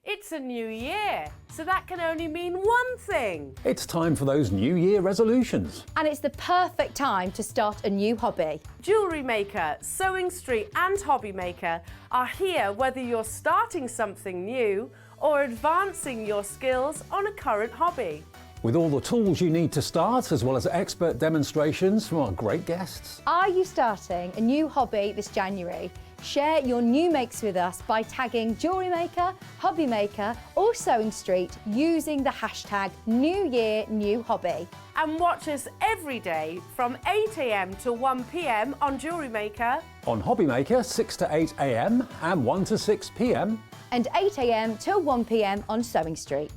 It's a new year, so that can only mean one thing. It's time for those New Year resolutions. And it's the perfect time to start a new hobby. Jewellery Maker, Sewing Street and HobbyMaker are here whether you're starting something new or advancing your skills on a current hobby. With all the tools you need to start, as well as expert demonstrations from our great guests. Are you starting a new hobby this January? Share your new makes with us by tagging Jewellery Maker, Hobby Maker or Sewing Street using the hashtag #NewYearNewHobby. And watch us every day from 8 AM to 1 PM on Jewellery Maker. On Hobby Maker, 6 to 8 AM and 1 to 6 PM. And 8 AM till 1 PM on Sewing Street.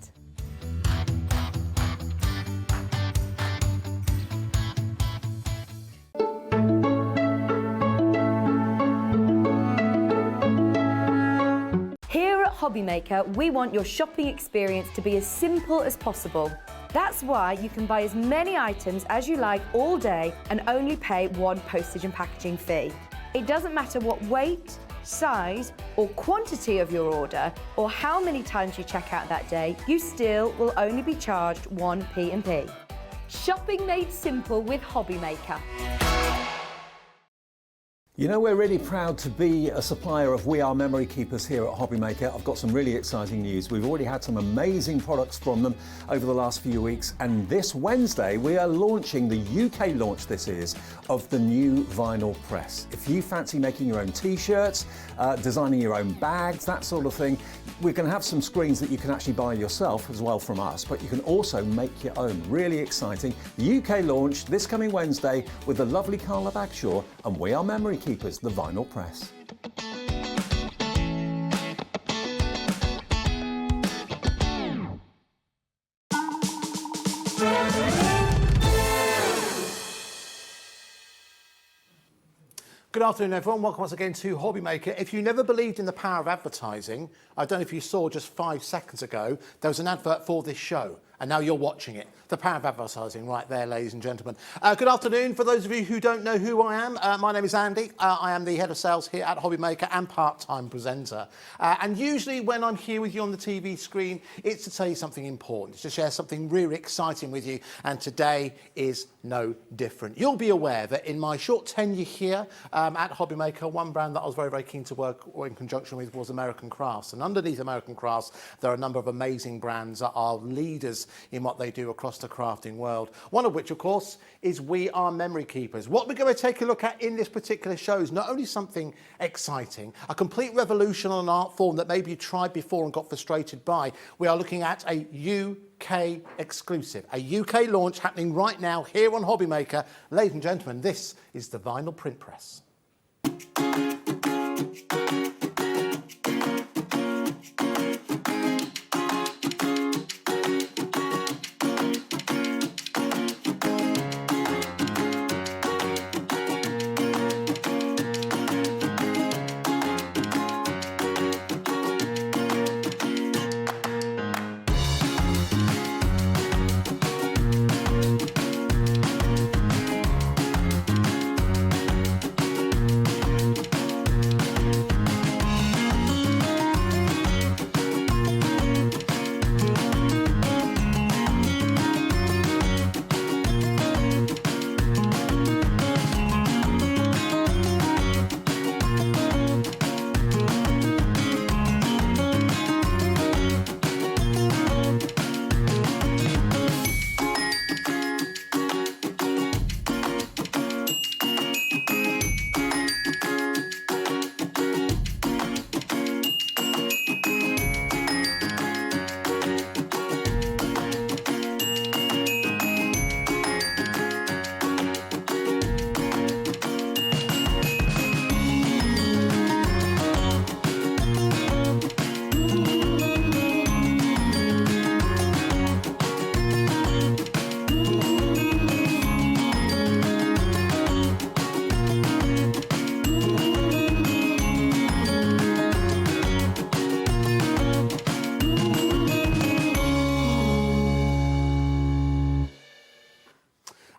HobbyMaker, we want your shopping experience to be as simple as possible. That's why you can buy as many items as you like all day and only pay one postage and packaging fee. It doesn't matter what weight, size or quantity of your order or how many times you check out that day, you still will only be charged one P&P. Shopping made simple with HobbyMaker. You know, we're really proud to be a supplier of We Are Memory Keepers here at HobbyMaker. I've got some really exciting news. We've already had some amazing products from them over the last few weeks, and this Wednesday we are launching, the UK launch this is, of the new vinyl press. If you fancy making your own t-shirts, designing your own bags, that sort of thing, we're going to have some screens that you can actually buy yourself as well from us, but you can also make your own. Really exciting. The UK launch this coming Wednesday with the lovely Carla Bagshaw and We Are Memory Keepers, the vinyl press. Good afternoon, everyone. Welcome once again to HobbyMaker. If you never believed in the power of advertising, I don't know if you saw just 5 seconds ago, there was an advert for this show, and now you're watching it. The power of advertising right there, ladies and gentlemen. Good afternoon. For those of you who don't know who I am, my name is Andy. I am the head of sales here at HobbyMaker and part-time presenter. And usually when I'm here with you on the TV screen, it's to tell you something important. It's to share something really exciting with you. And today is no different. You'll be aware that in my short tenure here at HobbyMaker, one brand that I was very, very keen to work in conjunction with was American Crafts. And underneath American Crafts, there are a number of amazing brands that are leaders in what they do across the crafting world. One of which, of course, is We Are Memory Keepers. What we're going to take a look at in this particular show is not only something exciting, a complete revolution on an art form that maybe you tried before and got frustrated by. We are looking at a UK exclusive, a UK launch happening right now here on HobbyMaker. Ladies and gentlemen, this is the vinyl print press.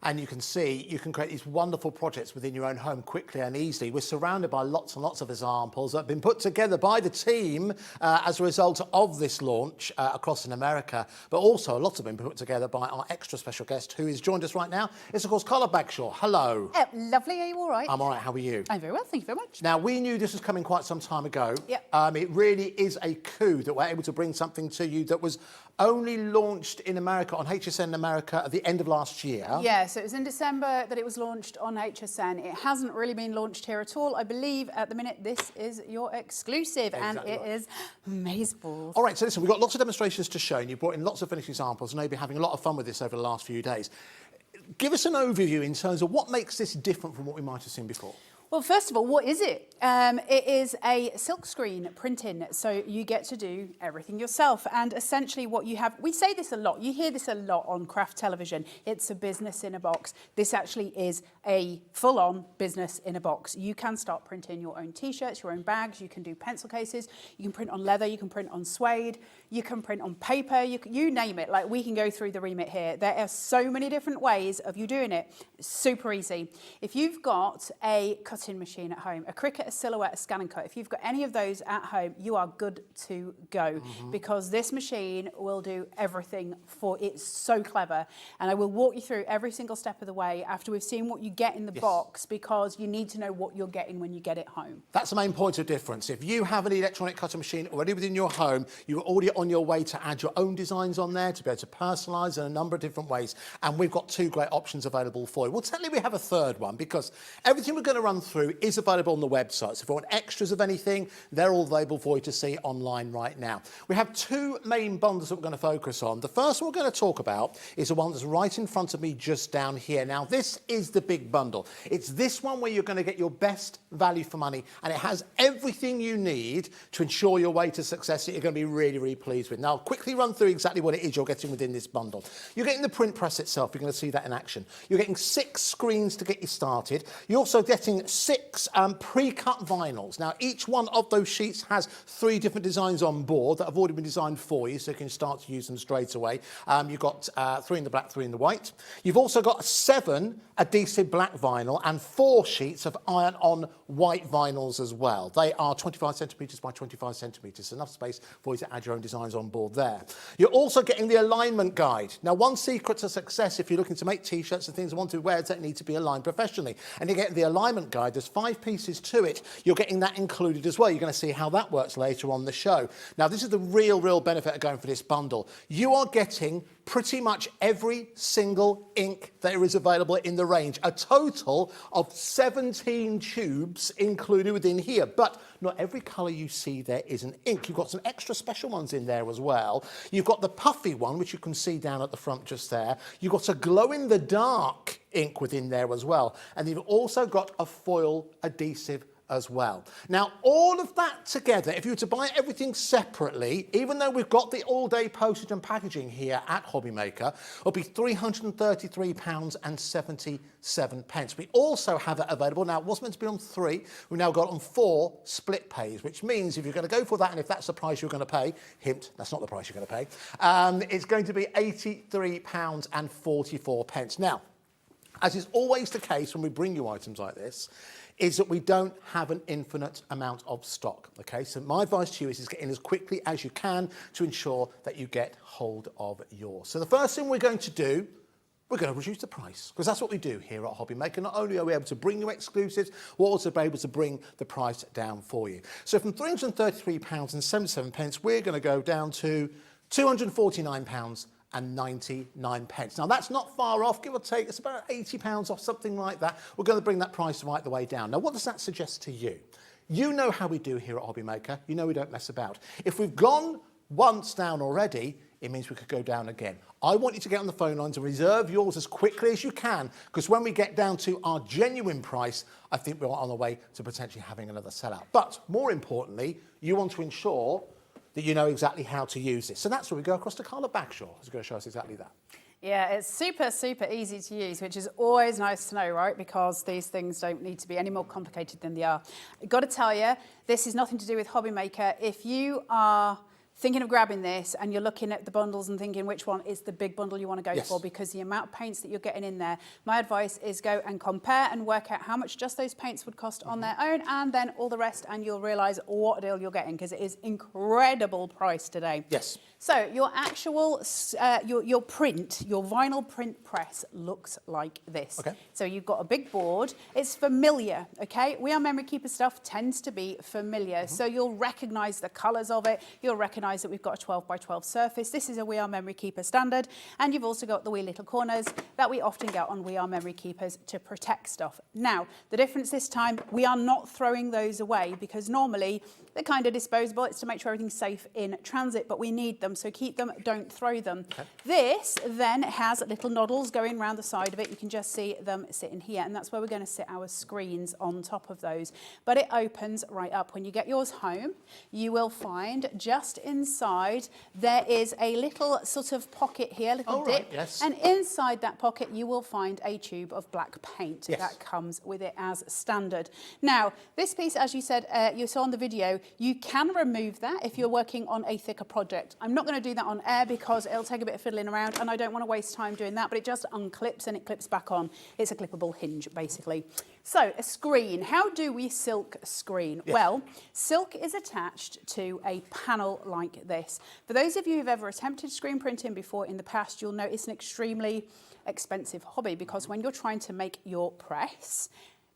And you can see you can create these wonderful projects within your own home quickly and easily. We're surrounded by lots and lots of examples that have been put together by the team as a result of this launch across in America, but also a lot have been put together by our extra special guest who is joined us right now. It's of course Carla Bagshaw. Hello. Lovely, are you all right? I'm all right, how are you? I'm very well, thank you very much. Now, we knew this was coming quite some time ago. Yep. It really is a coup that we're able to bring something to you that was only launched in America on HSN America at the end of last year. Yeah, so it was in December that it was launched on HSN. It hasn't really been launched here at all. I believe at the minute this is your exclusive, Exactly and it right. is maze balls. All right, so listen, we've got lots of demonstrations to show, and you've brought in lots of finished examples, and you've been having a lot of fun with this over the last few days. Give us an overview in terms of what makes this different from what we might have seen before. Well, first of all, what is it? It is a silkscreen printing, so you get to do everything yourself. And essentially what you have, we say this a lot, you hear this a lot on craft television, it's a business in a box. This actually is a full-on business in a box. You can start printing your own t-shirts, your own bags, you can do pencil cases, you can print on leather, you can print on suede, you can print on paper, you name it. Like, we can go through the remit here. There are so many different ways of you doing it. It's super easy. If you've got a cutting machine at home, a Cricut, a Silhouette, a Scan and Cut, if you've got any of those at home, you are good to go, because this machine will do everything for it. It's so clever. And I will walk you through every single step of the way after we've seen what you get in the box, because you need to know what you're getting when you get it home. That's the main point of difference. If you have an electronic cutting machine already within your home, you're already on your way to add your own designs on there, to be able to personalise in a number of different ways. And we've got two great options available for you. Well, tell you we have a third one, because everything we're going to run through is available on the website. So if you want extras of anything, they're all available for you to see online right now. We have two main bundles that we're going to focus on. The first one we're going to talk about is the one that's right in front of me just down here. Now, this is the big bundle. It's this one where you're going to get your best value for money, and it has everything you need to ensure your way to success that you're going to be really, really pleased with. Now, I'll quickly run through exactly what it is you're getting within this bundle. You're getting the print press itself. You're going to see that in action. You're getting 6 screens to get you started. You're also getting 6 pre-cut vinyls. Now, each one of those sheets has 3 different designs on board that have already been designed for you, so you can start to use them straight away. You've got 3 in the black, 3 in the white. You've also got 7 adhesive black vinyl and 4 sheets of iron-on white vinyls as well. They are 25 centimetres by 25 centimetres, enough space for you to add your own designs on board there. You're also getting the alignment guide. Now, one secret to success if you're looking to make t-shirts and things and want to wear that need to be aligned professionally, and you get the alignment guide, there's 5 pieces to it. You're getting that included as well. You're going to see how that works later on the show. Now, this is the real benefit of going for this bundle. You are getting pretty much every single ink that is available in the range. A total of 17 tubes included within here, but not every colour you see there is an ink. You've got some extra special ones in there as well. You've got the puffy one, which you can see down at the front just there. You've got a glow-in-the-dark ink within there as well. And you've also got a foil adhesive as well. Now, all of that together, if you were to buy everything separately, even though we've got the all-day postage and packaging here at HobbyMaker, it'll be £333.77. We also have it available. Now, it was meant to be on 3. We've now got it on 4 split pays, which means if you're going to go for that, and if that's the price you're going to pay, hint, that's not the price you're going to pay, it's going to be £83.44. Now, as is always the case when we bring you items like this, is that we don't have an infinite amount of stock, okay? So my advice to you is get in as quickly as you can to ensure that you get hold of yours. So the first thing we're going to do, we're going to reduce the price, because that's what we do here at HobbyMaker. Not only are we able to bring you exclusives, we're also able to bring the price down for you. So from £333.77, we're going to go down to £249.99. Now, that's not far off, give or take. It's about £80 off, something like that. We're going to bring that price right the way down. Now, what does that suggest to you? You know how we do here at HobbyMaker. You know we don't mess about. If we've gone once down already, it means we could go down again. I want you to get on the phone lines and reserve yours as quickly as you can, because when we get down to our genuine price, I think we're on the way to potentially having another sellout. But more importantly, you want to ensure that you know exactly how to use this. So that's where we go across to Carla Bagshaw, who's going to show us exactly that. Yeah, it's super easy to use, which is always nice to know, right? Because these things don't need to be any more complicated than they are. I've got to tell you, this is nothing to do with HobbyMaker. If you are thinking of grabbing this and you're looking at the bundles and thinking which one is the big bundle you want to go for, because the amount of paints that you're getting in there, my advice is go and compare and work out how much just those paints would cost on their own, and then all the rest, and you'll realise what a deal you're getting, because it is incredible price today. Yes. So your actual, your print, your vinyl print press looks like this. Okay. So you've got a big board. It's familiar, okay? We Are Memory Keeper stuff tends to be familiar. So you'll recognise the colours of it. You'll recognise that we've got a 12 by 12 surface. This is a We Are Memory Keeper standard. And you've also got the wee little corners that we often get on We Are Memory Keepers to protect stuff. Now, the difference this time, we are not throwing those away, because normally they're kind of disposable. It's to make sure everything's safe in transit, but we need them. So keep them, don't throw them. Okay. This then has little noddles going around the side of it. You can just see them sitting here, and that's where we're going to sit our screens on top of those. But it opens right up. When you get yours home, you will find just inside there is a little sort of pocket here, little dip. Right, yes. And inside that pocket, you will find a tube of black paint that comes with it as standard. Now, this piece, as you said, you saw on the video, you can remove that if you're working on a thicker project. I'm not going to do that on air because it'll take a bit of fiddling around, and I don't want to waste time doing that, but it just unclips and it clips back on. It's a clippable hinge, basically. So, a screen. How do we silk screen? Yes. Well, silk is attached to a panel like this. For those of you who've ever attempted screen printing before in the past, you'll know it's an extremely expensive hobby, because when you're trying to make your press,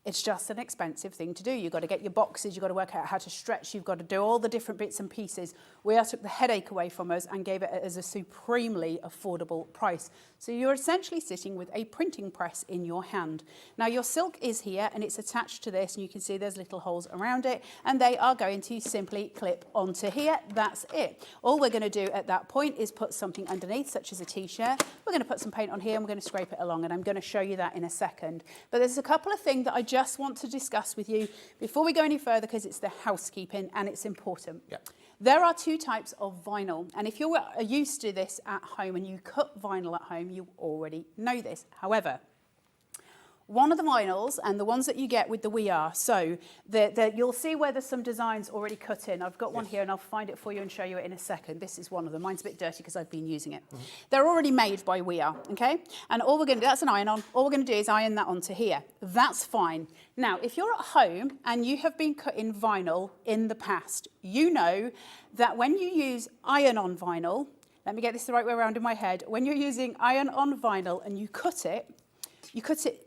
it's just an expensive thing to do. You've got to get your boxes, you've got to work out how to stretch, you've got to do all the different bits and pieces. We took the headache away from us and gave it as a supremely affordable price. So you're essentially sitting with a printing press in your hand. Now your silk is here and it's attached to this, and you can see there's little holes around it, and they are going to simply clip onto here. That's it. All we're going to do at that point is put something underneath, such as a t-shirt. We're going to put some paint on here and we're going to scrape it along, and I'm going to show you that in a second. But there's a couple of things that I just want to discuss with you before we go any further, because it's the housekeeping and it's important. Yep. There are two types of vinyl, and if you're used to this at home and you cut vinyl at home, you already know this. However, one of the vinyls, and the ones that you get with the We Are, so you'll see where there's some designs already cut in. I've got one here and I'll find it for you and show you it in a second. This is one of them. Mine's a bit dirty because I've been using it. They're already made by We Are, okay? And all we're going to do, that's an iron-on, all we're going to do is iron that onto here. That's fine. Now, if you're at home and you have been cutting vinyl in the past, you know that when you use iron-on vinyl, let me get this the right way around in my head, when you're using iron-on vinyl and you cut it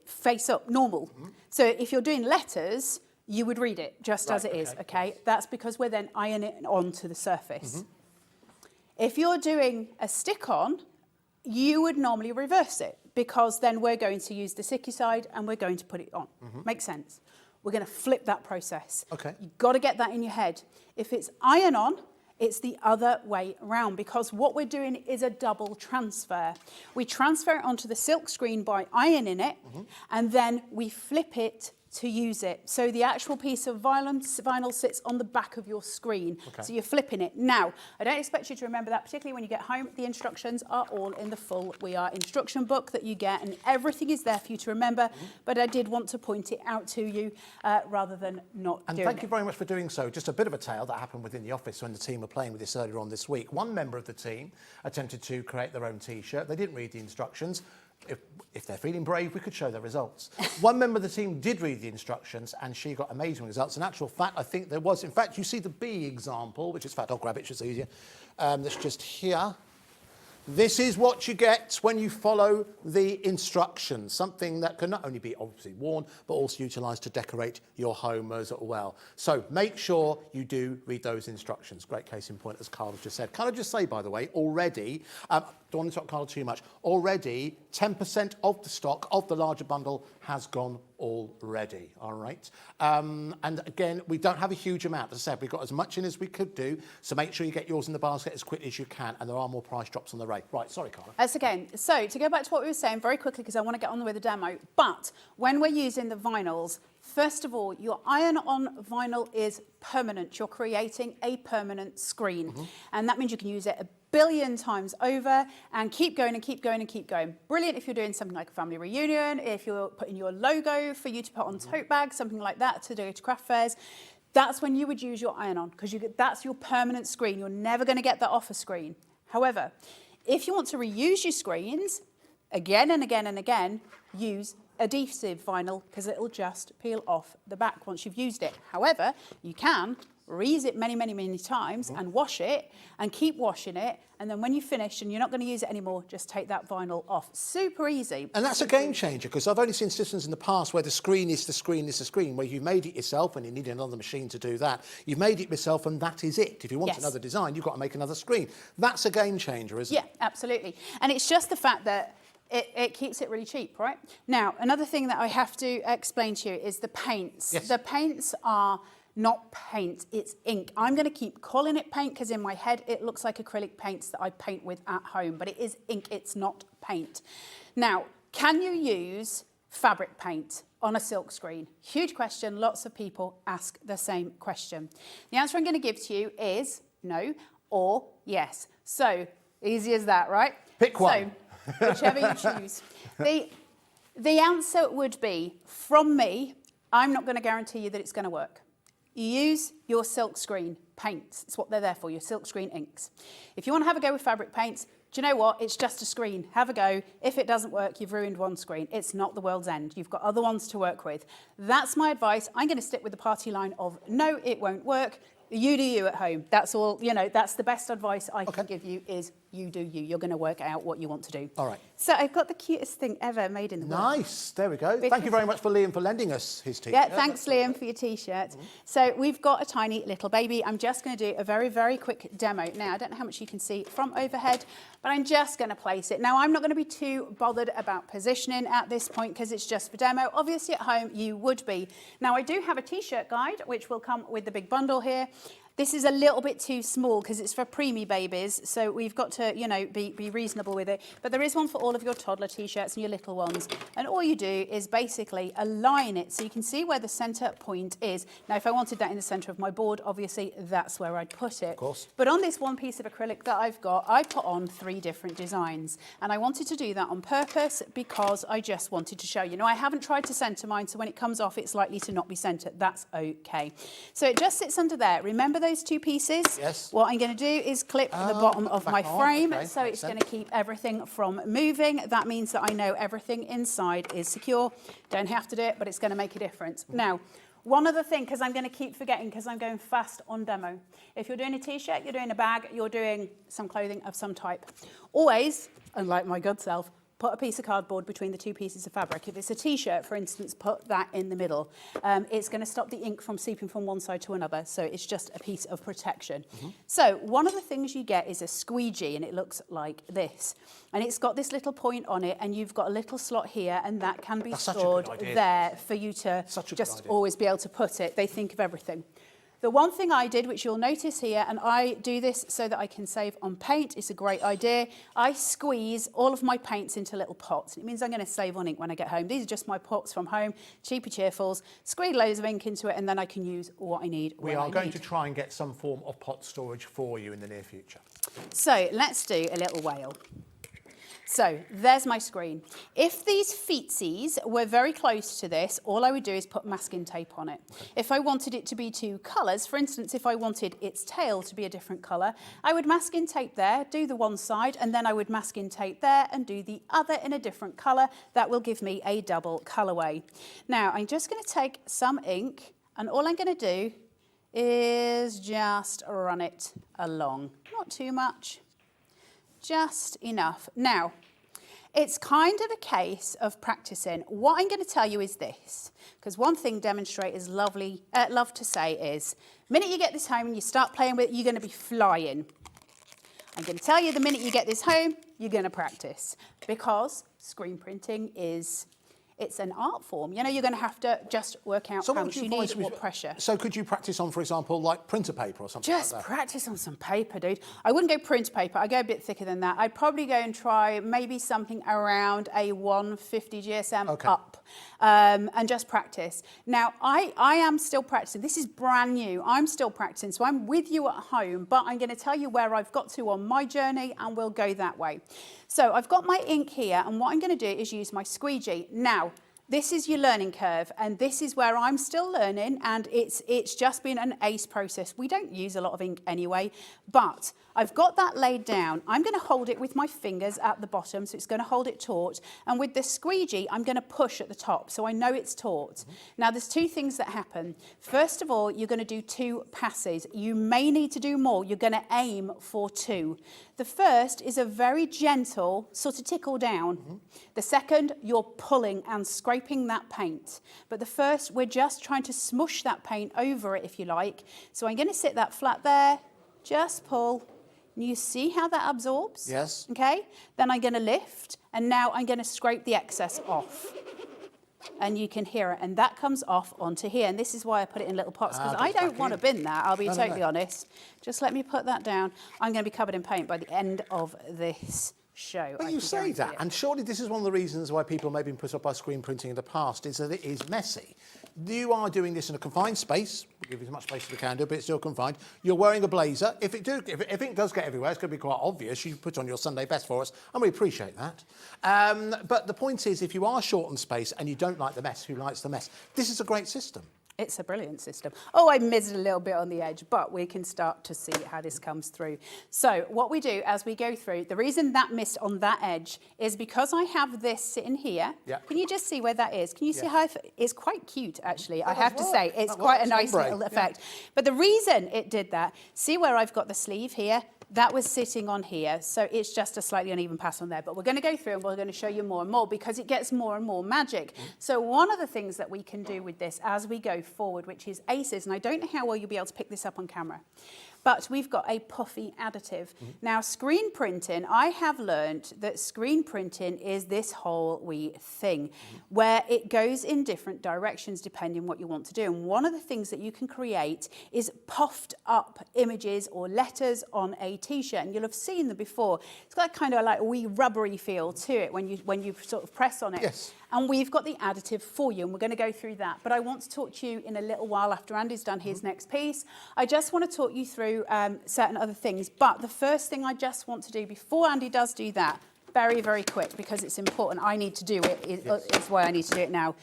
face up, normal. So if you're doing letters, you would read it just as it is, okay? That's because we're then ironing it onto the surface. If you're doing a stick-on, you would normally reverse it, because then we're going to use the sticky side and we're going to put it on. Makes sense? We're going to flip that process. Okay. You've got to get that in your head. If it's iron-on, it's the other way around, because what we're doing is a double transfer. We transfer it onto the silk screen by ironing it, and then we flip it to use it. So the actual piece of vinyl sits on the back of your screen. So you're flipping it. Now, I don't expect you to remember that, particularly when you get home. The instructions are all in the full We Are instruction book that you get, and everything is there for you to remember. But I did want to point it out to you rather than not doing it. And thank you very much for doing so. Just a bit of a tale that happened within the office when the team were playing with this earlier on this week. One member of the team attempted to create their own T-shirt. They didn't read the instructions. If they're feeling brave, we could show their results. One member of the team did read the instructions, and she got amazing results. In actual fact, I think there was, in fact, you see the bee example, which is, in fact, I'll grab it, it's easier. That's just here. This is what you get when you follow the instructions, something that can not only be obviously worn, but also utilised to decorate your home as well. So make sure you do read those instructions. Great case in point, as Carla just said. Can I just say, by the way, already, don't want to talk Carla too much, already 10% of the stock of the larger bundle has gone already, all right? And again, we don't have a huge amount. As I said, we've got as much in as we could do, so make sure you get yours in the basket as quickly as you can, and there are more price drops on the way. Right, sorry, Carla. That's okay. So to go back to what we were saying very quickly, because I want to get on with the demo, but when we're using the vinyls, first of all, your iron-on vinyl is permanent. You're creating a permanent screen, and that means you can use it a billion times over and keep going and keep going and keep going. Brilliant if you're doing something like a family reunion, if you're putting your logo for you to put on tote bags, something like that to do to craft fairs. That's when you would use your iron-on, because that's your permanent screen. You're never going to get that off a screen. However, if you want to reuse your screens, again and again and again, use adhesive vinyl, because it'll just peel off the back once you've used it. However, you can reuse it many, many, many times and wash it and keep washing it. And then when you finish and you're not going to use it anymore, just take that vinyl off. Super easy. And that's a game changer, because I've only seen systems in the past where the screen is the screen is the screen, where you've made it yourself and you need another machine to do that. You've made it yourself and that is it. If you want another design, you've got to make another screen. That's a game changer, isn't it? Yeah, absolutely. And it's just the fact that it keeps it really cheap, right? Now, another thing that I have to explain to you is the paints. Yes. The paints are not paint, it's ink. I'm going to keep calling it paint because in my head it looks like acrylic paints that I paint with at home, but it is ink, it's not paint. Now, can you use fabric paint on a silk screen? Huge question, lots of people ask the same question. The answer I'm going to give to you is no or yes. So, easy as that, right? Pick one. So, whichever you choose. The answer would be, from me, I'm not going to guarantee you that it's going to work. You use your silk screen paints. It's what they're there for, your silk screen inks. If you want to have a go with fabric paints, do you know what? It's just a screen. Have a go. If it doesn't work, you've ruined one screen. It's not the world's end. You've got other ones to work with. That's my advice. I'm going to stick with the party line of no, it won't work. You do you at home. That's all, that's the best advice I can give you is you do you. You're going to work out what you want to do. All right. So I've got the cutest thing ever made in the world. Nice. There we go. Thank you very much for Liam for lending us his T-shirt. Yeah, thanks Liam for your T-shirt. So we've got a tiny little baby. I'm just going to do a very, very quick demo. Now, I don't know how much you can see from overhead, but I'm just going to place it. Now, I'm not going to be too bothered about positioning at this point because it's just for demo. Obviously, at home, you would be. Now, I do have a T-shirt guide, which will come with the big bundle here. This is a little bit too small because it's for preemie babies, so we've got to, be reasonable with it. But there is one for all of your toddler T-shirts and your little ones. And all you do is basically align it so you can see where the centre point is. Now, if I wanted that in the centre of my board, obviously that's where I'd put it. Of course. But on this one piece of acrylic that I've got, I put on 3 different designs. And I wanted to do that on purpose because I just wanted to show you. Now, I haven't tried to centre mine, so when it comes off, it's likely to not be centred. That's okay. So it just sits under there. Remember those 2 pieces? Yes. What I'm going to do is clip the bottom of my frame, okay, so it's going to keep everything from moving. That means that I know everything inside is secure. Don't have to do it, but it's going to make a difference. Now, one other thing, because I'm going to keep forgetting because I'm going fast on demo. If you're doing a T-shirt, you're doing a bag, you're doing some clothing of some type. Always, unlike my good self, put a piece of cardboard between the 2 pieces of fabric. If it's a T-shirt, for instance, put that in the middle. It's going to stop the ink from seeping from one side to another, so it's just a piece of protection. So one of the things you get is a squeegee, and it looks like this. And it's got this little point on it, and you've got a little slot here, and that can be stored there for you to just always be able to put it. They think of everything. The one thing I did, which you'll notice here, and I do this so that I can save on paint, it's a great idea. I squeeze all of my paints into little pots. It means I'm going to save on ink when I get home. These are just my pots from home, cheapy cheerfuls. Squeeze loads of ink into it, and then I can use what I need when I need. We are going to try and get some form of pot storage for you in the near future. So let's do a little whale. So there's my screen. If these feetsies were very close to this, all I would do is put masking tape on it. If I wanted it to be 2 colours, for instance, if I wanted its tail to be a different colour, I would masking tape there, do the one side, and then I would masking tape there and do the other in a different colour. That will give me a double colourway. Now, I'm just going to take some ink, and all I'm going to do is just run it along. Not too much. Just enough. Now, it's kind of a case of practicing. What I'm going to tell you is this, because one thing demonstrators love to say is, the minute you get this home and you start playing with it, you're going to be flying. I'm going to tell you the minute you get this home, you're going to practice, because screen printing it's an art form. You're going to have to just work out how much you need, what pressure. So could you practice on, for example, like printer paper or something Just like that? practice on some paper, dude. I wouldn't go print paper. I'd go a bit thicker than that. I'd probably go and try maybe something around a 150 GSM up and just practice. Now, I am still practicing. This is brand new. I'm still practicing, so I'm with you at home, but I'm going to tell you where I've got to on my journey, and we'll go that way. So I've got my ink here, and what I'm going to do is use my squeegee. Now, This is your learning curve, and this is where I'm still learning, and it's just been an ace process. We don't use a lot of ink anyway, but I've got that laid down. I'm going to hold it with my fingers at the bottom, so it's going to hold it taut, and with the squeegee, I'm going to push at the top, so I know it's taut. Now, there's two things that happen. First of all, you're going to do 2 passes. You may need to do more. You're going to aim for 2. The first is a very gentle sort of tickle down. The second, you're pulling and scraping that paint. But the first, we're just trying to smush that paint over it, if you like. So I'm going to sit that flat there, just pull. And you see how that absorbs? Yes. Okay? Then I'm going to lift, and now I'm going to scrape the excess off. And you can hear it, and that comes off onto here. And this is why I put it in little pots, because I don't want to bin that, I'll be totally honest. Just let me put that down. I'm going to be covered in paint by the end of this show. But you say that, and surely this is one of the reasons why people may have been put off by screen printing in the past, is that it is messy. You are doing this in a confined space. We'll give you as much space as we can do, but it's still confined. You're wearing a blazer. If it does get everywhere, it's going to be quite obvious. You put on your Sunday best for us, and we appreciate that. But the point is, if you are short on space and you don't like the mess, who likes the mess? This is a great system. It's a brilliant system. Oh, I missed a little bit on the edge, but we can start to see how this comes through. So what we do as we go through, the reason that missed on that edge is because I have this sitting here. Yeah. Can you just see where that is? Can you see how it's quite cute, actually, I That have to does say. work. It's That quite a works. nice Ombre. little effect. But the reason it did that, see where I've got the sleeve here? That was sitting on here, so it's just a slightly uneven pass on there. But we're going to go through and we're going to show you more and more because it gets more and more magic. So one of the things that we can do with this as we go forward, which is aces, and I don't know how well you'll be able to pick this up on camera, but we've got a puffy additive. Now, screen printing, I have learned that screen printing is this whole wee thing where it goes in different directions depending on what you want to do. And one of the things that you can create is puffed up images or letters on a t-shirt, and you'll have seen them before. It's got kind of like a wee rubbery feel to it when you sort of press on it. Yes. And we've got the additive for you, and we're going to go through that. But I want to talk to you in a little while after Andy's done his next piece. I just want to talk you through certain other things. But the first thing I just want to do before Andy does do that, very, very quick, because it's important, I need to do it, is why I need to do it now.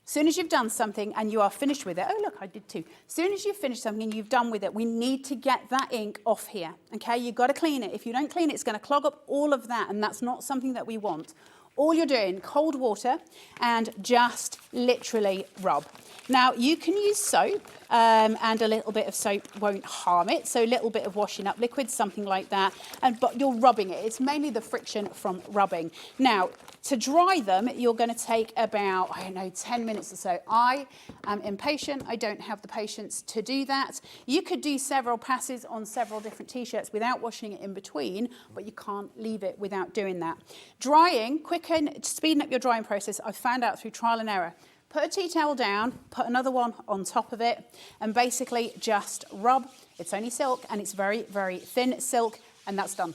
As soon as you've done something and you are finished with it, oh, look, I did too. As soon as you've finished something and you've done with it, we need to get that ink off here, okay? You've got to clean it. If you don't clean it, it's going to clog up all of that, and that's not something that we want. All you're doing, cold water, and just literally rub. Now, you can use soap, and a little bit of soap won't harm it, so a little bit of washing up liquid, something like that, but you're rubbing it. It's mainly the friction from rubbing. Now, to dry them, you're going to take about, 10 minutes or so. I am impatient. I don't have the patience to do that. You could do several passes on several different t-shirts without washing it in between, but you can't leave it without doing that. Drying, speeding up your drying process, I've found out through trial and error. Put a tea towel down, put another one on top of it, and basically just rub. It's only silk, and it's very, very thin silk, and that's done.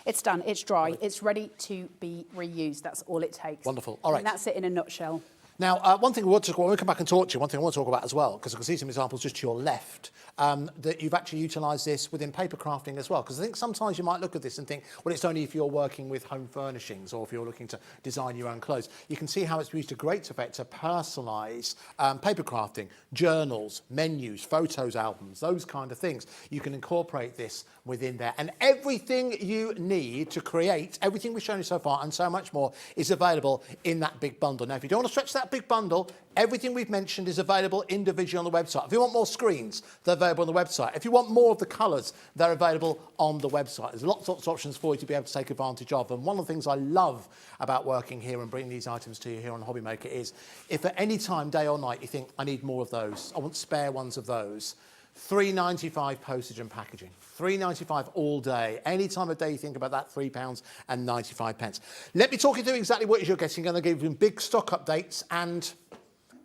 It's done, it's dry, it's ready to be reused. That's all it takes. Wonderful, all right. And that's it in a nutshell. Now, one thing we want to, when we come back and talk to you, one thing I want to talk about as well, because I can see some examples just to your left, that you've actually utilised this within paper crafting as well. Because I think sometimes you might look at this and think, well, it's only if you're working with home furnishings or if you're looking to design your own clothes. You can see how it's used to great effect to personalise paper crafting, journals, menus, photos, albums, those kind of things. You can incorporate this within there. And everything you need to create, everything we've shown you so far and so much more is available in that big bundle. Now, if you don't want to stretch that big bundle, everything we've mentioned is available individually on the website. If you want more screens, they're available on the website. If you want more of the colours, they're available on the website. There's lots of options for you to be able to take advantage of. And one of the things I love about working here and bringing these items to you here on HobbyMaker is if at any time, day or night, you think, I need more of those, I want spare ones of those, £3.95 postage and packaging. £3.95 all day. Any time of day you think about that, £3.95. Let me talk you through exactly what you're getting. I'm going to give you big stock updates, and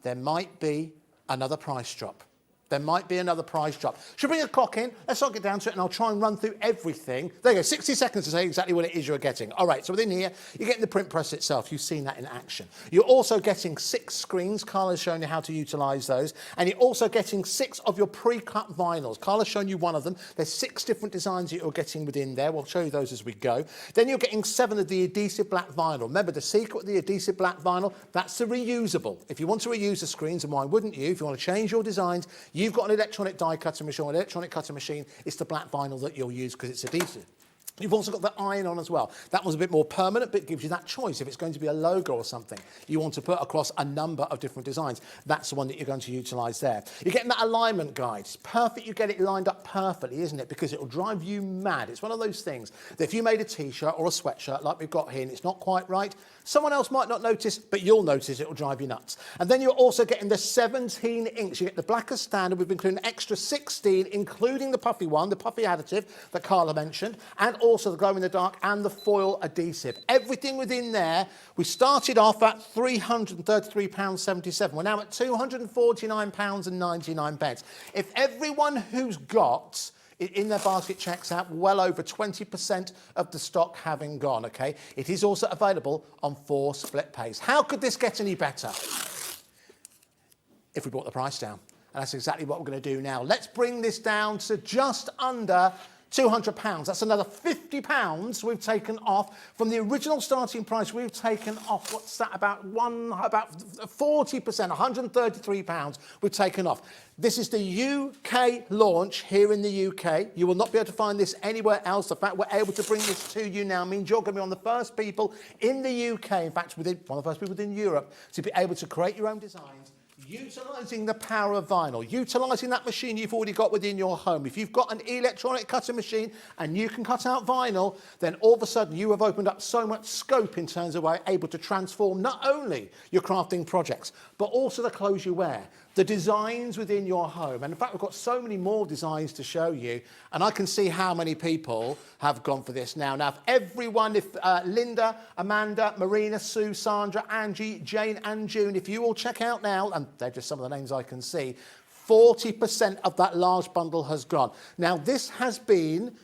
there might be another price drop. There might be another price drop. Should we bring a clock in? Let's not get down to it, and I'll try and run through everything. There you go, 60 seconds to say exactly what it is you're getting. All right, so within here, you're getting the print press itself. You've seen that in action. You're also getting 6 screens. Carla's shown you how to utilise those. And you're also getting 6 of your pre-cut vinyls. Carla's shown you one of them. There's 6 different designs that you're getting within there. We'll show you those as we go. Then you're getting 7 of the adhesive black vinyl. Remember, the secret with the adhesive black vinyl, that's the reusable. If you want to reuse the screens, and why wouldn't you? If you want to change your designs, you've got an electronic die cutter machine or an electronic cutter machine. It's the black vinyl that you'll use because it's adhesive. You've also got the iron on as well. That one's a bit more permanent, but it gives you that choice. If it's going to be a logo or something you want to put across a number of different designs, that's the one that you're going to utilise there. You're getting that alignment guide. It's perfect you get it lined up perfectly, isn't it? Because it'll drive you mad. It's one of those things that if you made a T-shirt or a sweatshirt like we've got here and it's not quite right, someone else might not notice, but you'll notice. It'll drive you nuts. And then you're also getting the 17 inks. You get the black as standard. We've included an extra 16, including the puffy one, the puffy additive that Carla mentioned, and also the glow in the dark and the foil adhesive. Everything within there. We started off at £333.77. We're now at £249.99. If everyone who's got it in their basket checks out, well over 20% of the stock having gone, okay? It is also available on 4 split pays. How could this get any better? If we brought the price down. And that's exactly what we're going to do now. Let's bring this down to just under £200. That's another £50 we've taken off from the original starting price. We've taken off, what's that, about 40%, £133 we've taken off. This is the UK launch here in the UK. You will not be able to find this anywhere else. The fact we're able to bring this to you now means you're going to be one of the first people in the UK, in fact, one of the first people within Europe, to be able to create your own designs, utilising the power of vinyl, utilising that machine you've already got within your home. If you've got an electronic cutting machine and you can cut out vinyl, then all of a sudden you have opened up so much scope in terms of able to transform not only your crafting projects, but also the clothes you wear, the designs within your home. And in fact, we've got so many more designs to show you, and I can see how many people have gone for this now. Now, if everyone, Linda, Amanda, Marina, Sue, Sandra, Angie, Jane and June, if you all check out now, and they're just some of the names I can see, 40% of that large bundle has gone. Now, this has been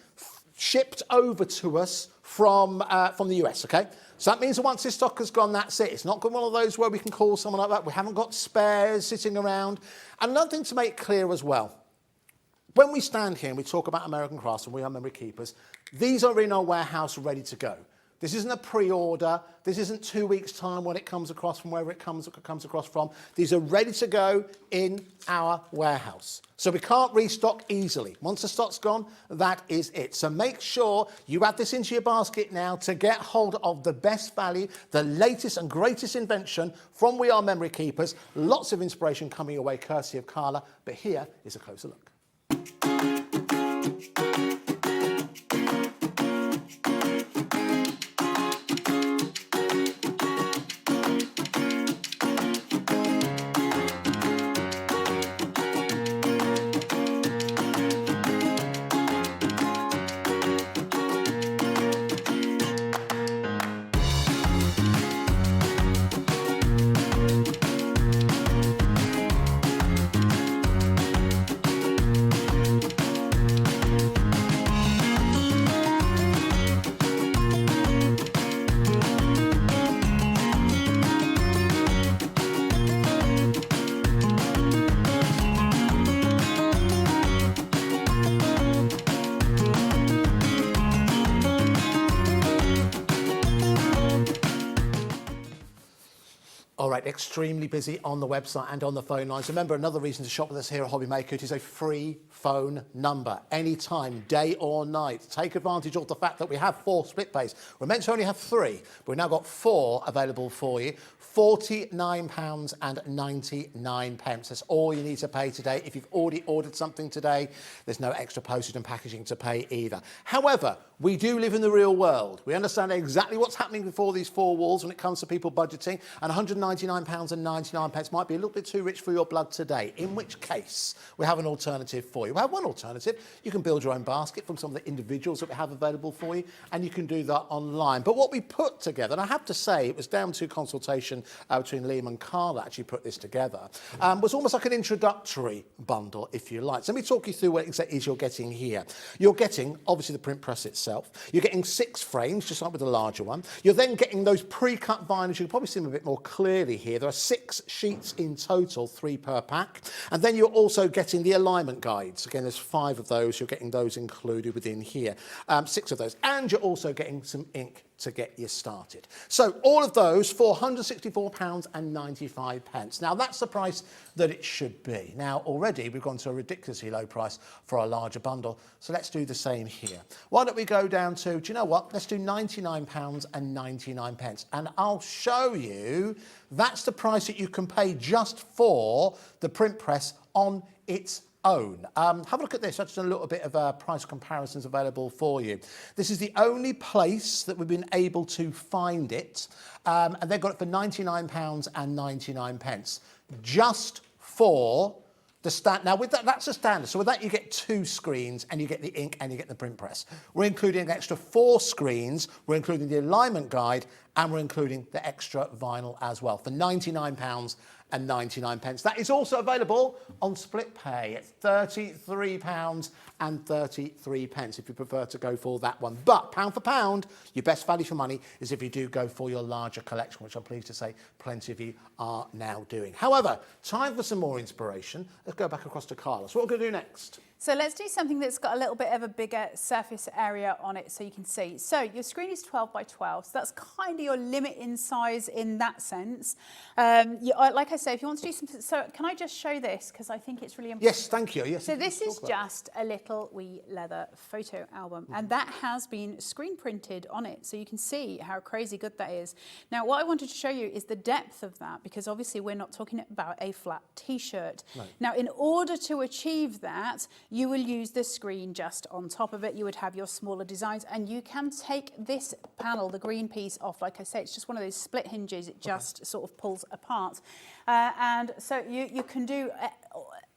shipped over to us from the US, okay? So that means that once this stock has gone, that's it. It's not one of those where we can call someone like that. We haven't got spares sitting around. And another thing to make clear as well, when we stand here and we talk about American crafts and we are memory keepers, these are in our warehouse ready to go. This isn't a pre-order. This isn't 2 weeks' time when it comes across from wherever it comes across from. These are ready to go in our warehouse. So we can't restock easily. Once the stock's gone, that is it. So make sure you add this into your basket now to get hold of the best value, the latest and greatest invention from We Are Memory Keepers. Lots of inspiration coming your way, courtesy of Carla. But here is a closer look. All right, extremely busy on the website and on the phone lines. Remember, another reason to shop with us here at HobbyMaker, it is a free phone number, anytime, day or night. Take advantage of the fact that we have 4 split pays. We're meant to only have 3, but we've now got 4 available for you. £49.99. That's all you need to pay today. If you've already ordered something today, there's no extra postage and packaging to pay either. However, we do live in the real world. We understand exactly what's happening before these 4 walls when it comes to people budgeting, and £199 £99.99 might be a little bit too rich for your blood today, in which case we have an alternative for you. We have one alternative. You can build your own basket from some of the individuals that we have available for you, and you can do that online. But what we put together, and I have to say it was down to consultation between Liam and Carla actually put this together, was almost like an introductory bundle, if you like. So let me talk you through what exactly is you're getting here. You're getting, obviously, the print press itself. You're getting 6 frames, just like with the larger one. You're then getting those pre-cut vinyls. You can probably see them a bit more clearly here. There are 6 sheets in total, 3 per pack. And then you're also getting the alignment guides. Again, there's 5 of those. You're getting those included within here. 6 of those. And you're also getting some ink to get you started. So all of those for £164.95. Now that's the price that it should be. Now already we've gone to a ridiculously low price for a larger bundle, so let's do the same here. Why don't we go down to, do you know what, let's do £99.99, and I'll show you that's the price that you can pay just for the print press on its own. Have a look at this. I've just done a little bit of price comparisons available for you. This is the only place that we've been able to find it, and they've got it for £99.99, just for the stand. Now with that, that's the standard. So with that, you get 2 screens, and you get the ink, and you get the print press. We're including an extra 4 screens. We're including the alignment guide, and we're including the extra vinyl as well for £99.99. That is also available on split pay at £33.33 if you prefer to go for that one. But pound for pound, your best value for money is if you do go for your larger collection, which I'm pleased to say plenty of you are now doing. However, time for some more inspiration. Let's go back across to Carla. So what we're going to do next? So let's do something that's got a little bit of a bigger surface area on it so you can see. So your screen is 12 by 12, so that's kind of your limit in size in that sense. Like I say, if you want to do something, so can I just show this because I think it's really important. Yes, thank you. Yes. So this is just a little wee leather photo album, and that has been screen printed on it, so you can see how crazy good that is. Now, what I wanted to show you is the depth of that, because obviously we're not talking about a flat T-shirt. No. Now, in order to achieve that, you will use the screen just on top of it. You would have your smaller designs, and you can take this panel, the green piece, off. Like I say, it's just one of those split hinges. It just sort of pulls apart. And so you can do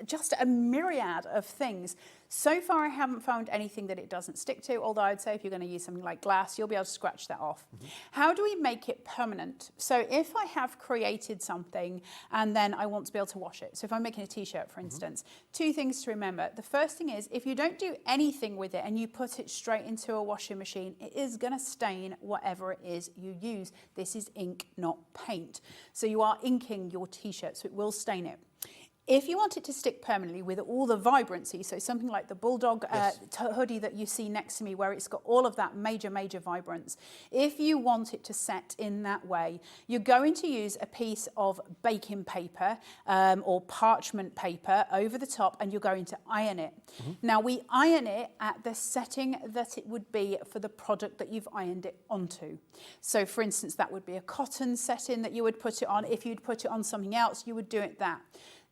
just a myriad of things. So far, I haven't found anything that it doesn't stick to, although I'd say if you're going to use something like glass, you'll be able to scratch that off. How do we make it permanent? So if I have created something and then I want to be able to wash it, so if I'm making a T-shirt, for instance, 2 things to remember. The first thing is, if you don't do anything with it and you put it straight into a washing machine, it is going to stain whatever it is you use. This is ink, not paint. So you are inking your T-shirt, so it will stain it. If you want it to stick permanently with all the vibrancy, so something like the bulldog hoodie that you see next to me, where it's got all of that major vibrance, if you want it to set in that way, you're going to use a piece of baking paper or parchment paper over the top, and you're going to iron it. Now, we iron it at the setting that it would be for the product that you've ironed it onto. So, for instance, that would be a cotton setting that you would put it on. If you'd put it on something else, you would do it that.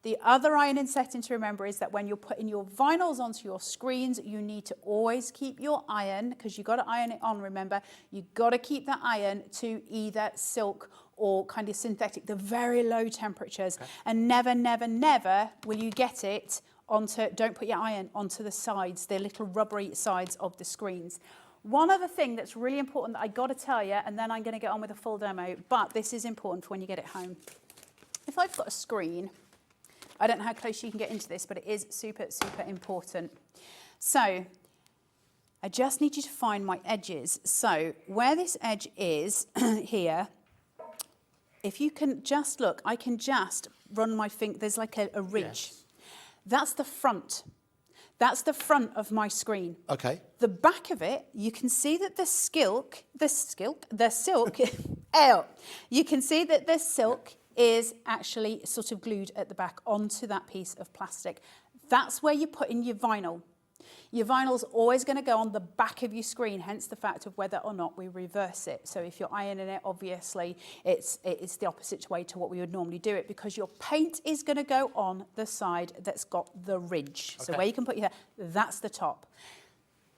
The other ironing setting to remember is that when you're putting your vinyls onto your screens, you need to always keep your iron, because you've got to iron it on, remember, you've got to keep that iron to either silk or kind of synthetic, the very low temperatures. Okay. And never will you get it onto, don't put your iron onto the sides, the little rubbery sides of the screens. One other thing that's really important that I got to tell you, and then I'm going to get on with a full demo, but this is important for when you get it home. If I've got a screen, I don't know how close you can get into this, but it is super important. So I just need you to find my edges. So where this edge is here, if you can just look, I can just run my finger, there's like a ridge. Yes. That's the front. That's the front of my screen. Okay. The back of it, you can see that the silk, you can see that the silk is actually sort of glued at the back onto that piece of plastic. That's where you put in your vinyl. Your vinyl's always going to go on the back of your screen, hence the fact of whether or not we reverse it. So if you're ironing it, obviously, it's the opposite way to what we would normally do it, because your paint is going to go on the side that's got the ridge. Okay. So where you can put your hair, that's the top.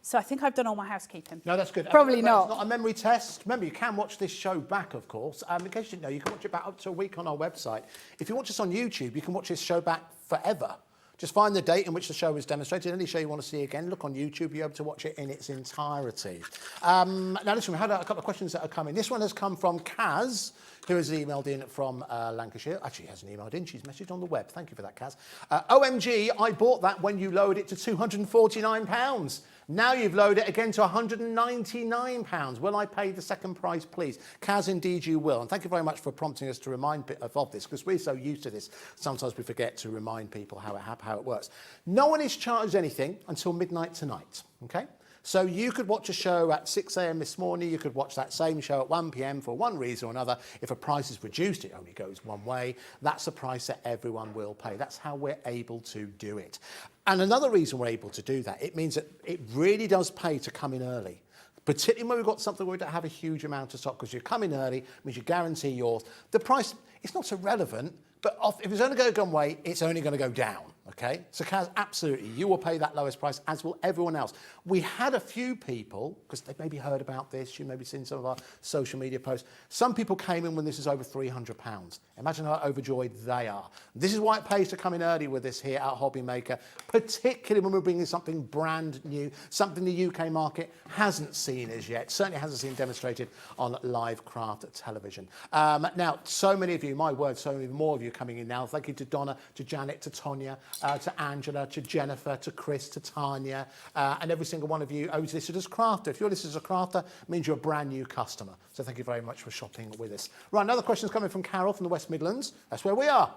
So I think I've done all my housekeeping. No, that's good. Probably not. It's not a memory test. Remember, you can watch this show back, of course. In case you didn't know, you can watch it back up to a week on our website. If you watch us on YouTube, you can watch this show back forever. Just find the date in which the show was demonstrated. Any show you want to see again, look on YouTube. You're able to watch it in its entirety. Now, listen, we had a couple of questions that are coming. This one has come from Kaz, who has emailed in from Lancashire. Actually, she hasn't emailed in. She's messaged on the web. Thank you for that, Kaz. OMG, I bought that when you lowered it to £249. Now you've lowered it again to £199. Will I pay the second price, please? Kaz, indeed you will. And thank you very much for prompting us to remind of this, because we're so used to this. Sometimes we forget to remind people how it works. No one is charged anything until midnight tonight, okay? So you could watch a show at 6 a.m. this morning, you could watch that same show at 1 p.m. for one reason or another. If a price is reduced, it only goes one way. That's the price that everyone will pay. That's how we're able to do it. And another reason we're able to do that, it means that it really does pay to come in early. Particularly when we've got something where we don't have a huge amount of stock, because you come in early, means you guarantee yours. The price, it's not irrelevant, but if it's only going to go one way, it's only going to go down, okay? So Kaz, absolutely, you will pay that lowest price, as will everyone else. We had a few people, because they've maybe heard about this, you've maybe seen some of our social media posts. Some people came in when this is over £300. Imagine how overjoyed they are. This is why it pays to come in early with this here at HobbyMaker, particularly when we're bringing something brand new, something the UK market hasn't seen as yet, certainly hasn't seen demonstrated on live craft television. Now, so many of you, my word, so many more of you coming in now. Thank you to Donna, to Janet, to Tonya, to Angela, to Jennifer, to Chris, to Tanya, and every single one of you who's listed as crafter. If you're listed as a crafter, it means you're a brand new customer. So thank you very much for shopping with us. Right, another question is coming from Carol from the West Midlands. That's where we are.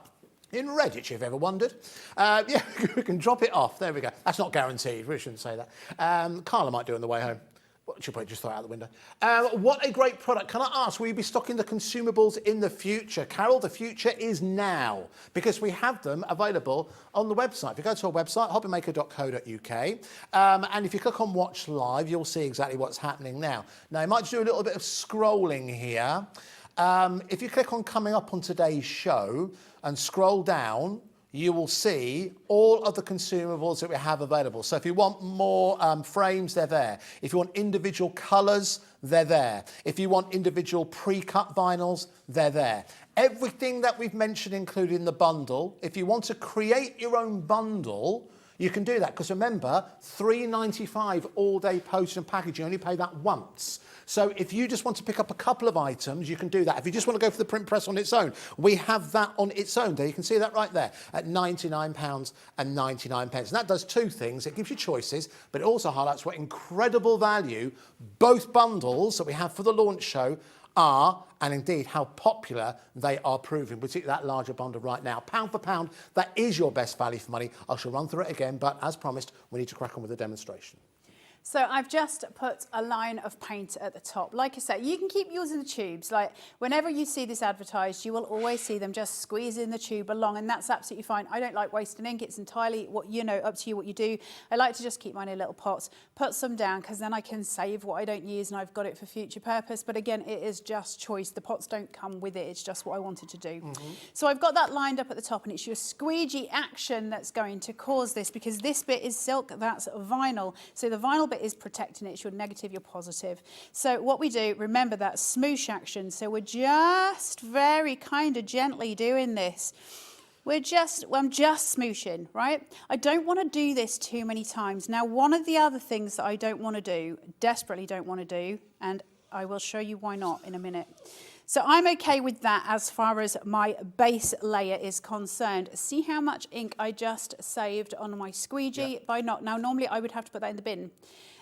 In Redditch, if you've ever wondered. Yeah, we can drop it off. There we go. That's not guaranteed. We shouldn't say that. Carla might do on the way home. She'll probably just throw it out the window. What a great product. Can I ask, will you be stocking the consumables in the future? Carol, the future is now, because we have them available on the website. If you go to our website, hobbymaker.co.uk, and if you click on Watch Live, you'll see exactly what's happening now. Now, you might do a little bit of scrolling here. If you click on Coming Up on Today's Show and scroll down, you will see all of the consumables that we have available. So if you want more frames, they're there. If you want individual colours, they're there. If you want individual pre-cut vinyls, they're there. Everything that we've mentioned, including the bundle, if you want to create your own bundle, you can do that, because remember, £3.95 all-day postage and packaging. You only pay that once. So if you just want to pick up a couple of items, you can do that. If you just want to go for the print press on its own, we have that on its own. There, you can see that right there at £99.99. And that does two things. It gives you choices, but it also highlights what incredible value both bundles that we have for the launch show are, and indeed how popular they are proving, particularly that larger bundle right now. Pound for pound, that is your best value for money. I shall run through it again, but as promised, we need to crack on with the demonstration. So I've just put a line of paint at the top. Like I said, you can keep using the tubes. Like whenever you see this advertised, you will always see them just squeezing the tube along, and that's absolutely fine. I don't like wasting ink. It's entirely up to you what you do. I like to just keep mine in little pots, put some down, because then I can save what I don't use and I've got it for future purpose. But again, it is just choice. The pots don't come with it. It's just what I wanted to do. So I've got that lined up at the top, and it's your squeegee action that's going to cause this, because this bit is silk, that's vinyl. So the vinyl bit is protecting it. It's your negative, your positive. So what we do, remember that smoosh action. So we're just very kind of gently doing this. I'm just smooshing, right? I don't want to do this too many times. Now, one of the other things that I don't want to do, desperately don't want to do, and I will show you why not in a minute. So I'm okay with that as far as my base layer is concerned. See how much ink I just saved on my squeegee by not. Now, normally I would have to put that in the bin.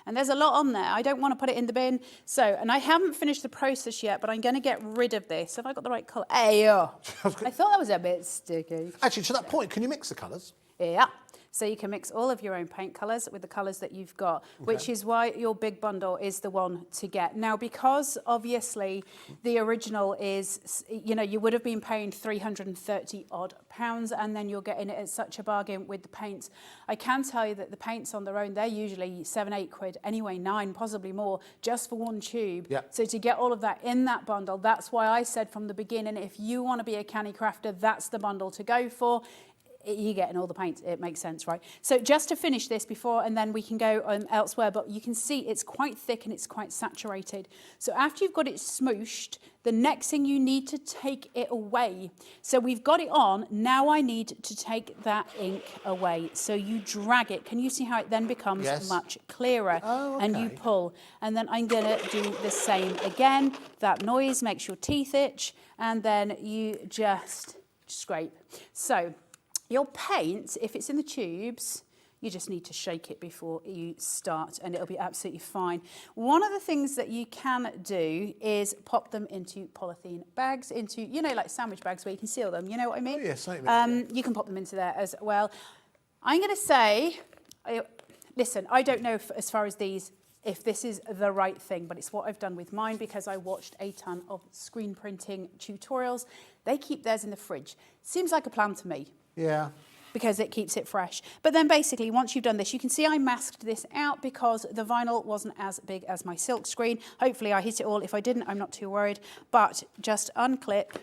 And there's a lot on there. I don't want to put it in the bin. So, and I haven't finished the process yet, but I'm going to get rid of this. Have I got the right colour? I thought that was a bit sticky. Actually, to that point, can you mix the colours? Yeah. So you can mix all of your own paint colours with the colours that you've got, which is why your big bundle is the one to get. Now, because obviously the original is, you would have been paying £330 odd, and then you're getting it at such a bargain with the paints. I can tell you that the paints on their own, they're usually £7-8 anyway, 9, possibly more, just for one tube. Yeah. So to get all of that in that bundle, that's why I said from the beginning, if you want to be a canny crafter, that's the bundle to go for. you're getting all the paint. It makes sense, right? So just to finish this before, and then we can go elsewhere, but you can see it's quite thick and it's quite saturated. So after you've got it smooshed, the next thing you need to take it away. So we've got it on, now I need to take that ink away. So you drag it. Can you see how it then becomes much clearer? Oh, okay. And you pull. And then I'm gonna do the same again. That noise makes your teeth itch, and then you just scrape. So your paint, if it's in the tubes, you just need to shake it before you start and it'll be absolutely fine. One of the things that you can do is pop them into polythene bags, into, you know, like sandwich bags where you can seal them, you know what I mean? Oh, yes, I mean, you can pop them into there as well. I'm going to say, listen, I don't know as far as these, if this is the right thing, but it's what I've done with mine because I watched a ton of screen printing tutorials. They keep theirs in the fridge. Seems like a plan to me. Yeah. Because it keeps it fresh. But then basically, once you've done this, you can see I masked this out because the vinyl wasn't as big as my silk screen. Hopefully I hit it all. If I didn't, I'm not too worried. But just unclip,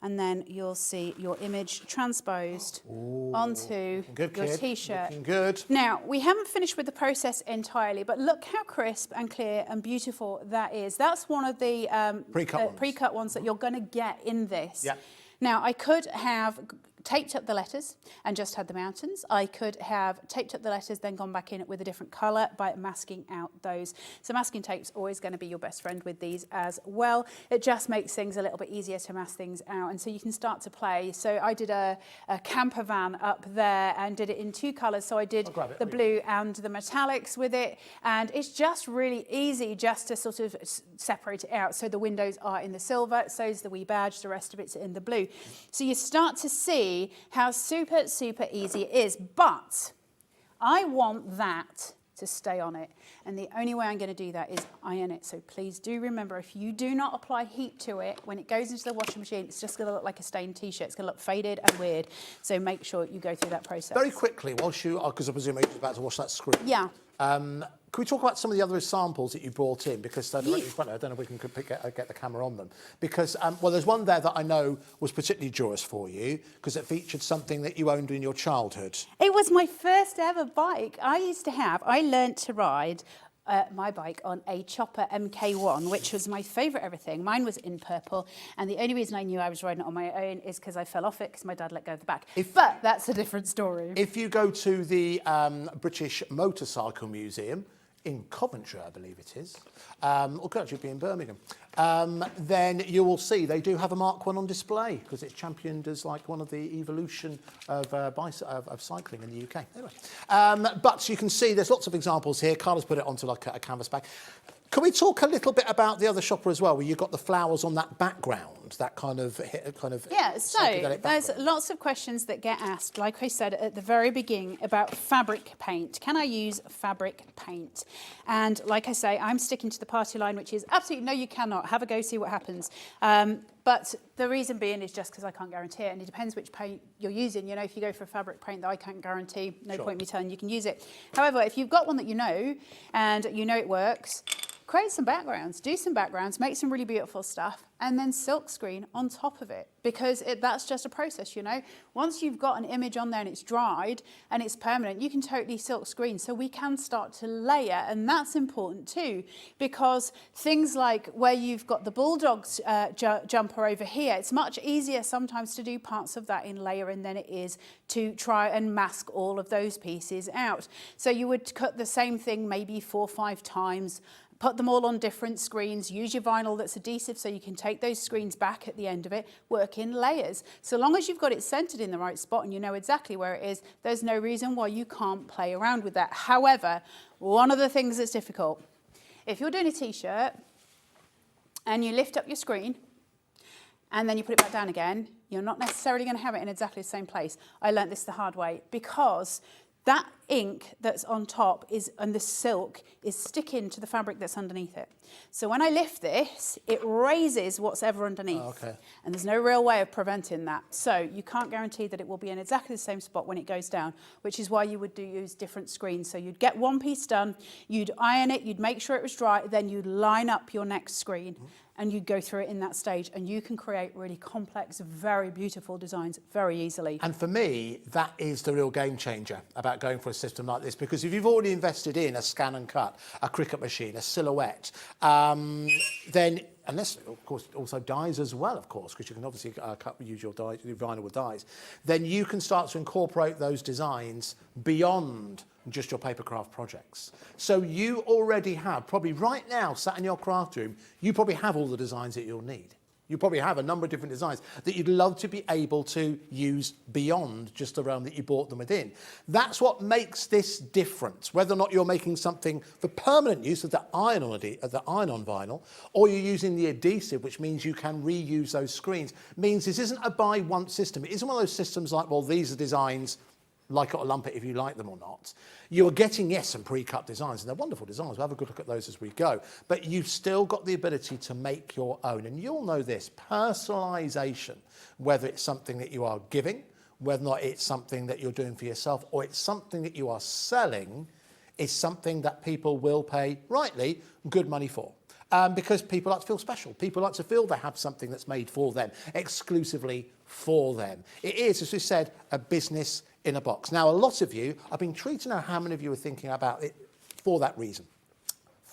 and then you'll see your image transposed onto your T-shirt. Looking good. Now, we haven't finished with the process entirely, but look how crisp and clear and beautiful that is. That's one of the pre-cut ones that you're going to get in this. Yeah. Now, I could have taped up the letters and just had the mountains. I could have taped up the letters, then gone back in with a different colour by masking out those. So masking tape's always going to be your best friend with these as well. It just makes things a little bit easier to mask things out, and so you can start to play. So I did a camper van up there and did it in two colours. So I did the blue and the metallics with it, and it's just really easy just to sort of separate it out. So the windows are in the silver, so's the wee badge, the rest of it's in the blue. So you start to see how super, super easy it is. But I want that to stay on it. And the only way I'm going to do that is iron it. So please do remember, if you do not apply heat to it, when it goes into the washing machine, it's just going to look like a stained T-shirt. It's going to look faded and weird. So make sure you go through that process. Very quickly, whilst you, because I presume you're about to wash that screen. Yeah. Can we talk about some of the other samples that you brought in? Because they're directly in front of I don't know if we can get the camera on them. Because, well, there's one there that I know was particularly joyous for you because it featured something that you owned in your childhood. It was my first ever bike. I learnt to ride my bike on a Chopper MK1, which was my favourite ever thing. Mine was in purple, and the only reason I knew I was riding it on my own is because I fell off it because my dad let go of the back. But that's a different story. If you go to the British Motorcycle Museum, in Coventry, I believe it is, or could actually be in Birmingham, then you will see they do have a Mark 1 on display because it's championed as like one of the evolution of cycling in the UK. Anyway, but you can see there's lots of examples here. Carla's put it onto like a canvas bag. Can we talk a little bit about the other shopper as well, where you've got the flowers on that background, that kind of yeah, so there's lots of questions that get asked, like I said at the very beginning, about fabric paint. Can I use fabric paint? And like I say, I'm sticking to the party line, which is absolutely no, you cannot. Have a go, see what happens. But the reason being is just because I can't guarantee it, and it depends which paint you're using. You know, if you go for a fabric paint that I can't guarantee, no point me telling you can use it. However, if you've got one that you know, and you know it works, create some backgrounds, do some backgrounds, make some really beautiful stuff, and then silk screen on top of it, because that's just a process, you know. Once you've got an image on there and it's dried and it's permanent, you can totally silk screen. So we can start to layer, and that's important too, because things like where you've got the Bulldogs jumper over here, it's much easier sometimes to do parts of that in layering than it is to try and mask all of those pieces out. So you would cut the same thing maybe 4 or 5 times, put them all on different screens, use your vinyl that's adhesive so you can take those screens back at the end of it, work in layers. So long as you've got it centered in the right spot and you know exactly where it is, there's no reason why you can't play around with that. However, one of the things that's difficult, if you're doing a T-shirt and you lift up your screen and then you put it back down again, you're not necessarily going to have it in exactly the same place. I learnt this the hard way, because that ink that's on top and the silk is sticking to the fabric that's underneath it. So when I lift this, it raises what's ever underneath. Oh, okay. And there's no real way of preventing that. So you can't guarantee that it will be in exactly the same spot when it goes down, which is why you would use different screens. So you'd get one piece done, you'd iron it, you'd make sure it was dry, then you'd line up your next screen. And you go through it in that stage, and you can create really complex, very beautiful designs very easily. And for me, that is the real game changer about going for a system like this, because if you've already invested in a scan and cut, a Cricut machine, a silhouette, then, unless, of course, also dies as well, of course, because you can obviously use your vinyl with dies, then you can start to incorporate those designs beyond just your paper craft projects. So you already have, probably right now, sat in your craft room, you probably have all the designs that you'll need. You probably have a number of different designs that you'd love to be able to use beyond just the realm that you bought them within. That's what makes this different, whether or not you're making something for permanent use of the iron-on vinyl, or you're using the adhesive, which means you can reuse those screens. Means this isn't a buy once system. It isn't one of those systems like, well, these are designs, like it or lump it if you like them or not. You're getting, yes, some pre-cut designs, and they're wonderful designs. We'll have a good look at those as we go. But you've still got the ability to make your own. And you'll know this, personalisation, whether it's something that you are giving, whether or not it's something that you're doing for yourself, or it's something that you are selling, is something that people will pay, rightly, good money for. Because people like to feel special. People like to feel they have something that's made for them, exclusively for them. It is, as we said, a business in a box. Now, a lot of you, I've been intrigued to know how many of you are thinking about it for that reason.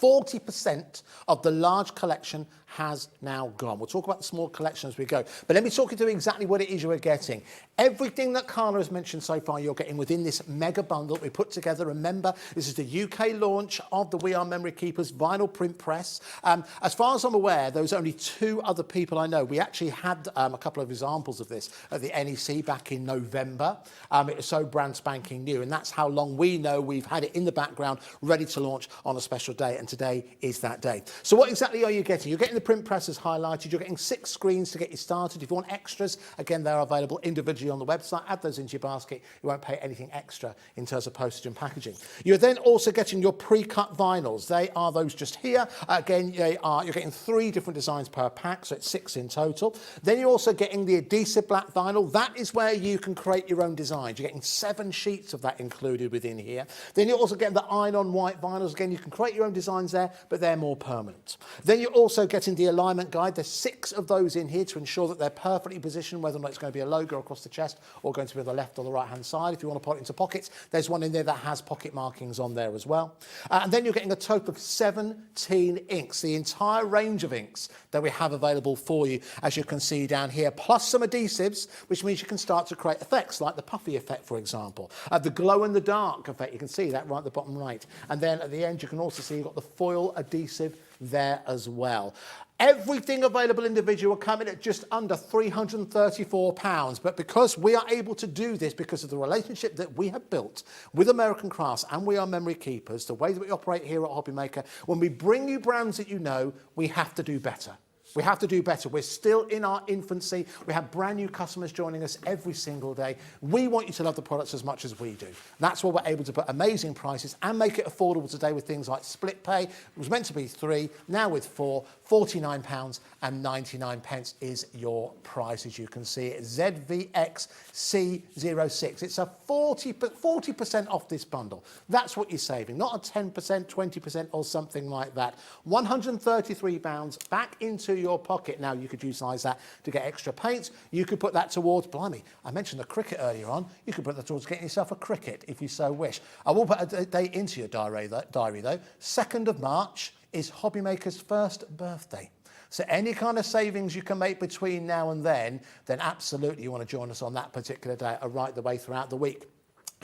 40% of the large collection has now gone. We'll talk about the small collection as we go. But let me talk you through exactly what it is you are getting. Everything that Carla has mentioned so far, you're getting within this mega bundle we put together. Remember, this is the UK launch of the We Are Memory Keepers vinyl print press. As far as I'm aware, there was only 2 other people I know. We actually had a couple of examples of this at the NEC back in November. It was so brand spanking new, and that's how long we know we've had it in the background, ready to launch on a special day. And today is that day. So what exactly are you getting? You're getting the print press as highlighted. You're getting 6 screens to get you started. If you want extras, again, they're available individually on the website. Add those into your basket. You won't pay anything extra in terms of postage and packaging. You're then also getting your pre-cut vinyls. They are those just here. Again, you're getting 3 different designs per pack, so it's 6 in total. Then you're also getting the adhesive black vinyl. That is where you can create your own designs. You're getting 7 sheets of that included within here. Then you're also getting the iron-on white vinyls. Again, you can create your own designs there, but they're more permanent. Then you're also getting the alignment guide. There's 6 of those in here to ensure that they're perfectly positioned, whether or not it's going to be a logo across the chest or going to be on the left or the right hand side. If you want to put it into pockets, there's one in there that has pocket markings on there as well. And then you're getting a total of 17 inks, the entire range of inks that we have available for you, as you can see down here, plus some adhesives, which means you can start to create effects like the puffy effect, for example, the glow in the dark effect. You can see that right at the bottom right. And then at the end, you can also see you've got the foil adhesive there as well. Everything available individual coming at just under £334. But because we are able to do this, because of the relationship that we have built with American Crafts and We Are Memory Keepers, the way that we operate here at HobbyMaker, when we bring you brands that you know, we have to do better. We have to do better. We're still in our infancy. We have brand new customers joining us every single day. We want you to love the products as much as we do. That's why we're able to put amazing prices and make it affordable today with things like split pay. It was meant to be 3, now with 4, £49.99 is your price, as you can see. It's ZVXC06. It's a 40% off this bundle. That's what you're saving, not a 10%, 20% or something like that. £133 back into your pocket. Now, you could utilise that to get extra paints. You could put that towards, blimey, I mentioned the Cricut earlier on. You could put that towards getting yourself a Cricut if you so wish. I will put a date into your diary though. 2nd of March is HobbyMaker's first birthday. So any kind of savings you can make between now and then absolutely you want to join us on that particular day or right the way throughout the week.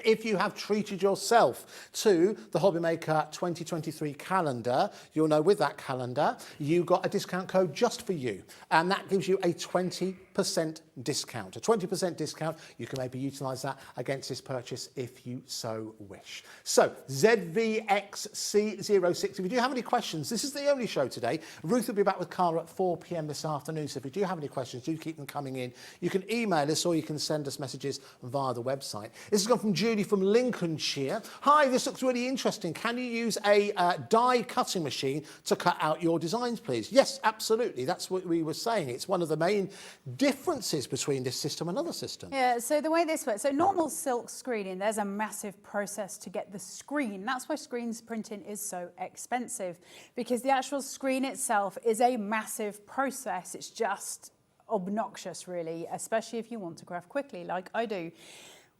If you have treated yourself to the HobbyMaker 2023 calendar, you'll know with that calendar, you got a discount code just for you. And that gives you a 20% 20% discount. A 20% discount, you can maybe utilise that against this purchase if you so wish. So, ZVXC06, if you do have any questions, this is the only show today. Ruth will be back with Carla at 4 p.m. this afternoon, so if you do have any questions, do keep them coming in. You can email us or you can send us messages via the website. This has gone from Julie from Lincolnshire. Hi, this looks really interesting. Can you use a die cutting machine to cut out your designs, please? Yes, absolutely. That's what we were saying. It's one of the main differences between this system and other systems. Yeah, so the way this works, so normal silk screening, there's a massive process to get the screen. That's why screens printing is so expensive, because the actual screen itself is a massive process. It's just obnoxious, really, especially if you want to graph quickly like I do.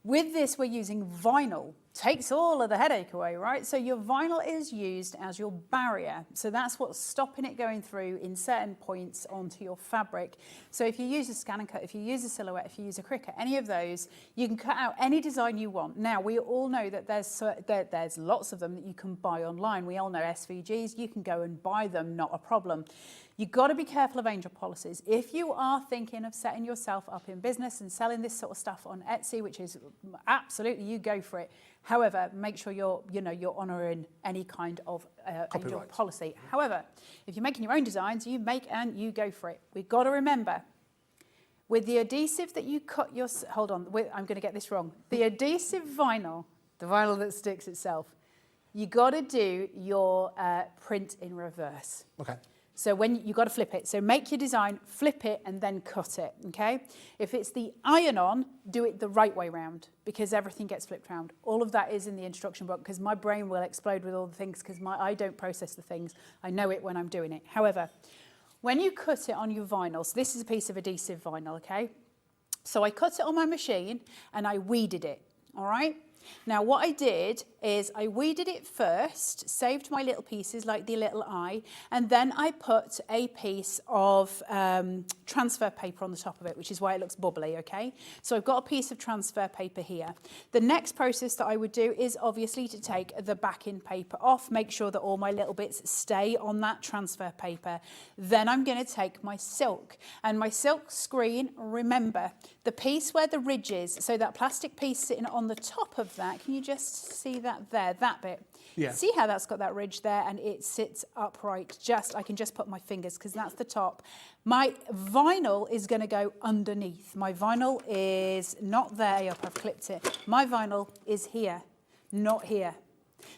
With this, we're using vinyl. Takes all of the headache away, right? So your vinyl is used as your barrier. So that's what's stopping it going through in certain points onto your fabric. So if you use a scan and cut, if you use a silhouette, if you use a cricut, any of those, you can cut out any design you want. Now, we all know that there's lots of them that you can buy online. We all know SVGs. You can go and buy them, not a problem. You've got to be careful of angel policies. If you are thinking of setting yourself up in business and selling this sort of stuff on Etsy, which is absolutely, you go for it. However, make sure you're honouring any kind of angel policy. However, if you're making your own designs, you make and you go for it. We've got to remember, with the adhesive that you cut your, hold on, I'm going to get this wrong. The adhesive vinyl, the vinyl that sticks itself, you got to do your print in reverse. Okay. So when you've got to flip it. So make your design, flip it, and then cut it, okay? If it's the iron-on, do it the right way round, because everything gets flipped round. All of that is in the instruction book, because my brain will explode with all the things, because I don't process the things. I know it when I'm doing it. However, when you cut it on your vinyl, so this is a piece of adhesive vinyl, okay? So I cut it on my machine, and I weeded it, all right? Now, what I did is I weeded it first, saved my little pieces like the little eye, and then I put a piece of transfer paper on the top of it, which is why it looks bubbly, okay? So I've got a piece of transfer paper here. The next process that I would do is obviously to take the backing paper off, make sure that all my little bits stay on that transfer paper. Then I'm going to take my silk, and my silk screen, remember, the piece where the ridge is, so that plastic piece sitting on the top of that, can you just see that there, that bit? Yeah. See how that's got that ridge there and it sits upright? I can just put my fingers because that's the top. My vinyl is going to go underneath. My vinyl is not there, yep, I've clipped it. My vinyl is here, not here.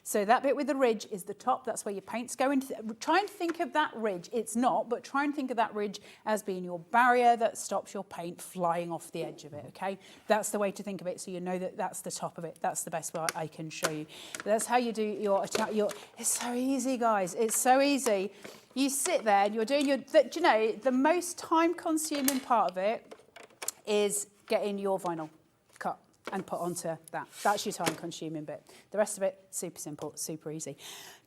So that bit with the ridge is the top. That's where your paint's going. Try and think of that ridge. It's not, but try and think of that ridge as being your barrier that stops your paint flying off the edge of it, okay? That's the way to think of it, so you know that that's the top of it. That's the best way I can show you. But that's how you do your it's so easy, guys. It's so easy. You sit there and you're doing do you know, the most time-consuming part of it is getting your vinyl cut and put onto that. That's your time-consuming bit. The rest of it, super simple, super easy.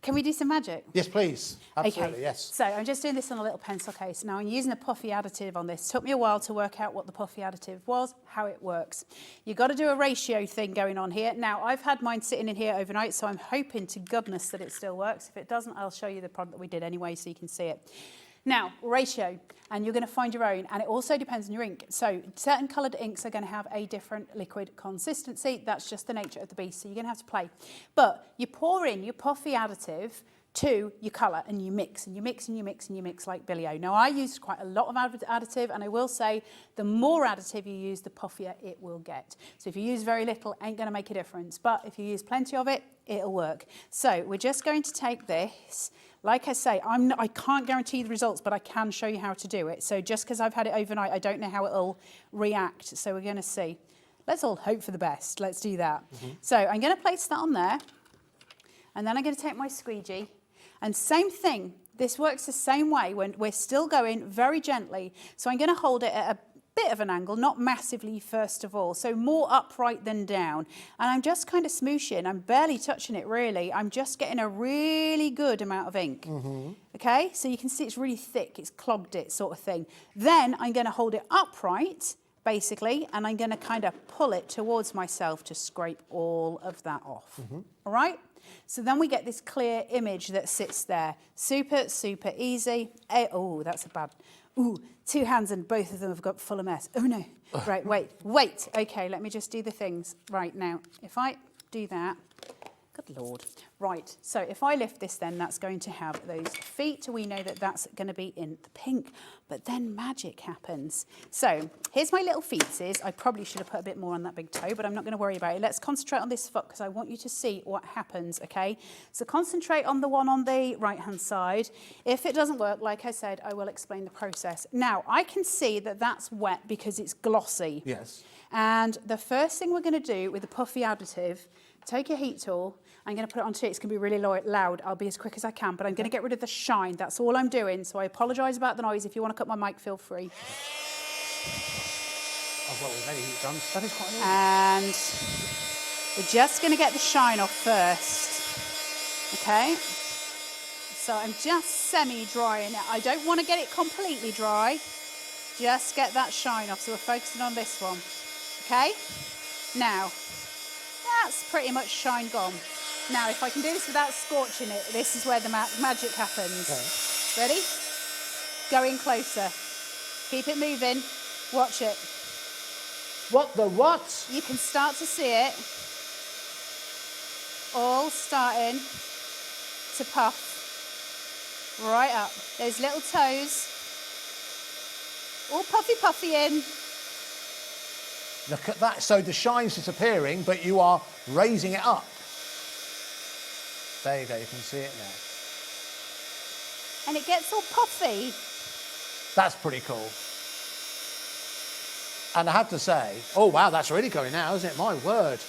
Can we do some magic? Yes, please. Absolutely, okay. yes. So I'm just doing this on a little pencil case. Now I'm using a puffy additive on this. It took me a while to work out what the puffy additive was, how it works. You've got to do a ratio thing going on here. Now I've had mine sitting in here overnight, so I'm hoping to goodness that it still works. If it doesn't, I'll show you the product that we did anyway so you can see it. Now, ratio, and you're going to find your own, and it also depends on your ink. So certain coloured inks are going to have a different liquid consistency. That's just the nature of the beast, so you're going to have to play. But you pour in your puffy additive to your colour, and you mix, and you mix, and you mix, and you mix like Billy O. Now, I used quite a lot of additive, and I will say the more additive you use, the puffier it will get. So if you use very little, it ain't going to make a difference. But if you use plenty of it, it'll work. So we're just going to take this. Like I say, I can't guarantee the results, but I can show you how to do it. So just because I've had it overnight, I don't know how it'll react. So we're going to see. Let's all hope for the best. Let's do that. Mm-hmm. So I'm going to place that on there. And then I'm going to take my squeegee. And same thing. This works the same way when we're still going very gently. So I'm going to hold it at a bit of an angle, not massively first of all, so more upright than down. And I'm just kind of smooshing. I'm barely touching it really. I'm just getting a really good amount of ink. Mm-hmm. Okay, so you can see it's really thick, it's clogged it sort of thing. Then I'm going to hold it upright basically, and I'm going to kind of pull it towards myself to scrape all of that off. Mm-hmm. All right? So then we get this clear image that sits there. Super, super easy. Oh, that's a bad. Ooh, 2 hands and both of them have got full of mess. Oh no. Right, wait. Okay, let me just do the things. Right, now, if I do that, good Lord. Right, so if I lift this then, that's going to have those feet. We know that that's going to be in the pink, but then magic happens. So here's my little feetsies. I probably should have put a bit more on that big toe, but I'm not going to worry about it. Let's concentrate on this foot because I want you to see what happens, okay? So concentrate on the one on the right-hand side. If it doesn't work, like I said, I will explain the process. Now, I can see that that's wet because it's glossy. Yes. And the first thing we're going to do with the puffy additive, take your heat tool. I'm going to put it onto it. It's going to be really loud. I'll be as quick as I can, but I'm going to get rid of the shine. That's all I'm doing. So I apologise about the noise. If you want to cut my mic, feel free. I've got many heat guns. That is quite easy. And we're just going to get the shine off first. Okay? So I'm just semi-drying it. I don't want to get it completely dry. Just get that shine off. So we're focusing on this one. Okay? Now, that's pretty much shine gone. Now, if I can do this without scorching it, this is where the magic happens. Okay. Ready? Go in closer. Keep it moving. Watch it. What the what? You can start to see it. All starting to puff. Right up. Those little toes. All puffy in. Look at that. So the shine's disappearing, but you are raising it up. There you go. You can see it now. And it gets all puffy. That's pretty cool. And I have to say, oh wow, that's really going now, isn't it? My word.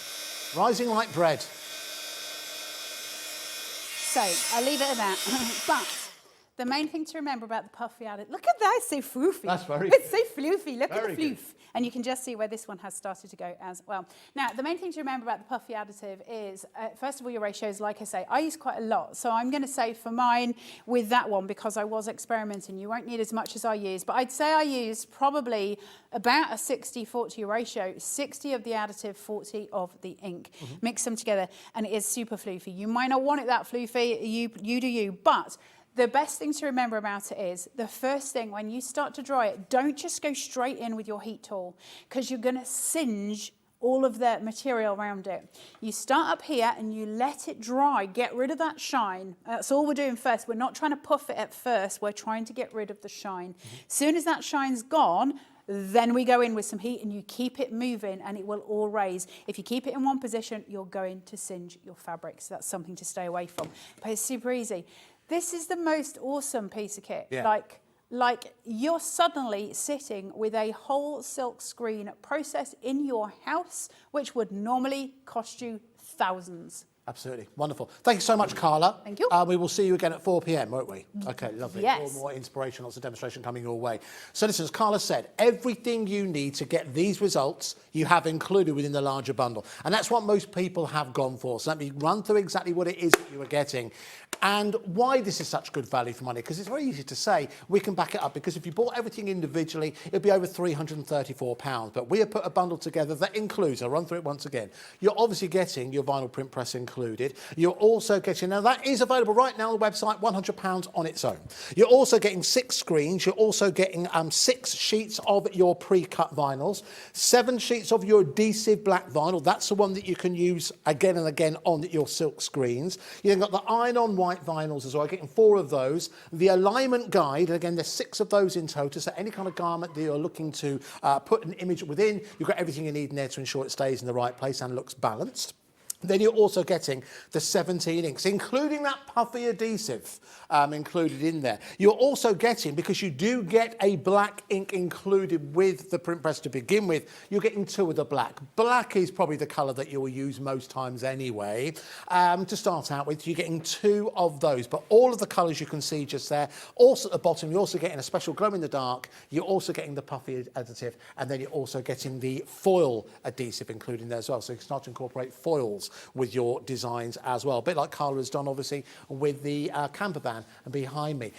Rising like bread. So I'll leave it at that. But the main thing to remember about the puffy additive, look at that, it's so floofy. That's very It's so floofy, look very at the floof. good. And you can just see where this one has started to go as well. Now, the main thing to remember about the puffy additive is, first of all, your ratios, like I say, I use quite a lot. So I'm going to say for mine with that one, because I was experimenting, you won't need as much as I use. But I'd say I used probably about a 60-40 ratio, 60 of the additive, 40 of the ink. Mm-hmm. Mix them together, and it is super floofy. You might not want it that floofy, you do you, but the best thing to remember about it is the first thing when you start to dry it, don't just go straight in with your heat tool because you're going to singe all of the material around it. You start up here and you let it dry, get rid of that shine. That's all we're doing first. We're not trying to puff it at first. We're trying to get rid of the shine. As soon as that shine's gone, then we go in with some heat and you keep it moving and it will all raise. If you keep it in one position, you're going to singe your fabric. So that's something to stay away from. But it's super easy. This is the most awesome piece of kit. Yeah. Like you're suddenly sitting with a whole silk screen process in your house, which would normally cost you thousands. Absolutely. Wonderful. Thank you so much, Carla. Thank you. We will see you again at 4 p.m, won't we? Okay, lovely. Yes. More inspiration, lots of demonstration coming your way. So listen, as Carla said, everything you need to get these results, you have included within the larger bundle. And that's what most people have gone for. So let me run through exactly what it is that you are getting and why this is such good value for money. Because it's very easy to say, we can back it up. Because if you bought everything individually, it'd be over £334. But we have put a bundle together that includes, I'll run through it once again, you're obviously getting your vinyl print press included. You're also getting, now that is available right now on the website, £100 on its own. You're also getting 6 screens. You're also getting 6 sheets of your pre-cut vinyls, 7 sheets of your adhesive black vinyl. That's the one that you can use again and again on your silk screens. You've got the iron-on white vinyls as well, getting 4 of those. The alignment guide, again, there's 6 of those in total. So any kind of garment that you're looking to put an image within, you've got everything you need in there to ensure it stays in the right place and looks balanced. Then you're also getting the 17 inks, including that puffy adhesive included in there. You're also getting, because you do get a black ink included with the print press to begin with, you're getting 2 of the black. Black is probably the colour that you will use most times anyway. To start out with, you're getting 2 of those, but all of the colours you can see just there. Also at the bottom, you're also getting a special glow in the dark. You're also getting the puffy additive, and then you're also getting the foil adhesive included in there as well. So you can start to incorporate foils with your designs as well. A bit like Carla has done, obviously, with the camper van behind me.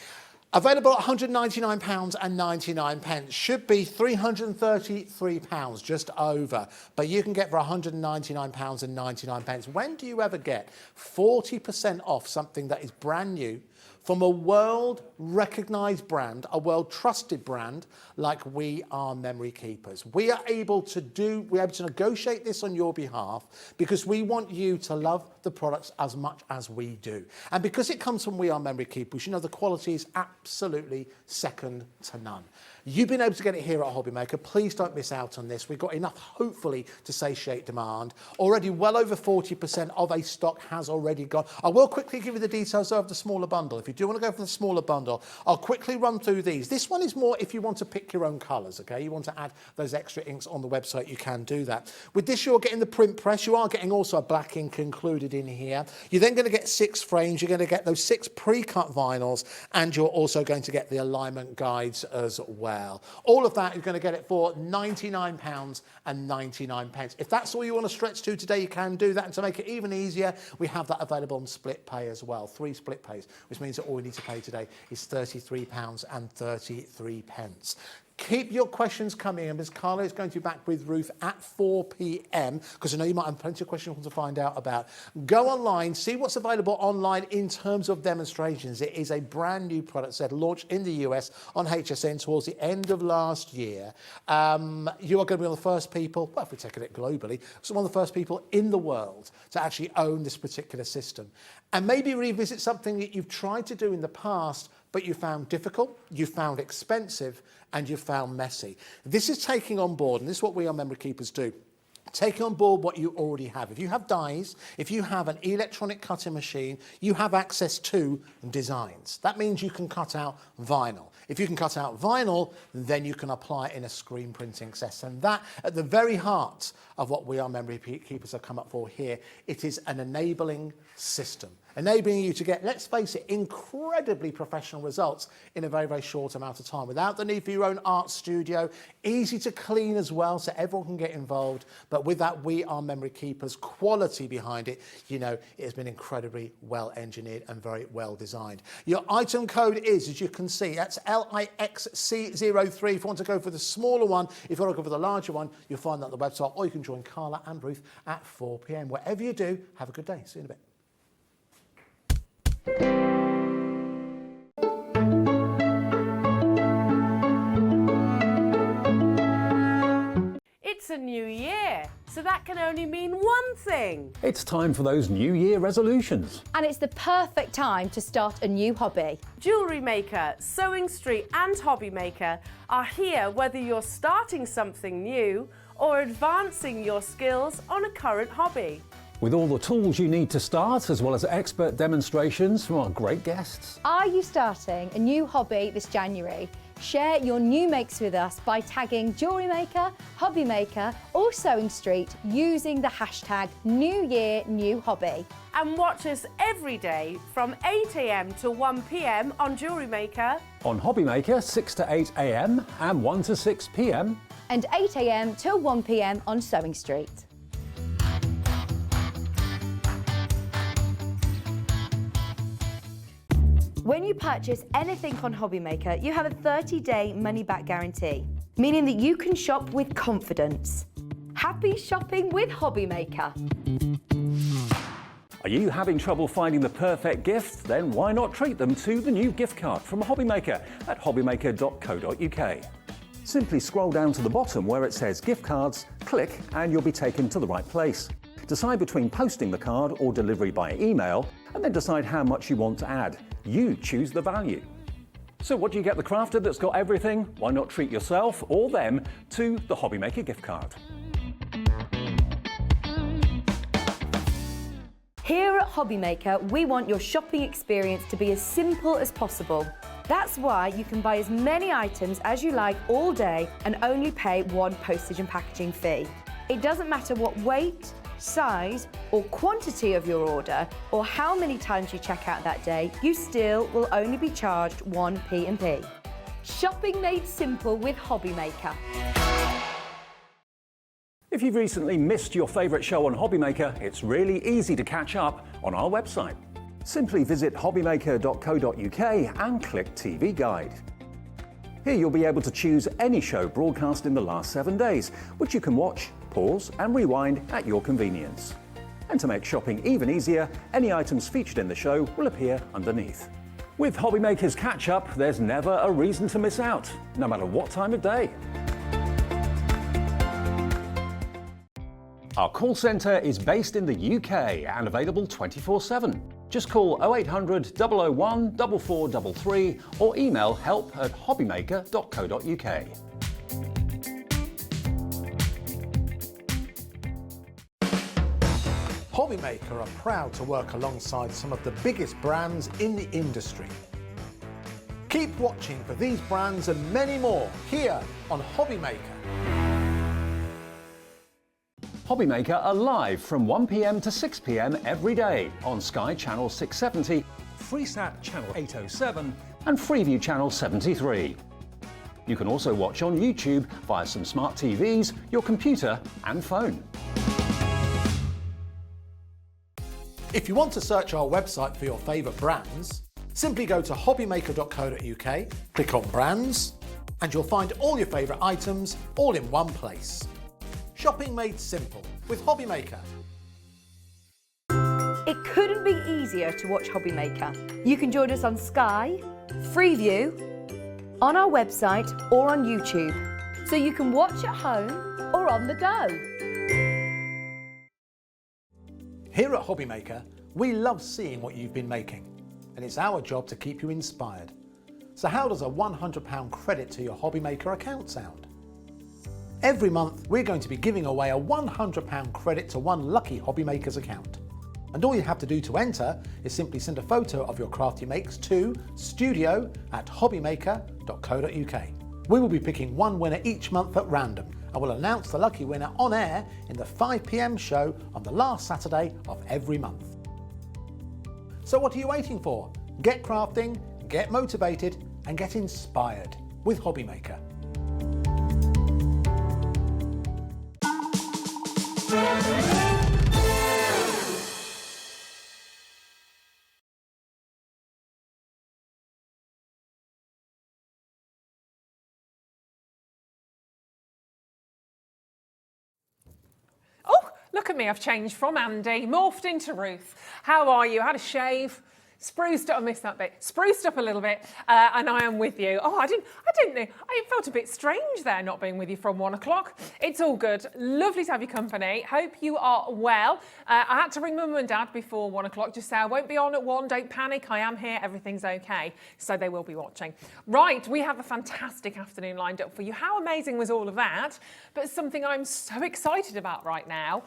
Available at £199.99. Should be £333, just over. But you can get for £199.99. When do you ever get 40% off something that is brand new, from a world-recognised brand, a world-trusted brand like We Are Memory Keepers. We are able to negotiate this on your behalf because we want you to love the products as much as we do. And because it comes from We Are Memory Keepers, you know the quality is absolutely second to none. You've been able to get it here at HobbyMaker. Please don't miss out on this. We've got enough, hopefully, to satiate demand. Already well over 40% of a stock has already gone. I will quickly give you the details of the smaller bundle. If you do want to go for the smaller bundle, I'll quickly run through these. This one is more if you want to pick your own colours, okay? You want to add those extra inks on the website, you can do that. With this, you're getting the print press. You are getting also a black ink included in here. You're then going to get 6 frames. You're going to get those 6 pre-cut vinyls, and you're also going to get the alignment guides as well. All of that, you're going to get it for £99.99. If that's all you want to stretch to today, you can do that. And to make it even easier, we have that available on split pay as well. 3 split pays, which means that all you need to pay today is £33.33. Keep your questions coming in, because Carla is going to be back with Ruth at 4 p.m, because I know you might have plenty of questions you want to find out about. Go online, see what's available online in terms of demonstrations. It is a brand new product set launched in the US on HSN towards the end of last year. You are going to be one of the first people, well, if we're taking it globally, so one of the first people in the world to actually own this particular system. And maybe revisit something that you've tried to do in the past, but you found difficult, you found expensive, and you found messy. This is taking on board, and this is what We Are Memory Keepers do. Taking on board what you already have. If you have dies, if you have an electronic cutting machine, you have access to designs. That means you can cut out vinyl. If you can cut out vinyl, then you can apply it in a screen printing set. And that, at the very heart of what We Are Memory Keepers have come up for here, it is an enabling system. Enabling you to get, let's face it, incredibly professional results in a very, very short amount of time, without the need for your own art studio, easy to clean as well, so everyone can get involved. But with that We Are Memory Keepers quality behind it, you know, it has been incredibly well engineered and very well designed. Your item code is, as you can see, that's LIXC03 if you want to go for the smaller one. If you want to go for the larger one, you'll find that on the website, or you can join Carla and Ruth at 4 p.m. Whatever you do, have a good day. See you in a bit. It's a new year, so that can only mean one thing. It's time for those New Year resolutions. And it's the perfect time to start a new hobby. Jewellery Maker, Sewing Street and HobbyMaker are here whether you're starting something new or advancing your skills on a current hobby. With all the tools you need to start, as well as expert demonstrations from our great guests. Are you starting a new hobby this January? Share your new makes with us by tagging Jewellery Maker, HobbyMaker or Sewing Street using the hashtag NewYearNewHobby. And watch us every day from 8 a.m. to 1 p.m. on Jewellery Maker. On HobbyMaker, 6 to 8 a.m. and 1 to 6 p.m. And 8 a.m. till 1 p.m. on Sewing Street. When you purchase anything on HobbyMaker, you have a 30-day money-back guarantee, meaning that you can shop with confidence. Happy shopping with HobbyMaker. Are you having trouble finding the perfect gift? Then why not treat them to the new gift card from HobbyMaker at hobbymaker.co.uk. Simply scroll down to the bottom where it says gift cards, click and you'll be taken to the right place. Decide between posting the card or delivery by email, and then decide how much you want to add. You choose the value. So what do you get the crafter that's got everything? Why not treat yourself or them to the HobbyMaker gift card? Here at HobbyMaker, we want your shopping experience to be as simple as possible. That's why you can buy as many items as you like all day and only pay one postage and packaging fee. It doesn't matter what weight, size or quantity of your order or how many times you check out that day, you still will only be charged one P&P. Shopping made simple with HobbyMaker. If you've recently missed your favourite show on HobbyMaker, it's really easy to catch up on our website. Simply visit hobbymaker.co.uk and click TV Guide. Here you'll be able to choose any show broadcast in the last 7 days, which you can watch, pause and rewind at your convenience. And to make shopping even easier, any items featured in the show will appear underneath. With HobbyMaker's catch-up, there's never a reason to miss out, no matter what time of day. Our call centre is based in the UK and available 24/7. Just call 0800 001 4433 or email help@hobbymaker.co.uk. HobbyMaker are proud to work alongside some of the biggest brands in the industry. Keep watching for these brands and many more here on HobbyMaker. HobbyMaker are live from 1 p.m. to 6 p.m. every day on Sky Channel 670, Freesat Channel 807 and Freeview Channel 73. You can also watch on YouTube via some smart TVs, your computer and phone. If you want to search our website for your favourite brands, simply go to hobbymaker.co.uk, click on brands, and you'll find all your favourite items all in one place. Shopping made simple with HobbyMaker. It couldn't be easier to watch HobbyMaker. You can join us on Sky, Freeview, on our website or on YouTube. So you can watch at home or on the go. Here at HobbyMaker, we love seeing what you've been making, and it's our job to keep you inspired. So how does a £100 credit to your HobbyMaker account sound? Every month, we're going to be giving away a £100 credit to one lucky HobbyMaker's account. And all you have to do to enter is simply send a photo of your craft you makes to studio@hobbymaker.co.uk. We will be picking one winner each month at random, and we'll announce the lucky winner on air in the 5 p.m. show on the last Saturday of every month. So what are you waiting for? Get crafting, get motivated, and get inspired with HobbyMaker. Oh, look at me, I've changed from Andy, morphed into Ruth. How are you? Had a shave, spruced up, I missed that bit, spruced up a little bit, and I am with you. Oh, I didn't know, I felt a bit strange there not being with you from 1 o'clock. It's all good, lovely to have your company, hope you are well. I had to ring Mum and Dad before 1 o'clock, just say I won't be on at 1, don't panic, I am here, everything's okay. So they will be watching. Right, we have a fantastic afternoon lined up for you. How amazing was all of that? But something I'm so excited about right now,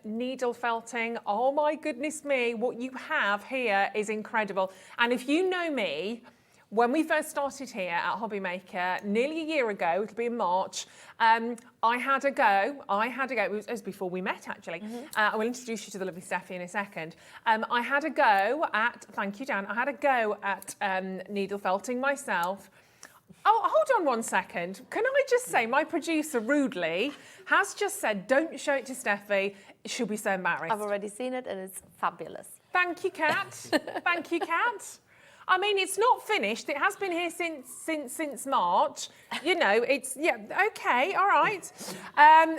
needle felting, oh my goodness me, what you have here is incredible. And if you know me, when we first started here at HobbyMaker nearly a year ago, it'll be in March, I had a go, it was before we met actually. I will introduce you to the lovely Steffi in a second. I had a go at, thank you Dan, I had a go at needle felting myself. Oh, hold on 1 second. Can I just say, my producer rudely has just said, don't show it to Steffi, she'll be so embarrassed. I've already seen it and it's fabulous. Thank you, Kat. Thank you, Kat. I mean, it's not finished. It has been here since March. You know, it's, yeah, okay, all right.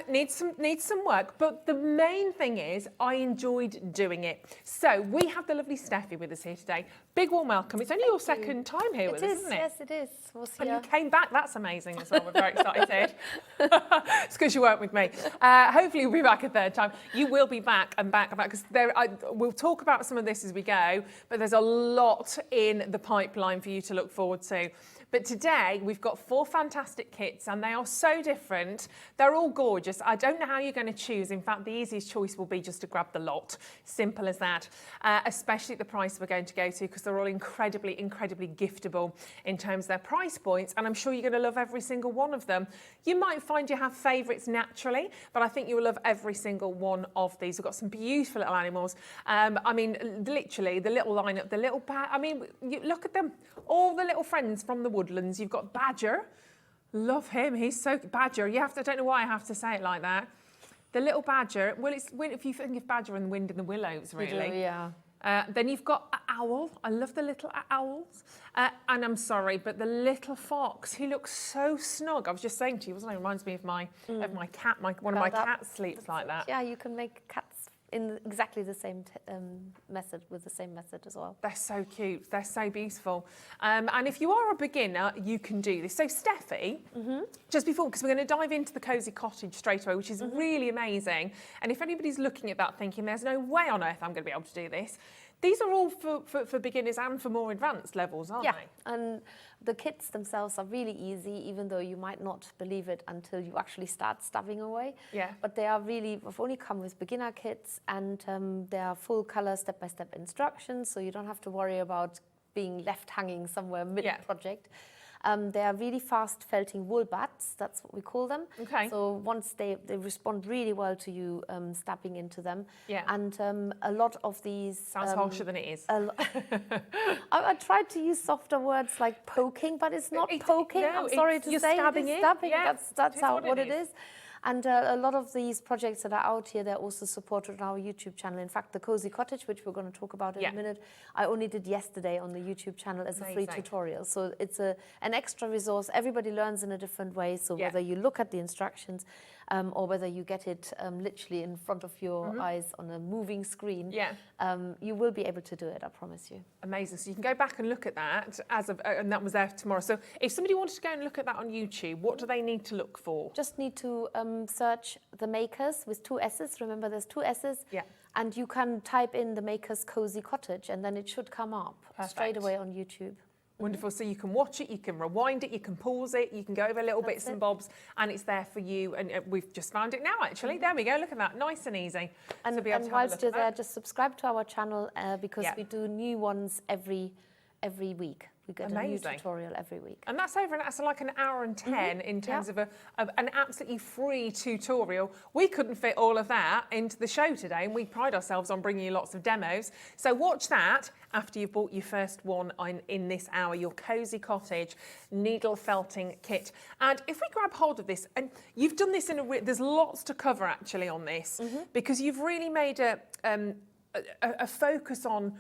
Needs some work. But the main thing is I enjoyed doing it. So we have the lovely Steffi with us here today. Big warm welcome. It's only your second time here with us, isn't it? Yes, it is. And you came back. That's amazing as well. We're very excited. It's because you weren't with me. Hopefully you'll be back a third time. You will be back and back because we'll talk about some of this as we go, but there's a lot in the pipeline for you to look forward to. But today we've got 4 fantastic kits and they are so different. They're all gorgeous. I don't know how you're going to choose. In fact, the easiest choice will be just to grab the lot. Simple as that. Especially at the price we're going to go to because they're all incredibly, incredibly giftable in terms of their price points. And I'm sure you're going to love every single one of them. You might find you have favourites naturally, but I think you will love every single one of these. We've got some beautiful little animals. I mean, literally the little lineup, the little I mean, you look at them, all the little friends from the woodlands. You've got Badger, love him. He's so Badger. You have to. I don't know why I have to say it like that. The little Badger. Well, it's if you think of Badger and the Wind in the Willows, really. Do, yeah. Then you've got an owl. I love the little owls. And I'm sorry, but the little fox, he looks so snug. I was just saying to you, wasn't it? It reminds me of my cat. One of my cats sleeps like that. Yeah, you can make cats in exactly the same method, with the same method as well. They're so cute. They're so beautiful. And if you are a beginner, you can do this. So Steffi, just before, because we're going to dive into the Cosy Cottage straight away, which is really amazing. And if anybody's looking at that thinking, there's no way on earth I'm going to be able to do this, these are all for beginners and for more advanced levels, aren't they? And the kits themselves are really easy, even though you might not believe it until you actually start stabbing away. Yeah. But they are really, we've only come with beginner kits, and they are full color step-by-step instructions, so you don't have to worry about being left hanging somewhere mid-project. They are really fast felting wool bats, that's what we call them. Okay. So once they respond really well to you stabbing into them. Yeah. And a lot of these... Sounds harsher than it is. I tried to use softer words like poking, but it's not poking. No, I'm sorry to you're say. stabbing It is in. stabbing. Yeah, That's it is what it is. And a lot of these projects that are out here, they're also supported on our YouTube channel. In fact, the Cosy Cottage, which we're going to talk about in a minute, I only did yesterday on the YouTube channel as a free tutorial. So it's an extra resource. Everybody learns in a different way. So whether you look at the instructions or whether you get it literally in front of your eyes on a moving screen, you will be able to do it, I promise you. Amazing. So you can go back and look at that, and that was there tomorrow. So if somebody wanted to go and look at that on YouTube, what do they need to look for? Just need to search the Makers with 2 S's. Remember, there's 2 S's. Yeah. And you can type in the Makers Cosy Cottage, and then it should come up straight away on YouTube. Wonderful. So you can watch it, you can rewind it, you can pause it, you can go over little bits and bobs, and it's there for you. And we've just found it now, actually. There we go. Look at that. Nice and easy. And, whilst you're there, just subscribe to our channel because we do new ones every week. We get a new tutorial every week. And that's like an hour and 10 in terms of an absolutely free tutorial. We couldn't fit all of that into the show today, and we pride ourselves on bringing you lots of demos. So watch that after you've bought your first one in this hour, your Cosy Cottage needle felting kit. And if we grab hold of this, and you've done this there's lots to cover actually on this, because you've really made a focus on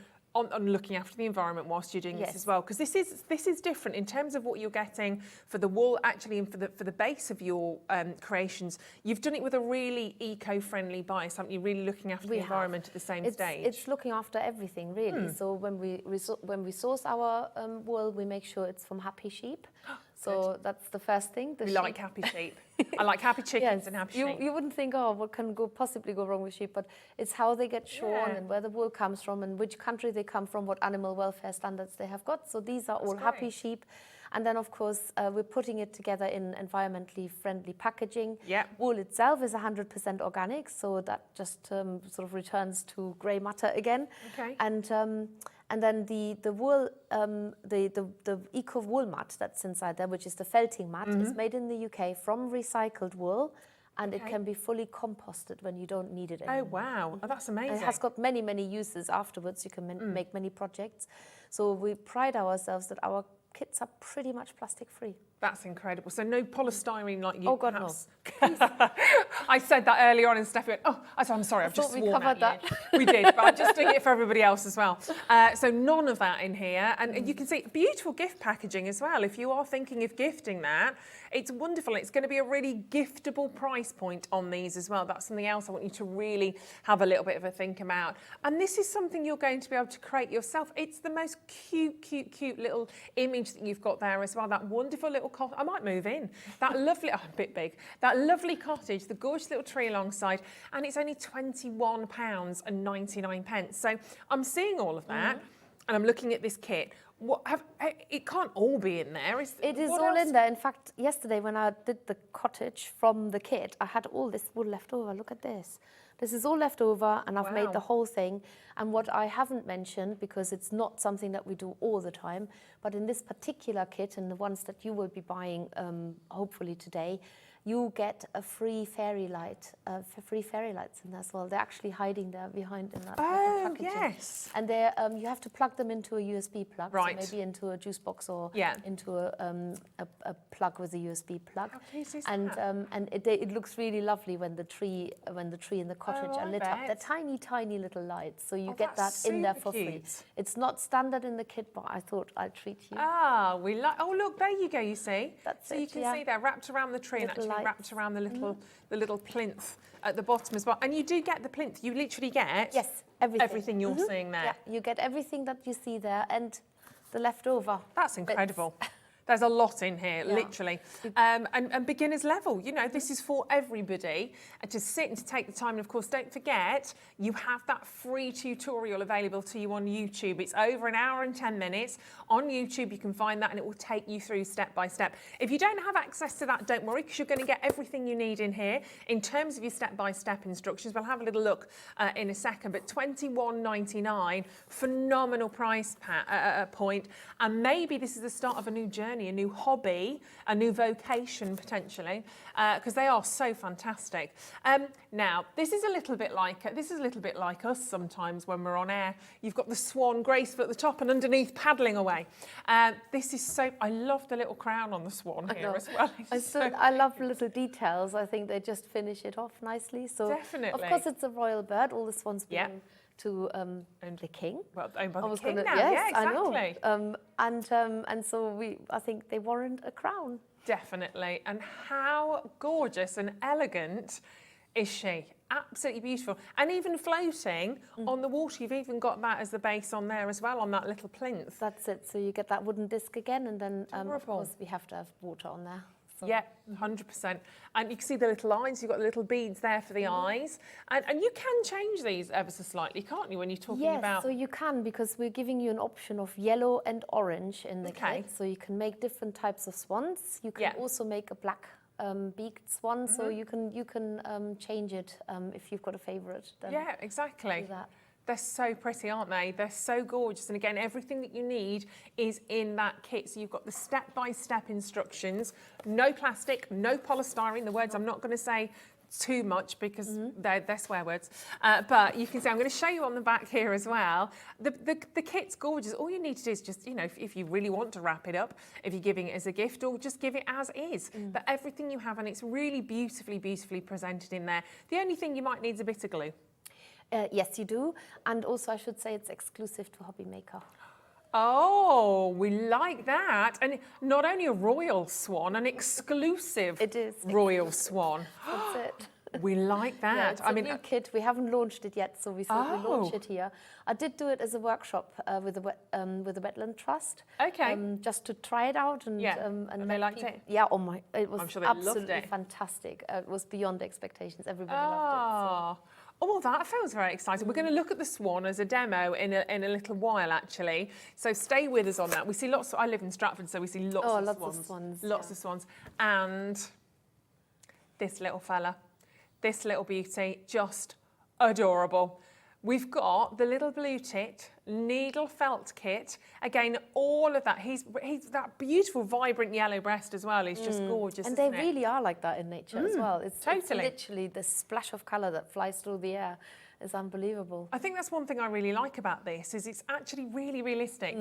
looking after the environment whilst you're doing this as well, because this is different in terms of what you're getting for the wool actually, and for the base of your creations. You've done it with a really eco-friendly bias, haven't you? Really looking after the environment at the same stage. It's looking after everything really. So when we source our wool, we make sure it's from happy sheep. So that's the first thing. We like happy sheep. I like happy chickens and happy sheep. You wouldn't think, oh, what can possibly go wrong with sheep? But it's how they get shorn and where the wool comes from and which country they come from, what animal welfare standards they have got. So these are all happy sheep. And then, of course, we're putting it together in environmentally friendly packaging. Yeah. Wool itself is 100% organic, so that just sort of returns to grey matter again. Okay. And then the wool, the eco wool mat that's inside there, which is the felting mat, is made in the UK from recycled wool, and it can be fully composted when you don't need it anymore. Oh wow, that's amazing. And it has got many, many uses afterwards. You can make many projects. So we pride ourselves that our kits are pretty much plastic free. That's incredible. So no polystyrene like you. Oh God, perhaps. No. I said that earlier on, and Steffi went, "Oh, I'm sorry, I've just we sworn covered at that. you." We did, but I'm just doing it for everybody else as well. So none of that in here, and you can see beautiful gift packaging as well. If you are thinking of gifting that, it's wonderful. It's going to be a really giftable price point on these as well. That's something else I want you to really have a little bit of a think about. And this is something you're going to be able to create yourself. It's the most cute little image that you've got there as well. That wonderful little cottage. I might move in. That lovely, a bit big. That lovely cottage, the gorgeous little tree alongside, and it's only £21.99. So I'm seeing all of that, and I'm looking at this kit. It can't all be in there. It is all in there. In fact, yesterday when I did the cottage from the kit, I had all this wool left over. Look at this. This is all left over, and I've made the whole thing. And what I haven't mentioned, because it's not something that we do all the time, but in this particular kit and the ones that you will be buying hopefully today, you get a free fairy light, free fairy lights in there as well. They're actually hiding there behind in that packaging. Yes. And you have to plug them into a USB plug, right? So maybe into a juice box or into a plug with a USB plug. And it looks really lovely when the tree and the cottage are lit up. They're tiny little lights, so you get that in there for free. It's not standard in the kit, but I thought I'd treat you. We like. Oh look, there you go. You see. That's so you can see they're wrapped around the tree, little and Highlights. wrapped around the little plinth at the bottom as well. And you do get the plinth. You literally get everything you're seeing there. Yeah, you get everything that you see there and the leftover. That's incredible. There's a lot in here, literally. And beginner's level, you know, this is for everybody. And to sit and to take the time, and of course, don't forget, you have that free tutorial available to you on YouTube. It's over an hour and 10 minutes. On YouTube, you can find that and it will take you through step by step. If you don't have access to that, don't worry, because you're going to get everything you need in here. In terms of your step-by-step instructions, we'll have a little look in a second, but $21.99, phenomenal price point. And maybe this is the start of a new journey, a new hobby, a new vocation potentially, because they are so fantastic. Now, this is a little bit like us sometimes when we're on air. You've got the swan graceful at the top and underneath paddling away. This is so. I love the little crown on the swan here as well. I love little details. I think they just finish it off nicely. So definitely, of course, it's a royal bird. All the swans belong to the king. Well, owned by the king gonna, now. Yes, exactly. I know. And so I think they warrant a crown. Definitely. And how gorgeous and elegant is she? Absolutely beautiful. And even floating on the water, you've even got that as the base on there as well, on that little plinth. That's it. So you get that wooden disc again, and then of Adorable. course we have to have water on there. So. Yeah, 100%. And you can see the little eyes, you've got the little beads there for the eyes. And you can change these ever so slightly, can't you, when you're talking about... Yes, so you can, because we're giving you an option of yellow and orange in the kit. So you can make different types of swans. You can also make a black beaked swan, so you can change it if you've got a favourite. Yeah, exactly. Do that. They're so pretty, aren't they? They're so gorgeous. And again, everything that you need is in that kit. So you've got the step-by-step instructions, no plastic, no polystyrene. The words I'm not going to say too much because they're swear words. But you can see, I'm going to show you on the back here as well. The kit's gorgeous. All you need to do is just, you know, if you really want to wrap it up, if you're giving it as a gift, or just give it as is. But everything you have, and it's really beautifully, beautifully presented in there. The only thing you might need is a bit of glue. Yes, you do. And also, I should say it's exclusive to HobbyMaker. Oh, we like that. And not only a royal swan, an exclusive royal swan. That's it. We like that. Yeah, it's a new kit. We haven't launched it yet, so we said we launch it here. I did do it as a workshop with the Wetland Trust. Okay. Just to try it out, and they liked it. Yeah. Oh my! It was I'm sure they absolutely loved it. fantastic. It was beyond expectations. Everybody loved it. So. Oh, well, that feels very exciting. We're going to look at the swan as a demo in a little while, actually. So stay with us on that. We see lots. I live in Stratford, so we see lots of swans. Lots of swans. And this little fella, this little beauty, just adorable. We've got the little blue tit, needle felt kit. Again, all of that. He's that beautiful, vibrant yellow breast as well. It's just gorgeous. And they really are like that in nature as well. It's totally. It's literally the splash of colour that flies through the air is unbelievable. I think that's one thing I really like about this, is it's actually really realistic.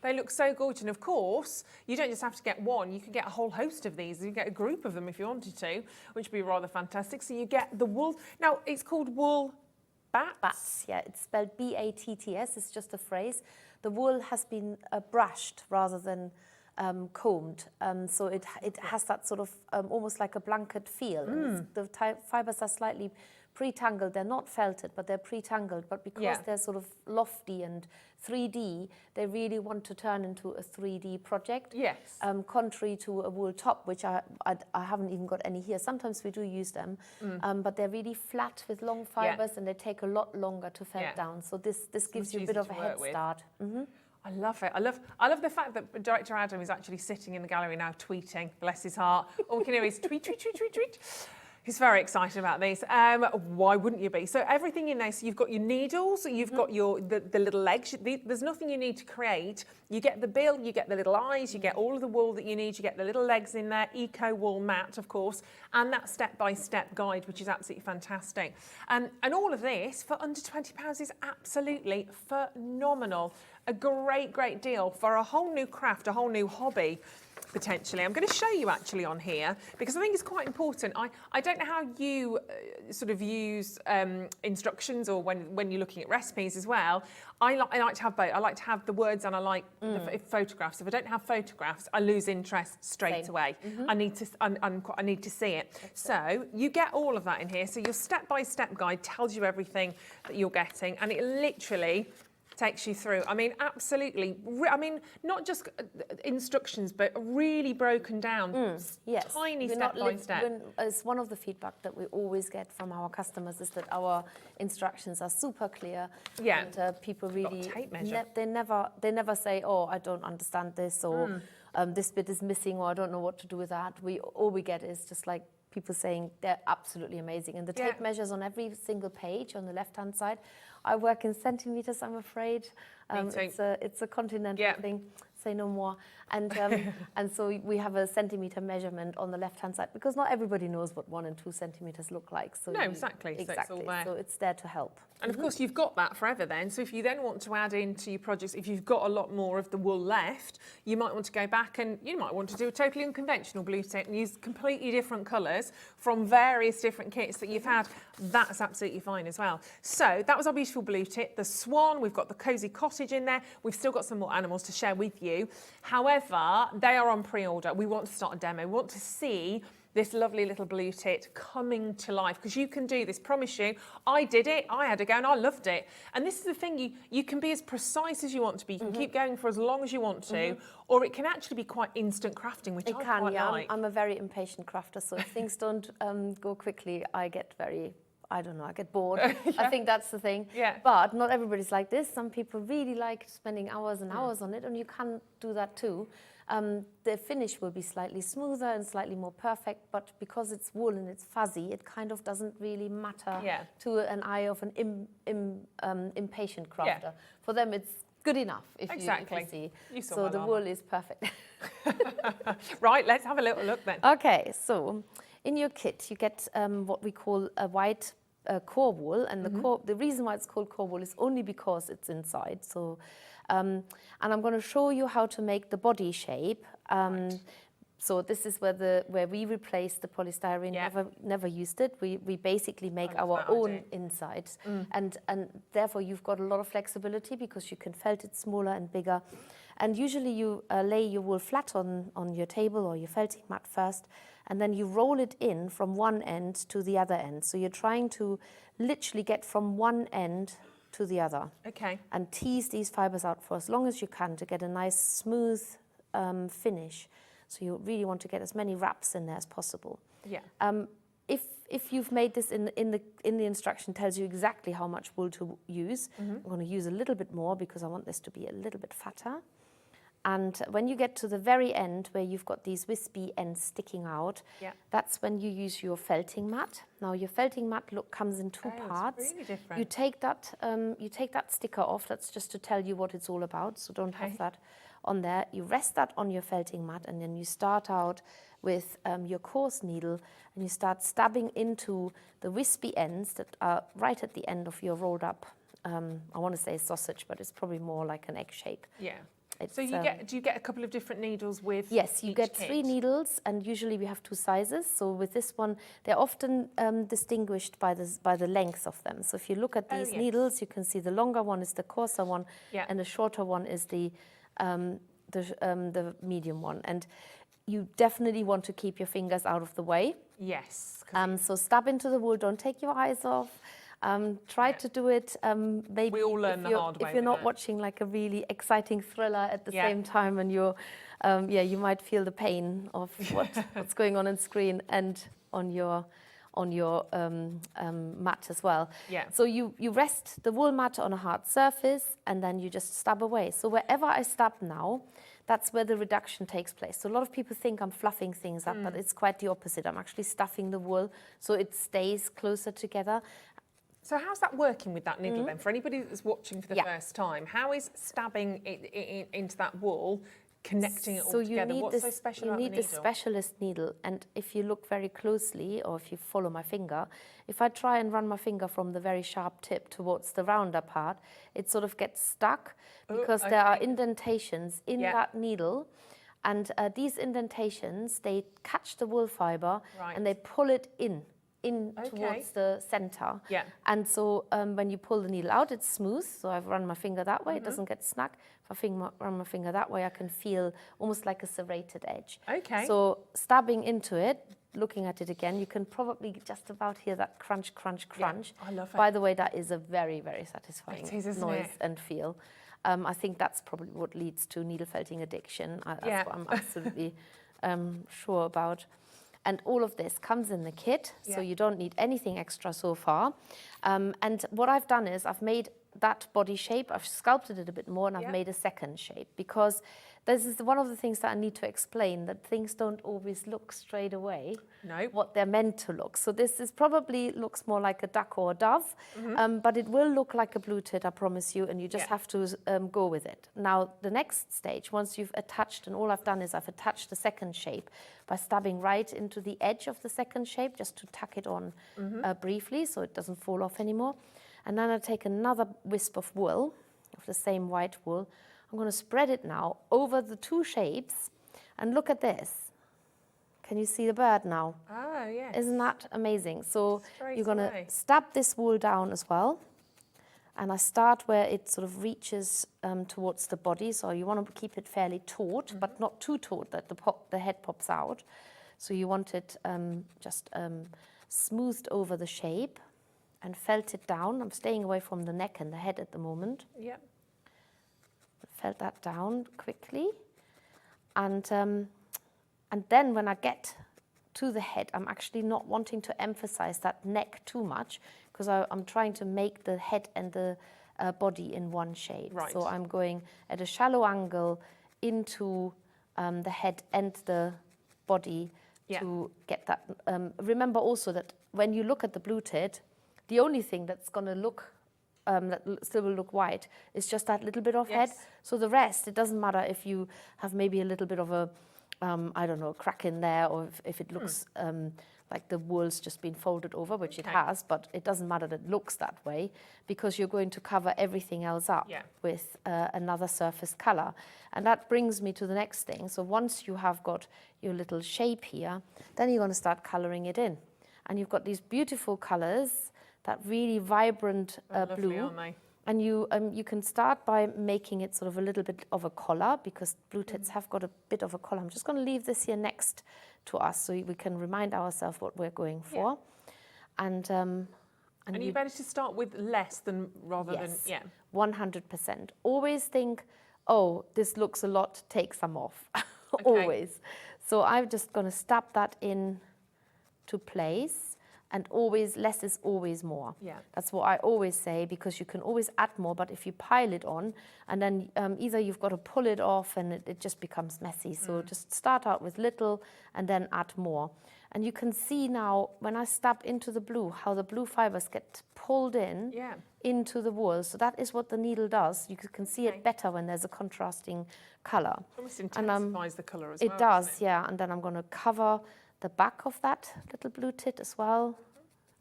They look so gorgeous. And of course, you don't just have to get one, you can get a whole host of these. You get a group of them if you wanted to, which would be rather fantastic. So you get the wool. Now, it's called wool bats, yeah, it's spelled B-A-T-T-S, it's just a phrase. The wool has been brushed rather than combed, so it has that sort of almost like a blanket feel. The fibres are slightly pre-tangled. They're not felted, but they're pre-tangled. But because they're sort of lofty and 3D, they really want to turn into a 3D project. Yes. Contrary to a wool top, which I haven't even got any here. Sometimes we do use them, but they're really flat with long fibres, and they take a lot longer to felt down. So this gives you a bit of a head start. I love it. I love the fact that Director Adam is actually sitting in the gallery now tweeting, bless his heart. All we can hear is tweet, tweet, tweet, tweet, tweet. He's very excited about these. Why wouldn't you be? So everything in there, so you've got your needles, you've got the little legs. There's nothing you need to create. You get the bill, you get the little eyes, you get all of the wool that you need, you get the little legs in there, eco wool mat, of course, and that step-by-step guide, which is absolutely fantastic. And all of this for under £20 is absolutely phenomenal. A great, great deal for a whole new craft, a whole new hobby. Potentially. I'm going to show you actually on here because I think it's quite important. I don't don't know how you sort of use instructions or when you're looking at recipes as well. I like to have both. I like to have the words and I like the photographs. If I don't have photographs, I lose interest straight away. I need to see it. So you get all of that in here. So your step-by-step guide tells you everything that you're getting, and it literally takes you through. I mean, absolutely. I mean, not just instructions, but really broken down, Yes. tiny We're step not by step. It's one of the feedback that we always get from our customers is that our instructions are super clear. Yeah. And people really, tape measure. they never say, oh, I don't understand this, or this bit is missing, or I don't know what to do with that. All we get is just like people saying they're absolutely amazing. And the tape measures on every single page on the left-hand side. I work in centimeters, I'm afraid. It's a continental thing. Say no more. And and so we have a centimeter measurement on the left-hand side because not everybody knows what 1 and 2 centimeters look like. So No, exactly. So it's all there. So it's there to help. And of course, you've got that forever then. So if you then want to add into your projects, if you've got a lot more of the wool left, you might want to go back and you might want to do a totally unconventional blue tip and use completely different colours from various different kits that you've had. That's absolutely fine as well. So that was our beautiful blue tip, the swan. We've got the cosy cottage in there. We've still got some more animals to share with you. However, they are on pre-order. We want to start a demo. We want to see this lovely little blue tit coming to life, because you can do this, promise you. I did it, I had a go and I loved it. And this is the thing, you can be as precise as you want to be, you can keep going for as long as you want to, or it can actually be quite instant crafting, which I quite like. I'm a very impatient crafter, so if things don't go quickly, I get very, I don't know, I get bored. I think that's the thing. Yeah. But not everybody's like this. Some people really like spending hours and hours on it, and you can do that too. The finish will be slightly smoother and slightly more perfect, but because it's wool and it's fuzzy, it kind of doesn't really matter to an eye of an impatient crafter. For them, it's good enough if you see. So the wool is perfect. Right, let's have a little look then. Okay, so in your kit, you get what we call a white core wool, and the reason why it's called core wool is only because it's inside. So, and I'm going to show you how to make the body shape. So this is where we replace the polystyrene. Never used it. We basically make our own insides, and therefore you've got a lot of flexibility because you can felt it smaller and bigger. And usually you lay your wool flat on your table or your felting mat first, and then you roll it in from one end to the other end. So you're trying to literally get from one end to the other. Okay. And tease these fibers out for as long as you can to get a nice smooth finish. So you really want to get as many wraps in there as possible. Yeah. If you've made this in the instruction, tells you exactly how much wool to use. I'm going to use a little bit more because I want this to be a little bit fatter. And when you get to the very end where you've got these wispy ends sticking out, that's when you use your felting mat. Now your felting mat comes in two parts. It's really different. You take that sticker off. That's just to tell you what it's all about. So don't have that on there. You rest that on your felting mat, and then you start out with your coarse needle, and you start stabbing into the wispy ends that are right at the end of your rolled up. I want to say sausage, but it's probably more like an egg shape. Yeah. So do you get a couple of different needles with Yes, you get kit? 3 needles, and usually we have 2 sizes. So with this one, they're often distinguished by the length of them. So if you look at these needles, you can see the longer one is the coarser one, and the shorter one is the medium one. And you definitely want to keep your fingers out of the way. Yes. So stab into the wool, don't take your eyes off. Try to do it. Maybe we all learn the hard way. If you're not watching like a really exciting thriller at the same time, and you're, you might feel the pain of what's going on screen and on your mat as well. Yeah. So you rest the wool mat on a hard surface, and then you just stab away. So wherever I stab now, that's where the reduction takes place. So a lot of people think I'm fluffing things up, but it's quite the opposite. I'm actually stuffing the wool so it stays closer together. So how's that working with that needle then? For anybody that's watching for the first time, how is stabbing it into that wool connecting it all together? What's so special about the needle? You need the specialist needle, and if you look very closely, or if you follow my finger, if I try and run my finger from the very sharp tip towards the rounder part, it sort of gets stuck because there are indentations in that needle, and these indentations, they catch the wool fibre and they pull it in. in towards the center. Yeah. And so when you pull the needle out, it's smooth. So I've run my finger that way, it doesn't get snug. If I run my finger that way, I can feel almost like a serrated edge. Okay. So stabbing into it, looking at it again, you can probably just about hear that crunch, crunch, crunch. I love it. By the way, that is a very, very satisfying It is, isn't noise it? and feel. I think that's probably what leads to needle felting addiction. That's what I'm absolutely sure about. And all of this comes in the kit, so you don't need anything extra so far. And what I've done is I've made that body shape, I've sculpted it a bit more, and I've made a second shape, because this is one of the things that I need to explain, that things don't always look straight away what they're meant to look. So this is probably looks more like a duck or a dove, but it will look like a blue tit, I promise you, and you just have to go with it. Now, the next stage, once you've attached, and all I've done is I've attached the second shape by stabbing right into the edge of the second shape, just to tuck it on briefly so it doesn't fall off anymore. And then I take another wisp of wool, of the same white wool. I'm going to spread it now over the two shapes, and look at this. Can you see the bird now? Oh, yes. Isn't that amazing? So Straight you're going to away. stab this wool down as well. And I start where it sort of reaches towards the body. So you want to keep it fairly taut, but not too taut that the head pops out. So you want it just smoothed over the shape and felt it down. I'm staying away from the neck and the head at the moment. Yep. Felt that down quickly. And then when I get to the head, I'm actually not wanting to emphasize that neck too much, because I'm trying to make the head and the body in one shape. Right. So I'm going at a shallow angle into the head and the body to get that. Remember also that when you look at the blue tit, the only thing that's going to look that still will look white is just that little bit of head. So the rest, it doesn't matter if you have maybe a little bit of a I don't know, a crack in there, or if it looks like the wool's just been folded over, which it has, but it doesn't matter that it looks that way, because you're going to cover everything else up with another surface color. And that brings me to the next thing. So once you have got your little shape here, then you're going to start coloring it in. And you've got these beautiful colors, that really vibrant blue. Aren't they? And you can start by making it sort of a little bit of a collar, because blue tits have got a bit of a collar. I'm just going to leave this here next to us so we can remind ourselves what we're going for. And you better to start with less than rather than 100%. Always think, oh, this looks a lot, take some off. Always. So I'm just going to stab that in to place. And always, less is always more. Yeah. That's what I always say, because you can always add more, but if you pile it on, and then either you've got to pull it off and it just becomes messy. So just start out with little and then add more. And you can see now, when I stab into the blue, how the blue fibers get pulled in into the wool. So that is what the needle does. You can see it better when there's a contrasting colour. almost intensifies the colour as well. It does, doesn't it? yeah. And then I'm going to cover the back of that little blue tit as well.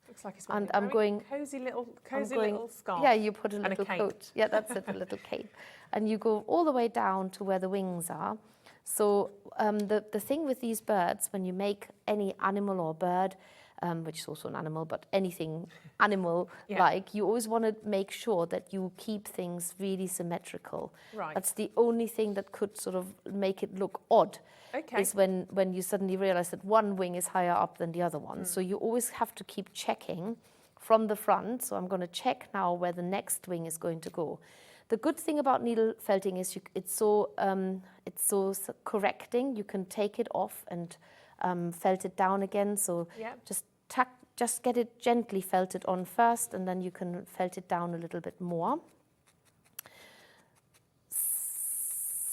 Looks like it's And a I'm very going cozy little scarf. Yeah, you put a and a little cape. coat. Yeah, that's it, a little cape. And you go all the way down to where the wings are. So the thing with these birds, when you make any animal or bird, which is also an animal, but anything animal-like, you always want to make sure that you keep things really symmetrical. Right. That's the only thing that could sort of make it look odd. Is when you suddenly realize that one wing is higher up than the other one. So you always have to keep checking from the front. So I'm going to check now where the next wing is going to go. The good thing about needle felting is it's so correcting. You can take it off and felt it down again. So just get it gently felted on first, and then you can felt it down a little bit more.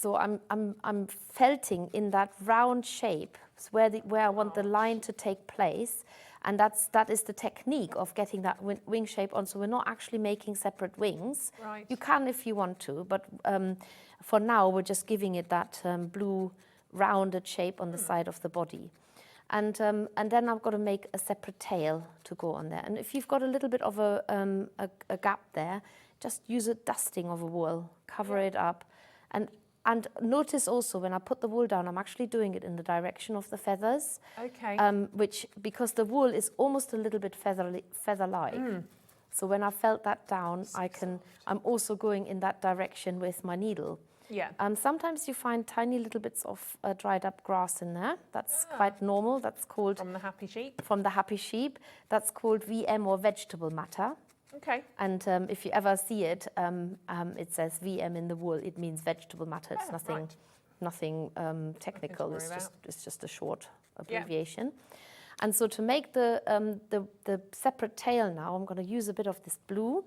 So I'm felting in that round shape, where I want the line to take place, and that is the technique of getting that wing shape on. So we're not actually making separate wings. Right. You can if you want to, but for now we're just giving it that blue rounded shape on the side of the body. And then I've got to make a separate tail to go on there. And if you've got a little bit of a gap there, just use a dusting of a wool, cover it up. And And notice also when I put the wool down, I'm actually doing it in the direction of the feathers. Okay. Which, because the wool is almost a little bit feather-like. So when I felt that down, I'm also going in that direction with my needle. Yeah. Sometimes you find tiny little bits of dried up grass in there. That's quite normal. That's called... From the happy sheep? From the happy sheep. That's called VM, or vegetable matter. Okay. And if you ever see it, it says VM in the wool. It means vegetable matter. It's nothing technical. It's just a short abbreviation. Yeah. And so to make the separate tail now, I'm going to use a bit of this blue.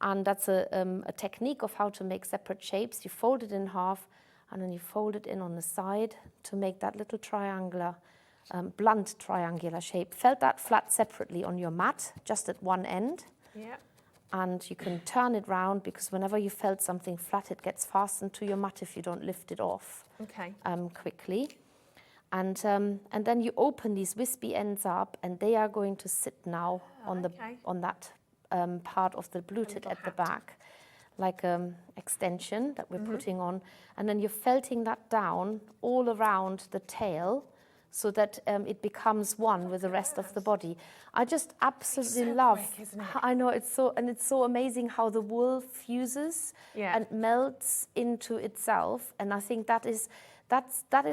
And that's a technique of how to make separate shapes. You fold it in half, and then you fold it in on the side to make that little triangular, blunt triangular shape. Felt that flat separately on your mat, just at one end. Yeah. And you can turn it round, because whenever you felt something flat, it gets fastened to your mat if you don't lift it off quickly. And then you open these wispy ends up, and they are going to sit now on that part of the blue tit at the back, like extension that we're putting on. And then you're felting that down all around the tail, so that it becomes one with the rest of the body. I just absolutely love. Quick, isn't it? I know, it's so amazing how the wool fuses and melts into itself. And I think that is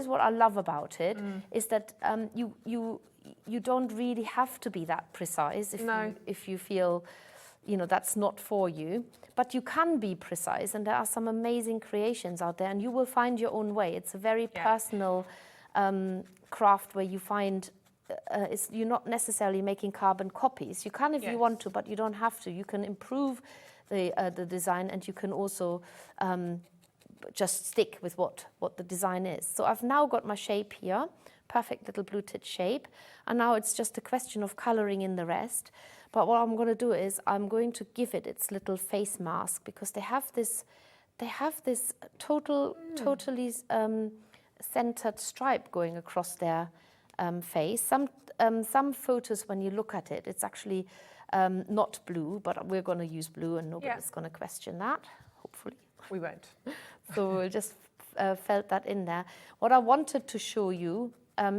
what I love about it, is that you don't really have to be that precise if you feel, that's not for you. But you can be precise, and there are some amazing creations out there, and you will find your own way. It's a very personal craft where you find you're not necessarily making carbon copies. You can if you want to, but you don't have to. You can improve the design, and you can also just stick with what the design is. So I've now got my shape here, perfect little blue tit shape, and now it's just a question of coloring in the rest. But what I'm going to do is I'm going to give it its little face mask, because they have this totally centered stripe going across their face. Some photos, when you look at it, it's actually not blue, but we're going to use blue, and nobody's going to question that, hopefully. We won't. So we'll just felt that in there. What I wanted to show you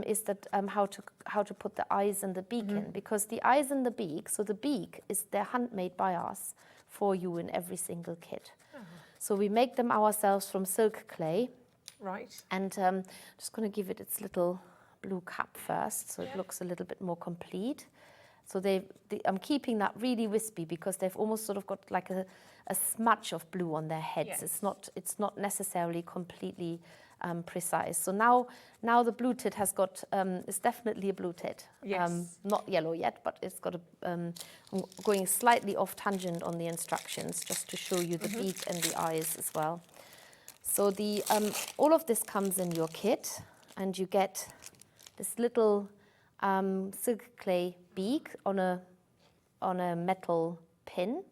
is that how to put the eyes and the beak in, because the eyes and the beak, so the beak they're handmade by us for you in every single kit. So we make them ourselves from silk clay. Right. And just going to give it its little blue cap first, so it looks a little bit more complete. So I'm keeping that really wispy, because they've almost sort of got like a smudge of blue on their heads. It's not necessarily completely precise. So now the blue tit has got, it's definitely a blue tit. Yes. Not yellow yet, but it's got I'm going slightly off tangent on the instructions, just to show you the beak and the eyes as well. So all of this comes in your kit, and you get this little silk clay beak on a metal pin.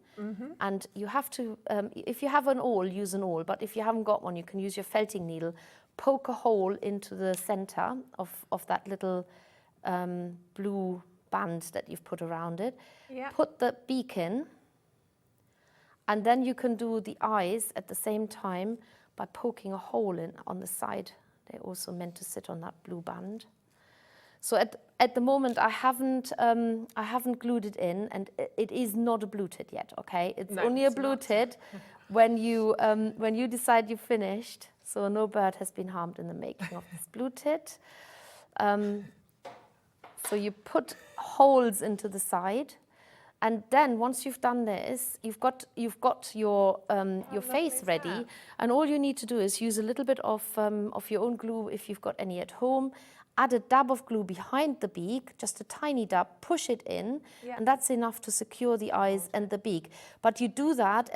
And you have to, if you have an awl, use an awl, but if you haven't got one, you can use your felting needle, poke a hole into the center of that little blue band that you've put around it. Put the beak in, and then you can do the eyes at the same time by poking a hole in on the side. They're also meant to sit on that blue band. So at the moment, I haven't glued it in, and it is not a blue tit yet. Okay, it's only a blue tit when you decide you've finished. So no bird has been harmed in the making of this blue tit. So you put holes into the side, and then once you've done this, you've got your face ready, and all you need to do is use a little bit of your own glue if you've got any at home. Add a dab of glue behind the beak, just a tiny dab, push it in, and that's enough to secure the eyes and the beak. But you do that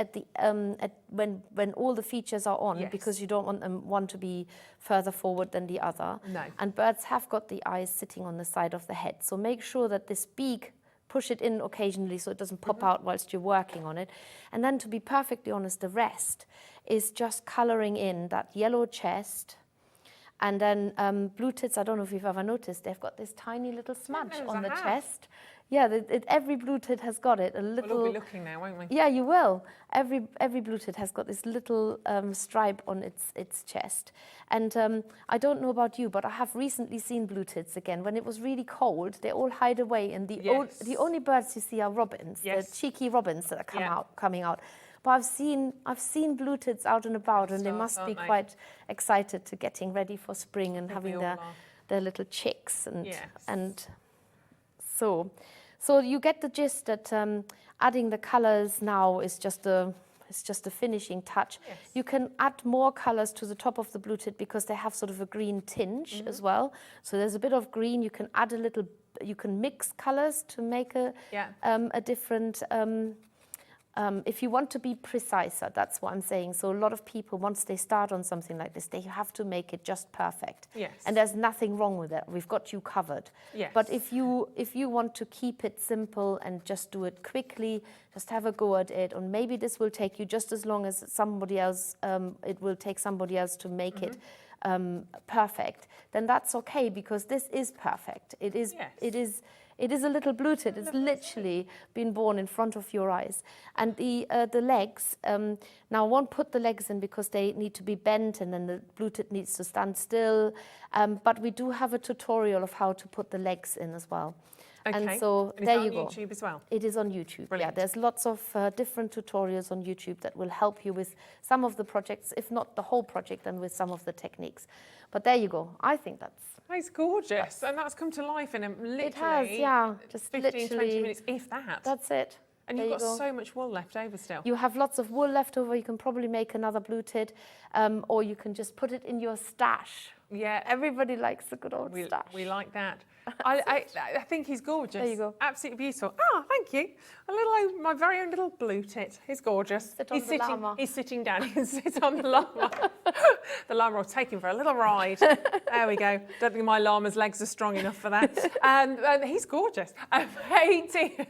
when all the features are on, because you don't want one to be further forward than the other. No. And birds have got the eyes sitting on the side of the head. So make sure that this beak, push it in occasionally so it doesn't pop out whilst you're working on it. And then, to be perfectly honest, the rest is just colouring in that yellow chest And then blue tits, I don't know if you've ever noticed, they've got this tiny little smudge on the chest. Yeah, every blue tit has got it. A little. We'll be looking now, won't we? Yeah, you will. Every blue tit has got this little stripe on its chest. And I don't know about you, but I have recently seen blue tits again. When it was really cold, they all hide away, and the only birds you see are robins, the cheeky robins that are coming out. But I've seen blue tits out and about, and they must be quite excited to getting ready for spring and having their little chicks and so you get the gist that adding the colours now is just a finishing touch. Yes. You can add more colours to the top of the blue tit because they have sort of a green tinge as well. So there's a bit of green. You can add a little. You can mix colours to make a different. If you want to be preciser, that's what I'm saying. So a lot of people, once they start on something like this, they have to make it just perfect. Yes. And there's nothing wrong with it. We've got you covered. Yes. But if you want to keep it simple and just do it quickly, just have a go at it, or maybe this will take you just as long as somebody else. It will take somebody else to make it perfect. Then that's okay, because this is perfect. It is. Yes. It is a little blue tit. It's literally been born in front of your eyes. And the legs, now I won't put the legs in because they need to be bent, and then the blue tit needs to stand still. But we do have a tutorial of how to put the legs in as well. Okay. And so and there you go. Is that on YouTube as well? It is on YouTube. Brilliant. Yeah, there's lots of different tutorials on YouTube that will help you with some of the projects, if not the whole project, and with some of the techniques. But there you go. I think that's gorgeous. And that's come to life in literally it has, yeah. Just 15, 20 minutes, if that. That's it. And you've got so much wool left over still. You have lots of wool left over. You can probably make another blue tit, or you can just put it in your stash. Yeah. Everybody likes a good old stash. We like that. I think he's gorgeous. There you go. Absolutely beautiful. Ah, thank you. My very own little blue tit. He's gorgeous. He's sitting down. He can sit on the llama. The llama will take him for a little ride. There we go. Don't think my llama's legs are strong enough for that. And he's gorgeous. 18.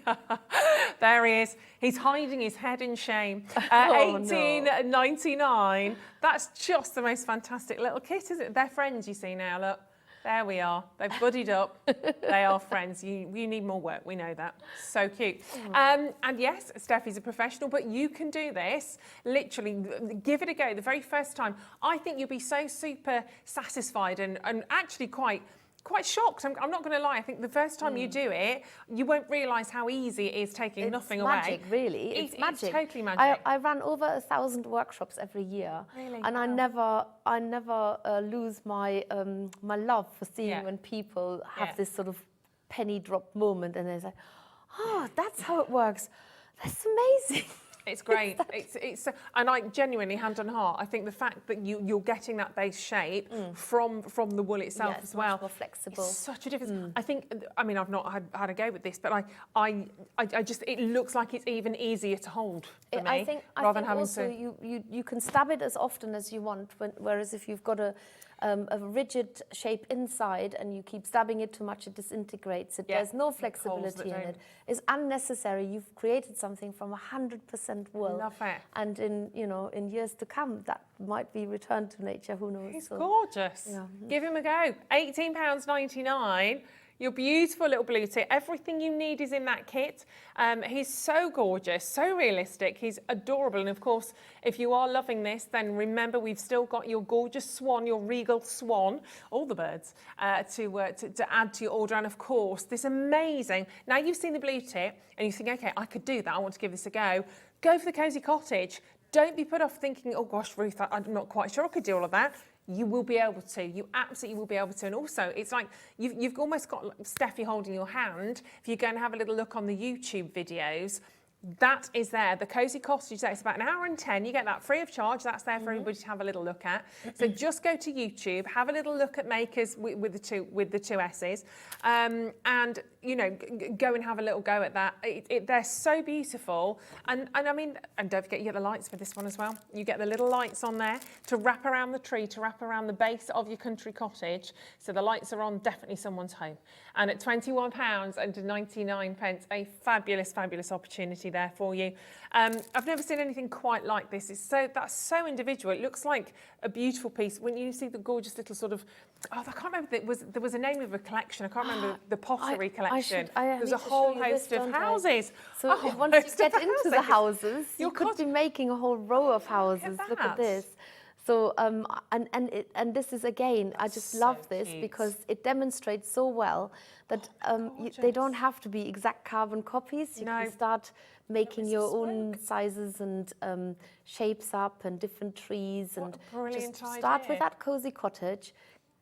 There he is. He's hiding his head in shame. $18.99. That's just the most fantastic little kit, isn't it? They're friends, you see now. Look. There we are. They've buddied up. They are friends. You need more work. We know that. So cute. And yes, Steffi's a professional, but you can do this. Literally, give it a go the very first time. I think you'll be so super satisfied and actually quite shocked. I'm not going to lie. I think the first time you do it, you won't realise how easy it is taking nothing away. It's magic, really. It's magic. It's totally magic. I ran over 1,000 workshops every year. Really? And I never lose my love for seeing when people have this sort of penny drop moment, and they're like, oh, that's how it works. That's amazing. It's great. It's and I genuinely, hand on heart, I think the fact that you're getting that base shape from the wool itself as well, much more flexible. It's such a difference. I think. I mean, I've not had a go with this, but I just, it looks like it's even easier to hold for me. I think also you can stab it as often as you want, whereas if you've got a rigid shape inside and you keep stabbing it too much, it disintegrates. There's no flexibility in it. It's unnecessary. You've created something from 100% wool. Love it. And in years to come, that might be returned to nature. Who knows? He's gorgeous. Yeah. Give him a go. £18.99. Your beautiful little blue tit. Everything you need is in that kit. He's so gorgeous, so realistic. He's adorable. And of course, if you are loving this, then remember we've still got your gorgeous swan, your regal swan, all the birds, to add to your order. And of course, this amazing. Now you've seen the blue tit and you think, okay, I could do that. I want to give this a go. Go for the cozy cottage. Don't be put off thinking, oh gosh, Ruth, I'm not quite sure I could do all of that. You will be able to. You absolutely will be able to. And also, it's like you've almost got Steffi holding your hand. If you go and have a little look on the YouTube videos, that is there. The Cozy Cottage there. It's about 1 hour and 10. You get that free of charge. That's there for everybody to have a little look at. So just go to YouTube, have a little look at Makers with the two S's, and go and have a little go at that. They're so beautiful, and I mean, and don't forget you get the lights for this one as well. You get the little lights on there to wrap around the tree, to wrap around the base of your country cottage. So the lights are on definitely someone's home. And at £21.99, a fabulous, fabulous opportunity there. there for you. I've never seen anything quite like this. That's so individual. It looks like a beautiful piece. When you see the gorgeous little sort of, I can't remember, there was a name of a collection. I can't remember the pottery collection. There's a whole host of houses. So once you get into the houses, you could be making a whole row of houses. Look at this. So, and this is, again, I just love this because it demonstrates so well that they don't have to be exact carbon copies. You can start making your own sizes and shapes up and different trees, and just start with that cozy cottage,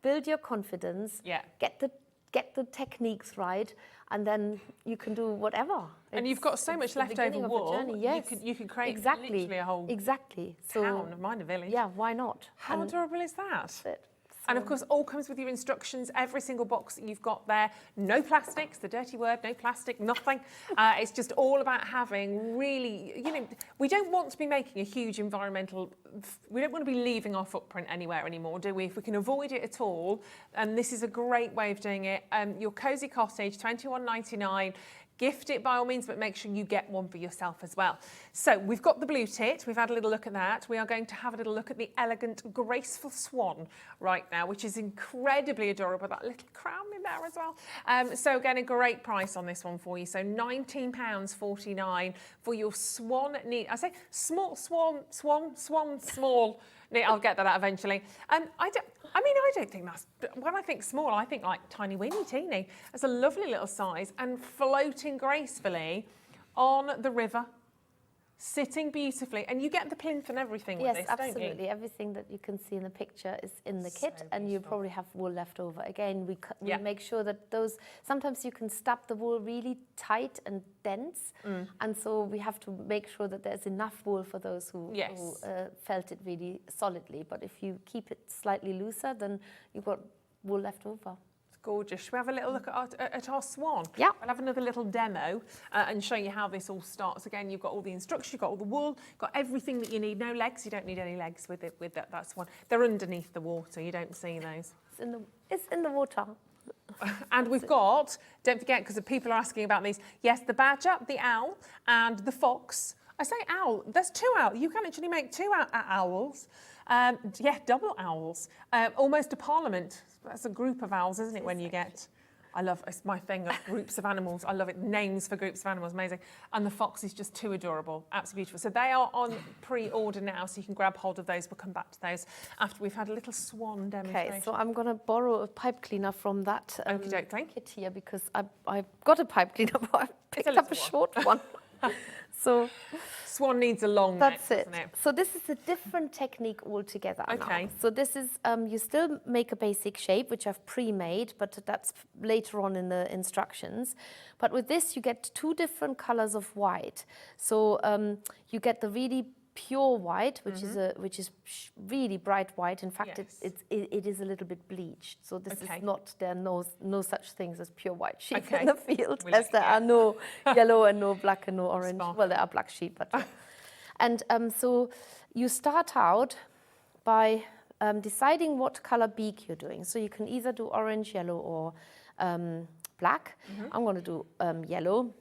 build your confidence, get the techniques right, and then you can do whatever. And you've got so much leftover wool. Yes. You could create literally a whole town, mind a village. Yeah, why not? How adorable is that? That's it. And of course, all comes with your instructions, every single box that you've got there. No plastics, the dirty word, no plastic, nothing. It's just all about having really, we don't want to be making a huge environmental, we don't want to be leaving our footprint anywhere anymore, do we? If we can avoid it at all, and this is a great way of doing it. Your Cozy Cottage, $21.99. Gift it by all means, but make sure you get one for yourself as well. So we've got the blue tit. We've had a little look at that. We are going to have a little look at the elegant, graceful swan right now, which is incredibly adorable. That little crown in there as well. So again, a great price on this one for you. So £19.49 for your swan need. I say small swan, small. I'll get that out eventually. I don't think that's, when I think small, I think like tiny, weeny, teeny. It's a lovely little size and floating gracefully on the river, sitting beautifully. And you get the plinth and everything with this, don't you? Yes, absolutely. Everything that you can see in the picture is in the kit, and you probably have wool left over. Again, we make sure that those, sometimes you can stuff the wool really tight and dense, and so we have to make sure that there's enough wool for those who felt it really solidly. But if you keep it slightly looser, then you've got wool left over. Gorgeous. Should we have a little look at our swan? Yeah. I'll have another little demo and show you how this all starts. Again, you've got all the instructions, you've got all the wool, got everything that you need. No legs, you don't need any legs with that swan. They're underneath the water, you don't see those. It's in the water. And we've got, don't forget, because people are asking about these, yes, the badger, the owl, and the fox. I say owl, there's two owls. You can actually make two owls. Double owls. Almost a parliament. That's a group of owls, isn't it, when you get... it's my thing, groups of animals. I love it. Names for groups of animals, amazing. And the fox is just too adorable, absolutely beautiful. So they are on pre-order now, so you can grab hold of those. We'll come back to those after we've had a little swan demonstration. Okay, so I'm going to borrow a pipe cleaner from that kit here, because I've got a pipe cleaner, but I picked up a short one. So swan needs a long neck, doesn't it? So this is a different technique altogether now. So this is, you still make a basic shape, which I've pre-made, but that's later on in the instructions. But with this, you get two different colors of white. So you get the really pure white, which is really bright white. In fact, it is a little bit bleached. So this is not, there are no such things as pure white sheep in the field, as there are no yellow and no black and no orange. Well, there are black sheep, but and so you start out by deciding what color beak you're doing. So you can either do orange, yellow, or black. I'm going to do yellow.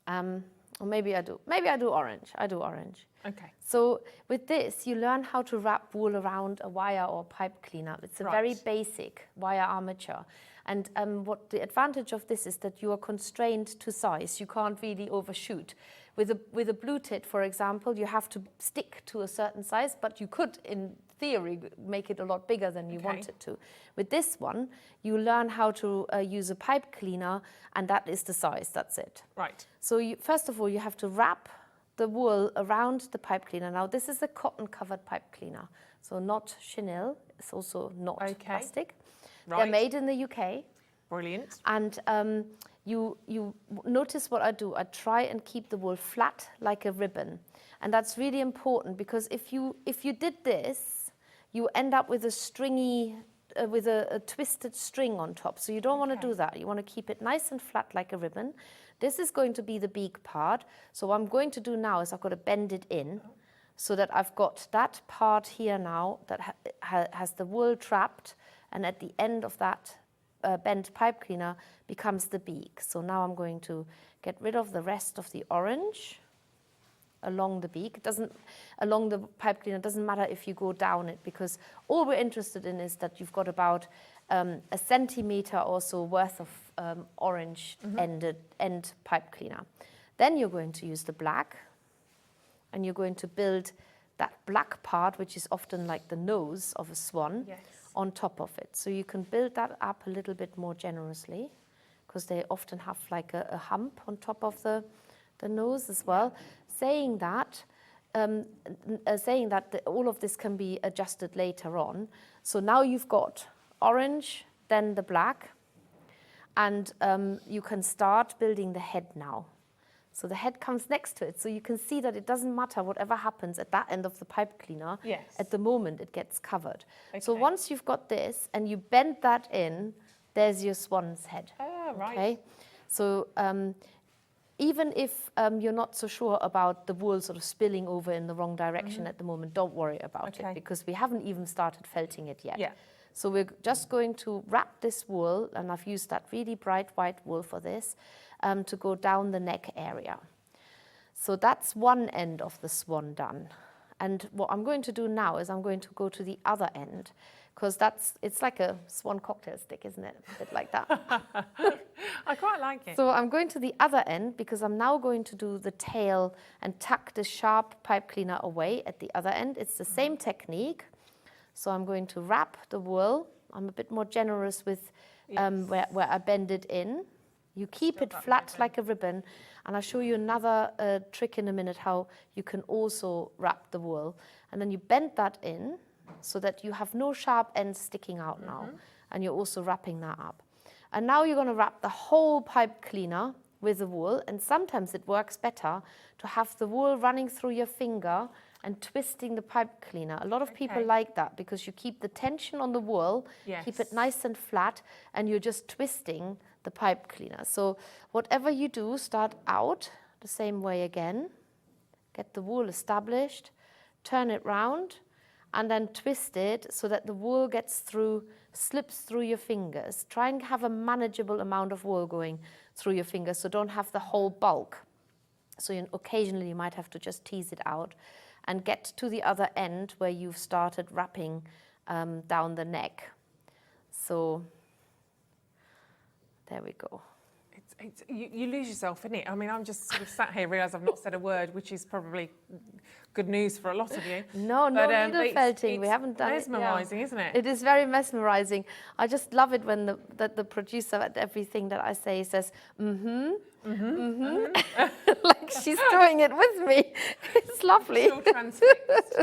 Or maybe I do orange. I do orange. Okay. So with this, you learn how to wrap wool around a wire or pipe cleaner. It's a very basic wire armature. And what the advantage of this is that you are constrained to size. You can't really overshoot. With a blue tit, for example, you have to stick to a certain size, but you could, in theory, make it a lot bigger than you wanted to. With this one, you learn how to use a pipe cleaner, and that is the size, that's it. Right. So first of all, you have to wrap the wool around the pipe cleaner. Now, this is a cotton-covered pipe cleaner, so not chenille. It's also not plastic. Right. They're made in the UK. Brilliant. And you notice what I do. I try and keep the wool flat like a ribbon. And that's really important, because if you did this, you end up with a stringy, with a twisted string on top. So you don't want to do that. You want to keep it nice and flat like a ribbon. This is going to be the beak part. So what I'm going to do now is I've got to bend it in so that I've got that part here now that has the wool trapped. And at the end of that bent pipe cleaner becomes the beak. So now I'm going to get rid of the rest of the orange along the beak. Along the pipe cleaner, doesn't matter if you go down it, because all we're interested in is that you've got about a centimeter or so worth of orange end pipe cleaner. Then you're going to use the black, and you're going to build that black part, which is often like the nose of a swan, on top of it. So you can build that up a little bit more generously, because they often have like a hump on top of the nose as well. Saying that all of this can be adjusted later on. So now you've got orange, then the black, and you can start building the head now. So the head comes next to it. So you can see that it doesn't matter whatever happens at that end of the pipe cleaner. At the moment it gets covered. So once you've got this and you bend that in, there's your swan's head. Right. Okay? So even if you're not so sure about the wool sort of spilling over in the wrong direction at the moment, don't worry about it, because we haven't even started felting it yet. So we're just going to wrap this wool, and I've used that really bright white wool for this, to go down the neck area. So that's one end of the swan done. And what I'm going to do now is I'm going to go to the other end, because it's like a swan cocktail stick, isn't it? A bit like that. I quite like it. So I'm going to the other end, because I'm now going to do the tail and tuck the sharp pipe cleaner away at the other end. It's the same technique. So I'm going to wrap the wool. I'm a bit more generous with where I bend it in. You keep it flat like a ribbon. And I'll show you another trick in a minute, how you can also wrap the wool. And then you bend that in so that you have no sharp ends sticking out now. And you're also wrapping that up. And now you're going to wrap the whole pipe cleaner with the wool. And sometimes it works better to have the wool running through your finger and twisting the pipe cleaner. A lot of people like that, because you keep the tension on the wool, keep it nice and flat, and you're just twisting the pipe cleaner. So whatever you do, start out the same way again. Get the wool established, turn it round, and then twist it so that the wool slips through your fingers. Try and have a manageable amount of wool going through your fingers, so don't have the whole bulk. So occasionally you might have to just tease it out and get to the other end where you've started wrapping down the neck. So there we go. You lose yourself in it. I mean, I'm just sort of sat here, realise I've not said a word, which is probably good news for a lot of you. No needle felting. We haven't done it. Mesmerising, isn't it? It is very mesmerising. I just love it when the producer at everything that I say says, like she's doing it with me. It's lovely. Still transfixed.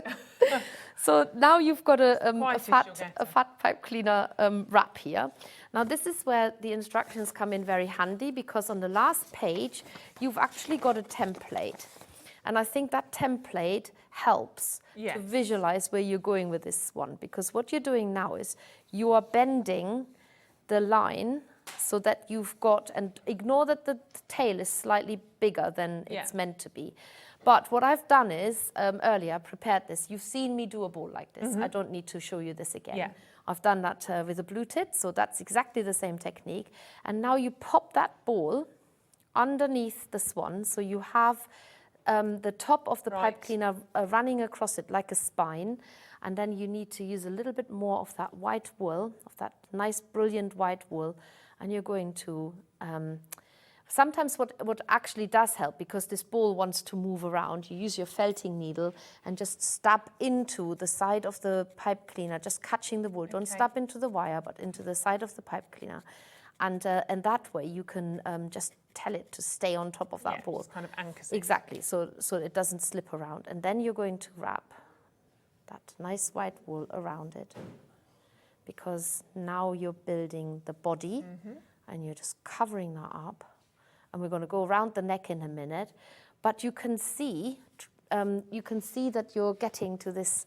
So now you've got a fat pipe cleaner wrap here. Now this is where the instructions come in very handy, because on the last page you've actually got a template. And I think that template helps to visualize where you're going with this one, because what you're doing now is you are bending the line so that you've got, and ignore that the tail is slightly bigger than it's meant to be. But what I've done is, earlier, I prepared this. You've seen me do a ball like this. I don't need to show you this again. I've done that with a blue tit, so that's exactly the same technique. And now you pop that ball underneath the swan, so you have the top of the pipe cleaner running across it like a spine. And then you need to use a little bit more of that white wool, of that nice, brilliant white wool. And you're going to... sometimes what actually does help, because this ball wants to move around, you use your felting needle and just stab into the side of the pipe cleaner, just catching the wool. Don't stab into the wire, but into the side of the pipe cleaner. And that way you can just tell it to stay on top of that ball. Kind of anchors. Exactly, so it doesn't slip around. And then you're going to wrap that nice white wool around it, because now you're building the body and you're just covering that up. And we're going to go around the neck in a minute, but you can see that you're getting to this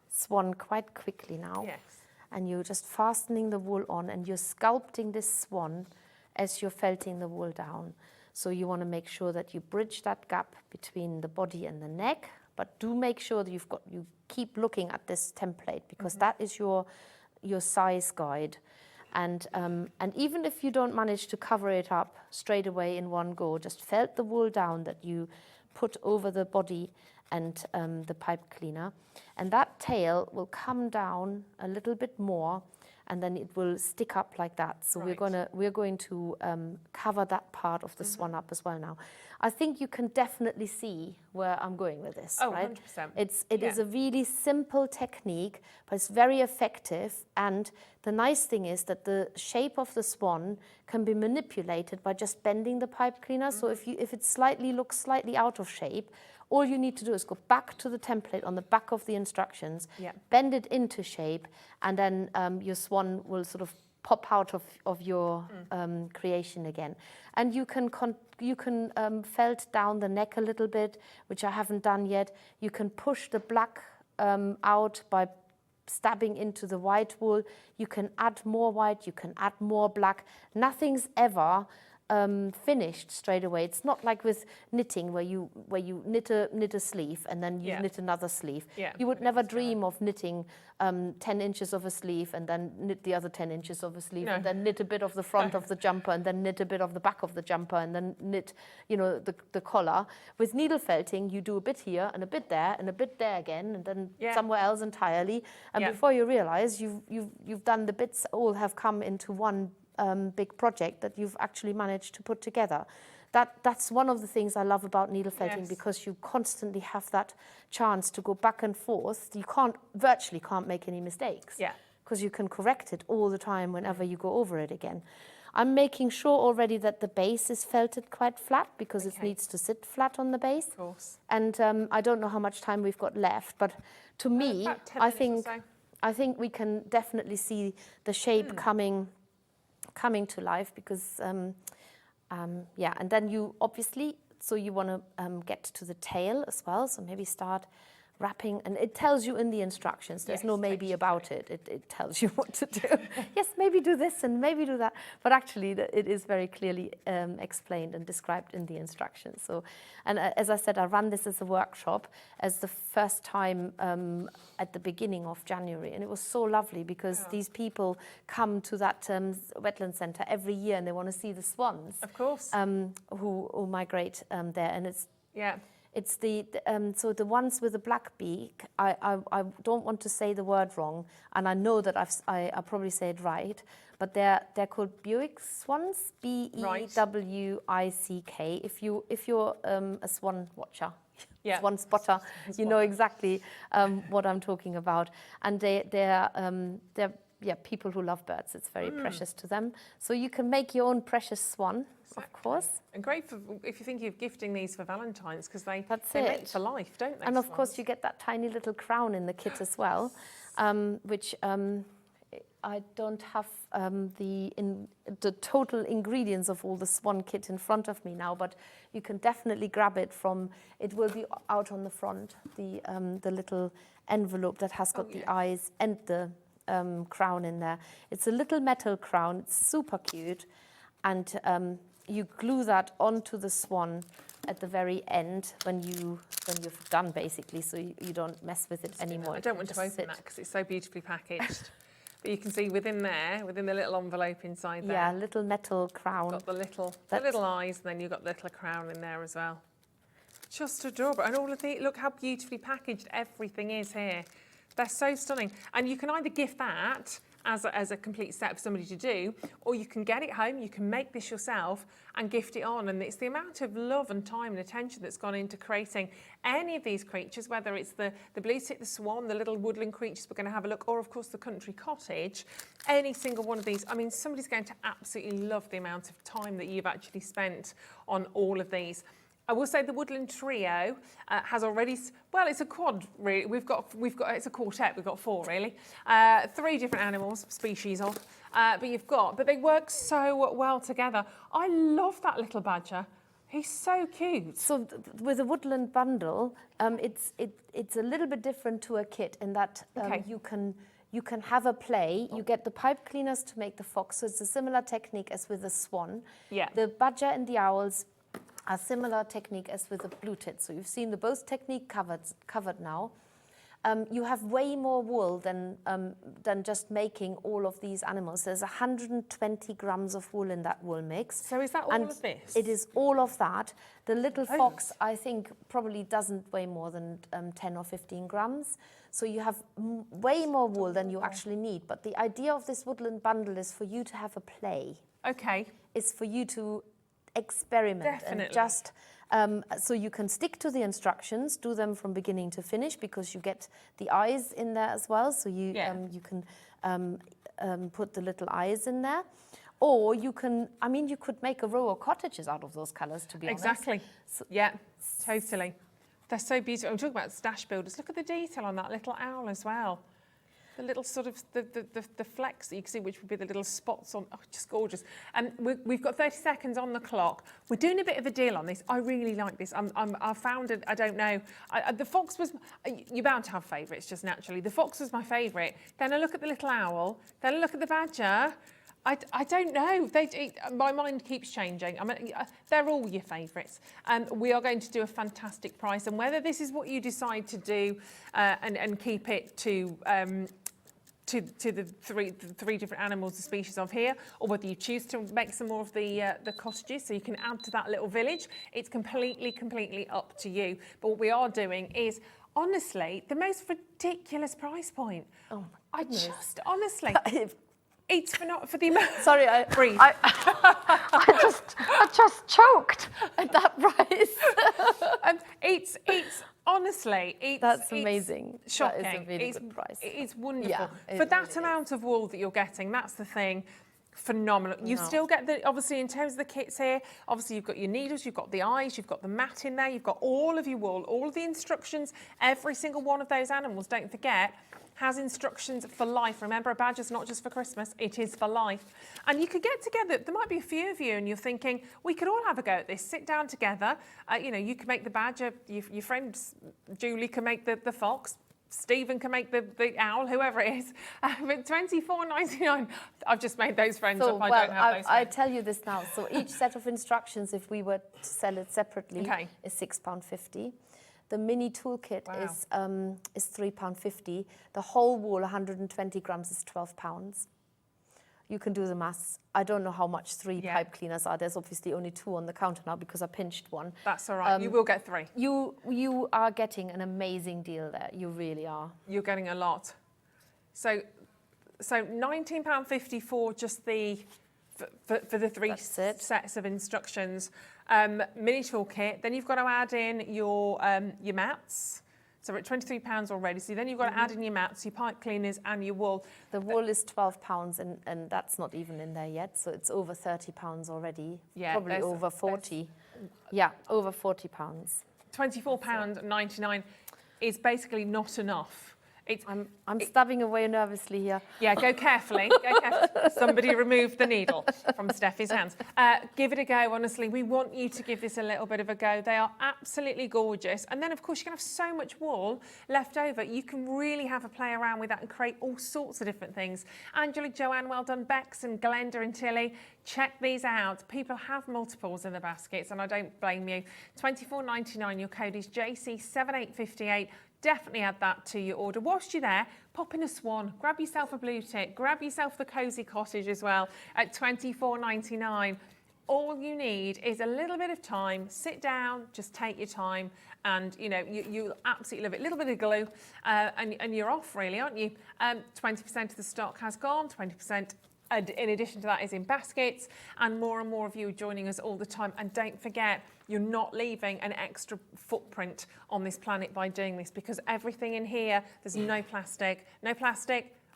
swan quite quickly now. And you're just fastening the wool on, and you're sculpting this swan as you're felting the wool down. So you want to make sure that you bridge that gap between the body and the neck, but do make sure that you keep looking at this template, because that is your size guide. And even if you don't manage to cover it up straight away in one go, just felt the wool down that you put over the body and the pipe cleaner. And that tail will come down a little bit more, and then it will stick up like that. So we're going to cover that part of the swan up as well now. I think you can definitely see where I'm going with this, right? 100%. It is a really simple technique, but it's very effective. And the nice thing is that the shape of the swan can be manipulated by just bending the pipe cleaner. So if it looks slightly out of shape, all you need to do is go back to the template on the back of the instructions, bend it into shape, and then your swan will sort of pop out of your creation again. And you can felt down the neck a little bit, which I haven't done yet. You can push the black out by stabbing into the white wool. You can add more white, you can add more black. Nothing's ever finished straight away. It's not like with knitting where you knit a sleeve and then you knit another sleeve. You would never dream of knitting 10 inches of a sleeve and then knit the other 10 inches of a sleeve and then knit a bit of the front of the jumper and then knit a bit of the back of the jumper and then knit, the collar. With needle felting, you do a bit here and a bit there and a bit there again and then somewhere else entirely. And before you realize, you've done the bits all have come into one big project that you've actually managed to put together. That's one of the things I love about needle felting, because you constantly have that chance to go back and forth. You virtually can't make any mistakes, because you can correct it all the time whenever you go over it again. I'm making sure already that the base is felted quite flat, because it needs to sit flat on the base. Of course. And I don't know how much time we've got left, but to me, I think we can definitely see the shape coming to life, because and then you obviously, so you want to get to the tail as well, so maybe start wrapping, and it tells you in the instructions, there's no maybe about it. It tells you what to do. Yes, maybe do this and maybe do that, but actually it is very clearly explained and described in the instructions. So, and as I said, I ran this as a workshop as the first time at the beginning of January, and it was so lovely, because these people come to that wetland centre every year and they want to see the swans, of course, who migrate there, and it's so the ones with the black beak, I don't want to say the word wrong, and I know that I probably say it right, but they're called Bewick swans, Bewick. If you're a swan watcher, swan spotter, you know exactly what I'm talking about. And they're people who love birds. It's very precious to them. So you can make your own precious swan. Of course. And great if you think of gifting these for Valentine's, because they're meant for life, don't they? And of course you get that tiny little crown in the kit as well, which I don't have the total ingredients of all the swan kit in front of me now, but you can definitely grab it it will be out on the front, the little envelope that has got the eyes and the crown in there. It's a little metal crown, it's super cute, and you glue that onto the swan at the very end when you've done, basically, so you don't mess with it anymore. I don't want to open that because it's so beautifully packaged. But you can see within the little envelope inside there. Yeah, little metal crown. Got the little eyes, and then you've got the little crown in there as well. Just adorable. And all of look how beautifully packaged everything is here. They're so stunning. And you can either gift that as a complete set for somebody to do, or you can get it home, you can make this yourself and gift it on. And it's the amount of love and time and attention that's gone into creating any of these creatures, whether it's the blue tit, the swan, the little woodland creatures we're going to have a look, or of course the country cottage. Any single one of these, I mean, somebody's going to absolutely love the amount of time that you've actually spent on all of these. I will say the woodland trio has already, well, it's a quad really. We've got it's a quartet. We've got 4 really, 3 different animals, species of, but they work so well together. I love that little badger. He's so cute. So with a woodland bundle, it's a little bit different to a kit in that you can have a play. You get the pipe cleaners to make the fox, so it's a similar technique as with the swan. Yeah. The badger and the owls a similar technique as with the blue tit. So you've seen the both technique covered now. you have way more wool than just making all of these animals. There's 120 grams of wool in that wool mix. So is that all and of this? It is all of that. The little fox, I think, probably doesn't weigh more than 10 or 15 grams. So you have way more wool than you actually need. But the idea of this woodland bundle is for you to have a play. Okay. It's for you to experiment. Definitely. And just so you can stick to the instructions, do them from beginning to finish, because you get the eyes in there as well. So you you can put the little eyes in there. Or you can, I mean, you could make a row of cottages out of those colours, to be honest. Exactly. So, yeah, totally. They're so beautiful. I'm talking about stash builders. Look at the detail on that little owl as well. The little sort of, the flecks that you can see, which would be the little spots on, oh, just gorgeous. And we've got 30 seconds on the clock. We're doing a bit of a deal on this. I really like this. I found it, I don't know. The fox was, you're bound to have favourites just naturally. The fox was my favourite. Then I look at the little owl. Then I look at the badger. I don't know. My mind keeps changing. I mean, they're all your favourites. We are going to do a fantastic price. And whether this is what you decide to do and keep it to the three different animals, the species of here, or whether you choose to make some more of the cottages so you can add to that little village, it's completely up to you. But what we are doing is, honestly, the most ridiculous price point. Oh my goodness. I just, honestly... It's for the amount. Sorry, breathe. I just choked at that price. It's honestly, that's amazing. It's shocking. That is a really good price. It's wonderful. Yeah, For that amount of wool that you're getting, that's the thing. Phenomenal. You still get obviously in terms of the kits here, obviously you've got your needles, you've got the eyes, you've got the mat in there, you've got all of your wool, all of the instructions, every single one of those animals, don't forget, has instructions for life. Remember, a badger's not just for Christmas, it is for life. And you could get together, there might be a few of you and you're thinking, we could all have a go at this, sit down together, you can make the badger, your friend Julie can make the fox, Stephen can make the owl, whoever it is. But $24.99, I've just made those friends up. I don't have those friends. I tell you this now. So each set of instructions, if we were to sell it separately, is £6.50. The mini toolkit is £3.50. The whole wool, 120 grams, is £12. You can do the maths. I don't know how much 3 pipe cleaners are. There's obviously only 2 on the counter now because I pinched one. That's all right. You will get 3. You are getting an amazing deal there. You really are. You're getting a lot. So £19.50 for just for the 3 sets of instructions. Mini toolkit. Then you've got to add in your mats. So we're at £23 already. So then you've got to add in your mats, your pipe cleaners and your wool. The wool is £12 and that's not even in there yet. So it's over £30 already. Yeah, probably over 40. Yeah, over £40. £24.99 is basically not enough. I'm stabbing away nervously here. Yeah, go carefully. Somebody remove the needle from Steffi's hands. Give it a go, honestly. We want you to give this a little bit of a go. They are absolutely gorgeous. And then, of course, you can have so much wool left over. You can really have a play around with that and create all sorts of different things. Angela, Joanne, well done. Bex and Glenda and Tilly, check these out. People have multiples in the baskets, and I don't blame you. £24.99. Your code is JC7858. Definitely add that to your order. Whilst you're there, pop in a swan, grab yourself a blue tick, grab yourself the cosy cottage as well at £24.99. All you need is a little bit of time. Sit down, just take your time, and you'll absolutely love it. A little bit of glue, and you're off, really, aren't you? 20% of the stock has gone. 20%. In addition to that is in baskets, and more of you are joining us all the time. And don't forget, you're not leaving an extra footprint on this planet by doing this, because everything in here, there's no plastic.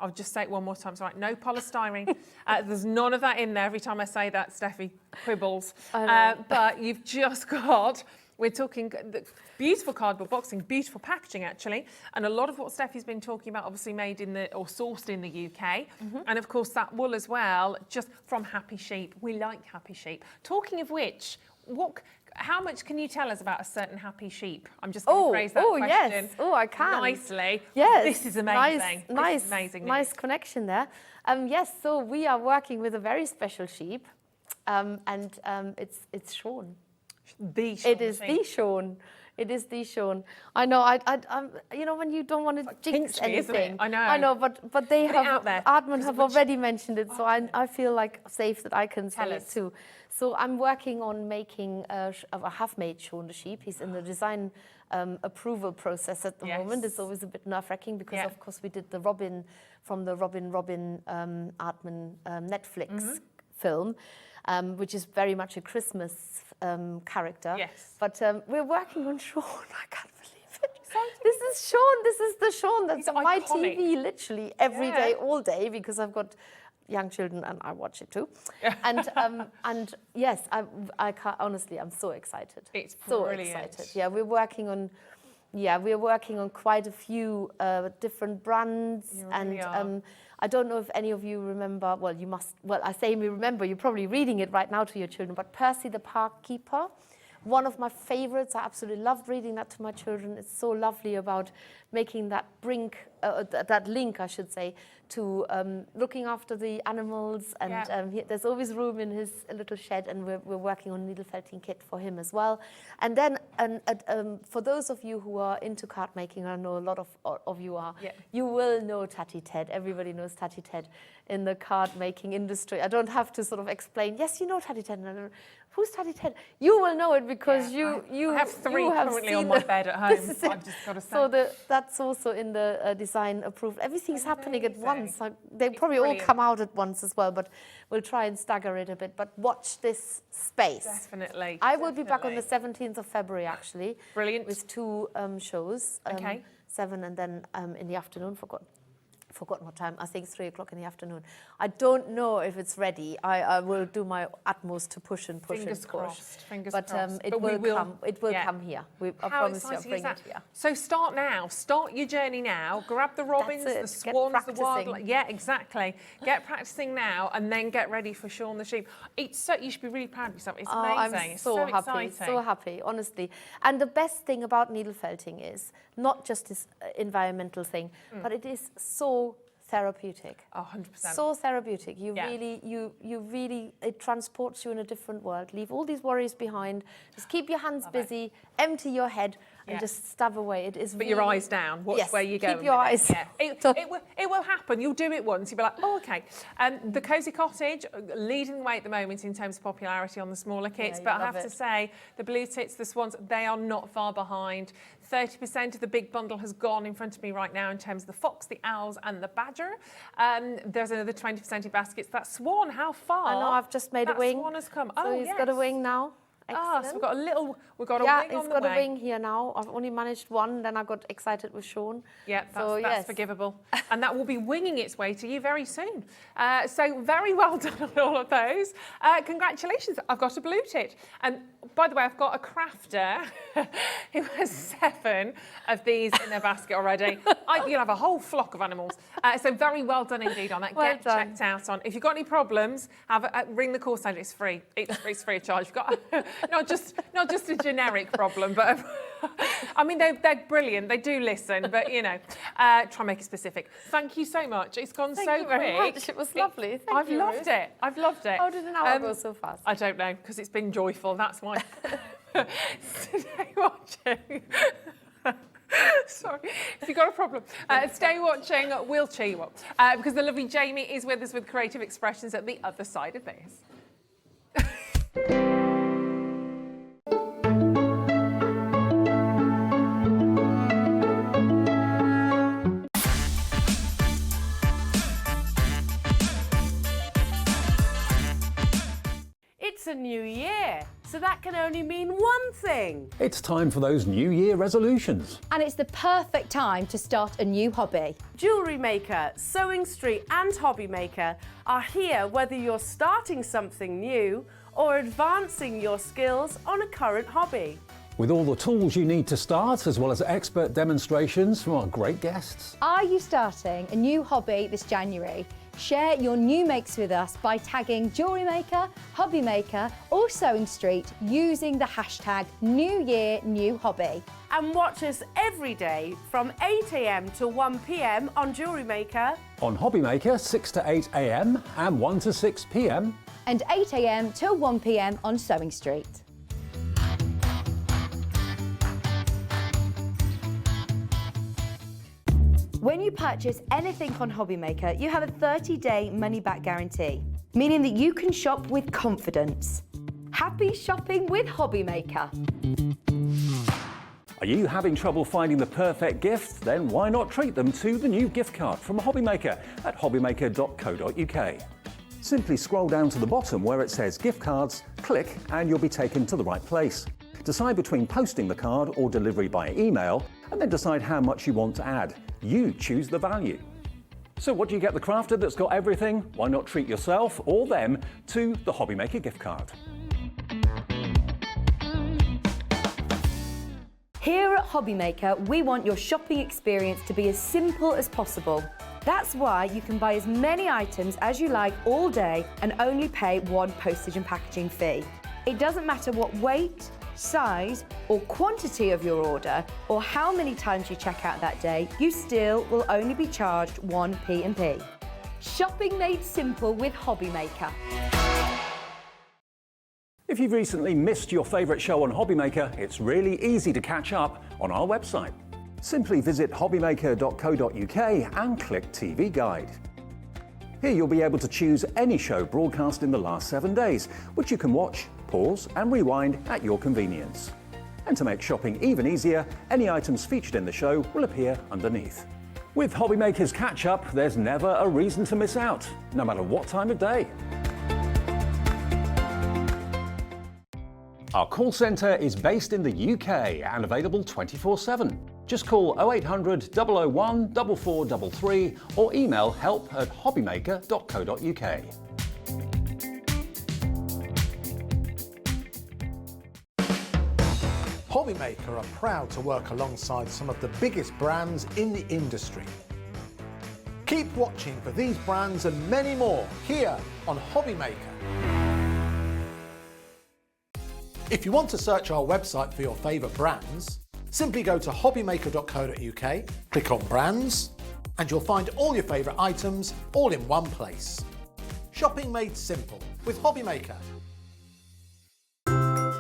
I'll just say it one more time. It's right. No polystyrene. There's none of that in there. Every time I say that, Steffi quibbles. But you've just got... We're talking beautiful cardboard boxing, beautiful packaging actually, and a lot of what Steffi's been talking about obviously made in or sourced in the UK, and of course that wool as well, just from Happy Sheep. We like Happy Sheep. Talking of which, how much can you tell us about a certain Happy Sheep? I'm just going to phrase that question. Yes. I can. Nicely. Yes. This is amazing. Nice connection there. Yes, so we are working with a very special sheep, and it's Sean. The Sean. It is the Sean. It is the Sean. I know. I'm, you know, when you don't want to jinx pinchy, isn't it? anything. I know. But they Put it have. out there. Aardman have already mentioned it, so I feel like safe that I can Tell say it us. too. So I'm working on making. I have made Sean the sheep. He's in the design approval process at the moment. It's always a bit nerve-wracking because, of course, we did the Robin from the Robin Aardman Netflix film, which is very much a Christmas character. Yes. But we're working on Sean. I can't believe it. This is Sean. This is the Sean that's on my iconic. TV literally every day, all day, because I've got young children and I watch it too. And yes, I can't, honestly, I'm so excited. It's so brilliant. excited. Yeah, we're working on quite a few different brands. You really are. I don't know if any of you remember, well, you must, well, I say you remember, you're probably reading it right now to your children, but Percy the Park Keeper, one of my favorites. I absolutely loved reading that to my children. It's so lovely about making that that link, I should say, to looking after the animals. And there's always room in his little shed, and we're working on a needle felting kit for him as well. And then for those of you who are into card making, I know a lot of you are, you will know Tatty Ted. Everybody knows Tatty Ted in the card making industry. I don't have to sort of explain, yes, you know Tatty Ted. And I don't, who's Tatty Ted? You will know it because you I have three you have currently seen on my the- bed at home. This is I've it. just got to say. So that's also in the design approved. Everything's happening at once. They probably brilliant. all come out at once as well, but we'll try and stagger it a bit. But watch this space. Definitely. I will be back on the 17th of February, actually. Brilliant. With 2 shows. Okay. 7 and then in the afternoon, forgotten what time, I think 3 o'clock in the afternoon. I don't know if it's ready. I will do my utmost to push and push Fingers and push. crossed, fingers but crossed. It But we will will- come. It will yeah. come here. I How promise you I'll exciting bring is that? it here. So start now. Start your journey now. Grab the robins, it. the Get swans, the practicing. wildlife. Yeah, exactly. Get practicing now, and then get ready for Sean the sheep. It's so you should be really proud of yourself. It's amazing. I'm It's so happy, exciting. so happy, honestly. And the best thing about needle felting is not just this environmental thing, but it is so therapeutic. 100%. So therapeutic. You Yeah. really, it transports you in a different world. Leave all these worries behind. Just keep your hands busy, empty your head, and just stab away. It is But your eyes down. Watch where you go. Keep your eyes. Yeah. It will happen. You'll do it once. You'll be like, oh, okay. The Cosy Cottage, leading the way at the moment in terms of popularity on the smaller kits. you But I love have to it. say, the blue tits, the swans, they are not far behind. 30% of the big bundle has gone in front of me right now in terms of the fox, the owls, and the badger. There's another 20% in baskets. That swan, how far? I know, I've just made a wing. That swan has come. So he's got a wing now. Ah, so we've got a wing on the he's got way. a wing here now. I've only managed one, then I got excited with Sean. Yeah, So, that's yes. forgivable. And that will be winging its way to you very soon. So very well done on all of those. Congratulations, I've got a blue tit. And by the way, I've got a crafter who has 7 of these in their basket already. You'll have a whole flock of animals. So very well done indeed on that. Well Get done. checked out on. If you've got any problems, ring the call centre. It's free. It's free of charge. You've got not just a generic problem, but I mean they're brilliant. They do listen, but you know, try and make it specific. Thank you so much. It's gone Thank so you very quick. much. It was lovely. Thank I've you, loved Ruth. it. I've loved it. How did an hour go so fast? I don't know, because it's been joyful. That's why. Stay watching. Sorry, if you've got a problem, stay watching. We'll cheer you up because the lovely Jamie is with us with Creative Expressions at the other side of this. It's a new year, so that can only mean one thing. It's time for those New Year resolutions. And it's the perfect time to start a new hobby. Jewellery Maker, Sewing Street and HobbyMaker are here whether you're starting something new or advancing your skills on a current hobby. With all the tools you need to start, as well as expert demonstrations from our great guests. Are you starting a new hobby this January? Share your new makes with us by tagging Jewellery Maker, Hobby Maker or Sewing Street using the hashtag #NewYearNewHobby. And watch us every day from 8 a.m. to 1 p.m. on Jewellery Maker. On HobbyMaker, 6 to 8 a.m. and 1 to 6 p.m. And 8 a.m. till 1 p.m. on Sewing Street. When you purchase anything on HobbyMaker, you have a 30-day money-back guarantee, meaning that you can shop with confidence. Happy shopping with HobbyMaker. Are you having trouble finding the perfect gift? Then why not treat them to the new gift card from HobbyMaker at hobbymaker.co.uk. Simply scroll down to the bottom where it says gift cards, click and you'll be taken to the right place. Decide between posting the card or delivery by email and then decide how much you want to add. You choose the value. So what do you get the crafter that's got everything? Why not treat yourself or them to the HobbyMaker gift card? Here at HobbyMaker, we want your shopping experience to be as simple as possible. That's why you can buy as many items as you like all day and only pay one postage and packaging fee. It doesn't matter what weight, size or quantity of your order or how many times you check out that day, you still will only be charged one P&P. Shopping made simple with HobbyMaker. If you've recently missed your favourite show on HobbyMaker, it's really easy to catch up on our website. Simply visit hobbymaker.co.uk and click TV Guide. Here you'll be able to choose any show broadcast in the last 7 days, which you can watch, pause and rewind at your convenience. And to make shopping even easier, any items featured in the show will appear underneath. With HobbyMaker's catch-up, there's never a reason to miss out, no matter what time of day. Our call centre is based in the UK and available 24/7. Just call 0800 001 4433 or email help@hobbymaker.co.uk. HobbyMaker are proud to work alongside some of the biggest brands in the industry. Keep watching for these brands and many more here on HobbyMaker. If you want to search our website for your favourite brands, simply go to hobbymaker.co.uk, click on brands, and you'll find all your favourite items all in one place. Shopping made simple with HobbyMaker.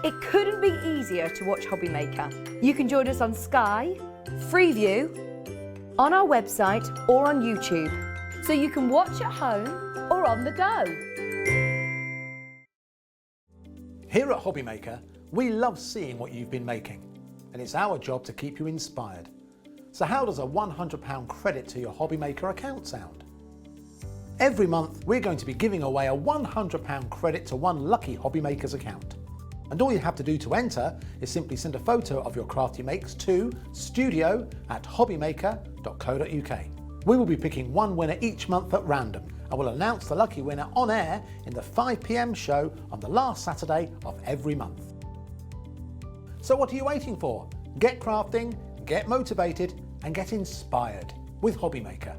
It couldn't be easier to watch HobbyMaker. You can join us on Sky, Freeview, on our website or on YouTube, so you can watch at home or on the go. Here at HobbyMaker, we love seeing what you've been making, and it's our job to keep you inspired. So how does a £100 credit to your HobbyMaker account sound? Every month, we're going to be giving away a £100 credit to one lucky HobbyMaker's account. And all you have to do to enter is simply send a photo of your craft you makes to studio@hobbymaker.co.uk. We will be picking one winner each month at random, and we'll announce the lucky winner on air in the 5 PM show on the last Saturday of every month. So what are you waiting for? Get crafting, get motivated and get inspired with HobbyMaker.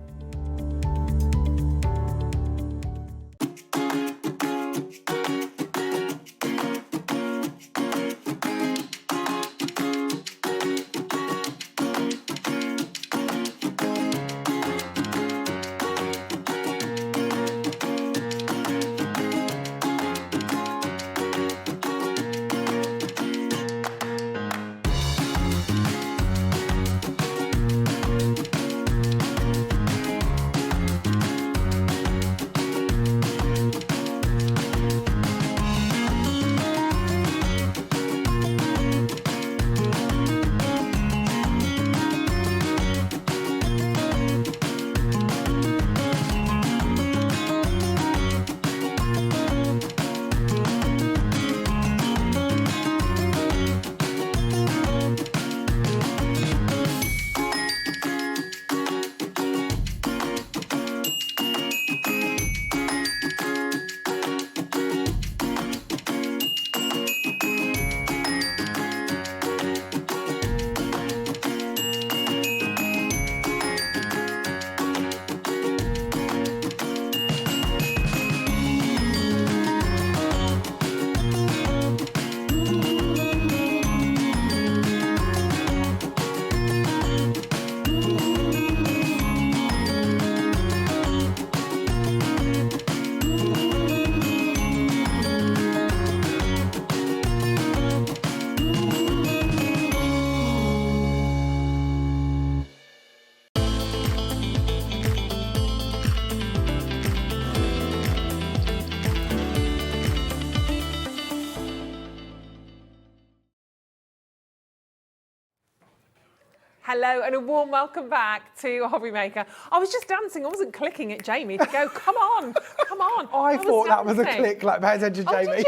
Hello and a warm welcome back to HobbyMaker. I was just dancing, I wasn't clicking at Jamie to go, come on, come on. I thought that was a click, like, pay attention, Jamie.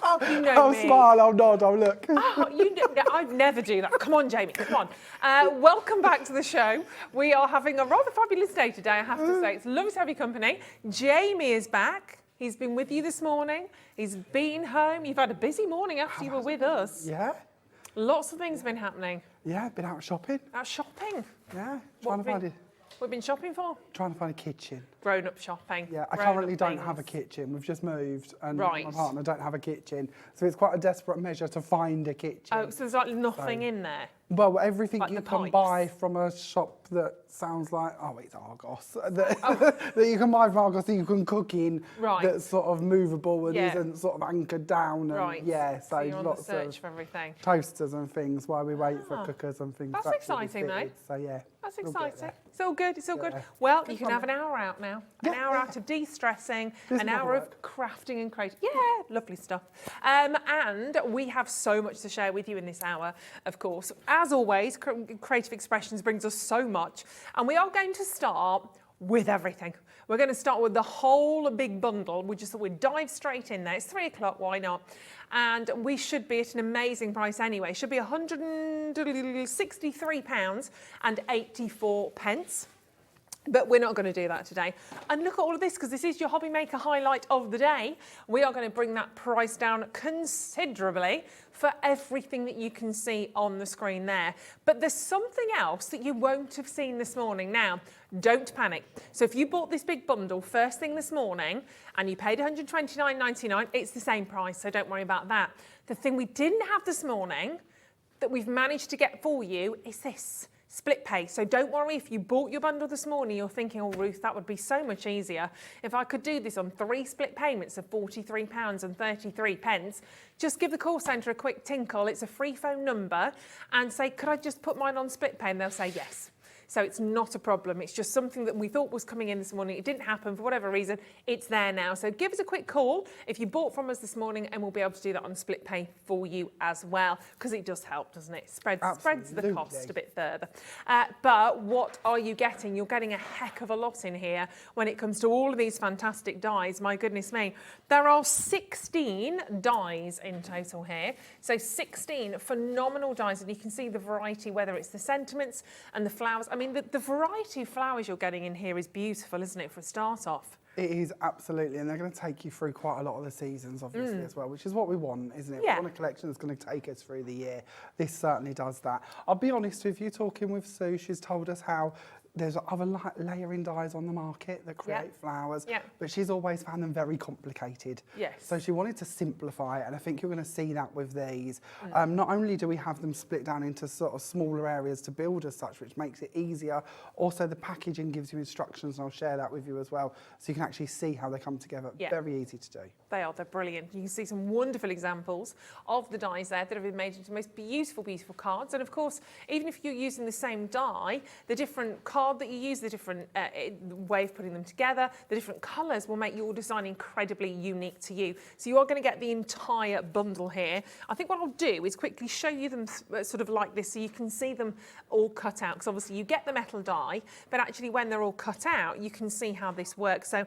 Oh, did you? You know I'll me. smile, I'll nod, I'll look. I'd never do that. Come on, Jamie, come on. Welcome back to the show. We are having a rather fabulous day today, I have to say. It's lovely to have you company. Jamie is back. He's been with you this morning. He's been home. You've had a busy morning after you were with us. Yeah. Lots of things have been happening. Yeah, been out shopping. Out shopping? Yeah, What have we been shopping for? trying to find a kitchen. Grown-up shopping. Yeah, I currently don't have a kitchen. We've just moved and Right. my partner don't have a kitchen. So it's quite a desperate measure to find a kitchen. Oh, so there's like nothing in there? Well, everything Like you the can pipes? buy from a shop that sounds like, oh, it's Argos, that you can buy from Argos that you can cook in, Right. that's sort of movable and Yeah. isn't sort of anchored down. And Right. Yeah, so you're on the lots search of for everything. toasters and things while we wait for cookers and things. That's to actually be exciting, though. fitted. So yeah. That's we'll get exciting. there. It's all good, it's all good. Yeah. Well, Good you can fun. have an hour out now. An Yeah, hour yeah. out of de-stressing, Does an another hour of work. crafting and creating. Yeah, lovely stuff. And we have so much to share with you in this hour, of course. As always, Creative Expressions brings us so much. And we are going to start with everything. We're going to start with the whole big bundle. We just thought we'd dive straight in there. It's 3 o'clock, why not? And we should be at an amazing price anyway. Should be £163.84. But we're not going to do that today. And look at all of this, because this is your HobbyMaker highlight of the day. We are going to bring that price down considerably for everything that you can see on the screen there. But there's something else that you won't have seen this morning. Now, don't panic. So if you bought this big bundle first thing this morning and you paid £129.99, it's the same price, so don't worry about that. The thing we didn't have this morning that we've managed to get for you is this. Split pay. So don't worry if you bought your bundle this morning, you're thinking, oh, Ruth, that would be so much easier if I could do this on 3 split payments of £43.33. Just give the call centre a quick tinkle. It's a free phone number and say, could I just put mine on split pay? And they'll say yes. So it's not a problem. It's just something that we thought was coming in this morning. It didn't happen for whatever reason. It's there now. So give us a quick call if you bought from us this morning and we'll be able to do that on split pay for you as well, because it does help, doesn't it? Spreads the cost a bit further. But what are you getting? You're getting a heck of a lot in here when it comes to all of these fantastic dies. My goodness me. There are 16 dies in total here. So 16 phenomenal dies, and you can see the variety, whether it's the sentiments and the flowers. I mean, the variety of flowers you're getting in here is beautiful, isn't it, for a start off? It is, absolutely, and they're going to take you through quite a lot of the seasons, obviously, as well, which is what we want, isn't it? Yeah. We want a collection that's going to take us through the year. This certainly does that. I'll be honest with you, talking with Sue, she's told us how there's other layering dyes on the market that create flowers, but she's always found them very complicated. Yes. So she wanted to simplify it, and I think you're going to see that with these. Not only do we have them split down into sort of smaller areas to build as such, which makes it easier, also the packaging gives you instructions, and I'll share that with you as well, so you can actually see how they come together. Very easy to do. They're brilliant. You can see some wonderful examples of the dies there that have been made into the most beautiful, beautiful cards. And of course, even if you're using the same die, the different card that you use, the different way of putting them together, the different colours will make your design incredibly unique to you. So you are going to get the entire bundle here. I think what I'll do is quickly show you them sort of like this so you can see them all cut out, because obviously you get the metal die, but actually when they're all cut out, you can see how this works. So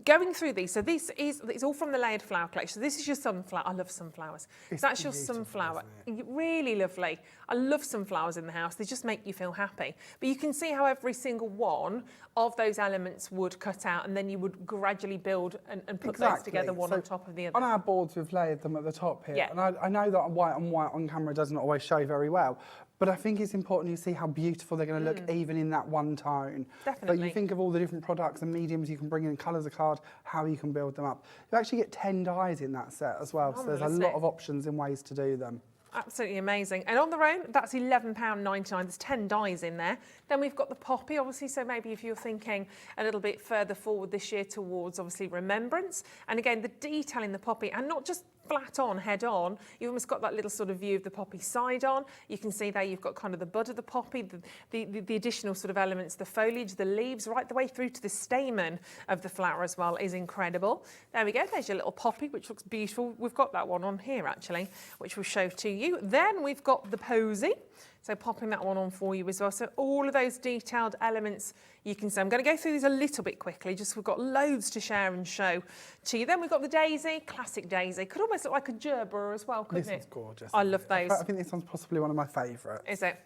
going through these, so it's all from the layered flower collection. So this is your sunflower. I love sunflowers. So that's your sunflower. Really lovely. I love sunflowers in the house. They just make you feel happy. But you can see how every single one of those elements would cut out, and then you would gradually build and put those together one on top of the other. On our boards, we've layered them at the top here. Yeah. And I know that white on white on camera doesn't always show very well, but I think it's important you see how beautiful they're going to look even in that one tone. Definitely. But you think of all the different products and mediums you can bring in, colours of card, how you can build them up. You actually get 10 dies in that set as well, so there's a lot of options in ways to do them. Absolutely amazing. And on their own, that's £11.99. There's 10 dies in there. Then we've got the poppy, obviously, so maybe if you're thinking a little bit further forward this year towards, obviously, remembrance. And again, the detail in the poppy, and not just flat on, head on, you've almost got that little sort of view of the poppy side on. You can see there you've got kind of the bud of the poppy, the additional sort of elements, the foliage, the leaves, right the way through to the stamen of the flower as well is incredible. There we go, there's your little poppy, which looks beautiful. We've got that one on here, actually, which we'll show to you. Then we've got the posy. So popping that one on for you as well. So all of those detailed elements you can see. I'm going to go through these a little bit quickly, just we've got loads to share and show to you. Then we've got the daisy, classic daisy. Could almost look like a gerber as well, couldn't it? This is gorgeous. I love those. I think this one's possibly one of my favourites. Is it?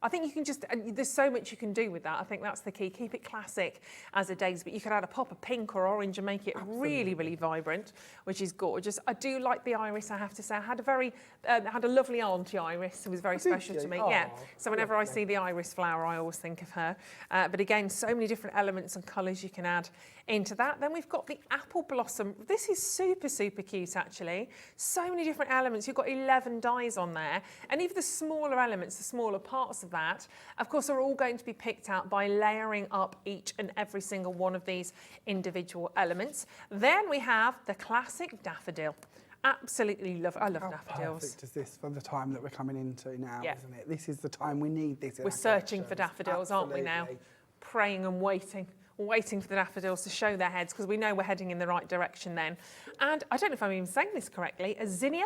I think you can just, there's so much you can do with that. I think that's the key. Keep it classic as a daisy, but you could add a pop of pink or orange and make it really, really vibrant, which is gorgeous. I do like the iris, I have to say. I had a lovely auntie iris who was very special to me. Oh, yeah. So whenever I see the iris flower, I always think of her. But again, so many different elements and colours you can add into that. Then we've got the apple blossom. This is super, super cute, actually. So many different elements. You've got 11 dies on there. And even the smaller elements, the smaller parts of that, of course, are all going to be picked out by layering up each and every single one of these individual elements. Then we have the classic daffodil. Absolutely love. I love daffodils. Perfect is this for the time that we're coming into now, Yeah. isn't it? This is the time we need this. In We're our searching for collections. daffodils, aren't we now? Absolutely. Praying and waiting for the daffodils to show their heads, because we know we're heading in the right direction then. And I don't know if I'm even saying this correctly, a zinnia?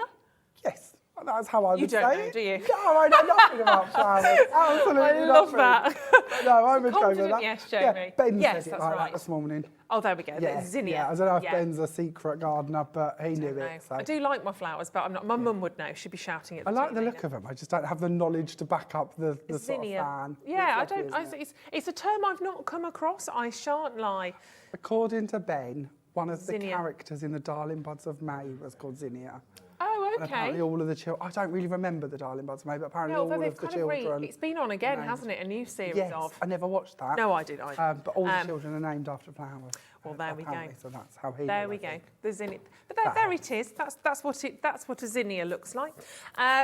Yes. That's how I would say You don't know, it. do you? No, I know nothing about flowers. Absolutely I love nothing. that. No, I would go with Confident that. yes, Yeah, Jamie. Ben Yes, said it that's like right. that this morning. Oh, there we go. Yeah, Zinnia. yeah. I don't know if Yeah. Ben's a secret gardener, but he knew No. it. So. I do like my flowers, but I'm not. My mum would know. She'd be shouting at the I like TV the look now. of them. I just don't have the knowledge to back up the sort of Zinnia. fan. Yeah, I It's lovely, don't. isn't it? It's a term I've not come across. I shan't lie. According to Ben, one of the Zinnia. characters in the Darling Buds of May was called Zinnia. Oh, And apparently okay. all of the children, I don't really remember the Darling Buds of May, but apparently Yeah, although all they've of the kind of children. it's been on again, named- hasn't it? A new series Yes, of. I never watched that. No, I did. But all the children are named after flowers. Well, there we go. apparently, So that's how he. There will, we I go. think. The zinnia. But there it is. That's what a zinnia looks like.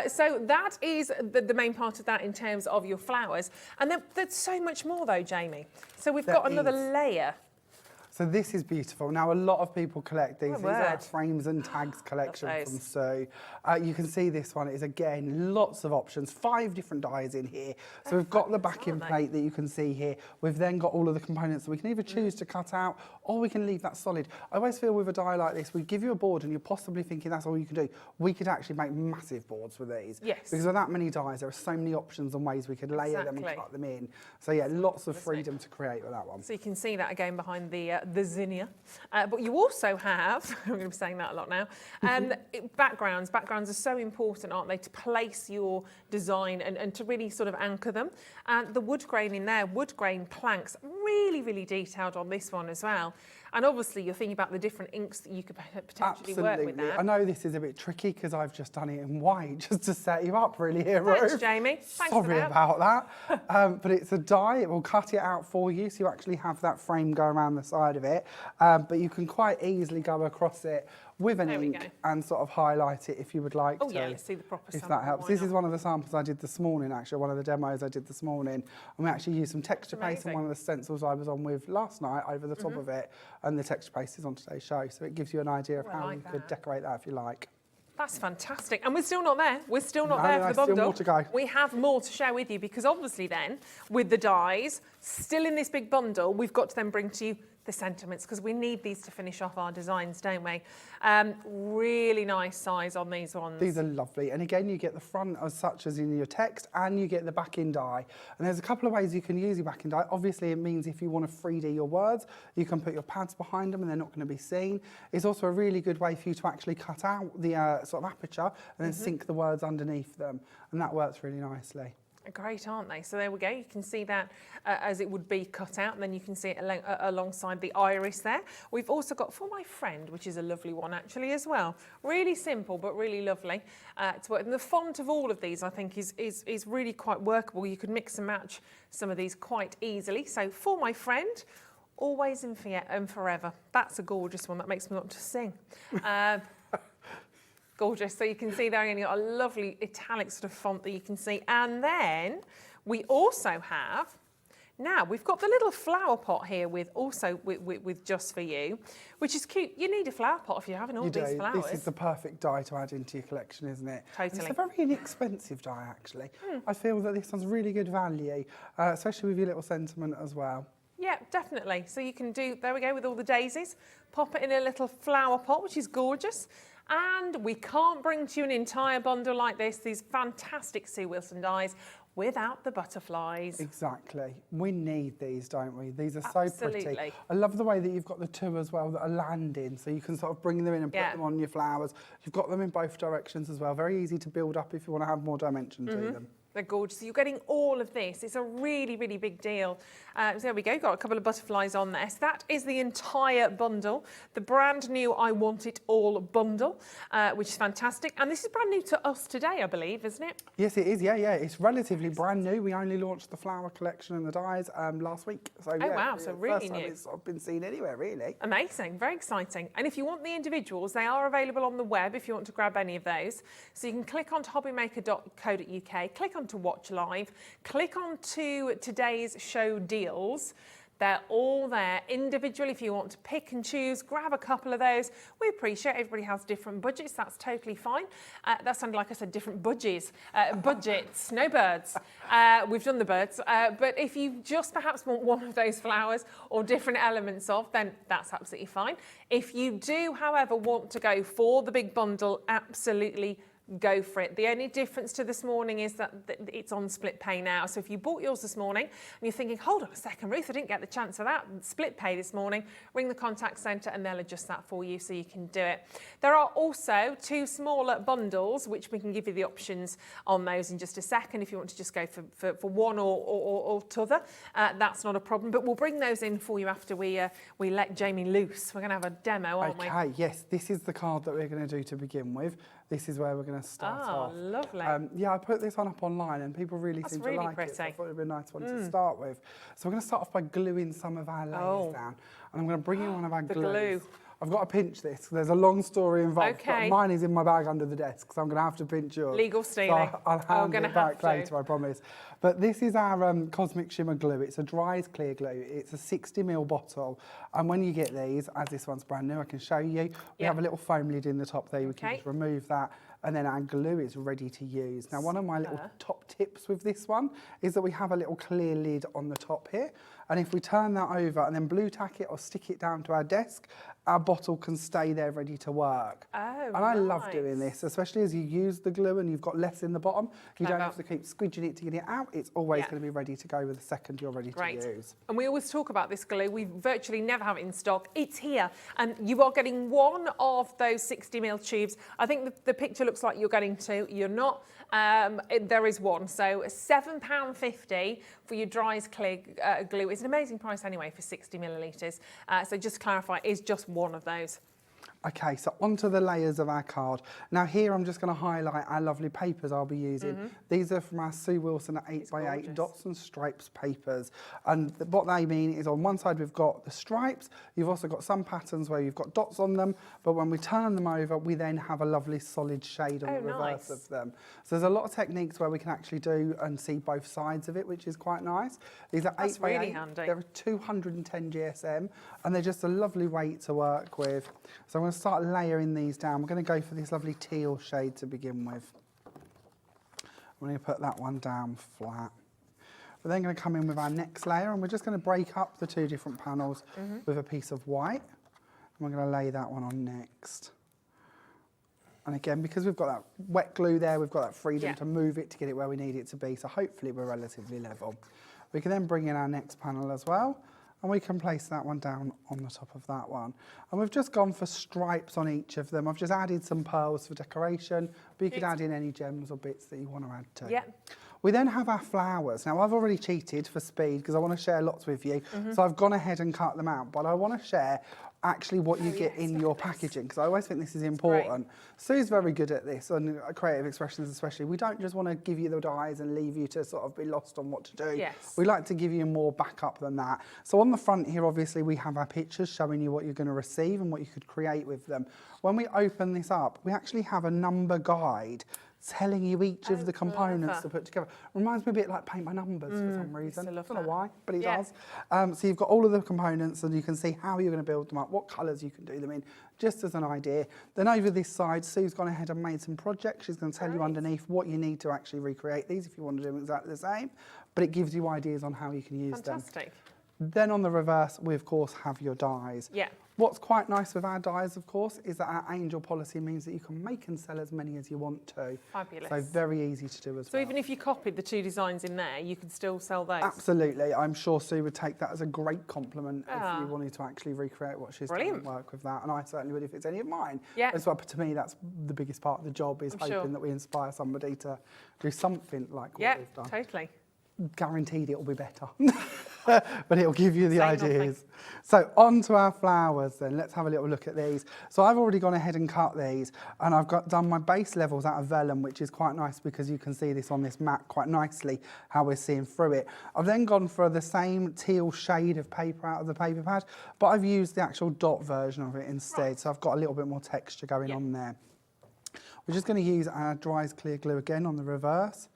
So that is the main part of that in terms of your flowers. And then there's so much more though, Jamie. So we've There got another is. layer. So this is beautiful. Now, a lot of people collect these. My These are our word. frames and tags collection those. from Sue. You can see this one is, again, lots of options, 5 different dies in here. So we've got the backing aren't they? plate that you can see here. We've then got all of the components that we can either choose to cut out or we can leave that solid. I always feel with a die like this, we give you a board and you're possibly thinking that's all you can do. We could actually make massive boards with these. Yes. Because with that many dies, there are so many options and ways we could layer them and Exactly. cut them in. So yeah, lots of freedom to create with that one. So you can see that again behind the zinnia. But you also have, I'm going to be saying that a lot now, backgrounds. Backgrounds are so important, aren't they, to place your design and to really sort of anchor them. And the wood grain in there, wood grain planks, really, really detailed on this one as well. And obviously you're thinking about the different inks that you could potentially work with that. I know this is a bit tricky because I've just done it in white just to set you up really here, Thanks, Ruth. Jamie. Thanks for Sorry that. about that. But it's a die. It will cut it out for you so you actually have that frame go around the side of it. But you can quite easily go across it with an There we ink go. and sort of highlight it if you would like Oh to. yeah, let's see the proper If sample, that helps. why This not? is one of the samples I did this morning, actually, one of the demos I did this morning. And we actually used some texture paste on Amazing. one of the stencils I was on with last night over the Mm-hmm. top of it. And the texture paste is on today's show. So it gives you an idea of I how like you could that. decorate that if you like. That's fantastic. And we're still not there. We're still not No, there no, for the still bundle. more to go. We have more to share with you because obviously then, with the dies, still in this big bundle, we've got to then bring to you the sentiments because we need these to finish off our designs, don't we? Really nice size on these ones. These are lovely. And again, you get the front as such as in your text and you get the back in die. And there's a couple of ways you can use your back in die. Obviously, it means if you want to 3D your words, you can put your pads behind them and they're not going to be seen. It's also a really good way for you to actually cut out the sort of aperture and then sink the words underneath them. And that works really nicely. Great, aren't they? So there we go. You can see that as it would be cut out, and then you can see it alongside the iris there. We've also got For My Friend, which is a lovely one actually as well. Really simple, but really lovely to work. And the font of all of these, I think, is really quite workable. You could mix and match some of these quite easily. So For My Friend, Always and Forever. That's a gorgeous one. That makes me want to sing. Gorgeous. So you can see there, you've got a lovely italic sort of font that you can see. And then we also have, now we've got the little flower pot here with Just For You, which is cute. You need a flower pot if you're having all these flowers. This is the perfect die to add into your collection, isn't it? Totally. It's a very inexpensive die, actually. I feel that this one's really good value, especially with your little sentiment as well. Yeah, definitely. So you can do, there we go, with all the daisies. Pop it in a little flower pot, which is gorgeous. And we can't bring to you an entire bundle like this, these fantastic Sue Wilson dies, without the butterflies. Exactly. We need these, don't we? These are Absolutely. so pretty. I love the way that you've got the two as well that are landing, so you can sort of bring them in and put them on your flowers. You've got them in both directions as well. Very easy to build up if you want to have more dimension to them. They're gorgeous. So you're getting all of this. It's a really, really big deal. So there we go. Got a couple of butterflies on there. So that is the entire bundle. The brand new I Want It All bundle, which is fantastic. And this is brand new to us today, I believe, isn't it? Yes, it is. Yeah. It's relatively brand new. We only launched the flower collection and the dies last week. So, wow. So really first time new. it's sort of been seen anywhere, really. Amazing. Very exciting. And if you want the individuals, they are available on the web if you want to grab any of those. So you can click onto hobbymaker.co.uk, click onto Watch Live, click onto today's show deals. They're all there individually if you want to pick and choose, grab a couple of those. We appreciate everybody has different budgets, that's totally fine. That sounded like I said different budgets, no birds. We've done the birds, but if you just perhaps want one of those flowers or different elements of, then that's absolutely fine. If you do, however, want to go for the big bundle, absolutely go for it. The only difference to this morning is that it's on split pay now. So if you bought yours this morning and you're thinking, hold on a second, Ruth, I didn't get the chance of that split pay this morning, ring the contact centre and they'll adjust that for you so you can do it. There are also two smaller bundles, which we can give you the options on those in just a second. If you want to just go for one or t'other, that's not a problem. But we'll bring those in for you after we let Jamie loose. We're going to have a demo, aren't we? Okay, yes, this is the card that we're going to do to begin with. This is where we're going to start off. Oh, lovely. Yeah, I put this one up online and people really seem to like it. So I thought it would be a nice one to start with. So we're going to start off by gluing some of our layers down. And I'm going to bring in one of our glues. I've got to pinch this. There's a long story involved. Okay. But mine is in my bag under the desk, so I'm going to have to pinch yours. Legal stealing. So I'll hand it back later, I promise. But this is our Cosmic Shimmer glue. It's a dries clear glue. It's a 60ml bottle. And when you get these, as this one's brand new, I can show you. We have a little foam lid in the top there. We can just remove that. And then our glue is ready to use. Now, one of my little top tips with this one is that we have a little clear lid on the top here. And if we turn that over and then blue tack it or stick it down to our desk, our bottle can stay there ready to work. And I love doing this, especially as you use the glue and you've got less in the bottom. You don't have to keep squidging it to get it out. It's always going to be ready to go with the second you're ready to use. And we always talk about this glue. We virtually never have it in stock. It's here. And you are getting one of those 60ml tubes. I think the picture looks like you're getting two. You're not. There is one. So £7.50 for your dries clear glue. It's an amazing price anyway for 60 millilitres. So just to clarify, it is just one of those. Okay, so onto the layers of our card. Now here I'm just going to highlight our lovely papers I'll be using. These are from our Sue Wilson 8x8 dots and stripes papers. And what they mean is on one side we've got the stripes, you've also got some patterns where you've got dots on them, but when we turn them over, we then have a lovely solid shade on the reverse of them. So there's a lot of techniques where we can actually do and see both sides of it, which is quite nice. These are 8x8, really handy. They're 210 GSM, and they're just a lovely weight to work with. So I'm going to start layering these down. We're going to go for this lovely teal shade to begin with. I'm going to put that one down flat. We're then going to come in with our next layer and we're just going to break up the two different panels with a piece of white. And we're going to lay that one on next. And again, because we've got that wet glue there, we've got that freedom to move it to get it where we need it to be. So hopefully we're relatively level. We can then bring in our next panel as well. And we can place that one down on the top of that one. And we've just gone for stripes on each of them. I've just added some pearls for decoration, but you could add in any gems or bits that you want to add to. We then have our flowers. Now, I've already cheated for speed because I want to share lots with you. So I've gone ahead and cut them out, but I want to share actually what you get in your packaging because I always think this is important. Sue's very good at this, and creative expressions especially. We don't just want to give you the dies and leave you to sort of be lost on what to do. We like to give you more backup than that. So on the front here, obviously, we have our pictures showing you what you're going to receive and what you could create with them. When we open this up, we actually have a number guide telling you each of the components to put together. Reminds me a bit like Paint by Numbers for some reason. I don't know why, but it does. So you've got all of the components and you can see how you're going to build them up, what colours you can do them in, just as an idea. Then over this side, Sue's gone ahead and made some projects. She's going to tell you underneath what you need to actually recreate these if you want to do them exactly the same, but it gives you ideas on how you can use them. Then on the reverse, we of course have your dies. Yeah. What's quite nice with our dies, of course, is that our angel policy means that you can make and sell as many as you want to. Fabulous. So very easy to do as well. So even if you copied the 2 designs in there, you can still sell those? Absolutely. I'm sure Sue would take that as a great compliment if you wanted to actually recreate what she's done and work with that. And I certainly would if it's any of mine. Yeah. As well, but to me, that's the biggest part of the job, is hoping that we inspire somebody to do something like what we've done. Yeah, totally. Guaranteed it'll be better. But it'll give you the Say ideas. So on to our flowers then. Let's have a little look at these. So I've already gone ahead and cut these, and I've done my base levels out of vellum, which is quite nice because you can see this on this mat quite nicely, how we're seeing through it. I've then gone for the same teal shade of paper out of the paper pad, but I've used the actual dot version of it instead. Right. So I've got a little bit more texture going on there. We're just going to use our Dries Clear Glue again on the reverse,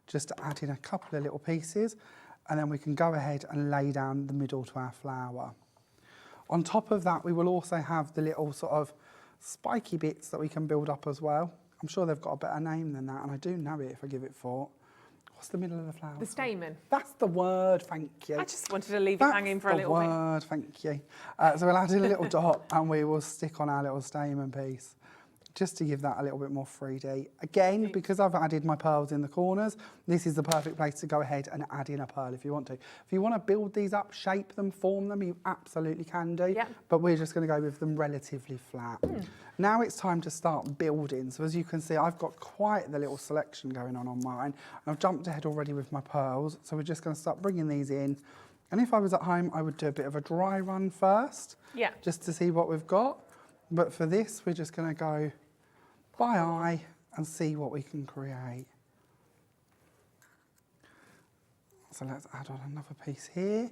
just to add in a couple of little pieces, and then we can go ahead and lay down the middle to our flower. On top of that, we will also have the little sort of spiky bits that we can build up as well. I'm sure they've got a better name than that, and I do know it if I give it thought. What's the middle of the flower? The stamen. That's the word, thank you. I just wanted to leave it hanging for a little bit. That's the word, thank you. So we'll add in a little dot, and we will stick on our little stamen piece, just to give that a little bit more 3D. Again, because I've added my pearls in the corners, this is the perfect place to go ahead and add in a pearl if you want to. If you want to build these up, shape them, form them, you absolutely can do, but we're just going to go with them relatively flat. Now it's time to start building. So as you can see, I've got quite the little selection going on mine. I've jumped ahead already with my pearls, so we're just going to start bringing these in. And if I was at home, I would do a bit of a dry run first, just to see what we've got. But for this, we're just going to go by eye and see what we can create. So let's add on another piece here.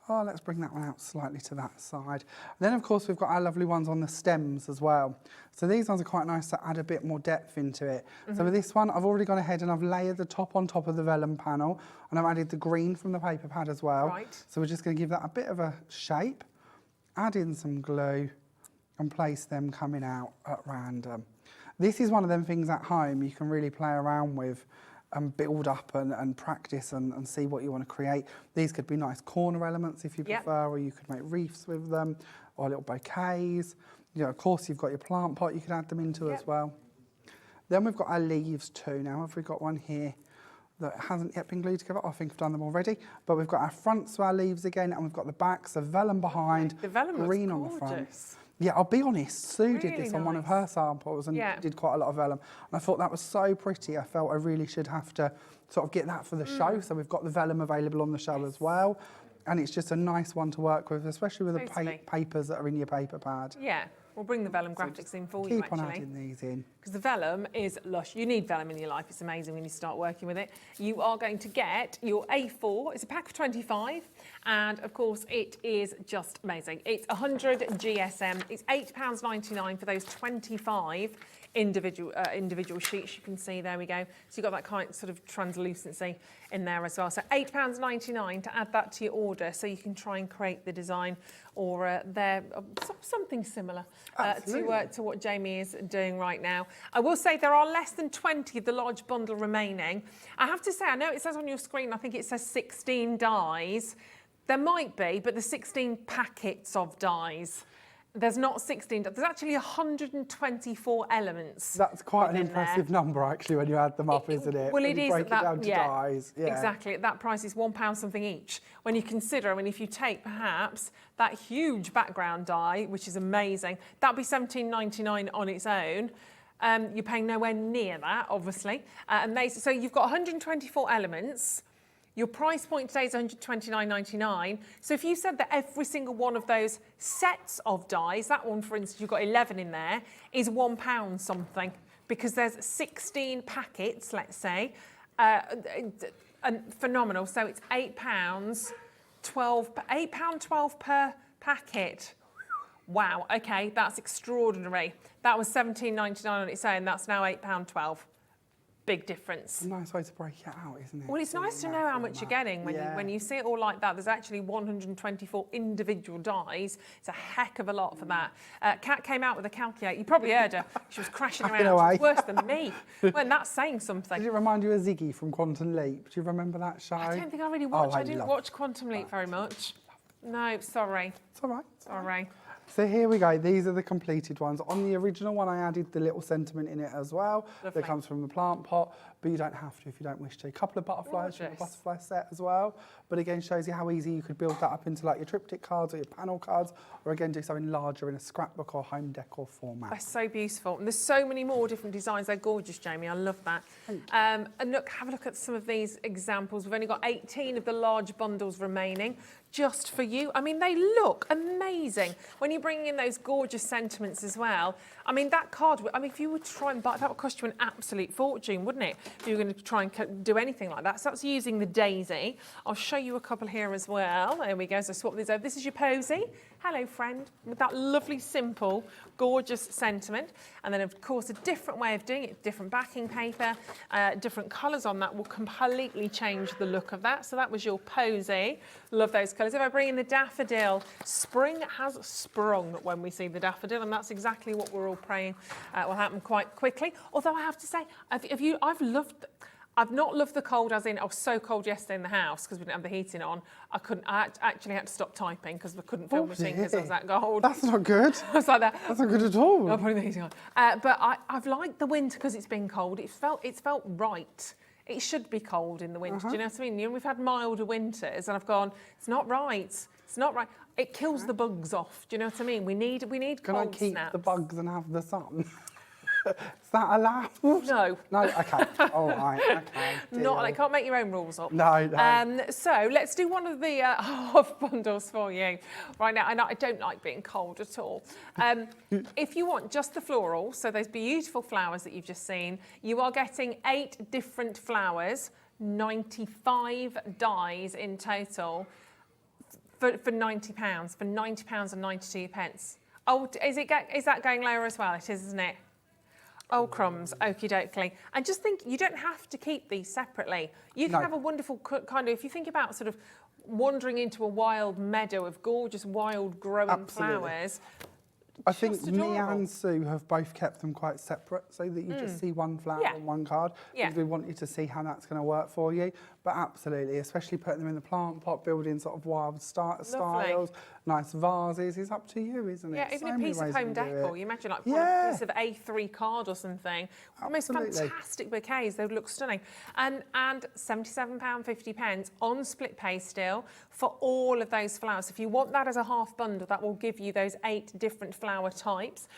Oh, let's bring that one out slightly to that side. And then, of course, we've got our lovely ones on the stems as well. So these ones are quite nice to add a bit more depth into it. So with this one, I've already gone ahead and I've layered the top on top of the vellum panel, and I've added the green from the paper pad as well. So we're just going to give that a bit of a shape, add in some glue, and place them coming out at random. This is one of them things at home you can really play around with and build up and practice and see what you want to create. These could be nice corner elements if you prefer, or you could make wreaths with them, or little bouquets. You know, of course, you've got your plant pot you could add them into as well. Then we've got our leaves too. Now, have we got one here that hasn't yet been glued together? I think I've done them already. But we've got our fronts to our leaves again, and we've got the backs, the vellum behind, the vellum green on the front. Yeah, I'll be honest, Sue did this on one of her samples and did quite a lot of vellum. And I thought that was so pretty, I felt I really should have to sort of get that for the show. So we've got the vellum available on the show as well. And it's just a nice one to work with, especially with the papers that are in your paper pad. Yeah, we'll bring the vellum graphics in for you, actually. Keep on adding these in. Because the vellum is lush. You need vellum in your life. It's amazing when you start working with it. You are going to get your A4. It's a pack of 25. And, of course, it is just amazing. It's 100 GSM. It's £8.99 for those 25 individual sheets. You can see, there we go. So you've got that kind of sort of translucency in there as well. So £8.99 to add that to your order, so you can try and create the design or something similar to what Jamie is doing right now. I will say there are less than 20 of the large bundle remaining. I have to say, I know it says on your screen, I think it says 16 dies. There might be, but the 16 packets of dies. There's not 16, there's actually 124 elements. That's quite an impressive number, actually, when you add them up, isn't it? Well, it is. Break it down to dies. Exactly. At that price, it's £1 something each. When you consider, I mean, if you take perhaps that huge background die, which is amazing, that'd be £17.99 on its own. You're paying nowhere near that, obviously. So you've got 124 elements. Your price point today is £129.99. So if you said that every single one of those sets of dies, that one, for instance, you've got 11 in there, is £1 something, because there's 16 packets, let's say, and phenomenal. So it's £8.12 per packet. Wow, okay, that's extraordinary. That was £17.99 on its own, that's now £8.12. Big difference. It's a nice way to break it out, isn't it? Well, it's nice to know how much you're getting when you see it all like that. There's actually 124 individual dies. It's a heck of a lot for that. Kat came out with a calculator. You probably heard her. She was crashing around. She was worse than me. Well, that's saying something. Did it remind you of Ziggy from Quantum Leap? Do you remember that show? I don't think I really watched. I didn't watch Quantum Leap very much. No, sorry. It's all right. Sorry. So here we go. These are the completed ones. On the original one, I added the little sentiment in it as well. Lovely. That comes from the plant pot, but you don't have to if you don't wish to. A couple of butterflies from the Gorgeous. butterfly set as well. But again, shows you how easy you could build that up into like your triptych cards or your panel cards, or again, do something larger in a scrapbook or home decor format. They're so beautiful. And there's so many more different designs. They're gorgeous, Jamie. I love that. And look, have a look at some of these examples. We've only got 18 of the large bundles remaining just for you. I mean, they look amazing. When you're bringing in those gorgeous sentiments as well. I mean, that card, I mean, if you were to try and buy, that would cost you an absolute fortune, wouldn't it? If you were going to try and do anything like that. So that's using the daisy. I'll show you a couple here as well. There we go. So swap these over. This is your posy. Hello, friend, with that lovely, simple, gorgeous sentiment. And then, of course, a different way of doing it, different backing paper, different colours on that will completely change the look of that. So that was your posy. Love those colours. If I bring in the daffodil, spring has sprung when we see the daffodil, and that's exactly what we're all praying will happen quite quickly. Although I have to say, I've not loved the cold, as in I was so cold yesterday in the house because we didn't have the heating on. I actually had to stop typing because I couldn't film the thing because I was that cold. That's not good. I was like that. That's not good at all. I'm putting the heating on. But I've liked the winter because it's been cold. It's felt right. It should be cold in the winter. Do you know what I mean? You know, we've had milder winters, and I've gone, it's not right. It's not right. It kills the bugs off. Do you know what I mean? We need Can cold I keep snaps. the bugs and have the sun? Is that allowed? No. No, okay. All right, okay. Not, deal. I can't make your own rules up. No, no. So let's do one of the half bundles for you right now. And I don't like being cold at all. If you want just the floral, so those beautiful flowers that you've just seen, you are getting 8 different flowers, 95 dies in total for £90, for £90 and 92 pence. Oh, is that going lower as well? It is, isn't it? Oh, crumbs, okie dokie. And just think, you don't have to keep these separately. You can have a wonderful kind of, if you think about sort of wandering into a wild meadow of gorgeous wild growing flowers. I think me and Sue have both kept them quite separate so that you just see one flower on one card. Because we want you to see how that's going to work for you. But absolutely, especially putting them in the plant pot, building sort of wild styles, nice vases, is up to you, isn't it? Yeah, even so a piece of home decor. You imagine like putting a piece of A3 card or something. Most fantastic bouquets, they would look stunning. And £77.50 on split pay still for all of those flowers. If you want that as a half bundle, that will give you those 8 different flower types.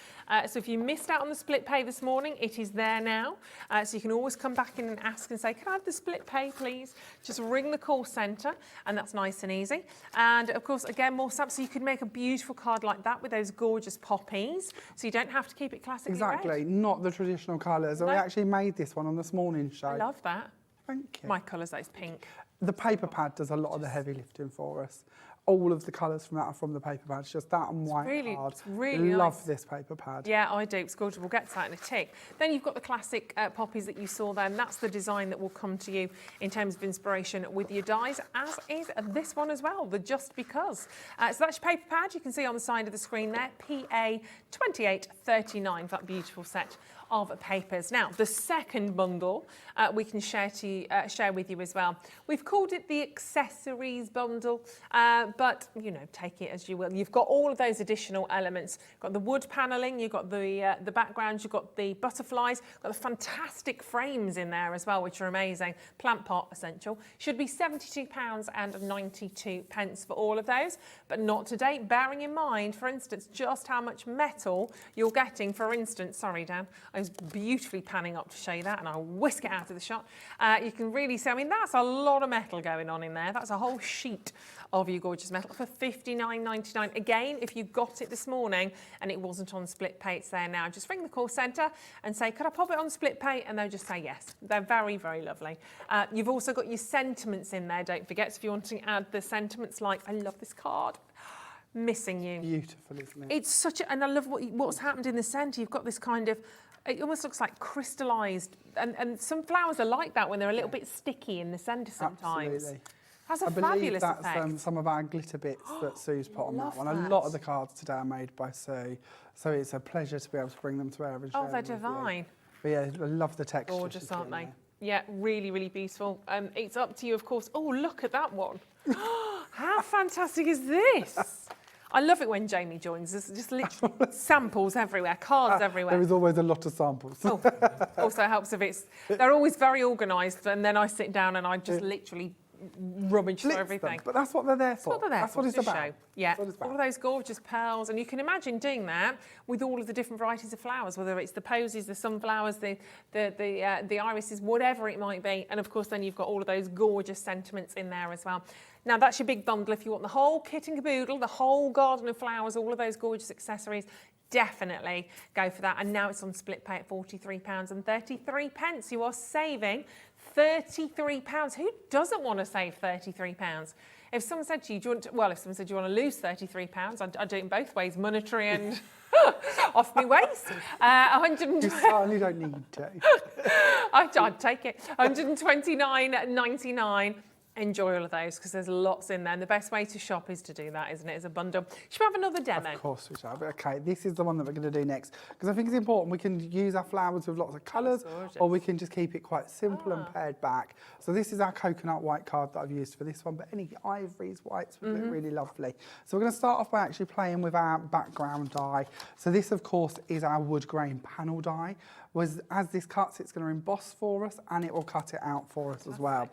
So if you missed out on the split pay this morning, it is there now. So you can always come back in and ask and say, can I have the split pay, please? Just ring the call centre, and that's nice and easy. And of course, again, more samples. So you could make a beautiful card like that with those gorgeous poppies. So you don't have to keep it classically Exactly, red. not the traditional colours. No. We actually made this one on this morning show. I love that. Thank you. My colour's those pink. The paper pad does a lot of the heavy lifting for us. All of the colours from that are from the paper pad. It's just that and white card. It's really Love nice. this paper pad. Yeah, I do. It's gorgeous. We'll get to that in a tick. Then you've got the classic poppies that you saw there, and that's the design that will come to you in terms of inspiration with your dies, as is this one as well, the Just Because. So that's your paper pad. You can see on the side of the screen there, PA 2839, that beautiful set of papers. Now, the second bundle we can share with you as well. We've called it the accessories bundle, but you know, take it as you will. You've got all of those additional elements. You've got the wood panelling, you've got the background, you've got the butterflies, you've got the fantastic frames in there as well, which are amazing. Plant pot essential. Should be £72.92 for all of those, but not to date. Bearing in mind, for instance, just how much metal you're getting. For instance, sorry, Dan, I was beautifully panning up to show you that, and I'll whisk it out of the shot. You can really see, I mean, that's a lot of metal going on in there. That's a whole sheet of your gorgeous metal for £59.99. Again, if you got it this morning and it wasn't on split pay, it's there now. Just ring the call centre and say, could I pop it on split pay? And they'll just say yes. They're very, very lovely. You've also got your sentiments in there, don't forget. So if you want to add the sentiments like, I love this card, missing you. Beautiful, isn't it? It's such a, and I love what's happened in the centre. You've got this kind of, it almost looks like crystallised, and some flowers are like that when they're a little bit sticky in the centre sometimes. Absolutely. Has a I believe fabulous that's effect. some of our glitter bits that Sue's put on that one. that. A lot of the cards today are made by Sue, so it's a pleasure to be able to bring them to her and share Oh, they're them with you. divine. But yeah, I love the texture. Gorgeous, aren't they? Yeah, really, really beautiful. It's up to you, of course. Oh, look at that one. How fantastic is this? I love it when Jamie joins. There's just literally samples everywhere, cards everywhere. There is always a lot of samples. Oh, also helps if they're always very organised, and then I sit down and I just literally rummage through everything. But that's what they're there for. That's what it's about. Show. Yeah, That's what it's about. all of those gorgeous pearls, and you can imagine doing that with all of the different varieties of flowers, whether it's the posies, the sunflowers, the irises, whatever it might be. And of course, then you've got all of those gorgeous sentiments in there as well. Now that's your big bundle. If you want the whole kit and caboodle, the whole garden of flowers, all of those gorgeous accessories, definitely go for that. And now it's on split pay at £43.33. You are saving £33. Who doesn't want to save £33? If someone said to you, if someone said you want to lose £33, I'd do it in both ways, monetary and off my waist. 120. You certainly don't need to. I'd take it. £129.99. Enjoy all of those because there's lots in there. And the best way to shop is to do that, isn't it, as a bundle. Should we have another demo? Of course we shall. But okay, this is the one that we're going to do next because I think it's important. We can use our flowers with lots of colours or we can just keep it quite simple and pared back. So this is our coconut white card that I've used for this one, but any ivories, whites would look really lovely. So we're going to start off by actually playing with our background die. So this, of course, is our wood grain panel die. As this cuts, it's going to emboss for us and it will cut it out for us as well.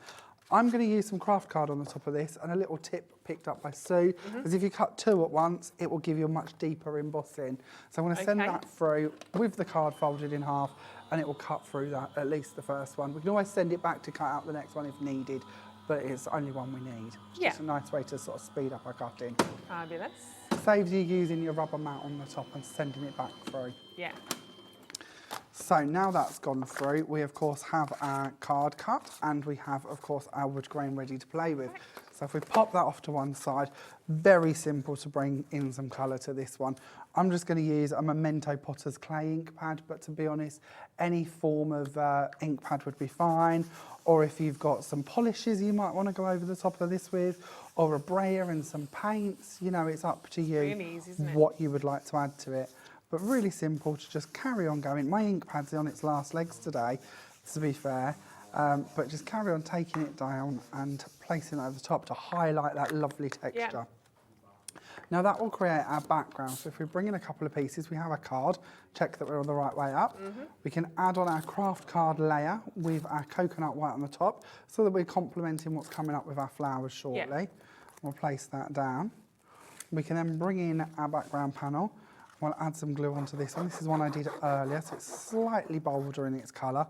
I'm going to use some craft card on the top of this and a little tip picked up by Sue, because if you cut two at once, it will give you a much deeper embossing. So I'm going to send that through with the card folded in half and it will cut through that, at least the first one. We can always send it back to cut out the next one if needed, but it's only one we need. It's just a nice way to sort of speed up our cutting. Fabulous. Saves you using your rubber mat on the top and sending it back through. Yeah. So now that's gone through, we of course have our card cut and we have of course our wood grain ready to play with. So if we pop that off to one side, very simple to bring in some colour to this one. I'm just going to use a Memento Potter's clay ink pad, but to be honest, any form of ink pad would be fine. Or if you've got some polishes you might want to go over the top of this with, or a brayer and some paints, you know, it's up to you really easy, isn't it? What you would like to add to it. But really simple to just carry on going. My ink pad's on its last legs today, to be fair. But just carry on taking it down and placing it over the top to highlight that lovely texture. Yeah. Now that will create our background. So if we bring in a couple of pieces, we have a card, check that we're on the right way up. We can add on our craft card layer with our coconut white on the top so that we're complementing what's coming up with our flowers shortly. Yeah. We'll place that down. We can then bring in our background panel. We'll add some glue onto this one. This is one I did earlier, so it's slightly bolder in its colour.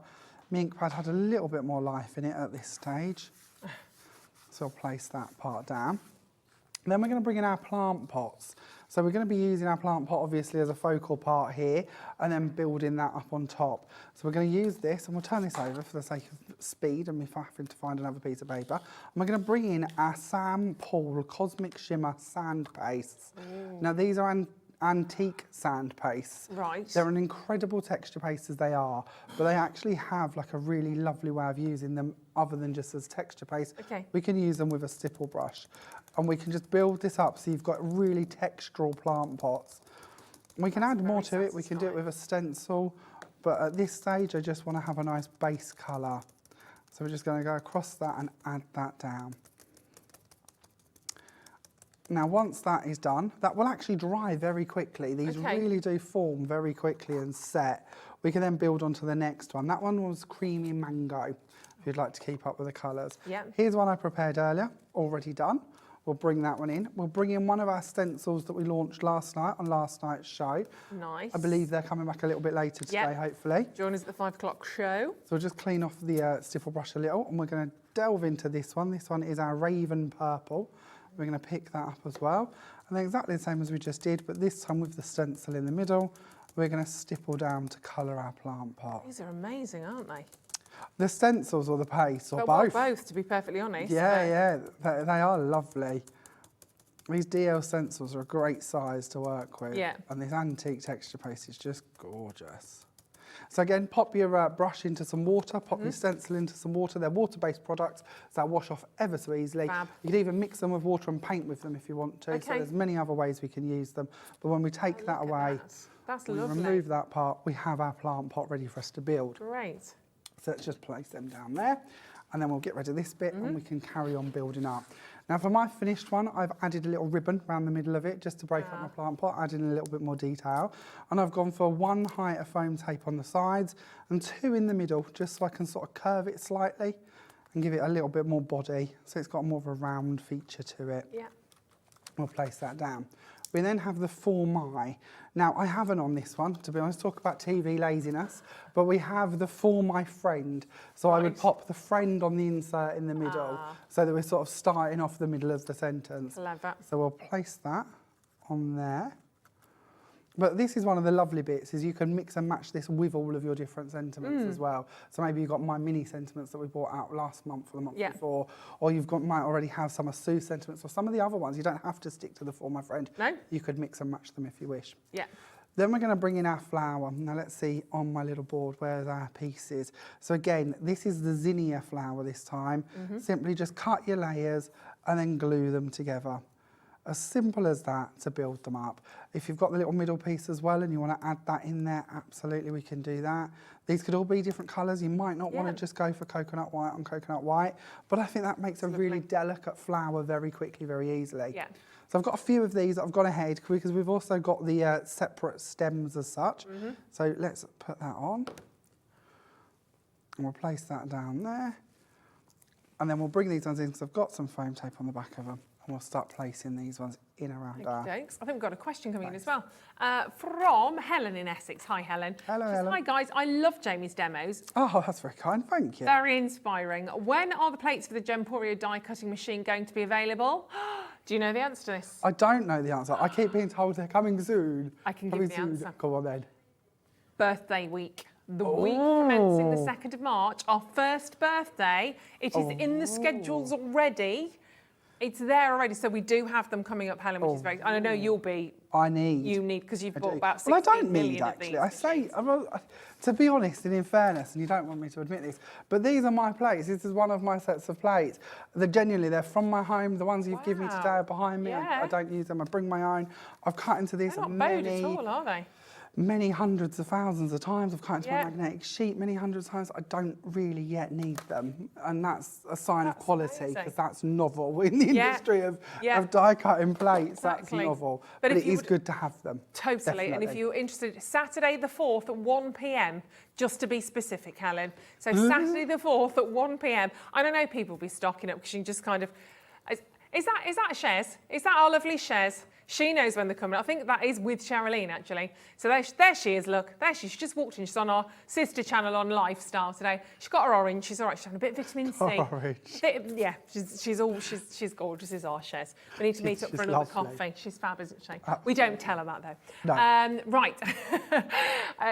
My ink pad had a little bit more life in it at this stage. So I'll place that part down. Then we're going to bring in our plant pots. So we're going to be using our plant pot obviously as a focal part here and then building that up on top. So we're going to use this and we'll turn this over for the sake of speed and if I having to find another piece of paper. And we're going to bring in our Sam Paul Cosmic Shimmer sand pastes. Now these are antique sand pastes. Right. They're an incredible texture paste as they are, but they actually have like a really lovely way of using them other than just as texture paste. Okay. We can use them with a stipple brush and we can just build this up so you've got really textural plant pots. We can add more to it, we can do it with a stencil, but at this stage I just want to have a nice base colour. So we're just going to go across that and add that down. Now, once that is done, that will actually dry very quickly. These really do form very quickly and set. We can then build onto the next one. That one was creamy mango, if you'd like to keep up with the colours. Yep. Here's one I prepared earlier, already done. We'll bring that one in. We'll bring in one of our stencils that we launched last night on last night's show. Nice. I believe they're coming back a little bit later today, hopefully. Join us at the 5 o'clock show. So we'll just clean off the stipple brush a little and we're going to delve into this one. This one is our Raven Purple. We're going to pick that up as well. And then exactly the same as we just did, but this time with the stencil in the middle, we're going to stipple down to colour our plant pot. These are amazing, aren't they? The stencils or the paste, or both? Well, both, to be perfectly honest. Yeah, they are lovely. These DL stencils are a great size to work with. Yeah. And this antique texture paste is just gorgeous. So again, pop your brush into some water, pop your stencil into some water. They're water-based products, so they'll wash off ever so easily. Fab. You can even mix them with water and paint with them if you want to. So there's many other ways we can use them. But when we take that away, that's we lovely. remove that part, we have our plant pot ready for us to build. Great. So let's just place them down there. And then we'll get rid of this bit and we can carry on building up. Now for my finished one, I've added a little ribbon around the middle of it just to break up my plant pot, adding a little bit more detail. And I've gone for 1 height of foam tape on the sides and 2 in the middle, just so I can sort of curve it slightly and give it a little bit more body, so it's got more of a round feature to it. Yeah. We'll place that down. We then have the For My. Now, I haven't on this one, to be honest, talk about TV laziness, but we have the For My Friend. So I would pop the friend on the insert in the middle, so that we're sort of starting off the middle of the sentence. Love that. So we'll place that on there. But this is one of the lovely bits, is you can mix and match this with all of your different sentiments as well. So maybe you've got my mini sentiments that we brought out last month or the month before, or you've got, might already have some of Sue's sentiments or some of the other ones. You don't have to stick to the For My Friend. No. You could mix and match them if you wish. Yeah. Then we're going to bring in our flower. Now let's see on my little board where our pieces. So again, this is the zinnia flower this time. Simply just cut your layers and then glue them together. As simple as that to build them up. If you've got the little middle piece as well and you want to add that in there, absolutely we can do that. These could all be different colours. You might not want to just go for coconut white on coconut white, but I think that makes a really delicate flower very quickly, very easily. Yeah. So I've got a few of these that I've gone ahead because we've also got the separate stems as such. So let's put that on. And we'll place that down there. And then we'll bring these ones in because I've got some foam tape on the back of them. And we'll start placing these ones in around our... Thanks. I think we've got a question coming in as well. From Helen in Essex. Hi, Helen. Hello, She says, Helen. hi, guys. I love Jamie's demos. Oh, that's very kind, thank you. Very inspiring. When are the plates for the Gemporio die cutting machine going to be available? Do you know the answer to this? I don't know the answer. I keep being told they're coming soon. I can give Coming the soon. answer. Go on then. Birthday week. The week commencing the 2nd of March, our first birthday. It is in the schedules already. It's there already, so we do have them coming up, Helen, which is very... I know you'll be... I need. You need, because you've bought about 16 well, I don't million need, of actually. these. I say, to be honest and in fairness, and you don't want me to admit this, but these are my plates. This is one of my sets of plates. They're from my home. The ones you've given me today are behind me. Yeah. I don't use them. I bring my own. I've cut into this They're not bowed at all, are they? many hundreds of thousands of times. I've cut into my magnetic sheet many hundreds of times. I don't really yet need them. And that's a sign of quality, because that's novel in the industry of die cutting plates. That's novel. But it is good to have them. Totally. Definitely. And if you're interested, Saturday the 4th at 1 p.m, just to be specific, Helen. So Saturday the 4th at 1 p.m. I don't know, people will be stocking up because you can just kind of... Is that Shez? Is that our lovely Shez? She knows when they're coming. I think that is with Sherilyn, actually. So there she is, look. There she is. She just walked in. She's on our sister channel on Lifestyle today. She's got her orange. She's all right. She's having a bit of vitamin C. Orange. Yeah, she's gorgeous, is our Shez. We need to meet up for another coffee. She's fab, isn't she? Absolutely. We don't tell her that, though. No. Right.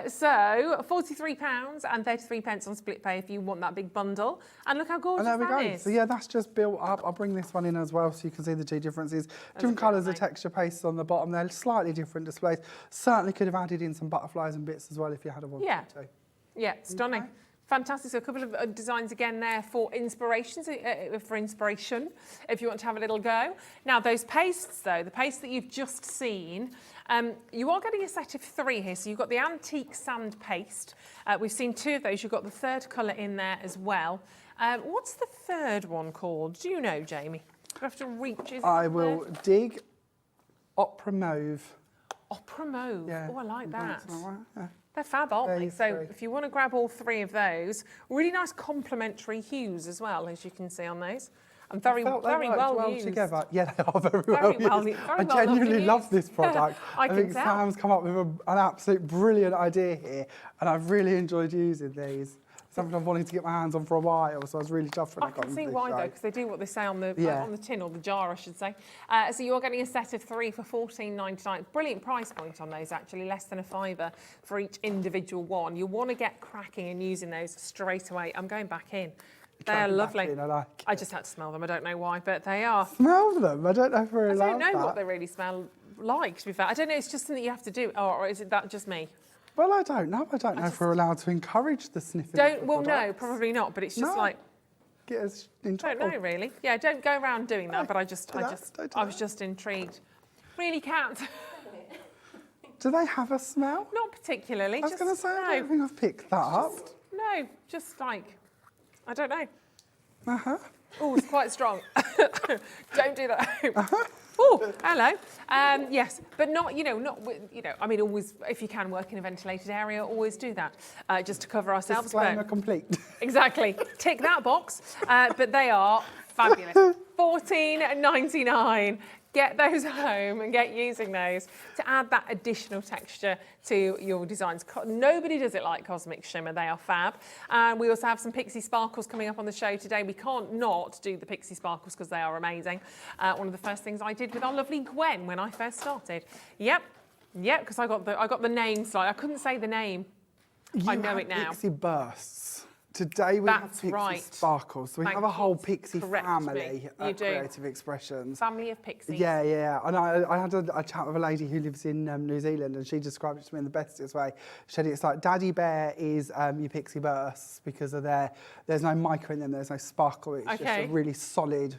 So, £43 and 33 pence on split pay if you want that big bundle. And look how gorgeous and there we that go. is. So yeah, that's just built up. I'll bring this one in as well so you can see the two differences. Different colours of texture pastes on the bottom. They're slightly different displays. Certainly could have added in some butterflies and bits as well if you had a wanted to. Yeah, stunning. Okay. Fantastic. So a couple of designs again there for inspiration, if you want to have a little go. Now those pastes though, the paste that you've just seen, you are getting a set of 3 here. So you've got the antique sand paste. We've seen 2 of those. You've got the 3rd colour in there as well. What's the 3rd one called? Do you know, Jamie? Do I have to reach? I will dig Opera Mauve. Opera Mauve. Yeah. Oh, I like that. Yeah. They're fab, aren't they? So if you want to grab all 3 of those, really nice complementary hues as well, as you can see on those. And very well used. Together. Yeah, they are very well used. I genuinely love this product. I think Sam's come up with an absolute brilliant idea here, and I've really enjoyed using these. Something I've wanted to get my hands on for a while, so I was really chuffed when I got I can see why though, because they do what they say on the tin or the jar, I should say. So you're getting a set of 3 for $14.99. Brilliant price point on those, actually, less than a £5 for each individual one. You want to get cracking and using those straight away. I'm going back in. They're lovely. I just had to smell them. I don't know why, but they are. Smell them? I don't know if we're allowed. I don't know what they really smell like, to be fair. I don't know. It's just something you have to do, or is it that just me? Well, I don't know. I don't know if we're allowed to encourage the sniffing. No, probably not. But it's just like get us in trouble. I don't know, really. Yeah, don't go around doing that. But I was just intrigued. Really can't. Do they have a smell? Not particularly. I was going to say, I don't think I've picked that up. No, just like, I don't know. Oh, it's quite strong. Don't do that. Oh, hello. Yes, but not, I mean, always, if you can work in a ventilated area, always do that, just to cover ourselves. Disclaimer complete. Exactly. Tick that box. But they are fabulous. $14.99. Get those home and get using those to add that additional texture to your designs. Nobody does it like Cosmic Shimmer. They are fab. And we also have some Pixie Sparkles coming up on the show today. We can't not do the Pixie Sparkles because they are amazing. One of the first things I did with our lovely Gwen when I first started. Yep, because I got the name slide. I couldn't say the name. I know it now. Pixie Bursts. Today we have Pixie Sparkles. So we have a whole Pixie family of creative expressions. Family of pixies. Yeah. And I had a chat with a lady who lives in New Zealand, and she described it to me in the bestest way. She said it's like Daddy Bear is your Pixie Bursts because of there's no mica in them, there's no sparkle. It's just a really solid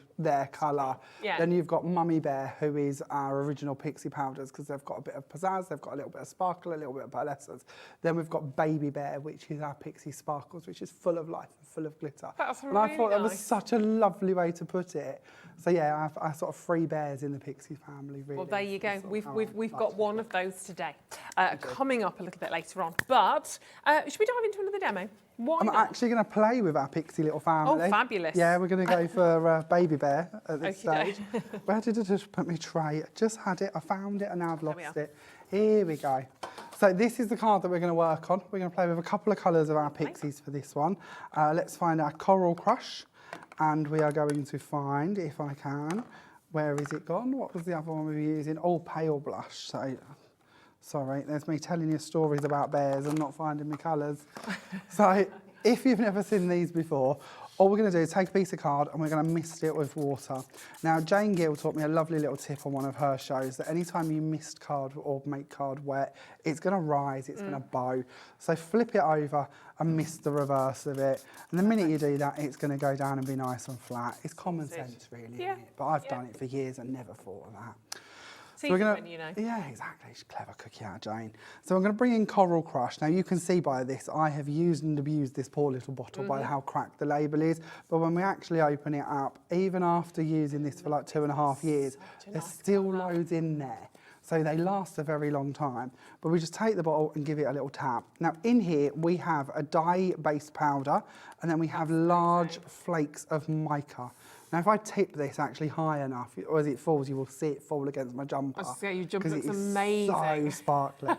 colour. Yeah. Then you've got Mummy Bear, who is our original Pixie powders because they've got a bit of pizzazz, they've got a little bit of sparkle, a little bit of pearlescence. Then we've got Baby Bear, which is our Pixie Sparkles, which is full of life and full of glitter. That's and I thought that was such a lovely way to put it. So yeah, I sort of 3 bears in the Pixie family, really. Well, there you go. We've got one of those today, coming up a little bit later on. But should we dive into another demo? I'm actually going to play with our Pixie little family. Oh, fabulous. Yeah, we're going to go for Baby Bear at this stage. Where did I just put my tray? I just had it, I found it, and now I've lost it. Here we go. So this is the card that we're going to work on. We're going to play with a couple of colours of our pixies for this one. Let's find our Coral Crush, and we are going to find, if I can, where is it gone? What was the other one we were using? Oh, Pale Blush. So, sorry, there's me telling you stories about bears and not finding my colours. So if you've never seen these before, all we're going to do is take a piece of card and we're going to mist it with water. Now, Jane Gill taught me a lovely little tip on one of her shows that anytime you mist card or make card wet, it's going to rise, it's going to bow. So flip it over and mist the reverse of it. And the minute you do that, it's going to go down and be nice and flat. It's common sense, really, isn't it? But I've done it for years and never thought of that. So we're gonna, yeah, exactly. She's a clever cookie out, Jane. So I'm going to bring in Coral Crush. Now, you can see by this, I have used and abused this poor little bottle by how cracked the label is. But when we actually open it up, even after using this for like 2.5 years, there's still loads in there. So they last a very long time. But we just take the bottle and give it a little tap. Now, in here, we have a dye-based powder, and then we have large flakes of mica. Now, if I tip this actually high enough, or as it falls, you will see it fall against my jumper. I was say, your jumper looks amazing. So sparkly.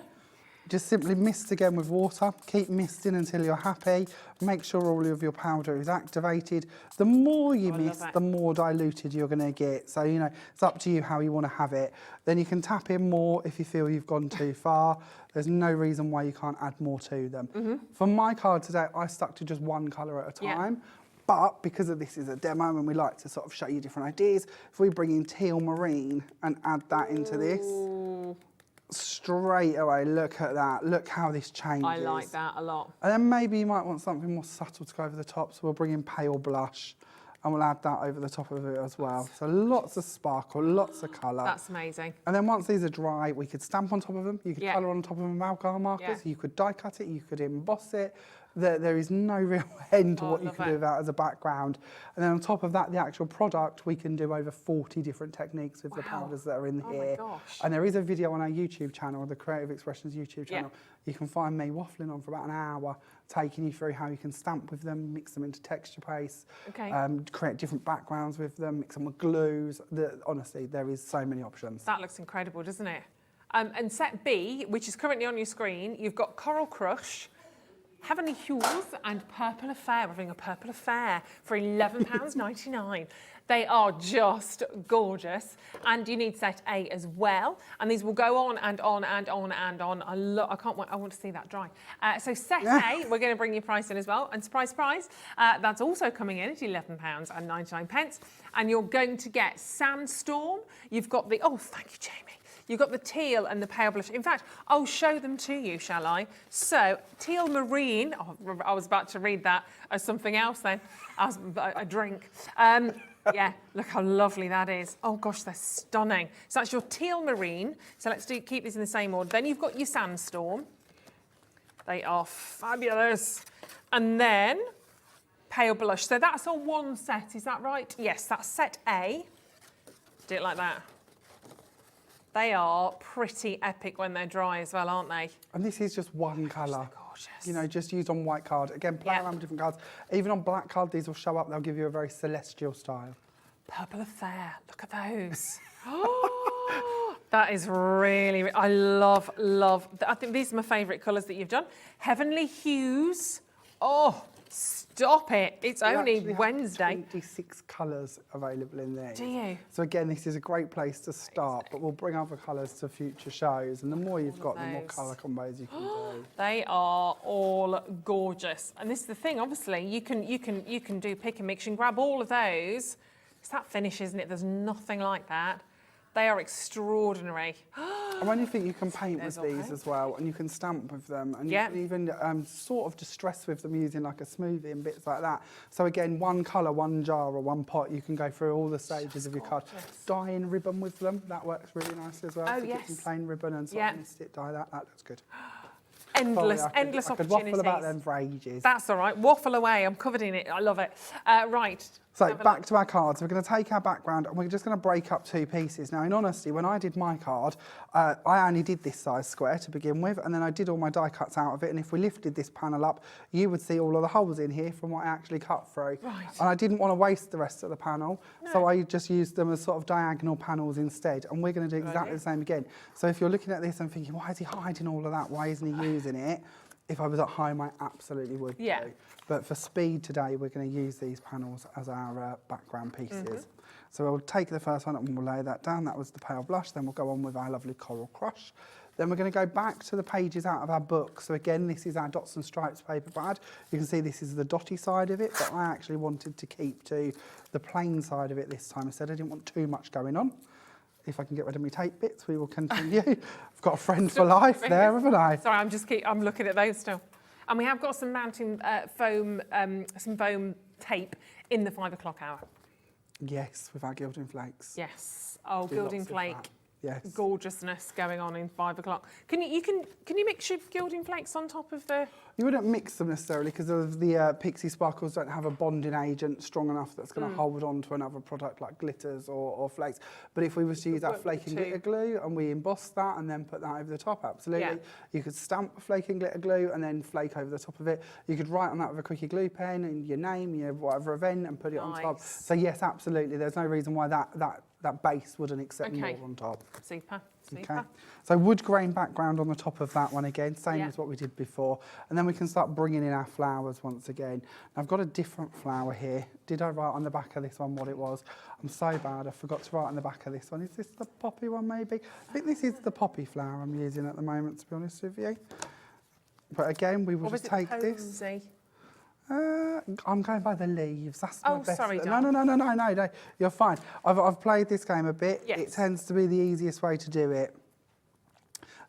Just simply mist again with water. Keep misting until you're happy. Make sure all of your powder is activated. The more you mist, the more diluted you're going to get. So, you know, it's up to you how you want to have it. Then you can tap in more if you feel you've gone too far. There's no reason why you can't add more to them. For my card today, I stuck to just one colour at a time. But because of this is a demo and we like to sort of show you different ideas, if we bring in Teal Marine and add that into this, straight away, look at that. Look how this changes. I like that a lot. And then maybe you might want something more subtle to go over the top, so we'll bring in Pale Blush and we'll add that over the top of it as well. So lots of sparkle, lots of colour. That's amazing. And then once these are dry, we could stamp on top of them, you could colour on top of them with alcohol markers, you could die cut it, you could emboss it. There is no real end to what you can do with that as a background. And then on top of that, the actual product, we can do over 40 different techniques with the powders that are in here. Oh my gosh. And there is a video on our YouTube channel, the Creative Expressions YouTube channel. You can find me waffling on for about an hour, taking you through how you can stamp with them, mix them into texture paste, create different backgrounds with them, mix them with glues. Honestly, there is so many options. That looks incredible, doesn't it? And set B, which is currently on your screen, you've got Coral Crush, Heavenly Hues and Purple Affair. We're having a Purple Affair for £11.99. They are just gorgeous. And you need set A as well. And these will go on and on and on and on. I can't wait. I want to see that dry. So set A, we're going to bring your price in as well. And surprise, surprise, that's also coming in at £11.99. And you're going to get Sandstorm. You've got the, oh, thank you, Jamie. You've got the teal and the pale blush. In fact, I'll show them to you, shall I? So, Teal Marine. Oh, I was about to read that as something else then, as a drink. Yeah, look how lovely that is. Oh gosh, they're stunning. So that's your Teal Marine. So let's keep these in the same order. Then you've got your Sandstorm. They are fabulous. And then pale blush. So that's on one set, is that right? Yes, that's set A. Do it like that. They are pretty epic when they're dry as well, aren't they? And this is just one colour. Gorgeous. You know, just used on white card. Again, play around with different cards. Even on black card, these will show up. They'll give you a very celestial style. Purple affair. Look at those. That is really, I love. I think these are my favourite colours that you've done. Heavenly Hues. Oh, stop it. It's only Wednesday. 26 colours available in there. Do you? So again, this is a great place to start, but we'll bring other colours to future shows. And the more you've got, the more colour combos you can do. They are all gorgeous. And this is the thing, obviously, you can do pick and mix and grab all of those. It's that finish, isn't it? There's nothing like that. They are extraordinary. And when you think you can paint with these as well, and you can stamp with them, and you can even sort of distress with them using like a smoothie and bits like that. So again, one colour, one jar or one pot, you can go through all the stages of your card. Dyeing ribbon with them, that works really nicely as well. Oh, so yes. get some plain ribbon and sort of mist it, dye that looks good. Endless I could waffle about them for ages. That's all right. Waffle away. I'm covered in it. I love it. Right. So back to our cards. We're going to take our background and we're just going to break up two pieces. Now, in honesty, when I did my card, I only did this size square to begin with, and then I did all my die cuts out of it. And if we lifted this panel up, you would see all of the holes in here from what I actually cut through. Right. And I didn't want to waste the rest of the panel, so I just used them as sort of diagonal panels instead. And we're going to do exactly the same again. So if you're looking at this and thinking, why is he hiding all of that? Why isn't he using it? If I was at home, I absolutely would do. But for speed today, we're going to use these panels as our background pieces. So we'll take the first one and we'll lay that down. That was the pale blush. Then we'll go on with our lovely coral crush. Then we're going to go back to the pages out of our book. So again, this is our dots and stripes paper pad. You can see this is the dotty side of it, but I actually wanted to keep to the plain side of it this time. I said I didn't want too much going on. If I can get rid of my tape bits, we will continue. I've got a friend for life there, haven't I? Sorry, I'm looking at those still. And we have got some mounting foam tape in the 5 o'clock hour. Yes, with our Gilding Flakes. Yes. Oh, Gilding Flake. Yes. Gorgeousness going on in 5 o'clock. Can you mix your Gilding Flakes on top of the... You wouldn't mix them necessarily because the Pixie Sparkles don't have a bonding agent strong enough that's going to hold on to another product like glitters or flakes. But if we was to use our flake and glitter glue and we emboss that and then put that over the top, absolutely. Yeah. You could stamp flake and glitter glue and then flake over the top of it. You could write on that with a quickie glue pen and your name, your whatever event, and put it on top. So yes, absolutely. There's no reason why that base wouldn't accept more on top. Super. Okay, so wood grain background on the top of that one again, same as what we did before. And then we can start bringing in our flowers once again. Now, I've got a different flower here. Did I write on the back of this one what it was? I'm so bad, I forgot to write on the back of this one. Is this the poppy one maybe? I think this is the poppy flower I'm using at the moment, to be honest with you. But again, we will just take this. I'm going by the leaves. That's my best. Sorry, No, you're fine. I've played this game a bit. Yes. It tends to be the easiest way to do it.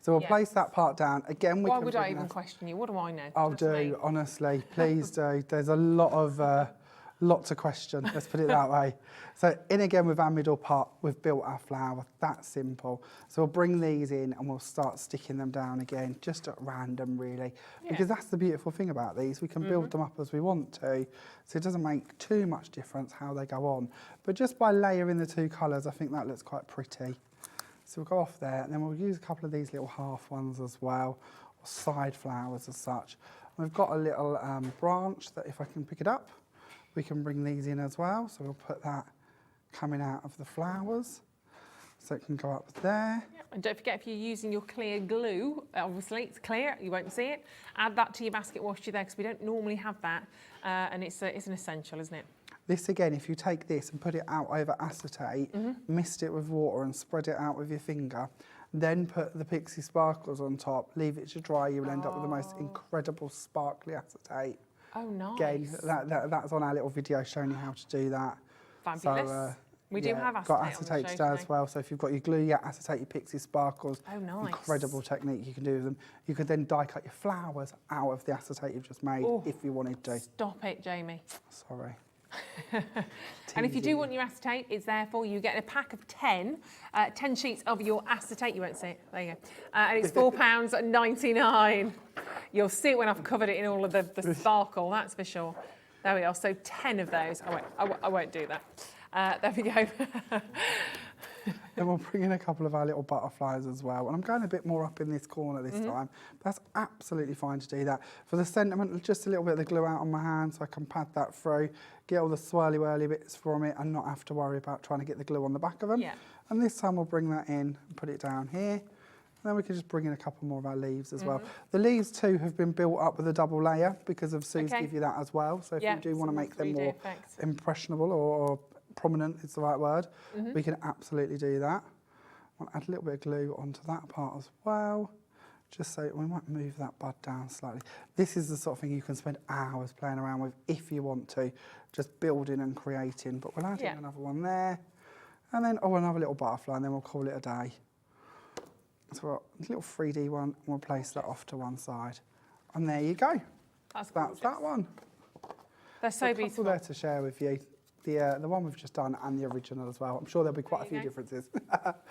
So we'll place that part down. Again, Why would I even question you? What do I know? I'll do, honestly. Please do. There's a lot to question, let's put it that way. So in again with our middle part, we've built our flower, that's simple. So we'll bring these in and we'll start sticking them down again, just at random really. Because that's the beautiful thing about these, we can build them up as we want to, so it doesn't make too much difference how they go on. But just by layering the two colours, I think that looks quite pretty. So we'll go off there, and then we'll use a couple of these little half ones as well, or side flowers as such. And we've got a little branch that if I can pick it up, we can bring these in as well. So we'll put that coming out of the flowers. So it can go up there. Yep. And don't forget, if you're using your clear glue, obviously it's clear, you won't see it. Add that to your basket wash there, because we don't normally have that. And it's an essential, isn't it? This again, if you take this and put it out over acetate, mist it with water and spread it out with your finger, then put the Pixie Sparkles on top, leave it to dry, you'll end up with the most incredible sparkly acetate. Oh, nice. Again, that's on our little video showing you how to do that. Fabulous. So, we do have acetate. Got acetate today as well, so if you've got your glue, your acetate, your Pixie Sparkles, incredible technique you can do with them. You could then die cut your flowers out of the acetate you've just made if you wanted to. Stop it, Jamie. Sorry. And if you do want your acetate, it's there for you. You get a pack of 10 sheets of your acetate. You won't see it. There you go. And it's £4.99. You'll see it when I've covered it in all of the sparkle, that's for sure. There we are. So 10 of those. I won't do that. There we go. Then we'll bring in a couple of our little butterflies as well. And I'm going a bit more up in this corner this time. That's absolutely fine to do that. For the sentiment, just a little bit of the glue out on my hand so I can pad that through, get all the swirly-whirly bits from it and not have to worry about trying to get the glue on the back of them. Yeah. And this time we'll bring that in and put it down here. And then we can just bring in a couple more of our leaves as well. The leaves too have been built up with a double layer because of Sue's give you that as well. So if you do want to make them more impressionable or prominent is the right word, we can absolutely do that. I'll add a little bit of glue onto that part as well, just so we might move that bud down slightly. This is the sort of thing you can spend hours playing around with if you want to, just building and creating. But we'll add in another one there, and then another little butterfly, and then we'll call it a day. So a little 3D one, and we'll place that off to one side. And there you go. That's that one. They're so beautiful. beautiful. There to share with you. The one we've just done and the original as well. I'm sure there'll be quite a few differences.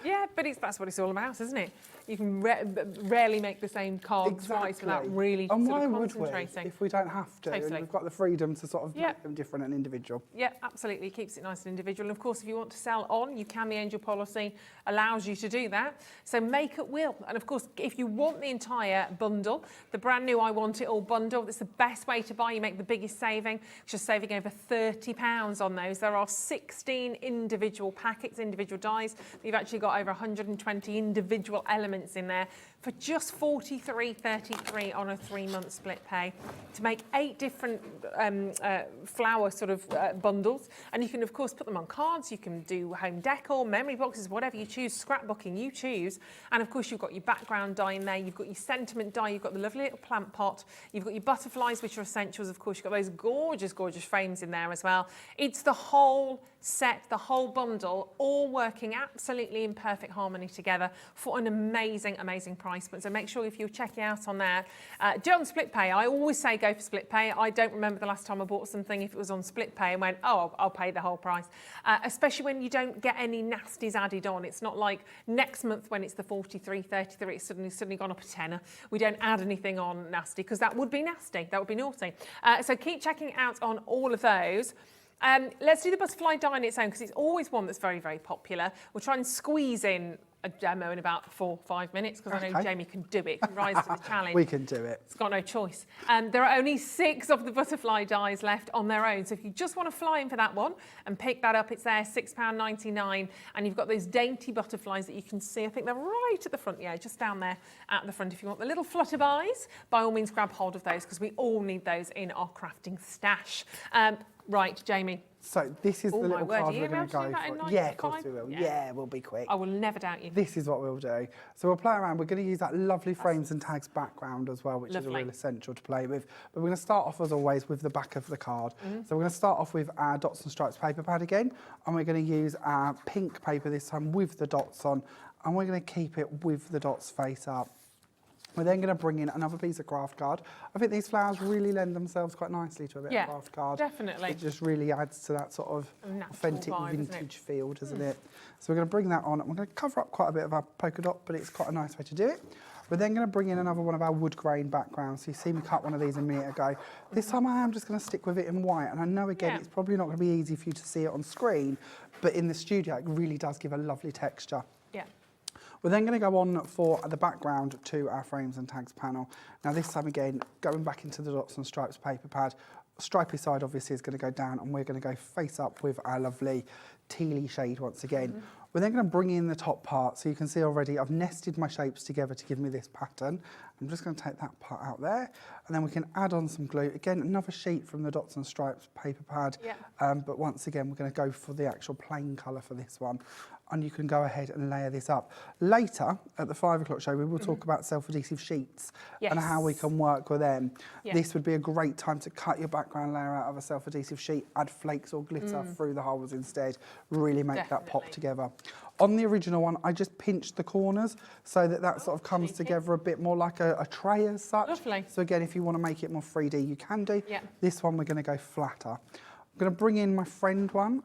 Yeah, but that's what it's all about, isn't it? You can rarely make the same card twice without really sort of concentrating. If we don't have to? Totally. And we've got the freedom to sort of make them different and individual. Yeah, absolutely. It keeps it nice and individual. And of course, if you want to sell on, you can. The Angel policy allows you to do that. So make at will. And of course, if you want the entire bundle, the brand new I Want It All bundle, that's the best way to buy. You make the biggest saving, just saving over £30 on those. There are 16 individual packets, individual dies. You've actually got over 120 individual elements in there for just $43.33 on a 3-month split pay to make 8 different flower sort of bundles. And you can, of course, put them on cards. You can do home decor, memory boxes, whatever you choose, scrapbooking, you choose. And of course, you've got your background die in there. You've got your sentiment die. You've got the lovely little plant pot. You've got your butterflies, which are essentials. Of course, you've got those gorgeous, gorgeous frames in there as well. It's the whole set, the whole bundle, all working absolutely in perfect harmony together for an amazing, amazing price point. So make sure if you're checking out on there, do it on split pay. I always say go for split pay. I don't remember the last time I bought something if it was on split pay and went, oh, I'll pay the whole price. Especially when you don't get any nasties added on. It's not like next month when it's the $43.33, it's suddenly gone up a tenner. We don't add anything on nasty because that would be nasty. That would be naughty. So keep checking out on all of those. Let's do the butterfly die on its own because it's always one that's very, very popular. We'll try and squeeze in a demo in about 4 or 5 minutes because I know Jamie can do it, can rise to the challenge. We can do it. It's got no choice. There are only 6 of the butterfly dies left on their own. So if you just want to fly in for that one and pick that up, it's there, £6.99. And you've got those dainty butterflies that you can see. I think they're right at the front, just down there at the front. If you want the little flutterbies, by all means grab hold of those because we all need those in our crafting stash. Right, Jamie. So this is the little card we're going to go for. Yeah, of course we will. Yeah, we'll be quick. I will never doubt you. This is what we'll do. So we'll play around. We're going to use that lovely frames and tags background as well, which is a real essential to play with. But we're going to start off, as always, with the back of the card. So we're going to start off with our dots and stripes paper pad again. And we're going to use our pink paper this time with the dots on. And we're going to keep it with the dots face up. We're then going to bring in another piece of craft card. I think these flowers really lend themselves quite nicely to a bit of craft card. Definitely. It just really adds to that sort of authentic vintage feel, doesn't it? So we're going to bring that on. We're going to cover up quite a bit of our polka dot, but it's quite a nice way to do it. We're then going to bring in another one of our wood grain backgrounds. So you see me cut one of these a minute ago. This time I am just going to stick with it in white. And I know, again, it's probably not going to be easy for you to see it on screen, but in the studio, it really does give a lovely texture. Yeah. We're then going to go on for the background to our frames and tags panel. Now this time again, going back into the dots and stripes paper pad, stripy side obviously is going to go down and we're going to go face up with our lovely tealy shade once again. We're then going to bring in the top part. So you can see already I've nested my shapes together to give me this pattern. I'm just going to take that part out there and then we can add on some glue. Again, another sheet from the dots and stripes paper pad. But once again, we're going to go for the actual plain colour for this one. And you can go ahead and layer this up. Later, at the 5 o'clock show, we will talk about self-adhesive sheets and how we can work with them. This would be a great time to cut your background layer out of a self-adhesive sheet, add flakes or glitter through the holes instead, really make that pop together. On the original one, I just pinched the corners so that that sort of comes together a bit more like a tray as such. Lovely. So again, if you want to make it more 3D, you can do. This one, we're going to go flatter. I'm going to bring in my friend one,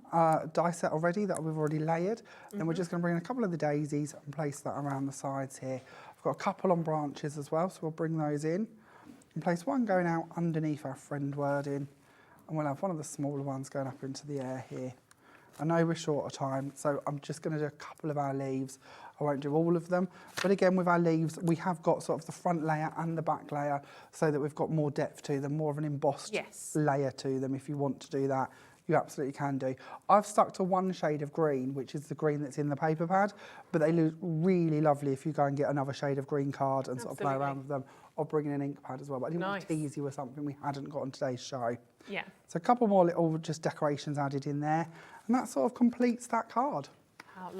die set already that we've already layered. Then we're just going to bring in a couple of the daisies and place that around the sides here. I've got a couple on branches as well, so we'll bring those in. And place one going out underneath our friend wording. And we'll have one of the smaller ones going up into the air here. I know we're short of time, so I'm just going to do a couple of our leaves. I won't do all of them, but again, with our leaves, we have got sort of the front layer and the back layer so that we've got more depth to them, more of an embossed layer to them. If you want to do that, you absolutely can do. I've stuck to one shade of green, which is the green that's in the paper pad, but they look really lovely if you go and get another shade of green card and sort of play around with them, or bring in an ink pad as well. But I didn't want to tease you with something we hadn't got on today's show. Yeah. So a couple more little just decorations added in there, and that sort of completes that card.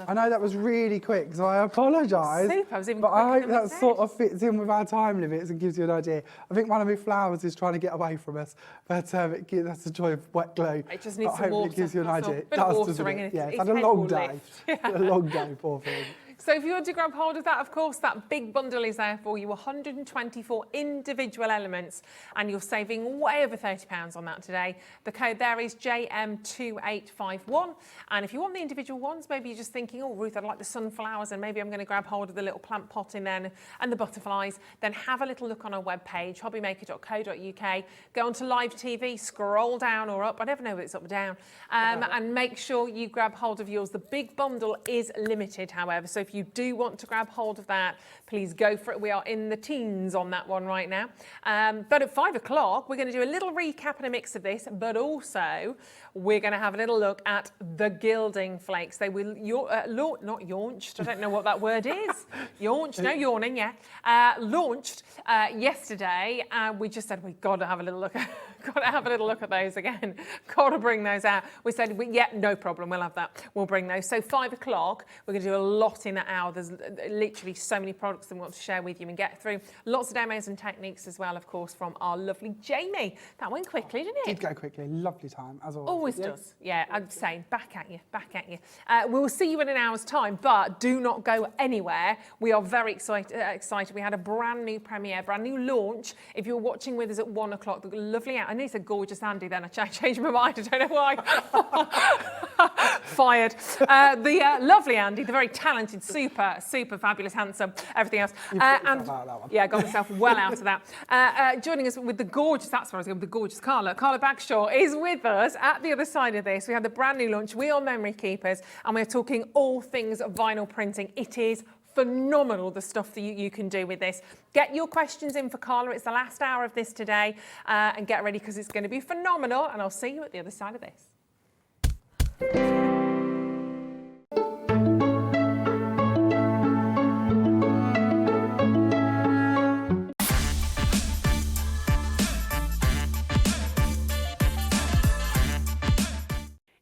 I know that was really quick, so I apologise. Super, I was even but I hope quicker that than sort of fits in with our time limits and gives you an idea. I think one of my flowers is trying to get away from us, but that's the joy of wet glue. It just needs but some water. It gives you an idea. It bit of does, watering doesn't it? and Yeah, its it's had a head long will day. lift. A long day, poor thing. So if you want to grab hold of that, of course, that big bundle is there for you, 124 individual elements, and you're saving way over £30 on that today. The code there is JM2851. And if you want the individual ones, maybe you're just thinking, oh, Ruth, I'd like the sunflowers, and maybe I'm going to grab hold of the little plant pot in there and the butterflies, then have a little look on our webpage, hobbymaker.co.uk. Go onto live TV, scroll down or up. I never know if it's up or down. And make sure you grab hold of yours. The big bundle is limited, however, so if you do want to grab hold of that, please go for it. We are in the teens on that one right now. But at 5 o'clock, we're going to do a little recap and a mix of this, but also we're going to have a little look at the Gilding Flakes. They will, not launched, I don't know what that word is. Launched, no yawning, yeah. Launched yesterday. We just said, we've got to have a little look at got to have a little look at those again. Got to bring those out. We said, yeah, no problem, we'll have that. We'll bring those. So 5 o'clock, we're going to do a lot in that hour. There's literally so many products that we want to share with you and get through. Lots of demos and techniques as well, of course, from our lovely Jamie. That went quickly, didn't it? Did go quickly. Lovely time, as always. Always does. Yeah, I'm saying, back at you, back at you. We'll see you in an hour's time, but do not go anywhere. We are very excited. We had a brand new premiere, brand new launch. If you're watching with us at 1 o'clock, the lovely, I know it's a gorgeous Andy then, I changed my mind, I don't know why. Fired. The lovely Andy, the very talented, super fabulous, handsome, everything else. Yeah, got myself well out of that. Joining us with the gorgeous, that's where I was going, with the gorgeous Carla. Carla Bagshaw is with us at the other side of this. We had the brand new launch, We Are Memory Keepers, and we're talking all things vinyl printing. It is phenomenal, the stuff that you can do with this. Get your questions in for Carla. It's the last hour of this today, and get ready because it's going to be phenomenal, and I'll see you at the other side of this.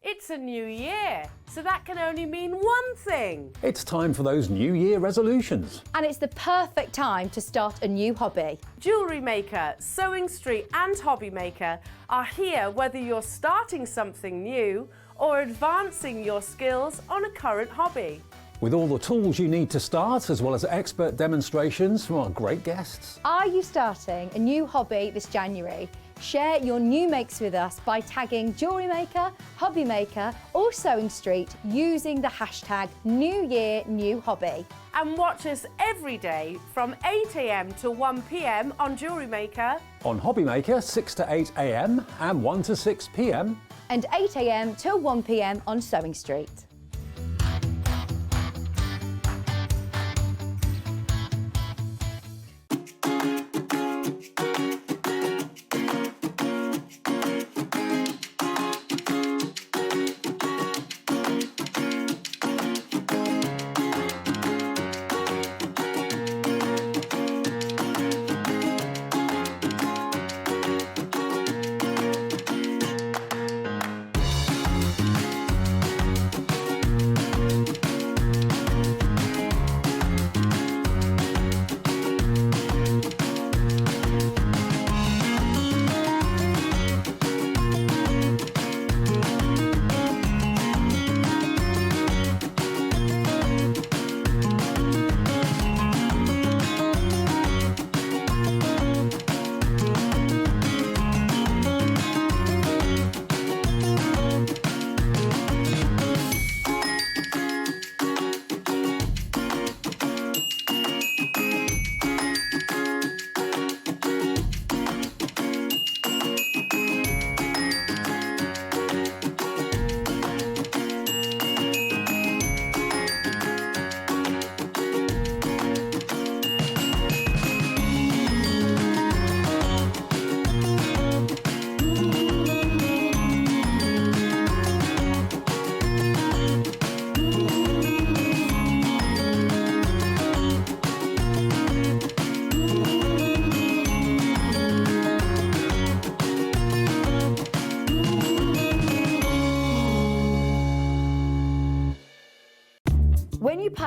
It's a new year, so that can only mean one thing. It's time for those New Year resolutions. And it's the perfect time to start a new hobby. Jewellery Maker, Sewing Street and HobbyMaker are here whether you're starting something new or advancing your skills on a current hobby. With all the tools you need to start, as well as expert demonstrations from our great guests. Are you starting a new hobby this January? Share your new makes with us by tagging Jewellery Maker, Hobby Maker or Sewing Street using the hashtag NewYearNewHobby. And watch us every day from 8 AM to 1 PM on Jewellery Maker. On Hobby Maker, 6 to 8 AM and 1 to 6 PM. And 8 AM till 1 PM on Sewing Street.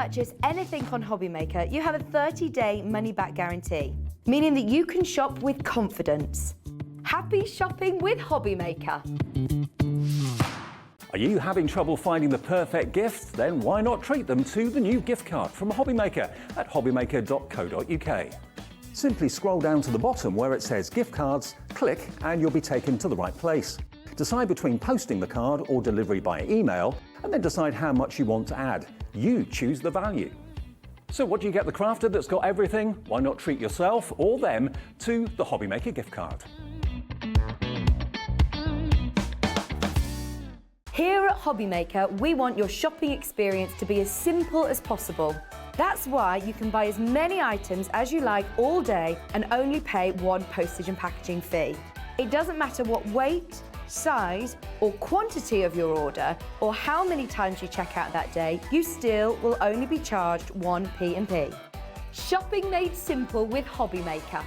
purchase anything on HobbyMaker, you have a 30-day money-back guarantee, meaning that you can shop with confidence. Happy shopping with HobbyMaker. Are you having trouble finding the perfect gift? Then why not treat them to the new gift card from HobbyMaker at hobbymaker.co.uk. Simply scroll down to the bottom where it says gift cards, click and you'll be taken to the right place. Decide between posting the card or delivery by email and then decide how much you want to add. You choose the value. So what do you get the crafter that's got everything? Why not treat yourself or them to the HobbyMaker gift card? Here at HobbyMaker, we want your shopping experience to be as simple as possible. That's why you can buy as many items as you like all day and only pay one postage and packaging fee. It doesn't matter what weight, size or quantity of your order or how many times you check out that day, you still will only be charged one P&P. Shopping made simple with HobbyMaker.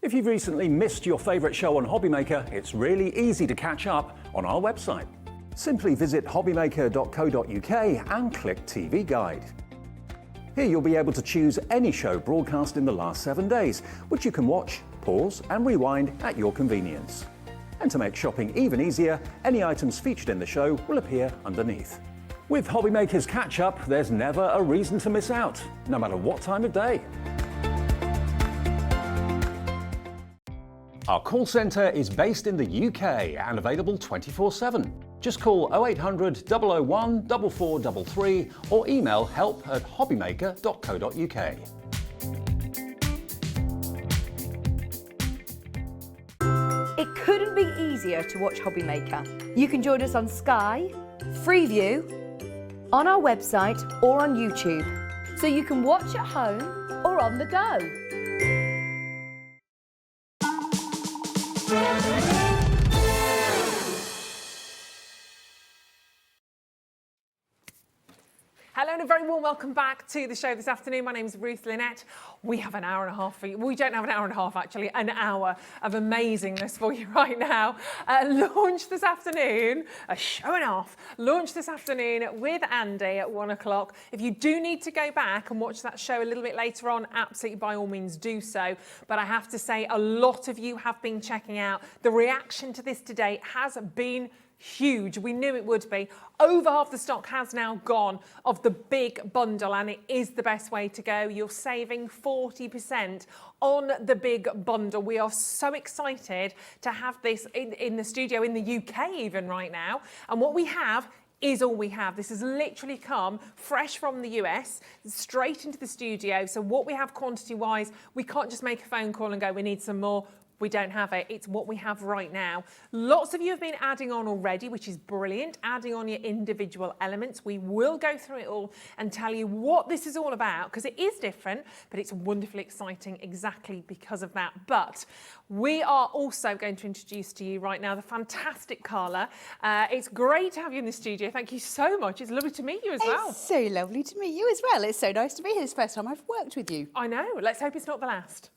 If you've recently missed your favourite show on HobbyMaker, it's really easy to catch up on our website. Simply visit hobbymaker.co.uk and click TV Guide. Here you'll be able to choose any show broadcast in the last 7 days, which you can watch, pause and rewind at your convenience. And to make shopping even easier, any items featured in the show will appear underneath. With HobbyMaker's catch-up, there's never a reason to miss out, no matter what time of day. Our call centre is based in the UK and available 24/7. Just call 0800 001 4433 or email help@hobbymaker.co.uk. It couldn't be easier to watch HobbyMaker. You can join us on Sky, Freeview, on our website or on YouTube, so you can watch at home or on the go. Hello and a very warm welcome back to the show this afternoon. My name's Ruth Lynette. We have an hour and a half for you. We don't have an hour and a half actually, an hour of amazingness for you right now. Launched this afternoon, a show and a half, launched this afternoon with Andy at 1 o'clock. If you do need to go back and watch that show a little bit later on, absolutely by all means do so. But I have to say a lot of you have been checking out. The reaction to this today has been huge. We knew it would be. Over half the stock has now gone of the big bundle and it is the best way to go. You're saving 40% on the big bundle. We are so excited to have this in the studio in the UK even right now. And what we have is all we have. This has literally come fresh from the US, straight into the studio. So what we have quantity-wise, we can't just make a phone call and go, we need some more. We don't have it. It's what we have right now. Lots of you have been adding on already, which is brilliant, adding on your individual elements. We will go through it all and tell you what this is all about, because it is different, but it's wonderfully exciting exactly because of that. But we are also going to introduce to you right now the fantastic Carla. It's great to have you in the studio. Thank you so much. It's lovely to meet you as well. It's so lovely to meet you as well. It's so nice to be here. It's the first time I've worked with you. I know. Let's hope it's not the last.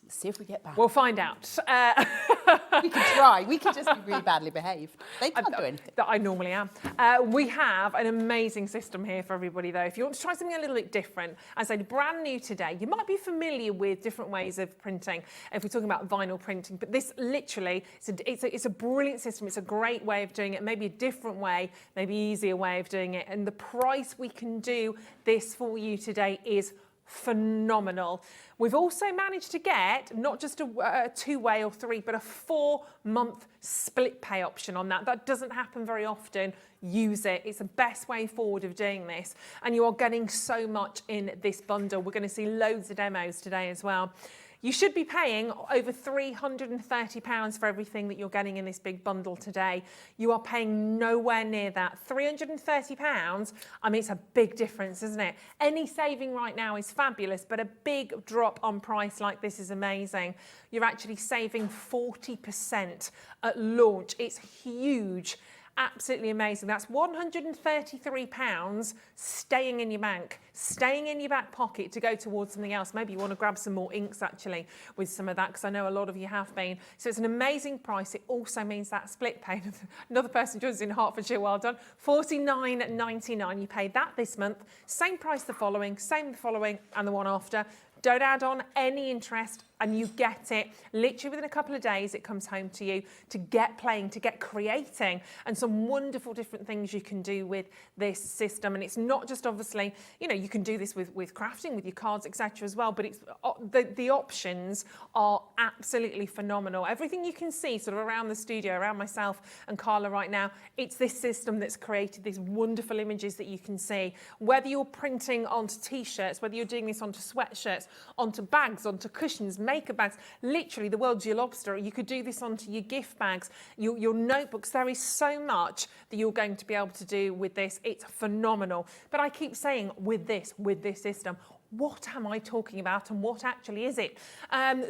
Let's see if we get back. We'll find out. We can try. We can just be really badly behaved. They can't do anything. That I normally am. We have an amazing system here for everybody, though. If you want to try something a little bit different, as I said, brand new today, you might be familiar with different ways of printing, if we're talking about vinyl printing, but this literally, it's a brilliant system. It's a great way of doing it, maybe a different way, maybe easier way of doing it. And the price we can do this for you today is phenomenal. We've also managed to get not just a 2-way or 3, but a 4-month split pay option on that. That doesn't happen very often. Use it. It's the best way forward of doing this. And you are getting so much in this bundle. We're going to see loads of demos today as well. You should be paying over £330 for everything that you're getting in this big bundle today. You are paying nowhere near that. £330, I mean, it's a big difference, isn't it? Any saving right now is fabulous, but a big drop on price like this is amazing. You're actually saving 40% at launch. It's huge. Absolutely amazing. That's £133 staying in your bank, staying in your back pocket to go towards something else. Maybe you want to grab some more inks actually with some of that, because I know a lot of you have been. So it's an amazing price. It also means that split payment. Another person joins in Hertfordshire, well done. £49.99. You pay that this month. Same price the following, same the following, and the one after. Don't add on any interest, and you get it literally within a couple of days. It comes home to you to get playing, to get creating, and some wonderful different things you can do with this system. And it's not just, obviously, you know, you can do this with crafting, with your cards, etc. as well, but it's the options are absolutely phenomenal. Everything you can see sort of around the studio, around myself and Carla right now, it's this system that's created these wonderful images that you can see. Whether you're printing onto t-shirts, whether you're doing this onto sweatshirts, onto bags, onto cushions, makeup bags, literally the world's your lobster. You could do this onto your gift bags, your notebooks. There is so much that you're going to be able to do with this. It's phenomenal. But I keep saying with this system, what am I talking about and what actually is it?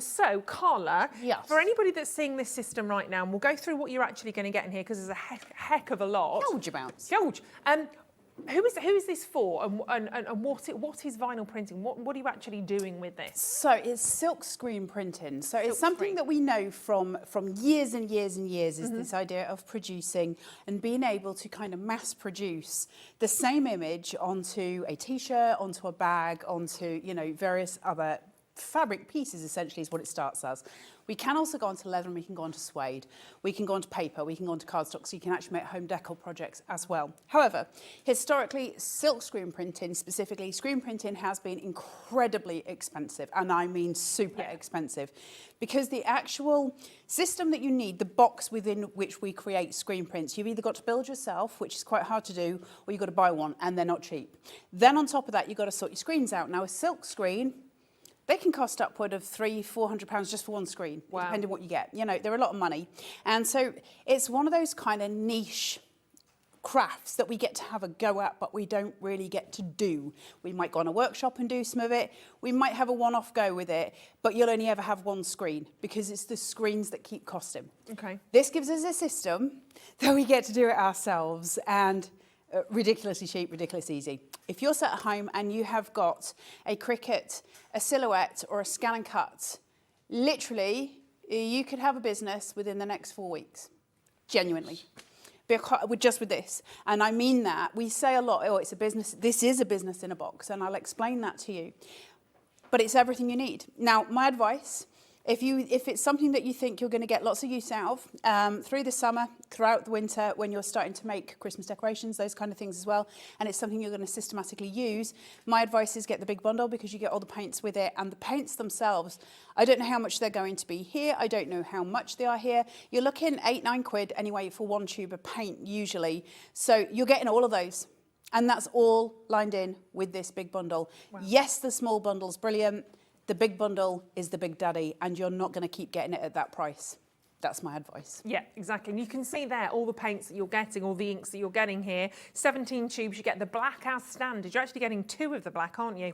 So, Carla, yes. For anybody that's seeing this system right now, and we'll go through what you're actually going to get in here, because there's a heck of a lot. Huge amounts. Huge. Who is this for, and what is vinyl printing? What are you actually doing with this? So it's silk screen printing. So it's something that we know from years and years and years is this idea of producing and being able to kind of mass produce the same image onto a t-shirt, onto a bag, onto, you know, various other fabric pieces, essentially, is what it starts as. We can also go onto leather, and we can go onto suede. We can go onto paper, we can go onto cardstock, so you can actually make home decor projects as well. However, historically, silk screen printing, specifically screen printing, has been incredibly expensive, and I mean super expensive, because the actual system that you need, the box within which we create screen prints, you've either got to build yourself, which is quite hard to do, or you've got to buy one, and they're not cheap. Then on top of that, you've got to sort your screens out. Now, a silk screen, they can cost upward of £300-400 just for one screen, depending on what you get. You know, they're a lot of money. And so it's one of those kind of niche crafts that we get to have a go at, but we don't really get to do. We might go on a workshop and do some of it. We might have a one-off go with it, but you'll only ever have one screen, because it's the screens that keep costing. Okay. This gives us a system that we get to do it ourselves, and ridiculously cheap, ridiculously easy. If you're sat at home and you have got a Cricut, a Silhouette, or a Scan and Cut, literally, you could have a business within the next 4 weeks. Genuinely. Just with this. And I mean that. We say a lot, oh, it's a business. This is a business in a box, and I'll explain that to you. But it's everything you need. Now, my advice, if it's something that you think you're going to get lots of use out of through the summer, throughout the winter, when you're starting to make Christmas decorations, those kind of things as well, and it's something you're going to systematically use, my advice is get the big bundle, because you get all the paints with it. And the paints themselves, I don't know how much they're going to be here. I don't know how much they are here. You're looking £8-9 anyway for one tube of paint usually. So you're getting all of those. And that's all lined in with this big bundle. Wow. Yes, the small bundle's brilliant. The big bundle is the big daddy, and you're not going to keep getting it at that price. That's my advice. Yeah, exactly. And you can see there all the paints that you're getting, all the inks that you're getting here. 17 tubes. You get the black as standard. You're actually getting 2 of the black, aren't you?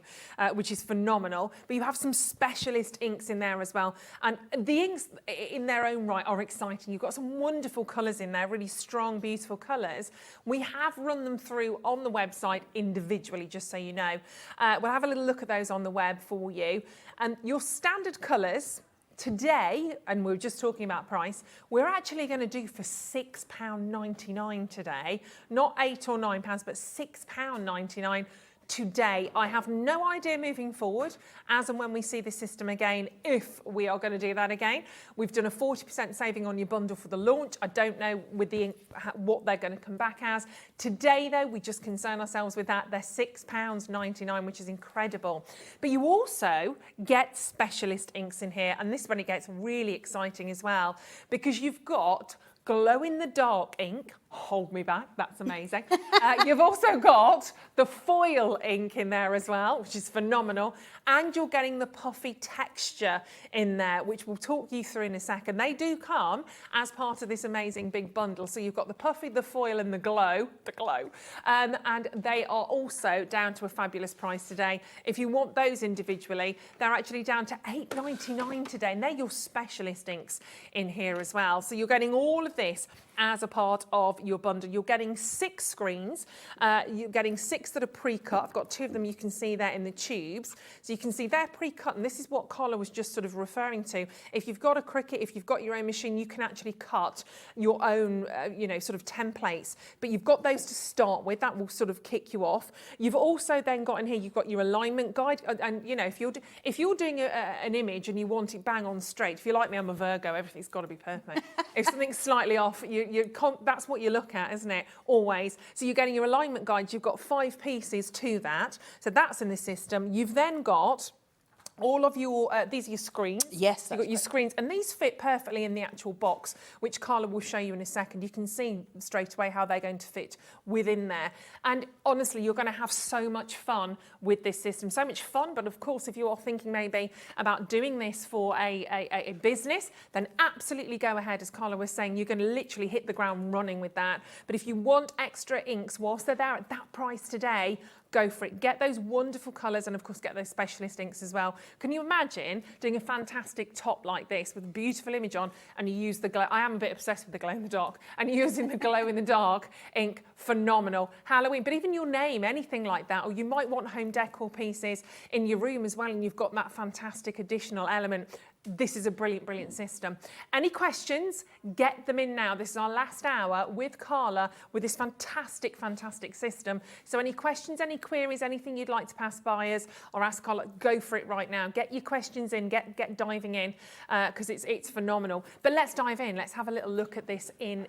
Which is phenomenal. But you have some specialist inks in there as well. And the inks in their own right are exciting. You've got some wonderful colours in there, really strong, beautiful colours. We have run them through on the website individually, just so you know. We'll have a little look at those on the web for you. And your standard colours today, and we're just talking about price, we're actually going to do for £6.99 today, not £8 or £9, but £6.99 today. I have no idea moving forward, as and when we see the system again, if we are going to do that again. We've done a 40% saving on your bundle for the launch. I don't know with the what they're going to come back as. Today, though, we just concern ourselves with that. They're £6.99, which is incredible. But you also get specialist inks in here, and this is when it gets really exciting as well, because you've got glow-in-the-dark ink. Hold me back, that's amazing. You've also got the foil ink in there as well, which is phenomenal. And you're getting the puffy texture in there, which we'll talk you through in a second. They do come as part of this amazing big bundle. So you've got the puffy, the foil, and the glow. And they are also down to a fabulous price today. If you want those individually, they're actually down to £8.99 today. And they're your specialist inks in here as well. So you're getting all of this as a part of your bundle. You're getting 6 screens. You're getting 6 that are pre-cut. I've got 2 of them you can see there in the tubes. So you can see they're pre-cut, and this is what Carla was just sort of referring to. If you've got a Cricut, if you've got your own machine, you can actually cut your own, you know, sort of templates. But you've got those to start with. That will sort of kick you off. You've also then got in here, you've got your alignment guide. And you know, if you're doing an image and you want it bang on straight, if you're like me, I'm a Virgo, everything's got to be perfect. If something's slightly off, that's what you look at, isn't it? Always. So you're getting your alignment guides. You've got 5 pieces to that. So that's in the system. You've then got all of your, these are your screens. Yes, You've got your screens, and these fit perfectly in the actual box, which Carla will show you in a second. You can see straight away how they're going to fit within there. And honestly, you're going to have so much fun with this system. So much fun, but of course, if you are thinking maybe about doing this for a business, then absolutely go ahead. As Carla was saying, you're going to literally hit the ground running with that. But if you want extra inks whilst they're there at that price today, go for it. Get those wonderful colours, and of course get those specialist inks as well. Can you imagine doing a fantastic top like this with a beautiful image on, and you use the glow? I am a bit obsessed with the glow in the dark, and you're using the glow in the dark ink. Phenomenal. Halloween, but even your name, anything like that, or you might want home decor pieces in your room as well, and you've got that fantastic additional element. This is a brilliant, brilliant system. Any questions? Get them in now. This is our last hour with Carla with this fantastic, fantastic system. So any questions, any queries, anything you'd like to pass by us or ask Carla, go for it right now. Get your questions in, get diving in, because it's phenomenal. But let's dive in. Let's have a little look at this in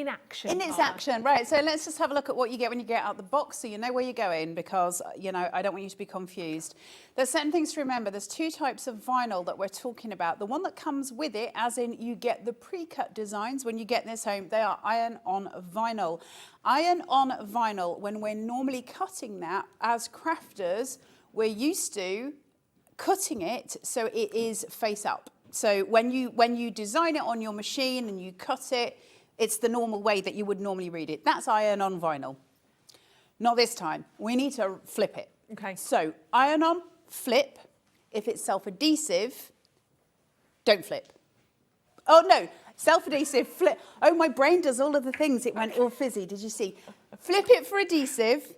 action. In its action, right. So let's just have a look at what you get when you get out the box, so you know where you're going, because, you know, I don't want you to be confused. There's certain things to remember. There's 2 types of vinyl that we're talking about. The one that comes with it, as in you get the pre-cut designs when you get this home, they are iron-on vinyl. Iron-on vinyl, when we're normally cutting that as crafters, we're used to cutting it so it is face up. So when you design it on your machine and you cut it, it's the normal way that you would normally read it. That's iron-on vinyl. Not this time. We need to flip it. Okay. So iron-on, flip. If it's self-adhesive, don't flip. Oh no, self-adhesive, flip. Oh, my brain does all of the things. It went all fizzy. Did you see? Flip it for adhesive.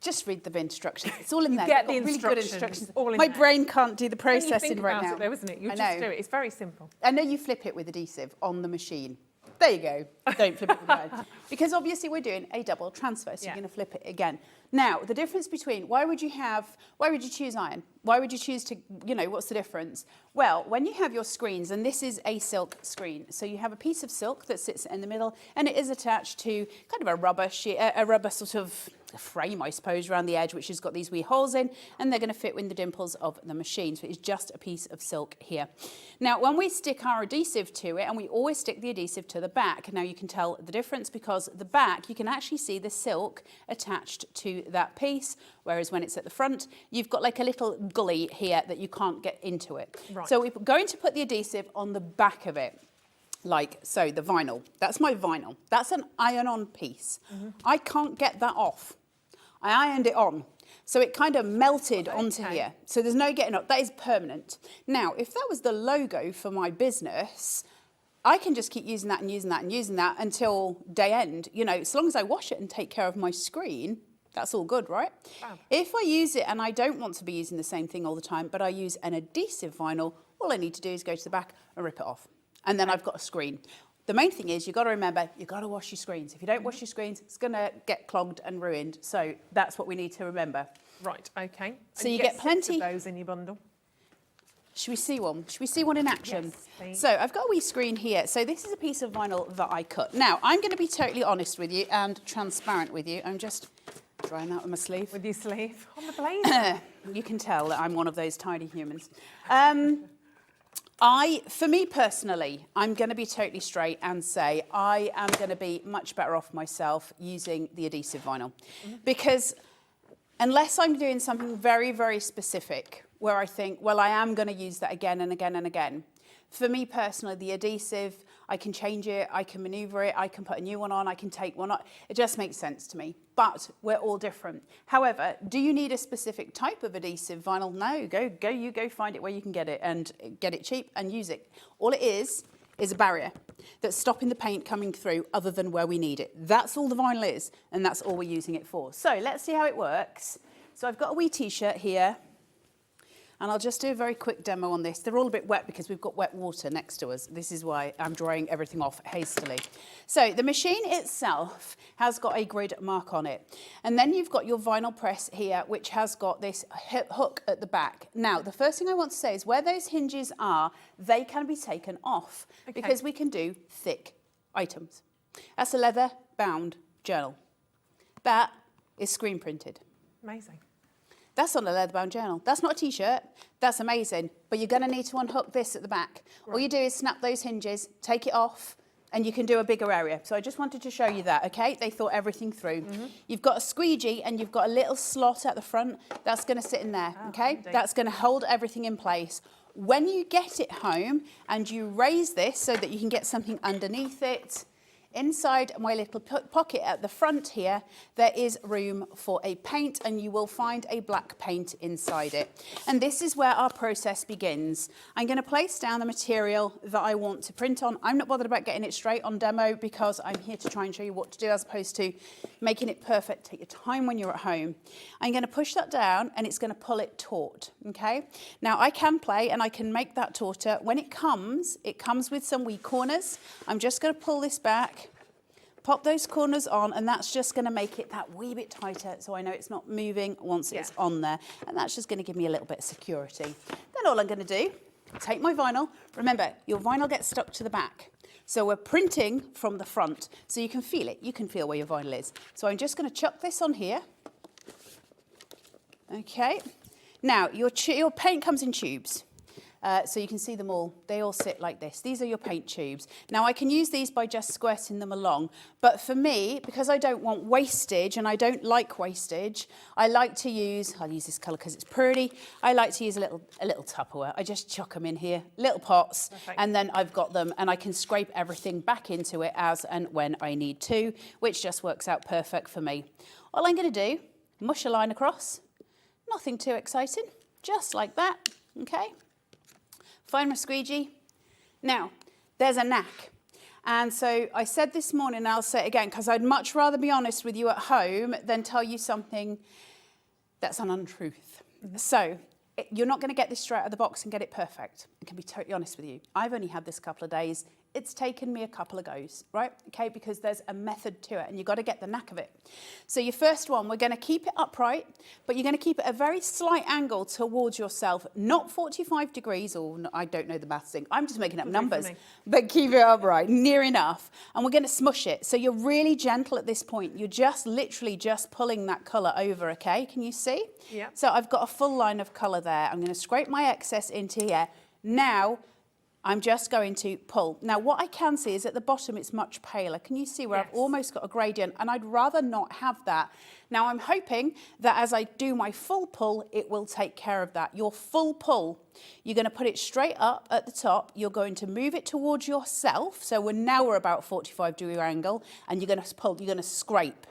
Just read the instructions. It's all in there. Get the really instructions. good instructions. All in my there. brain can't do the processing right now. It though, isn't it? You I just know. do it. It's very simple. I know you flip it with adhesive on the machine. There you go. Don't flip it with that. Because obviously we're doing a double transfer, so you're going to flip it again. Now, the difference between, why would you choose iron? Why would you choose to, you know, what's the difference? Well, when you have your screens, and this is a silk screen, so you have a piece of silk that sits in the middle, and it is attached to kind of a rubber sort of frame, I suppose, around the edge, which has got these wee holes in, and they're going to fit in the dimples of the machine. So it's just a piece of silk here. Now, when we stick our adhesive to it, and we always stick the adhesive to the back, now you can tell the difference because the back, you can actually see the silk attached to that piece, whereas when it's at the front, you've got like a little gully here that you can't get into it. Right. So we're going to put the adhesive on the back of it. Like so, the vinyl. That's my vinyl. That's an iron-on piece. I can't get that off. I ironed it on. So it kind of melted onto here. So there's no getting up. That is permanent. Now, if that was the logo for my business, I can just keep using that and using that and using that until day end. You know, as long as I wash it and take care of my screen, that's all good, right? Wow. If I use it and I don't want to be using the same thing all the time, but I use an adhesive vinyl, all I need to do is go to the back and rip it off. And then I've got a screen. The main thing is you've got to remember, you've got to wash your screens. If you don't wash your screens, it's going to get clogged and ruined. So that's what we need to remember. Right, okay. So you get plenty of those in your bundle. Should we see one? Should we see one in action? Yes, please. So I've got a wee screen here. So this is a piece of vinyl that I cut. Now, I'm going to be totally honest with you and transparent with you. I'm just drying out with my sleeve. With your sleeve on the blazer. You can tell that I'm one of those tiny humans. For me personally, I'm going to be totally straight and say I am going to be much better off myself using the adhesive vinyl. Because unless I'm doing something very, very specific where I think, well, I am going to use that again and again and again. For me personally, the adhesive, I can change it, I can maneuver it, I can put a new one on, I can take one off. It just makes sense to me. But we're all different. However, do you need a specific type of adhesive vinyl? No, you go find it where you can get it and get it cheap and use it. All it is is a barrier that's stopping the paint coming through other than where we need it. That's all the vinyl is, and that's all we're using it for. So let's see how it works. So I've got a wee t-shirt here, and I'll just do a very quick demo on this. They're all a bit wet because we've got wet water next to us. This is why I'm drying everything off hastily. So the machine itself has got a grid mark on it. And then you've got your vinyl press here, which has got this hook at the back. Now, the first thing I want to say is where those hinges are, they can be taken off because we can do thick items. That's a leather-bound journal. That is screen printed. Amazing. That's on a leather-bound journal. That's not a t-shirt. That's amazing. But you're going to need to unhook this at the back. Right. All you do is snap those hinges, take it off, and you can do a bigger area. So I just wanted to show you that, okay? They thought everything through. You've got a squeegee and you've got a little slot at the front. That's going to sit in there, okay? Indeed. That's going to hold everything in place. When you get it home and you raise this so that you can get something underneath it, inside my little pocket at the front here, there is room for a paint, and you will find a black paint inside it. And this is where our process begins. I'm going to place down the material that I want to print on. I'm not bothered about getting it straight on demo because I'm here to try and show you what to do as opposed to making it perfect. Take your time when you're at home. I'm going to push that down and it's going to pull it taut, okay? Now I can play and I can make that tauter. When it comes with some wee corners. I'm just going to pull this back, pop those corners on, and that's just going to make it that wee bit tighter so I know it's not moving once it's on there. And that's just going to give me a little bit of security. Then all I'm going to do, take my vinyl. Remember, your vinyl gets stuck to the back. So we're printing from the front, so you can feel it. You can feel where your vinyl is. So I'm just going to chuck this on here. Okay. Now, your paint comes in tubes. So you can see them all. They all sit like this. These are your paint tubes. Now I can use these by just squirting them along. But for me, because I don't want wastage and I don't like wastage, I like to use, I'll use this colour because it's pretty, I like to use a little Tupperware. I just chuck them in here, little pots, perfect. And then I've got them and I can scrape everything back into it as and when I need to, which just works out perfect for me. All I'm going to do, mush a line across, nothing too exciting, just like that, okay? Find my squeegee. Now, there's a knack. And so I said this morning, and I'll say it again, because I'd much rather be honest with you at home than tell you something that's an untruth. So you're not going to get this straight out of the box and get it perfect. I can be totally honest with you. I've only had this a couple of days. It's taken me a couple of goes, right? Okay, because there's a method to it and you've got to get the knack of it. So your first one, we're going to keep it upright, but you're going to keep it a very slight angle towards yourself, not 45 degrees, or I don't know the maths thing. I'm just making up numbers, but keep it upright, near enough. And we're going to smush it. So you're really gentle at this point. You're just literally just pulling that colour over, okay? Can you see? Yeah. So I've got a full line of colour there. I'm going to scrape my excess into here. Now, I'm just going to pull. Now, what I can see is at the bottom, it's much paler. Can you see where I've almost got a gradient? And I'd rather not have that. Now, I'm hoping that as I do my full pull, it will take care of that. Your full pull, you're going to put it straight up at the top. You're going to move it towards yourself. So we're about 45-degree angle. And you're going to pull, you're going to scrape.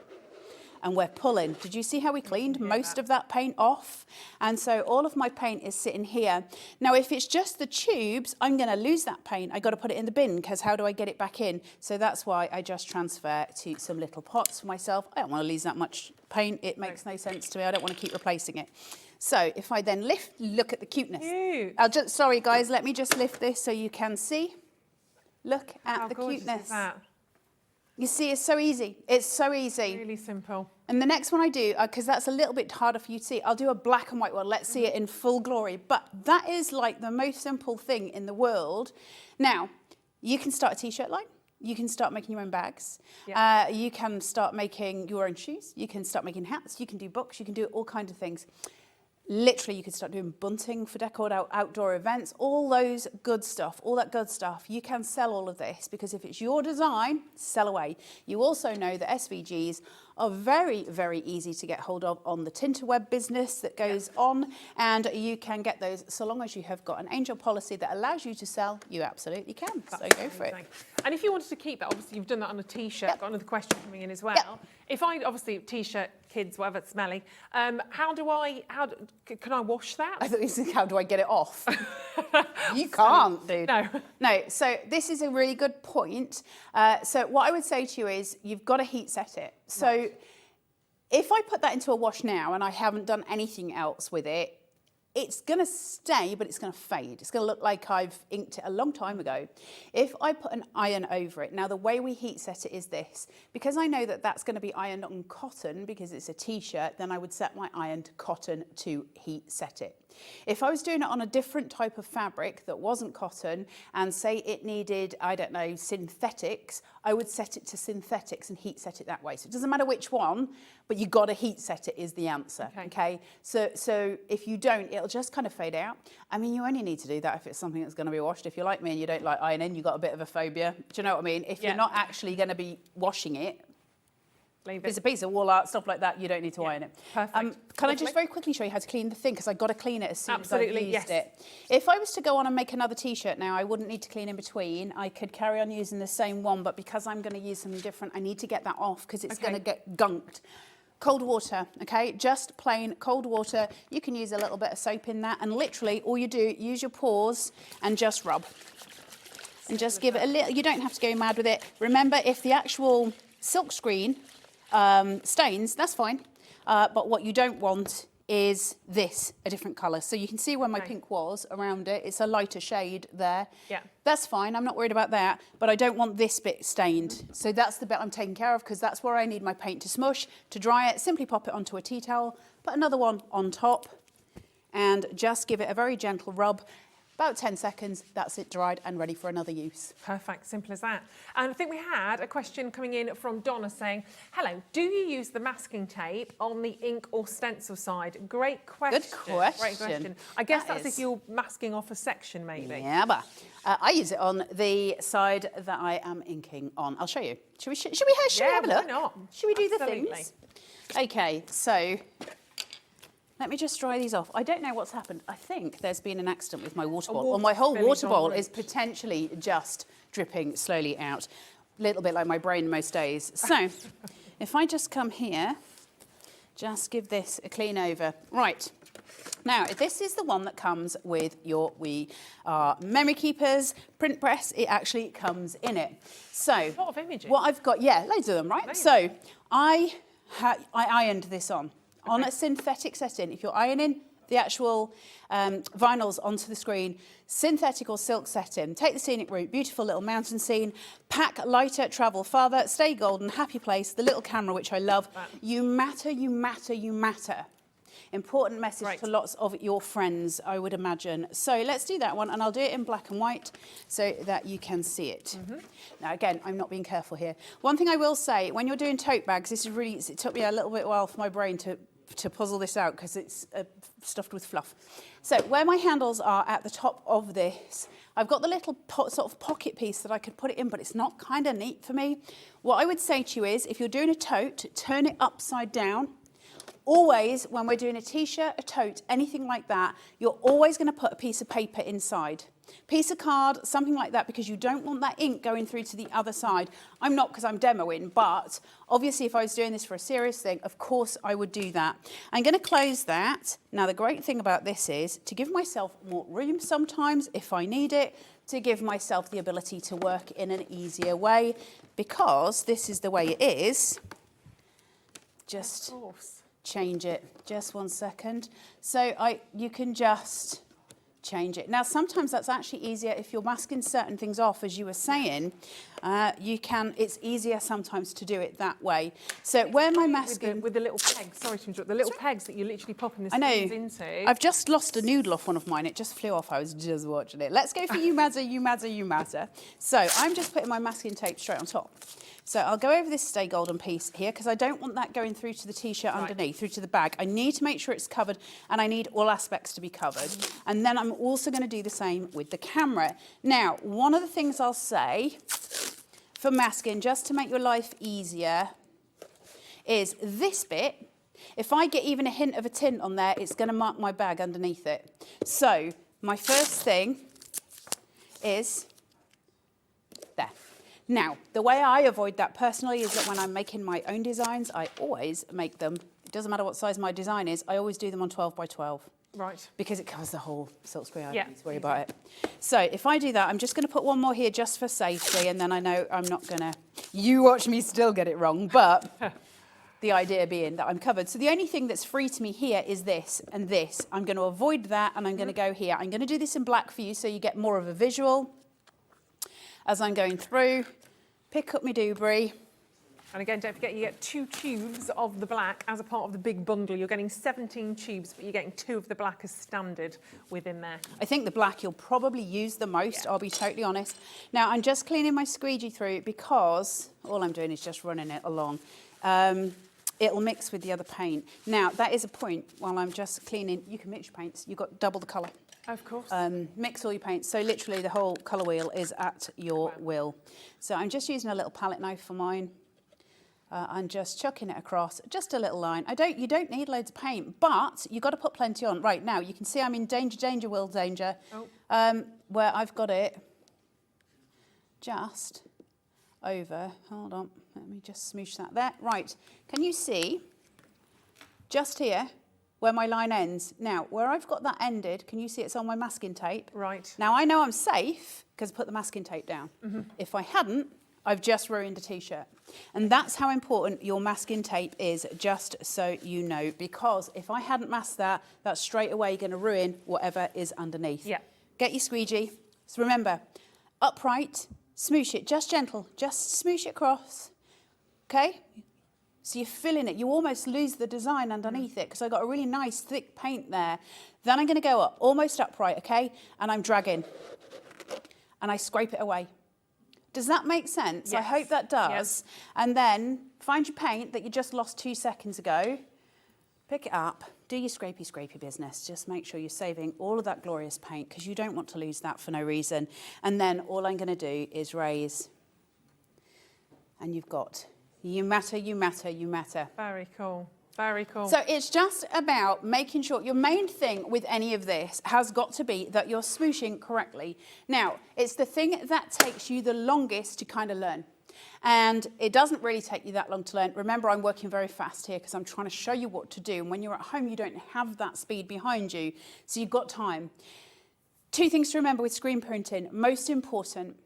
And we're pulling. Did you see how we cleaned most of that paint off? And so all of my paint is sitting here. Now, if it's just the tubes, I'm going to lose that paint. I've got to put it in the bin because how do I get it back in? So that's why I just transfer to some little pots for myself. I don't want to lose that much paint. It makes no sense to me. I don't want to keep replacing it. So if I then lift, look at the cuteness. Sorry, guys, let me just lift this so you can see. Look at the cuteness. You see, it's so easy. It's so easy. Really simple. And the next one I do, because that's a little bit harder for you to see, I'll do a black and white one. Let's see it in full glory. But that is like the most simple thing in the world. Now, you can start a t-shirt line. You can start making your own bags. Yep. You can start making your own shoes. You can start making hats. You can do books. You can do all kinds of things. Literally, you could start doing bunting for decor outdoor events, all those good stuff, all that good stuff. You can sell all of this because if it's your design, sell away. You also know that SVGs are very, very easy to get hold of on the Tinterweb business that goes on, and you can get those so long as you have got an angel policy that allows you to sell, you absolutely can. So go for it. And if you wanted to keep that, obviously you've done that on a t-shirt, got another question coming in as well. If I, obviously, t-shirt, kids, whatever, it's smelly, can I wash that? I thought you said, how do I get it off? You can't, dude. No. No, so this is a really good point. So what I would say to you is you've got to heat set it. So if I put that into a wash now and I haven't done anything else with it, it's going to stay, but it's going to fade. It's going to look like I've inked it a long time ago. If I put an iron over it, now the way we heat set it is this. Because I know that that's going to be ironed on cotton because it's a t-shirt, then I would set my iron to cotton to heat set it. If I was doing it on a different type of fabric that wasn't cotton and say it needed, I don't know, synthetics, I would set it to synthetics and heat set it that way. So it doesn't matter which one, but you got to heat set it is the answer, okay? So if you don't, it'll just kind of fade out. I mean, you only need to do that if it's something that's going to be washed. If you're like me and you don't like ironing, you've got a bit of a phobia. Do you know what I mean? If you're not actually going to be washing it, Leave it's it. a piece of wall art, stuff like that, you don't need to iron it. Perfect. Can I just very quickly show you how to clean the thing? Because I've got to clean it as soon as I've Absolutely, used yes. it. If I was to go on and make another t-shirt now, I wouldn't need to clean in between. I could carry on using the same one, but because I'm going to use something different, I need to get that off because it's going to get gunked. Cold water, okay? Just plain cold water. You can use a little bit of soap in that, and literally all you do, use your paws and just rub. And just give it a little, you don't have to go mad with it. Remember, if the actual silk screen stains, that's fine. But what you don't want is this, a different colour. So you can see where my pink was around it. It's a lighter shade there. Yeah. That's fine, I'm not worried about that, but I don't want this bit stained. So that's the bit I'm taking care of because that's where I need my paint to smush. To dry it, simply pop it onto a tea towel, put another one on top, and just give it a very gentle rub. About 10 seconds, that's it dried and ready for another use. Perfect, simple as that. And I think we had a question coming in from Donna saying, hello, do you use the masking tape on the ink or stencil side? Great question. Good question. Great question. I guess That that's is. if you're masking off a section, maybe. Yeah, but I use it on the side that I am inking on. I'll show you. Should we have a look? Why not? Should we do Absolutely. the things? Okay, so let me just dry these off. I don't know what's happened. I think there's been an accident with my water bowl. Or my whole water bowl is potentially just dripping slowly out. A little bit like my brain most days. So if I just come here, just give this a clean over. Right. Now, this is the one that comes with your Memory Keepers print press. It actually comes in it. So A lot of images. what I've got, yeah, loads of them, right? Loads. So I ironed this on a synthetic setting. If you're ironing the actual vinyls onto the screen, synthetic or silk setting, take the scenic route, beautiful little mountain scene, pack lighter, travel farther, stay golden, happy place, the little camera, which I love. You matter, you matter, you matter. Important message to lots of your friends, I would imagine. So let's do that one, and I'll do it in black and white so that you can see it. Now, again, I'm not being careful here. One thing I will say, when you're doing tote bags, this is really, it took me a little bit while for my brain to puzzle this out because it's stuffed with fluff. So where my handles are at the top of this, I've got the little sort of pocket piece that I could put it in, but it's not kind of neat for me. What I would say to you is, if you're doing a tote, turn it upside down. Always, when we're doing a t-shirt, a tote, anything like that, you're always going to put a piece of paper inside. Piece of card, something like that, because you don't want that ink going through to the other side. I'm not, because I'm demoing, but obviously if I was doing this for a serious thing, of course I would do that. I'm going to close that. Now, the great thing about this is to give myself more room sometimes, if I need it, to give myself the ability to work in an easier way, because this is the way it is. Just change it, just 1 second. So you can just change it. Now, sometimes that's actually easier if you're masking certain things off, as you were saying. It's easier sometimes to do it that way. So where my masking... With the little pegs, sorry to interrupt, the little pegs that you literally pop in the I know. into. I've just lost a noodle off one of mine. It just flew off. I was just watching it. Let's go for you matter, you matter, you matter. So I'm just putting my masking tape straight on top. So I'll go over this Stay Golden piece here because I don't want that going through to the t-shirt underneath, through to the bag. I need to make sure it's covered, and I need all aspects to be covered. And then I'm also going to do the same with the camera. Now, one of the things I'll say for masking, just to make your life easier, is this bit. If I get even a hint of a tint on there, it's going to mark my bag underneath it. So my first thing is there. Now, the way I avoid that personally is that when I'm making my own designs, I always make them, it doesn't matter what size my design is, I always do them on 12 by 12. Right. Because it covers the whole silkscreen. I don't Yeah, need to worry about it. So if I do that, I'm just going to put one more here just for safety, and then I know I'm not going to... You watch me still get it wrong, but the idea being that I'm covered. So the only thing that's free to me here is this and this. I'm going to avoid that, and I'm going to go here. I'm going to do this in black for you so you get more of a visual. As I'm going through, pick up my doobry. And again, don't forget you get 2 tubes of the black as a part of the big bundle. You're getting 17 tubes, but you're getting 2 of the black as standard within there. I think the black you'll probably use the most, I'll be totally honest. Now, I'm just cleaning my squeegee through because all I'm doing is just running it along. It'll mix with the other paint. Now, that is a point while I'm just cleaning. You can mix your paints. You've got double the colour. Of course. Mix all your paints. So literally the whole colour wheel is at your will. So I'm just using a little palette knife for mine. I'm just chucking it across, just a little line. You don't need loads of paint, but you've got to put plenty on. Right, now you can see I'm in danger, Will, danger, where I've got it just over, hold on, let me just smoosh that there. Right, can you see just here where my line ends? Now, where I've got that ended, can you see it's on my masking tape? Right. Now, I know I'm safe because I put the masking tape down. If I hadn't, I've just ruined a t-shirt. And that's how important your masking tape is, just so you know, because if I hadn't masked that, that's straight away going to ruin whatever is underneath. Yeah. Get your squeegee. So remember, upright, smoosh it, just gentle, just smoosh it across, okay? So you're filling it. You almost lose the design underneath it because I've got a really nice thick paint there. Then I'm going to go up, almost upright, okay? And I'm dragging. And I scrape it away. Does that make sense? Yes. I hope that does. Yes. And then find your paint that you just lost 2 seconds ago. Pick it up. Do your scrapey business. Just make sure you're saving all of that glorious paint because you don't want to lose that for no reason. And then all I'm going to do is raise. And you've got you matter, you matter, you matter. Very cool. Very cool. So it's just about making sure your main thing with any of this has got to be that you're smooshing correctly. Now, it's the thing that takes you the longest to kind of learn. And it doesn't really take you that long to learn. Remember, I'm working very fast here because I'm trying to show you what to do. And when you're at home, you don't have that speed behind you. So you've got time. 2 things to remember with screen printing. Most important,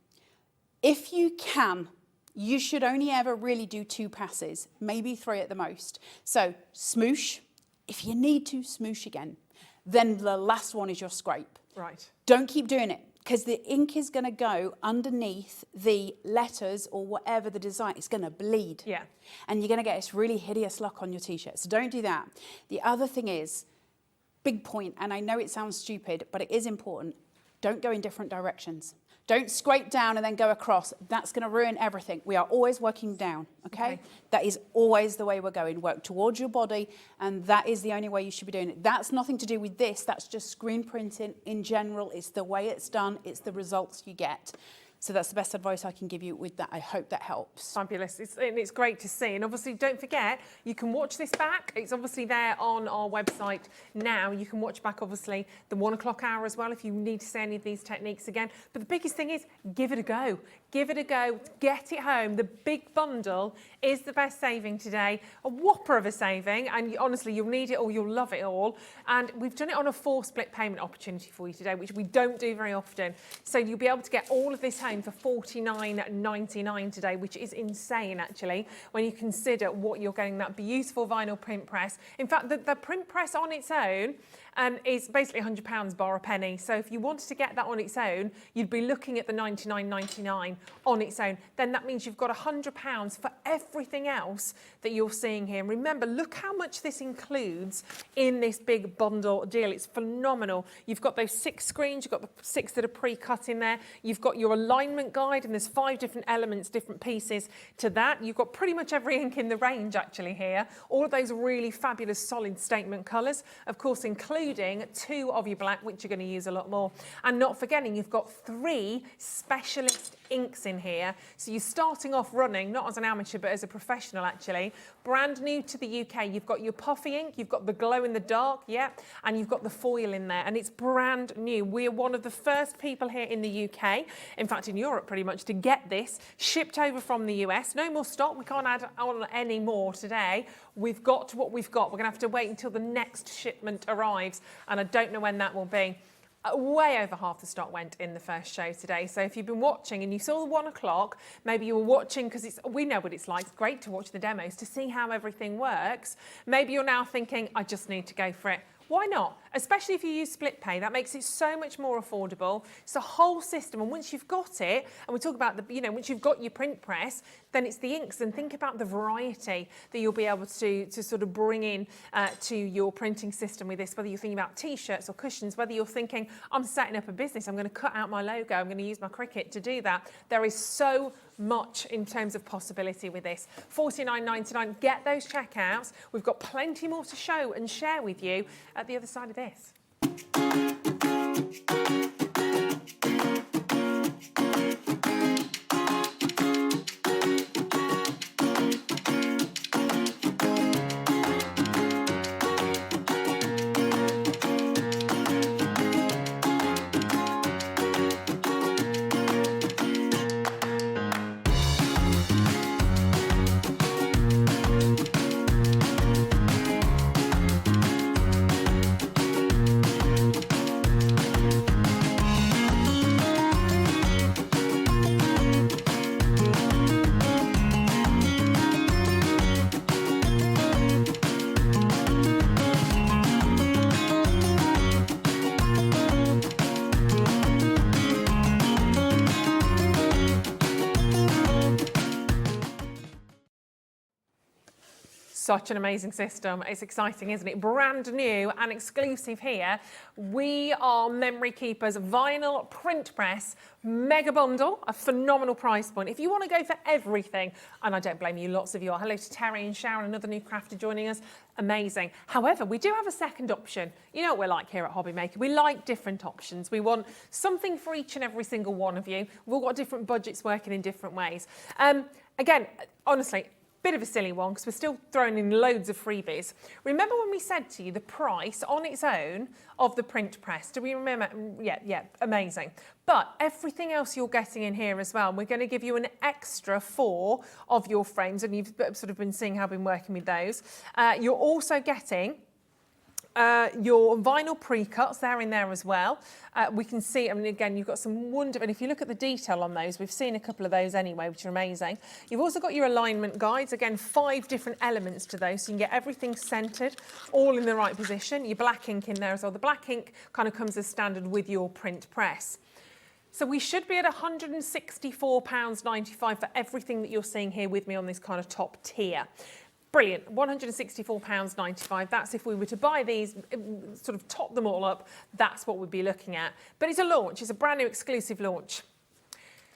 if you can, you should only ever really do 2 passes, maybe 3 at the most. So smoosh, if you need to, smoosh again. Then the last one is your scrape. Right. Don't keep doing it because the ink is going to go underneath the letters or whatever the design. It's going to bleed. Yeah. And you're going to get this really hideous look on your t-shirt. So don't do that. The other thing is, big point, and I know it sounds stupid, but it is important. Don't go in different directions. Don't scrape down and then go across. That's going to ruin everything. We are always working down, okay? That is always the way we're going. Work towards your body, and that is the only way you should be doing it. That's nothing to do with this. That's just screen printing in general. It's the way it's done. It's the results you get. So that's the best advice I can give you with that. I hope that helps. Fabulous. It's great to see. And obviously, don't forget, you can watch this back. It's obviously there on our website now. You can watch back, obviously, the 1 o'clock hour as well if you need to see any of these techniques again. But the biggest thing is, give it a go. Give it a go. Get it home. The big bundle is the best saving today. A whopper of a saving. And honestly, you'll need it or you'll love it all. And we've done it on a 4-split payment opportunity for you today, which we don't do very often. So you'll be able to get all of this home for $49.99 today, which is insane actually when you consider what you're getting. That beautiful vinyl print press. In fact, the print press on its own is basically £100 bar a penny. So if you wanted to get that on its own, you'd be looking at the $99.99 on its own. Then that means you've got £100 for everything else that you're seeing here. And remember, look how much this includes in this big bundle deal. It's phenomenal. You've got those 6 screens, you've got the 6 that are pre-cut in there. You've got your alignment guide, and there's 5 different elements, different pieces to that. You've got pretty much every ink in the range actually here. All of those really fabulous solid statement colours, of course, including 2 of your black, which you're going to use a lot more. And not forgetting, you've got 3 specialist inks in here. So you're starting off running, not as an amateur, but as a professional actually. Brand new to the UK. You've got your puffy ink, you've got the glow in the dark, yeah, and you've got the foil in there, and it's brand new. We're one of the first people here in the UK, in fact in Europe pretty much, to get this shipped over from the US. No more stock, we can't add on any more today. We've got what we've got. We're gonna have to wait until the next shipment arrives, and I don't know when that will be. Way over half the stock went in the first show today. So if you've been watching and you saw the 1 o'clock, maybe you were watching because we know what it's like. It's great to watch the demos to see how everything works. Maybe you're now thinking, I just need to go for it. Why not? Especially if you use split pay, that makes it so much more affordable. It's a whole system, and once you've got it, and we talk about the, once you've got your print press, then it's the inks, and think about the variety that you'll be able to sort of bring in to your printing system with this, whether you're thinking about t-shirts or cushions, whether you're thinking, I'm setting up a business, I'm going to cut out my logo, I'm going to use my Cricut to do that. There is so much in terms of possibility with this. $49.99, get those checkouts. We've got plenty more to show and share with you at the other side of this. Such an amazing system. It's exciting, isn't it? Brand new and exclusive here. We are Memory Keeper's vinyl print press mega bundle, a phenomenal price point. If you want to go for everything, and I don't blame you, lots of you are. Hello to Terry and Sharon, another new crafter joining us. Amazing. However, we do have a second option. You know what we're like here at HobbyMaker. We like different options. We want something for each and every single one of you. We've all got different budgets working in different ways. Again, honestly, bit of a silly one because we're still throwing in loads of freebies. Remember when we said to you the price on its own of the print press? Do we remember? Yeah, amazing. But everything else you're getting in here as well, we're going to give you an extra 4 of your frames, and you've sort of been seeing how I've been working with those. You're also getting your vinyl pre-cuts, they're in there as well. We can see, I mean, again, you've got some wonderful, and if you look at the detail on those, we've seen a couple of those anyway, which are amazing. You've also got your alignment guides, again, 5 different elements to those, so you can get everything centered, all in the right position. Your black ink in there as well. The black ink kind of comes as standard with your print press. So we should be at £164.95 for everything that you're seeing here with me on this kind of top tier. Brilliant, £164.95. That's if we were to buy these, sort of top them all up, that's what we'd be looking at. But it's a launch, it's a brand new exclusive launch.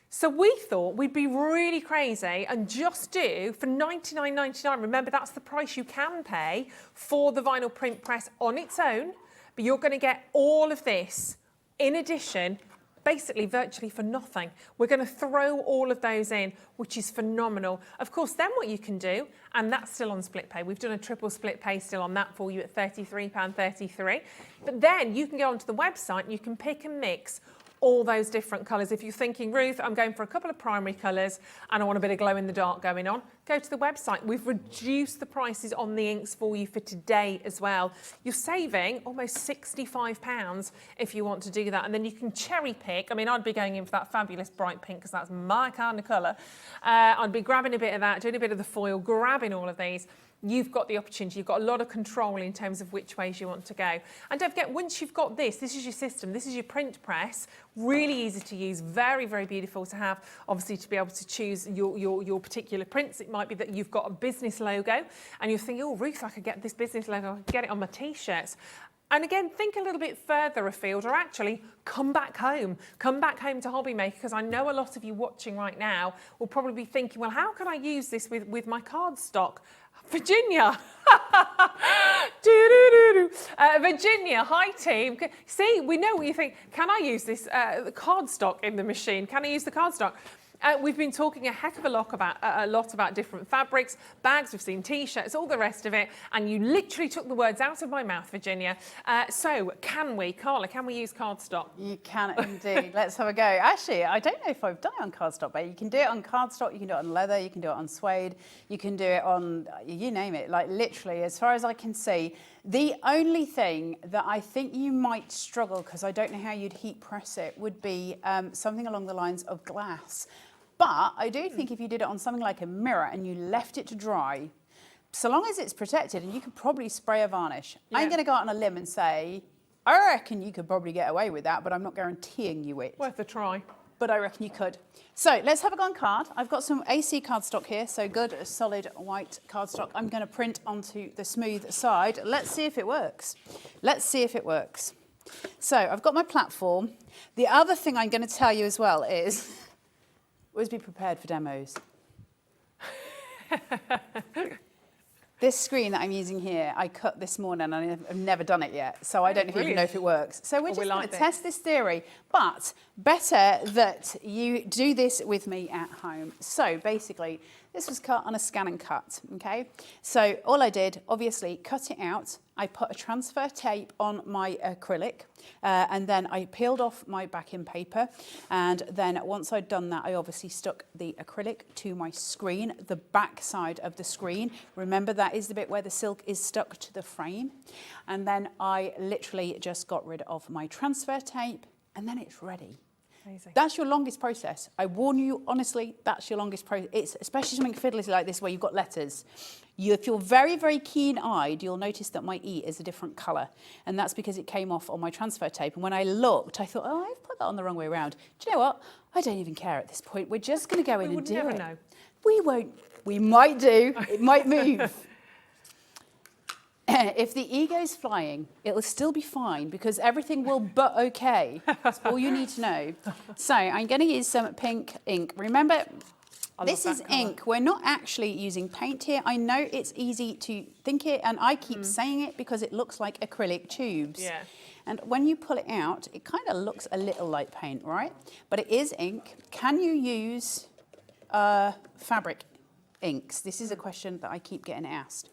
So we thought we'd be really crazy and just do, for $99.99, remember that's the price you can pay for the vinyl print press on its own, but you're going to get all of this in addition, basically virtually for nothing. We're going to throw all of those in, which is phenomenal. Of course, then what you can do, and that's still on split pay. We've done a triple split pay still on that for you at £33.33. But then you can go onto the website and you can pick and mix all those different colours. If you're thinking, Ruth, I'm going for a couple of primary colours and I want a bit of glow in the dark going on, go to the website. We've reduced the prices on the inks for you for today as well. You're saving almost £65 if you want to do that. And then you can cherry pick. I mean, I'd be going in for that fabulous bright pink because that's my kind of colour. I'd be grabbing a bit of that, doing a bit of the foil, grabbing all of these. You've got the opportunity, you've got a lot of control in terms of which ways you want to go. And don't forget, once you've got this is your system, this is your print press, really easy to use, very, very beautiful to have, obviously to be able to choose your particular prints. It might be that you've got a business logo and you're thinking, oh, Ruth, I could get this business logo, I could get it on my t-shirts. And again, think a little bit further afield, or actually come back home to HobbyMaker, because I know a lot of you watching right now will probably be thinking, well, how can I use this with my cardstock? Virginia, Virginia, hi team. See, we know what you think. Can I use this cardstock in the machine? Can I use the cardstock? We've been talking a heck of a lot about different fabrics, bags, we've seen T-shirts, all the rest of it, and you literally took the words out of my mouth, Virginia. So can we, Carla, can we use cardstock? You can indeed. Let's have a go. Actually, I don't know if I've done it on cardstock, but you can do it on cardstock, you can do it on leather, you can do it on suede, you can do it on, you name it, like literally, as far as I can see. The only thing that I think you might struggle, because I don't know how you'd heat press it, would be something along the lines of glass. But I do think if you did it on something like a mirror and you left it to dry, so long as it's protected, and you could probably spray a varnish. Yeah. I'm going to go out on a limb and say, I reckon you could probably get away with that, but I'm not guaranteeing you it. Worth a try. But I reckon you could. So let's have a go on card. I've got some AC cardstock here, so good, solid white cardstock. I'm going to print onto the smooth side. Let's see if it works. Let's see if it works. So I've got my platform. The other thing I'm going to tell you as well is, always be prepared for demos. This screen that I'm using here, I cut this morning and I've never done it yet, so I don't even know if it works. So we're just going to test this theory, but better that you do this with me at home. So basically, this was cut on a scan and cut, okay? So all I did, obviously, cut it out. I put a transfer tape on my acrylic, and then I peeled off my backing paper. And then once I'd done that, I obviously stuck the acrylic to my screen, the back side of the screen. Remember, that is the bit where the silk is stuck to the frame. And then I literally just got rid of my transfer tape, and then it's ready. Amazing. That's your longest process. I warn you, honestly, that's your longest process. It's especially something fiddly like this where you've got letters. If you're very, very keen-eyed, you'll notice that my E is a different colour. And that's because it came off on my transfer tape. And when I looked, I thought, oh, I've put that on the wrong way around. Do you know what? I don't even care at this point. We're just going to go in and do it. We would never know. We won't. We might do. It might move. If the E goes flying, it'll still be fine because everything will but okay. That's all you need to know. So I'm going to use some pink ink. Remember, this is ink. We're not actually using paint here. I know it's easy to think it, and I keep saying it because it looks like acrylic tubes. Yeah. And when you pull it out, it kind of looks a little like paint, right? But it is ink. Can you use fabric inks? This is a question that I keep getting asked.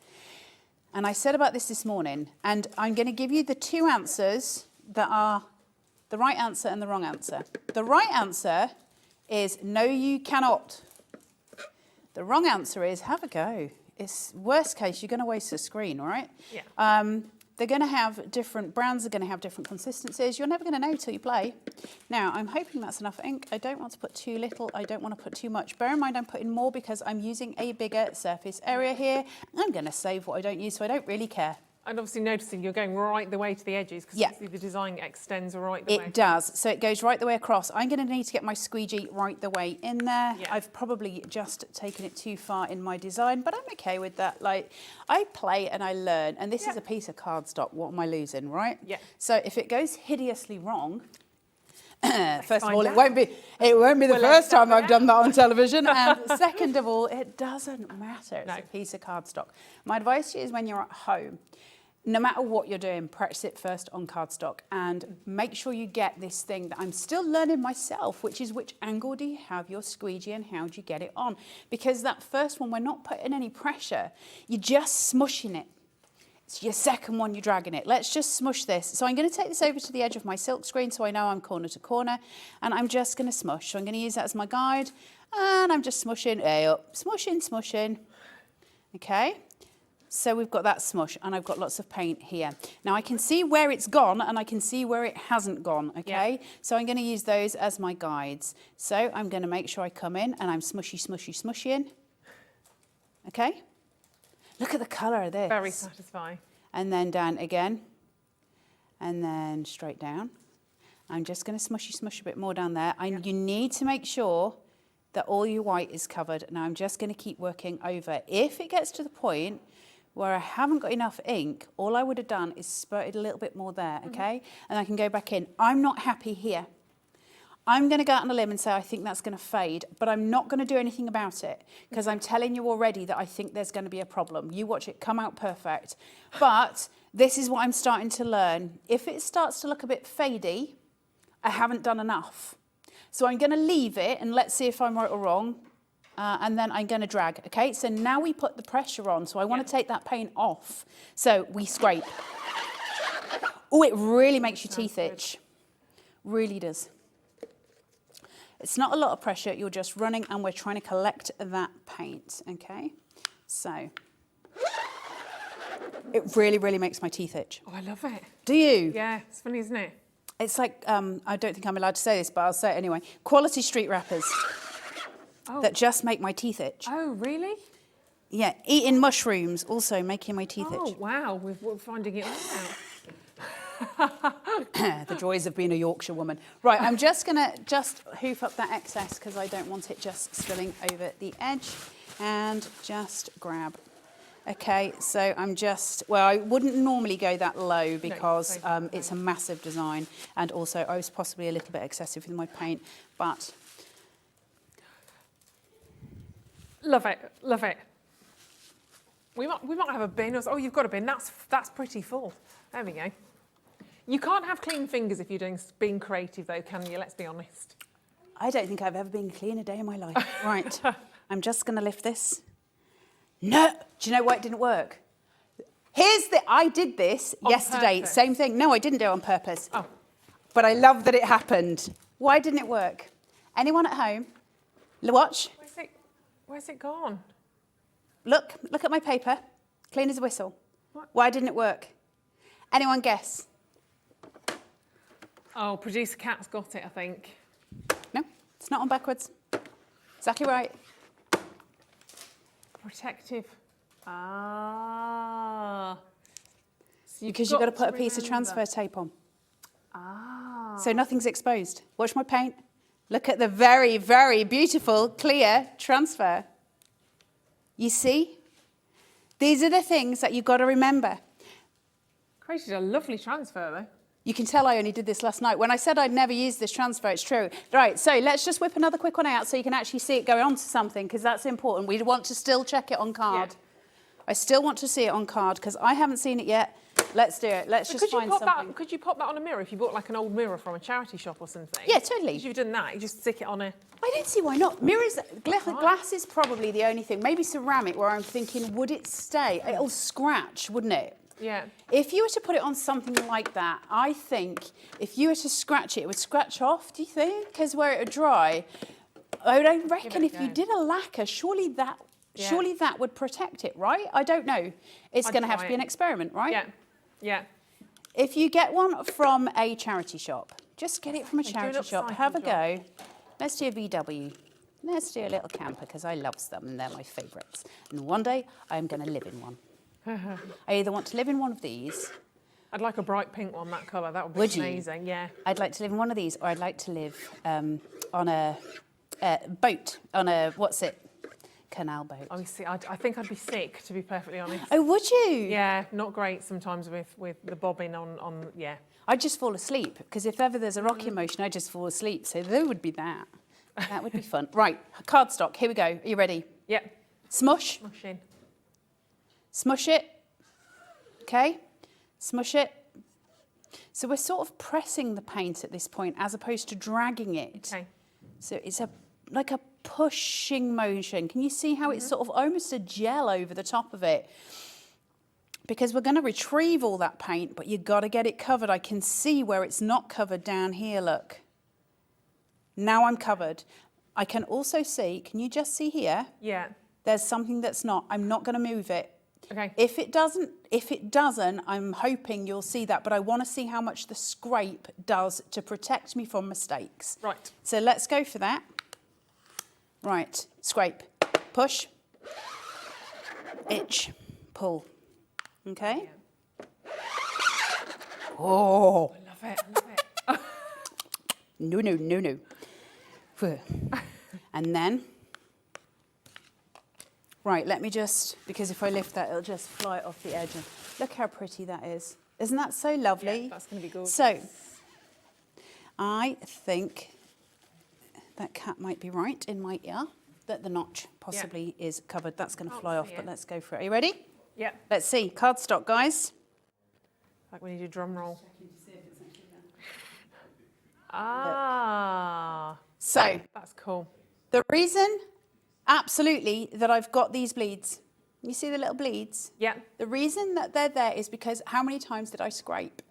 And I said about this morning, and I'm going to give you the two answers that are the right answer and the wrong answer. The right answer is no, you cannot. The wrong answer is have a go. It's worst case, you're going to waste the screen, all right? Yeah. They're going to have different brands, they're going to have different consistencies. You're never going to know till you play. Now, I'm hoping that's enough ink. I don't want to put too little, I don't want to put too much. Bear in mind, I'm putting more because I'm using a bigger surface area here. I'm going to save what I don't use, so I don't really care. And obviously noticing you're going right the way to the edges because the design extends right the way. It does. So it goes right the way across. I'm going to need to get my squeegee right the way in there. Yeah. I've probably just taken it too far in my design, but I'm okay with that. Like, I play and I learn, and this is a piece of cardstock. What am I losing, right? Yeah. So if it goes hideously wrong, first of all, it won't be the first time I've done that on television. And second of all, it doesn't matter. It's a piece of cardstock. My advice to you is when you're at home, no matter what you're doing, practice it first on cardstock and make sure you get this thing that I'm still learning myself, which is which angle do you have your squeegee and how do you get it on? Because that first one, we're not putting any pressure. You're just smushing it. It's your second one, you're dragging it. Let's just smush this. So I'm going to take this over to the edge of my silk screen so I know I'm corner to corner, and I'm just going to smush. So I'm going to use that as my guide, and I'm just smushing up, smushing, smushing. Okay. So we've got that smush, and I've got lots of paint here. Now I can see where it's gone, and I can see where it hasn't gone, okay? Yeah. So I'm going to use those as my guides. So I'm going to make sure I come in, and I'm smushy, smushy, smushing. Okay? Look at the colour of this. Very satisfying. And then down again, and then straight down. I'm just going to smushy, smush a bit more down there. You need to make sure that all your white is covered. Now I'm just going to keep working over. If it gets to the point where I haven't got enough ink, all I would have done is spurted a little bit more there, okay? And I can go back in. I'm not happy here. I'm going to go out on a limb and say I think that's going to fade, but I'm not going to do anything about it because I'm telling you already that I think there's going to be a problem. You watch it come out perfect. But this is what I'm starting to learn. If it starts to look a bit fadey, I haven't done enough. So I'm going to leave it and let's see if I'm right or wrong. And then I'm going to drag, okay? So now we put the pressure on. So I want to take that paint off. So we scrape. Oh, it really makes your teeth itch. Really does. It's not a lot of pressure. You're just running and we're trying to collect that paint, okay? So it really, really makes my teeth itch. Oh, I love it. Do you? Yeah, it's funny, isn't it? It's like, I don't think I'm allowed to say this, but I'll say it anyway. Quality street wrappers that just make my teeth itch. Oh, really? Yeah, eating mushrooms also making my teeth itch. Oh, wow, we're finding it all out. The joys of being a Yorkshire woman. Right, I'm just going to hoof up that excess because I don't want it just spilling over the edge. And just grab. Okay, so I'm just, well, I wouldn't normally go that low because it's a massive design. And also I was possibly a little bit excessive with my paint, but. Love it, love it. We might have a bin. Oh, you've got a bin. That's pretty full. There we go. You can't have clean fingers if you're being creative, though, can you? Let's be honest. I don't think I've ever been clean a day in my life. Right, I'm just going to lift this. No, do you know why it didn't work? I did this yesterday, purpose. same thing. No, I didn't do it on purpose. Oh. But I love that it happened. Why didn't it work? Anyone at home? Watch. Where's it gone? Look at my paper. Clean as a whistle. What? Why didn't it work? Anyone guess? Oh, producer Kat's got it, I think. No, it's not on backwards. Exactly right. Protective. Ah. So Because you've got to put a piece of transfer tape on. Ah. So nothing's exposed. Watch my paint. Look at the very, very beautiful, clear transfer. You see? These are the things that you've got to remember. Created a lovely transfer, though. You can tell I only did this last night. When I said I'd never use this transfer, it's true. Right, so let's just whip another quick one out so you can actually see it going onto something, because that's important. We want to still check it on card. Yeah. I still want to see it on card, because I haven't seen it yet. Let's do it. Let's just find something. Could you pop that on a mirror if you bought like an old mirror from a charity shop or something? Yeah, totally. If you've done that, you just stick it on a... I don't see why not. Mirrors, glass is probably the only thing. Maybe ceramic, where I'm thinking, would it stay? It'll scratch, wouldn't it? Yeah. If you were to put it on something like that, I think if you were to scratch it, it would scratch off, do you think? Because where it would dry, I reckon if you did a lacquer, surely that would protect it, right? I don't know. It's going to have to be an experiment, right? Yeah, yeah. If you get one from a charity shop, just get it from a charity shop, have a go. Let's do a VW. Let's do a little camper, because I love them and they're my favourites. And one day, I'm going to live in one. I either want to live in one of these. I'd like a bright pink one, that colour. That would be amazing, yeah. I'd like to live in one of these, or I'd like to live on a boat, on a, canal boat. I see. I think I'd be sick, to be perfectly honest. Oh, would you? Yeah, not great sometimes with the bobbing on, yeah. I'd just fall asleep, because if ever there's a rocking motion, I'd just fall asleep. So there would be that. That would be fun. Right, cardstock, here we go. Are you ready? Yep. Smush. Smush in. Smush it. Okay. Smush it. So we're sort of pressing the paint at this point as opposed to dragging it. Okay. So it's like a pushing motion. Can you see how it's sort of almost a gel over the top of it? Because we're going to retrieve all that paint, but you've got to get it covered. I can see where it's not covered down here, look. Now I'm covered. I can also see, can you just see here? Yeah. There's something that's not. I'm not going to move it. Okay. If it doesn't, I'm hoping you'll see that, but I want to see how much the scrape does to protect me from mistakes. Right. So let's go for that. Right, scrape, push, itch, pull. Okay? Yeah. Oh. I love it, I love it. No. And then, right, let me just, because if I lift that, it'll just fly off the edge. Look how pretty that is. Isn't that so lovely? Yeah, that's going to be gorgeous. So, I think that cat might be right in my ear, that the notch possibly is covered. That's going to fly off, but let's go for it. Are you ready? Yeah. Let's see. Cardstock, guys. Like when you do drum roll. Ah. So That's cool. the reason, absolutely, that I've got these bleeds, you see the little bleeds? Yeah. The reason that they're there is because how many times did I scrape?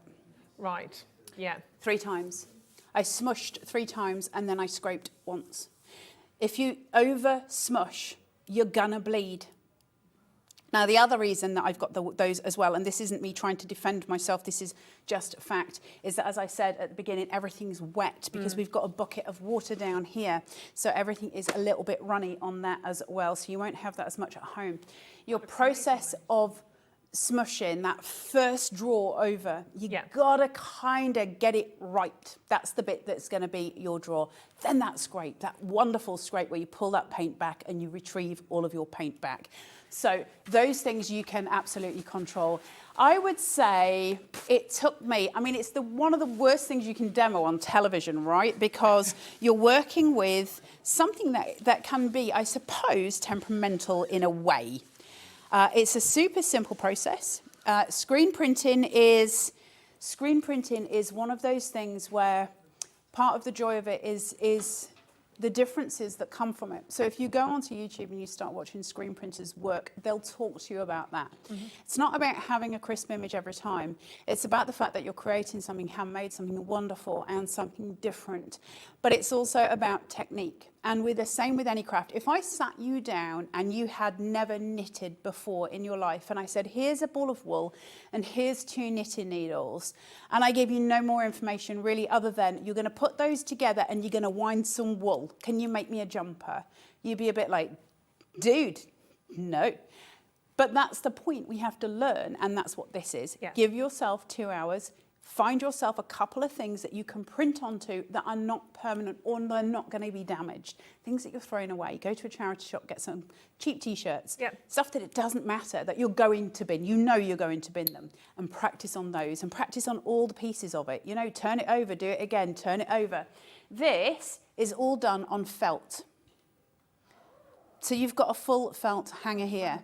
Right. Yeah. 3 times. I smushed 3 times and then I scraped once. If you over smush, you're gonna bleed. Now, the other reason that I've got those as well, and this isn't me trying to defend myself, this is just fact, is that, as I said at the beginning, everything's wet because we've got a bucket of water down here. So everything is a little bit runny on that as well. So you won't have that as much at home. Your process of smushing that first draw over, you gotta kind of get it right. That's the bit that's going to be your draw. Then that scrape, that wonderful scrape where you pull that paint back and you retrieve all of your paint back. So those things you can absolutely control. I would say it took me, I mean, it's one of the worst things you can demo on television, right? Because you're working with something that can be, I suppose, temperamental in a way. It's a super simple process. Screen printing is one of those things where part of the joy of it is the differences that come from it. So if you go onto YouTube and you start watching screen printers work, they'll talk to you about that. It's not about having a crisp image every time. It's about the fact that you're creating something handmade, something wonderful and something different. But it's also about technique. And with the same with any craft, if I sat you down and you had never knitted before in your life and I said, here's a ball of wool and here's 2 knitting needles, and I gave you no more information really other than you're going to put those together and you're going to wind some wool. Can you make me a jumper? You'd be a bit like, dude, no. But that's the point. We have to learn, and that's what this is. Yeah. Give yourself 2 hours. Find yourself a couple of things that you can print onto that are not permanent or they're not going to be damaged. Things that you're throwing away. Go to a charity shop, get some cheap T-shirts. Yep. Stuff that it doesn't matter, that you're going to bin. You know you're going to bin them. And practice on those and practice on all the pieces of it. You know, turn it over, do it again, turn it over. This is all done on felt. So you've got a full felt hanger here.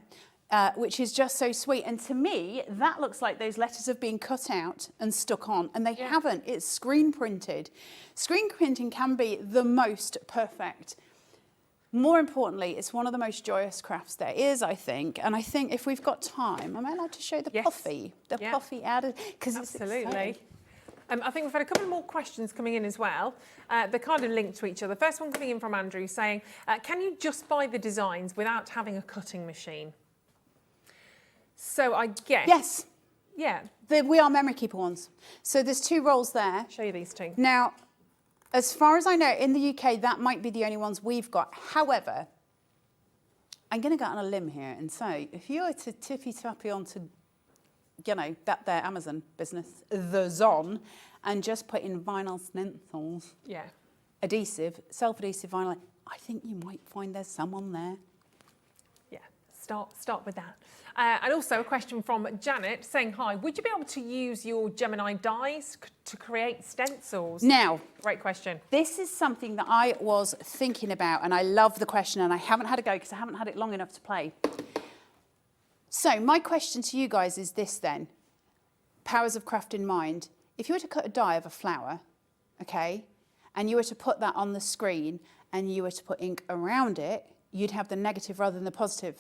Which is just so sweet. And to me, that looks like those letters have been cut out and stuck on, and they haven't. It's screen printed. Screen printing can be the most perfect. More importantly, it's one of the most joyous crafts there is, I think. And I think if we've got time, am I allowed to show the puffy? The puffy added, because it's exciting. I think we've had a couple more questions coming in as well. They're kind of linked to each other. First one coming in from Andrew saying, can you just buy the designs without having a cutting machine? So I guess... Yes. Yeah. The We Are Memory Keeper ones. So there's 2 rolls there. Show you these 2. Now, as far as I know, in the UK, that might be the only ones we've got. However, I'm going to go on a limb here and say, if you were to tippy-tappy onto, you know, that there Amazon business, the Zon, and just put in vinyl stencils, adhesive, self-adhesive vinyl, I think you might find there's some on there. Yeah, start with that. And also a question from Janet saying, hi, would you be able to use your Gemini dies to create stencils? Now, great question. This is something that I was thinking about, and I love the question, and I haven't had a go because I haven't had it long enough to play. So my question to you guys is this then, powers of craft in mind. If you were to cut a die of a flower, okay, and you were to put that on the screen and you were to put ink around it, you'd have the negative rather than the positive,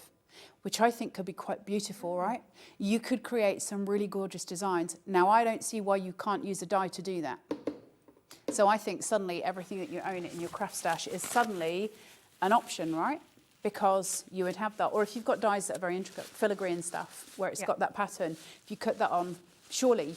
which I think could be quite beautiful, right? You could create some really gorgeous designs. Now, I don't see why you can't use a die to do that. So I think suddenly everything that you own in your craft stash is suddenly an option, right? Because you would have that. Or if you've got dies that are very intricate, filigree and stuff, where it's got that pattern, if you cut that on, surely,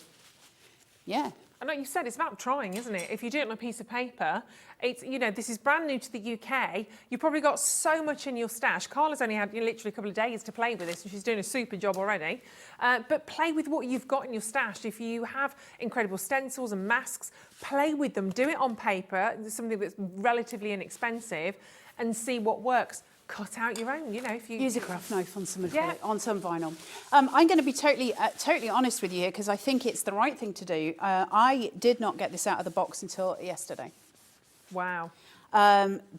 I know you said it's about trying, isn't it? If you do it on a piece of paper, it's, you know, this is brand new to the UK. You've probably got so much in your stash. Carla's only had literally a couple of days to play with this, and she's doing a super job already. But play with what you've got in your stash. If you have incredible stencils and masks, play with them. Do it on paper, something that's relatively inexpensive, and see what works. Cut out your own, you know, if you... Use a craft knife on some on some vinyl. I'm going to be totally honest with you here because I think it's the right thing to do. I did not get this out of the box until yesterday. Wow.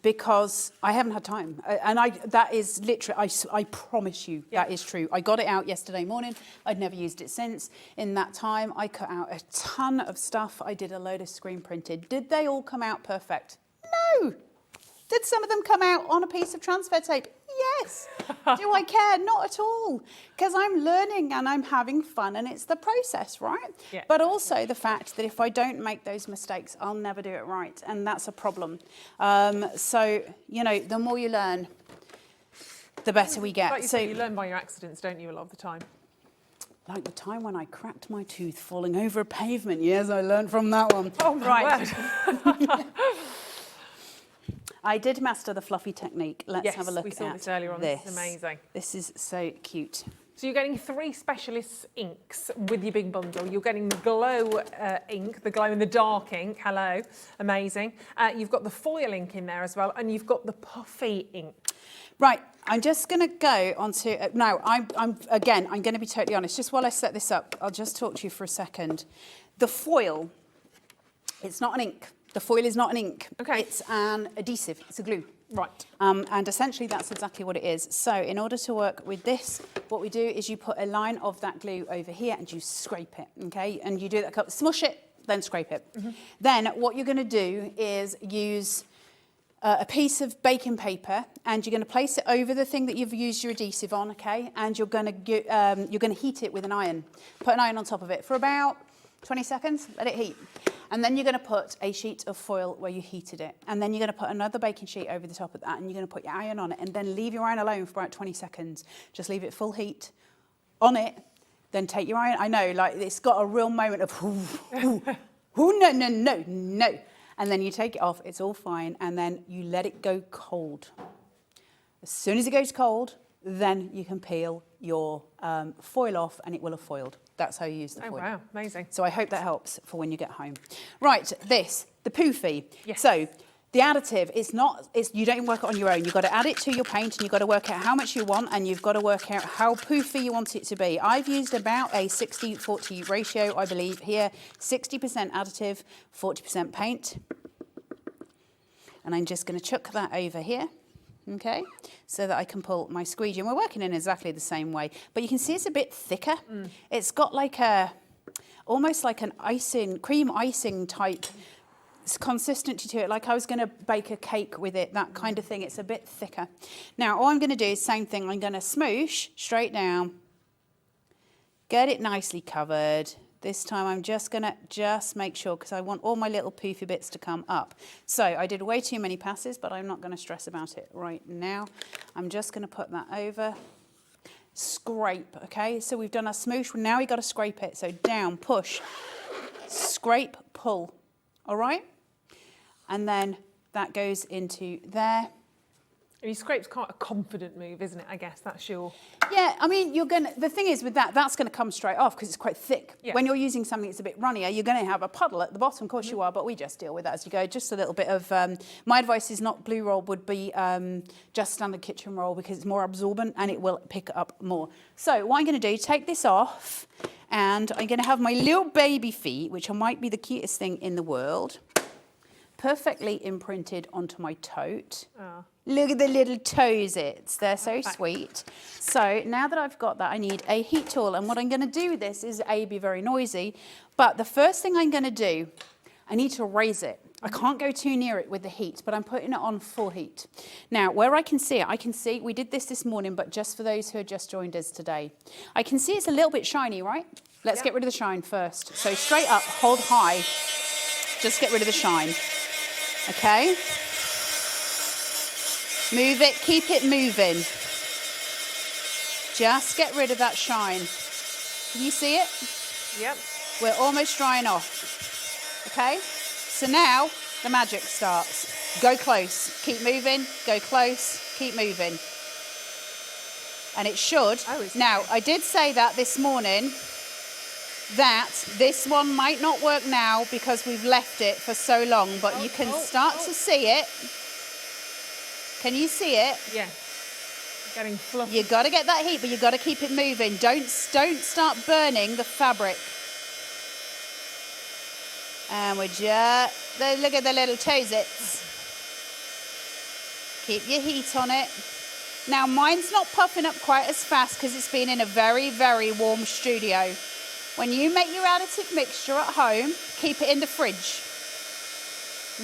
Because I haven't had time. And that is literally, I promise you, that is true. I got it out yesterday morning. I'd never used it since. In that time, I cut out a ton of stuff. I did a load of screen printed. Did they all come out perfect? No. Did some of them come out on a piece of transfer tape? Yes. Do I care? Not at all. Because I'm learning and I'm having fun and it's the process, right? Yeah. But also the fact that if I don't make those mistakes, I'll never do it right. And that's a problem. So, you know, the more you learn, the better we get. Like you say, you learn by your accidents, don't you, a lot of the time? Like the time when I cracked my tooth falling over a pavement. Yes, I learned from that one. Oh, my word. I did master the fluffy technique. Let's Yes, have a look we at saw this earlier on. This is amazing. This is so cute. So you're getting 3 specialist inks with your big bundle. You're getting the glow ink, the glow in the dark ink. Hello, amazing. You've got the foil ink in there as well, and you've got the puffy ink. Right, I'm just going to go on to... now, I'm going to be totally honest. Just while I set this up, I'll just talk to you for a second. The foil, it's not an ink. The foil is not an ink. Okay. It's an adhesive. It's a glue. Right. And essentially that's exactly what it is. So in order to work with this, what we do is you put a line of that glue over here and you scrape it, okay? And you do that, smush it, then scrape it. Mm-hmm. Then what you're going to do is use a piece of baking paper and you're going to place it over the thing that you've used your adhesive on, okay? And you're going to heat it with an iron. Put an iron on top of it for about 20 seconds, let it heat. And then you're going to put a sheet of foil where you heated it. And then you're going to put another baking sheet over the top of that and you're going to put your iron on it and then leave your iron alone for about 20 seconds. Just leave it full heat on it, then take your iron. I know, like it's got a real moment of, no. And then you take it off, it's all fine, and then you let it go cold. As soon as it goes cold, then you can peel your foil off and it will have foiled. That's how you use the foil. Oh, wow, amazing. So I hope that helps for when you get home. Right, the poofy. Yes. So the additive, you don't work it on your own. You've got to add it to your paint and you've got to work out how much you want and you've got to work out how poofy you want it to be. I've used about a 60-40 ratio, I believe, here. 60% additive, 40% paint. And I'm just going to chuck that over here. Okay, so that I can pull my squeegee. And we're working in exactly the same way, but you can see it's a bit thicker. It's got like almost like an cream icing type consistency to it, like I was going to bake a cake with it, that kind of thing. It's a bit thicker. Now, all I'm going to do is same thing. I'm going to smoosh straight down, get it nicely covered. This time I'm just going to make sure, because I want all my little poofy bits to come up. So I did way too many passes, but I'm not going to stress about it right now. I'm just going to put that over. Scrape, okay? So we've done our smoosh. Now we've got to scrape it. So down, push, scrape, pull. All right? And then that goes into there. And you scrape's quite a confident move, isn't it? I guess that's your... Yeah, I mean, the thing is with that's going to come straight off because it's quite thick. Yeah. When you're using something that's a bit runnier, you're going to have a puddle at the bottom. Of course you are, but we just deal with that as you go. Just a little bit of... my advice is not blue roll, would be just standard kitchen roll because it's more absorbent and it will pick up more. So what I'm going to do, take this off and I'm going to have my little baby feet, which might be the cutest thing in the world, perfectly imprinted onto my tote. Oh. Look at the little toes-its. They're so sweet. So now that I've got that, I need a heat tool. And what I'm going to do with this is, be very noisy. But the first thing I'm going to do, I need to raise it. I can't go too near it with the heat, but I'm putting it on full heat. Now, where I can see, we did this morning, but just for those who have just joined us today. I can see it's a little bit shiny, right? Let's get rid of the shine first. So straight up, hold high. Just get rid of the shine. Okay? Move it, keep it moving. Just get rid of that shine. Can you see it? Yep. We're almost drying off. Okay? So now the magic starts. Go close, keep moving, go close, keep moving. And it should. Now, I did say that this morning that this one might not work now because we've left it for so long, but you can start to see it. Can you see it? Yeah. Getting fluffy. You got to get that heat, but you got to keep it moving. Don't start burning the fabric. And we're just look at the little toes-its. Keep your heat on it. Now mine's not puffing up quite as fast because it's been in a very, very warm studio. When you make your additive mixture at home, keep it in the fridge.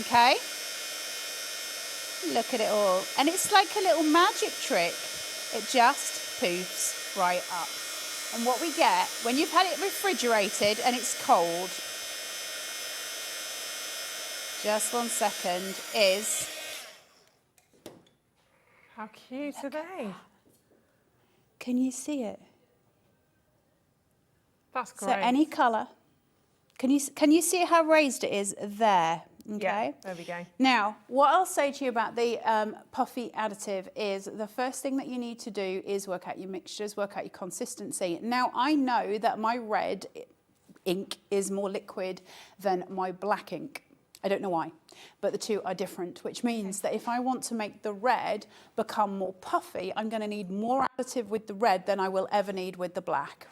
Okay? Look at it all. And it's like a little magic trick. It just poofs right up. And what we get, when you've had it refrigerated and it's cold, just 1 second, is... How cute are they? Can you see it? That's great. So any colour. Can you see how raised it is there? Okay. Yeah, there we go. Now, what I'll say to you about the puffy additive is the first thing that you need to do is work out your mixtures, work out your consistency. Now, I know that my red ink is more liquid than my black ink. I don't know why, but the two are different, which means that if I want to make the red become more puffy, I'm going to need more additive with the red than I will ever need with the black.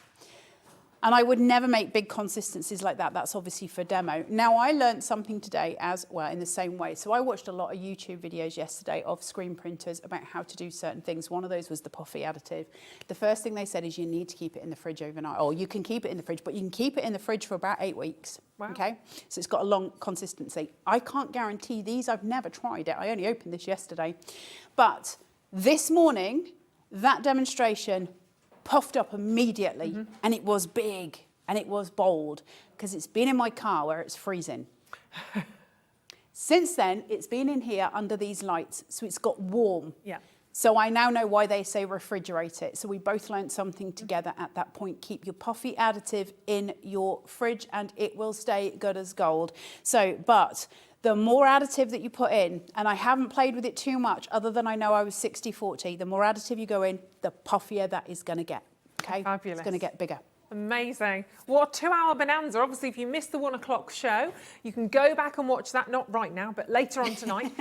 And I would never make big consistencies like that. That's obviously for demo. Now, I learned something today as well in the same way. So I watched a lot of YouTube videos yesterday of screen printers about how to do certain things. One of those was the puffy additive. The first thing they said is you need to keep it in the fridge overnight. Or you can keep it in the fridge, but you can keep it in the fridge for about 8 weeks. Wow. Okay? So it's got a long consistency. I can't guarantee these. I've never tried it. I only opened this yesterday. But this morning, that demonstration puffed up immediately, and it was big and it was bold because it's been in my car where it's freezing. Since then, it's been in here under these lights, so it's got warm. Yeah. So I now know why they say refrigerate it. So we both learned something together at that point. Keep your puffy additive in your fridge and it will stay good as gold. So, but the more additive that you put in, and I haven't played with it too much other than I know I was 60-40, the more additive you go in, the puffier that is going to get, okay? Fabulous. It's going to get bigger. Amazing. What a 2-hour bonanza. Obviously, if you missed the 1 o'clock show, you can go back and watch that, not right now, but later on tonight.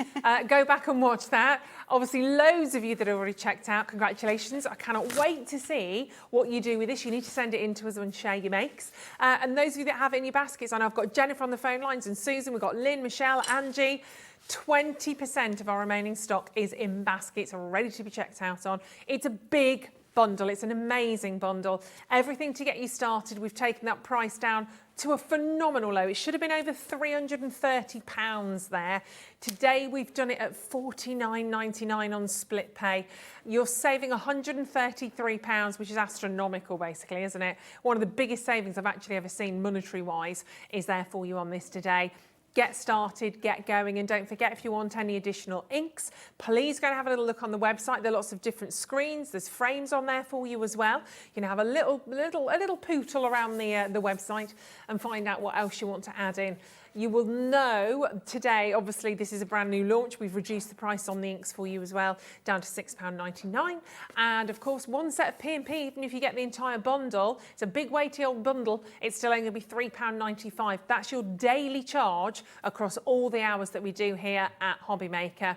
Go back and watch that. Obviously, loads of you that have already checked out, congratulations. I cannot wait to see what you do with this. You need to send it in to us and share your makes. And those of you that have it in your baskets, I know I've got Jennifer on the phone lines and Susan, we've got Lynn, Michelle, Angie. 20% of our remaining stock is in baskets, ready to be checked out on. It's a big bundle. It's an amazing bundle. Everything to get you started. We've taken that price down to a phenomenal low. It should have been over £330 there. Today we've done it at £49.99 on split pay. You're saving £133, which is astronomical basically, isn't it? One of the biggest savings I've actually ever seen monetary wise is there for you on this today. Get started, get going, and don't forget if you want any additional inks, please go and have a little look on the website. There are lots of different screens. There's frames on there for you as well. You can have a little pootle around the website and find out what else you want to add in. You will know today, obviously, this is a brand new launch. We've reduced the price on the inks for you as well, down to £6.99. And of course, one set of P&P, even if you get the entire bundle, it's a big weighty old bundle, it's still only going to be £3.95. That's your daily charge across all the hours that we do here at HobbyMaker.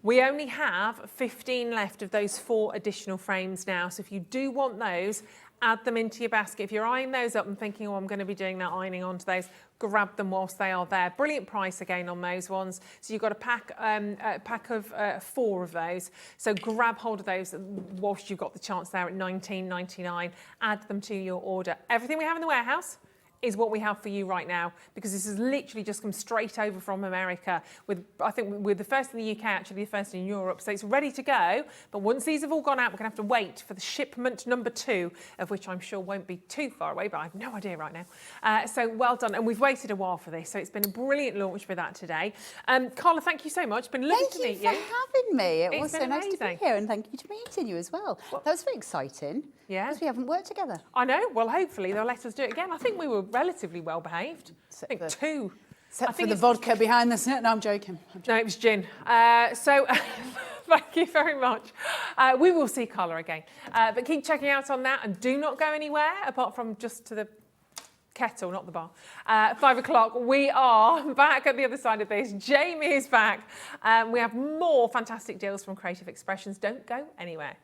We only have 15 left of those 4 additional frames now. So if you do want those, add them into your basket. If you're eyeing those up and thinking, oh, I'm going to be doing that ironing onto those, grab them whilst they are there. Brilliant price again on those ones. So you've got a pack of 4 of those. So grab hold of those whilst you've got the chance there at $19.99. Add them to your order. Everything we have in the warehouse is what we have for you right now, because this has literally just come straight over from America. I think we're the first in the UK, actually the first in Europe, so it's ready to go. But once these have all gone out, we're going to have to wait for the shipment number 2, of which I'm sure won't be too far away, but I have no idea right now. So well done, and we've waited a while for this, so it's been a brilliant launch for that today. Carla, thank you so much. It's been lovely to meet you. Thank you for having me. It was so nice to amazing. be here, and thank you for meeting you as well. That was very exciting. Yeah. Because we haven't worked together. I know. Well, hopefully they'll let us do it again. I think we were relatively well behaved. I think 2. Except for the vodka behind the snit. No, I'm joking. No, it was gin. So thank you very much. We will see Carla again. But keep checking out on that and do not go anywhere apart from just to the kettle, not the bar. 5 o'clock, we are back at the other side of this. Jamie is back. We have more fantastic deals from Creative Expressions. Don't go anywhere.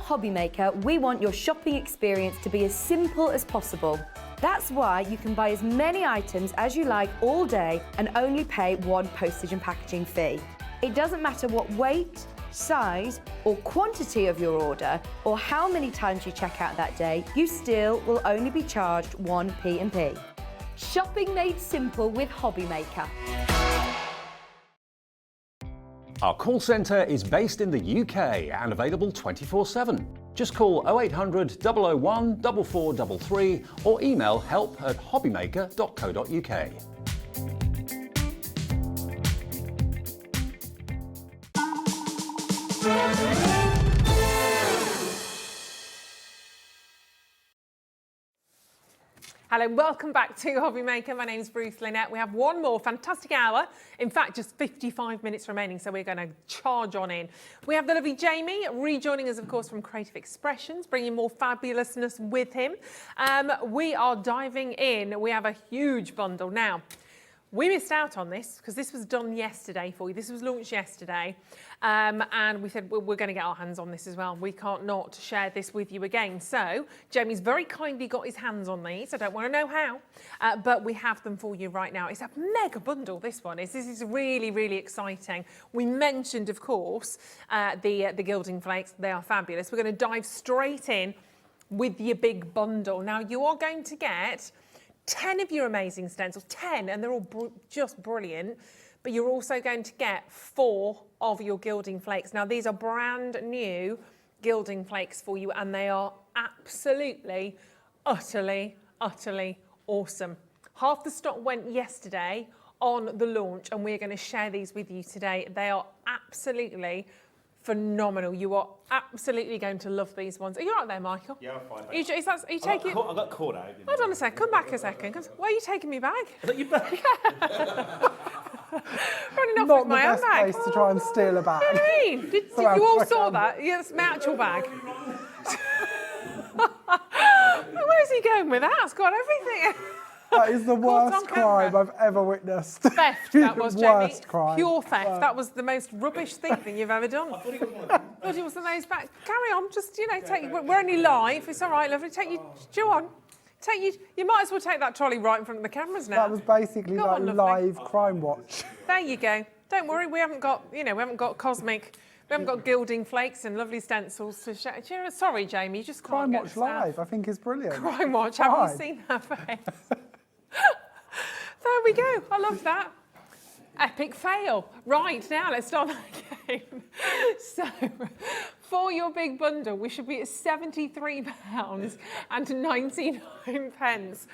HobbyMaker, we want your shopping experience to be as simple as possible. That's why you can buy as many items as you like all day and only pay one postage and packaging fee. It doesn't matter what weight, size or quantity of your order or how many times you check out that day, you still will only be charged one P&P. Shopping made simple with HobbyMaker. Our call centre is based in the UK and available 24/7. Just call 0800 001 4433 or email help@hobbymaker.co.uk. Hello, welcome back to HobbyMaker. My name's Ruth Lynette. We have one more fantastic hour. In fact, just 55 minutes remaining, so we're going to charge on in. We have the lovely Jamie rejoining us, of course, from Creative Expressions, bringing more fabulousness with him. We are diving in. We have a huge bundle. Now, we missed out on this because this was done yesterday for you. This was launched yesterday. And we said, well, we're going to get our hands on this as well. We can't not share this with you again. So Jamie's very kindly got his hands on these. I don't want to know how, but we have them for you right now. It's a mega bundle, this one is. This is really, really exciting. We mentioned, of course, the Gilding Flakes. They are fabulous. We're going to dive straight in with your big bundle. Now, you are going to get 10 of your amazing stencils, 10, and they're all just brilliant. But you're also going to get 4 of your Gilding Flakes. Now, these are brand new Gilding Flakes for you, and they are absolutely, utterly, utterly awesome. Half the stock went yesterday on the launch, and we're going to share these with you today. They are absolutely phenomenal. You are absolutely going to love these ones. Are you right there, Michael? Yeah, I'm fine. Are you taking... I got caught out. Hold on a second. Come back a second. Where are you taking me bag? Is that your bag? Running off Not with my the own best bag. place to try and steal a bag. What do you mean? Did you all saw that? Yeah, that's my actual bag. Where's he going with that? It's got everything. That is the worst on camera. crime I've ever witnessed. Theft, that was, The Jamie. worst crime. Pure theft. That was the most rubbish thing you've ever done. I thought it was the most back. Carry on, just, we're only live. It's all right, lovely. Chew on. You might as well take that trolley right in front of the cameras now. That was basically Go like on, lovely. live crime watch. There you go. Don't worry, we haven't got Gilding Flakes and lovely stencils to share. Sorry, Jamie, you just can't Crime get Watch the stuff. Live, I think is brilliant. Crime Watch, have you seen her face? There we go, I love that. Epic fail. Right, now let's start that game. So, for your big bundle, we should be at £73.99.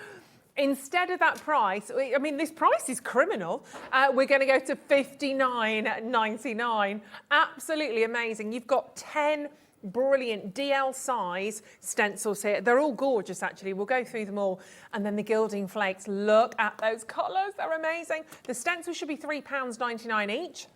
Instead of that price, I mean, this price is criminal. We're going to go to £59.99. Absolutely amazing. You've got 10 brilliant DL size stencils here. They're all gorgeous, actually. We'll go through them all. And then the Gilding Flakes. Look at those colours. They're amazing. The stencils should be £3.99 each.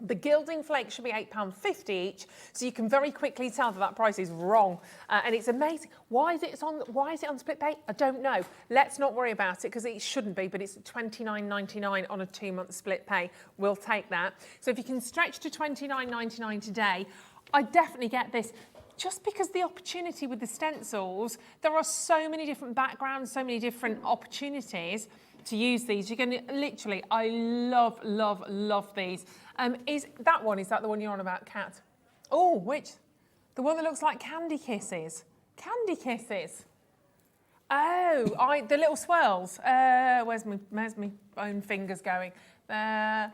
The Gilding Flakes should be £8.50 each, so you can very quickly tell that price is wrong, and it's amazing. Why is it on split pay? I don't know. Let's not worry about it because it shouldn't be, but it's £29.99 on a 2-month split pay. We'll take that. So if you can stretch to £29.99 today, I definitely get this. Just because the opportunity with the stencils, there are so many different backgrounds, so many different opportunities to use these. You're going to literally, I love, love, love these. Is that the one you're on about, Kat? Oh, which? The one that looks like Candy Kisses. Candy Kisses. Oh, the little swirls. Where's my own fingers going? That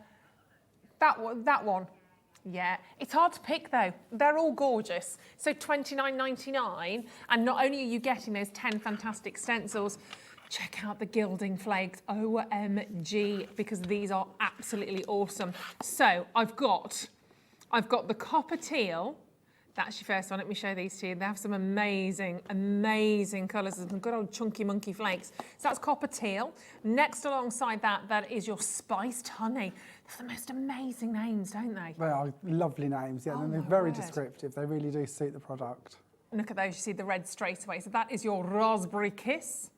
one. Yeah, it's hard to pick though. They're all gorgeous. So £29.99, and not only are you getting those 10 fantastic stencils, check out the Gilding Flakes, OMG, because these are absolutely awesome. So I've got the copper teal. That's your first one. Let me show these to you. They have some amazing, amazing colours. Some good old chunky monkey flakes. So that's copper teal. Next alongside that is your spiced honey. They're the most amazing names, don't they? They are lovely names, yeah, and they're very descriptive. They really do suit the product. Look at those. You see the red straight away. So that is your Raspberry Kiss.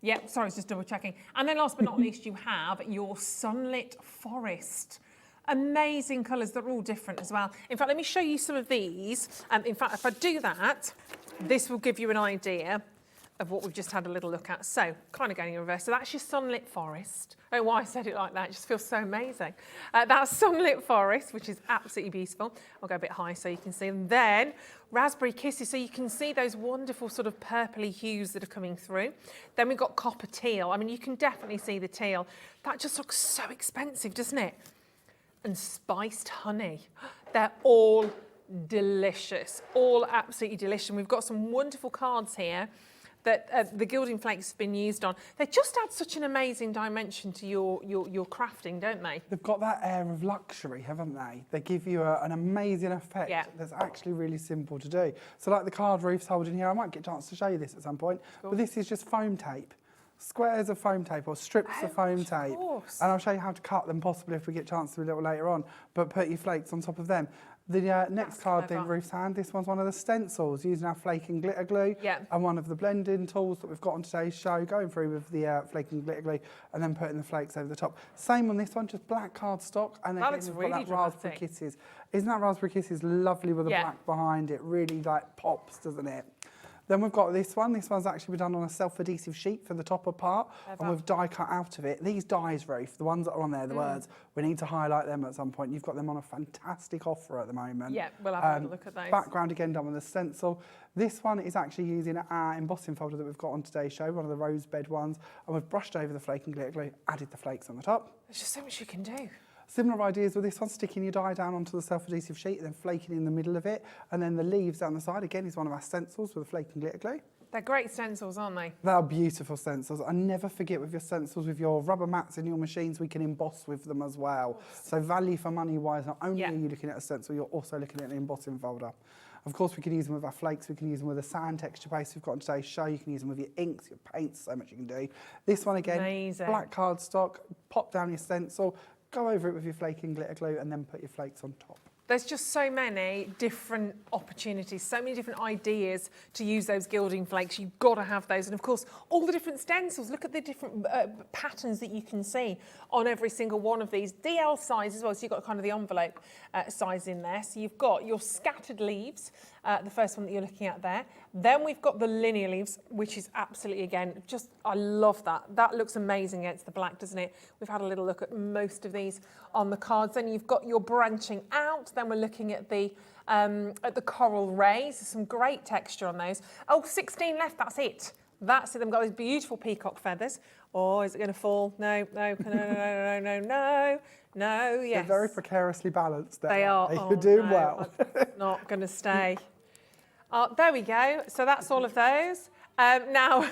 Yep, sorry, I was just double checking. And then last but not least, you have your Sunlit Forest. Amazing colours, they're all different as well. In fact, let me show you some of these. In fact, if I do that, this will give you an idea of what we've just had a little look at. So, kind of going in reverse. So that's your sunlit forest. I don't know why I said it like that, it just feels so amazing. That's sunlit forest, which is absolutely beautiful. I'll go a bit high so you can see. And then raspberry kisses, so you can see those wonderful sort of purpley hues that are coming through. Then we've got copper teal. I mean, you can definitely see the teal. That just looks so expensive, doesn't it? And spiced honey. They're all delicious, all absolutely delicious. And we've got some wonderful cards here that the Gilding Flakes have been used on. They just add such an amazing dimension to your crafting, don't they? They've got that air of luxury, haven't they? They give you an amazing effect that's actually really simple to do. So like the card Ruth's holding here, I might get a chance to show you this at some point, but this is just foam tape. Squares of foam tape or strips of foam tape. And I'll show you how to cut them possibly if we get a chance to a little later on, but put your flakes on top of them. The next card in Ruth's hand, this one's one of the stencils using our flaking glitter glue and one of the blending tools that we've got on today's show, going through with the flaking glitter glue and then putting the flakes over the top. Same on this one, just black cardstock, and then we've got that raspberry kisses. Isn't that raspberry kisses lovely with the black behind it? Really like pops, doesn't it? Then we've got this one. This one's actually been done on a self-adhesive sheet for the topper part, and we've die cut out of it. These dies, Ruth, the ones that are on there, the words, we need to highlight them at some point. You've got them on a fantastic offer at the moment. Yeah, we'll have a look at those. Background again done with a stencil. This one is actually using our embossing folder that we've got on today's show, one of the rose bed ones, and we've brushed over the flaking glitter glue, added the flakes on the top. There's just so much you can do. Similar ideas with this one, sticking your die down onto the self-adhesive sheet, then flaking in the middle of it, and then the leaves down the side, again, is one of our stencils with the flaking glitter glue. They're great stencils, aren't they? They are beautiful stencils. And never forget with your stencils, with your rubber mats in your machines, we can emboss with them as well. So value for money wise, not only are you looking at a stencil, you're also looking at an embossing folder. Of course, we can use them with our flakes, we can use them with a sand texture base we've got on today's show, you can use them with your inks, your paints, so much you can do. This one again, black cardstock, pop down your stencil, go over it with your flaking glitter glue and then put your flakes on top. There's just so many different opportunities, so many different ideas to use those gilding flakes. You've got to have those. And of course, all the different stencils. Look at the different patterns that you can see on every single one of these. DL size as well, so you've got kind of the envelope size in there. So you've got your scattered leaves, the first one that you're looking at there. Then we've got the linear leaves, which is absolutely, again, just, I love that. That looks amazing against the black, doesn't it? We've had a little look at most of these on the cards. Then you've got your branching out. Then we're looking at the coral rays. There's some great texture on those. Oh, 16 left, that's it. That's it. They've got those beautiful peacock feathers. Oh, is it going to fall? No, yes. They're very precariously balanced there. They are. You're doing well. It's not going to stay. Oh, there we go. So that's all of those. Now,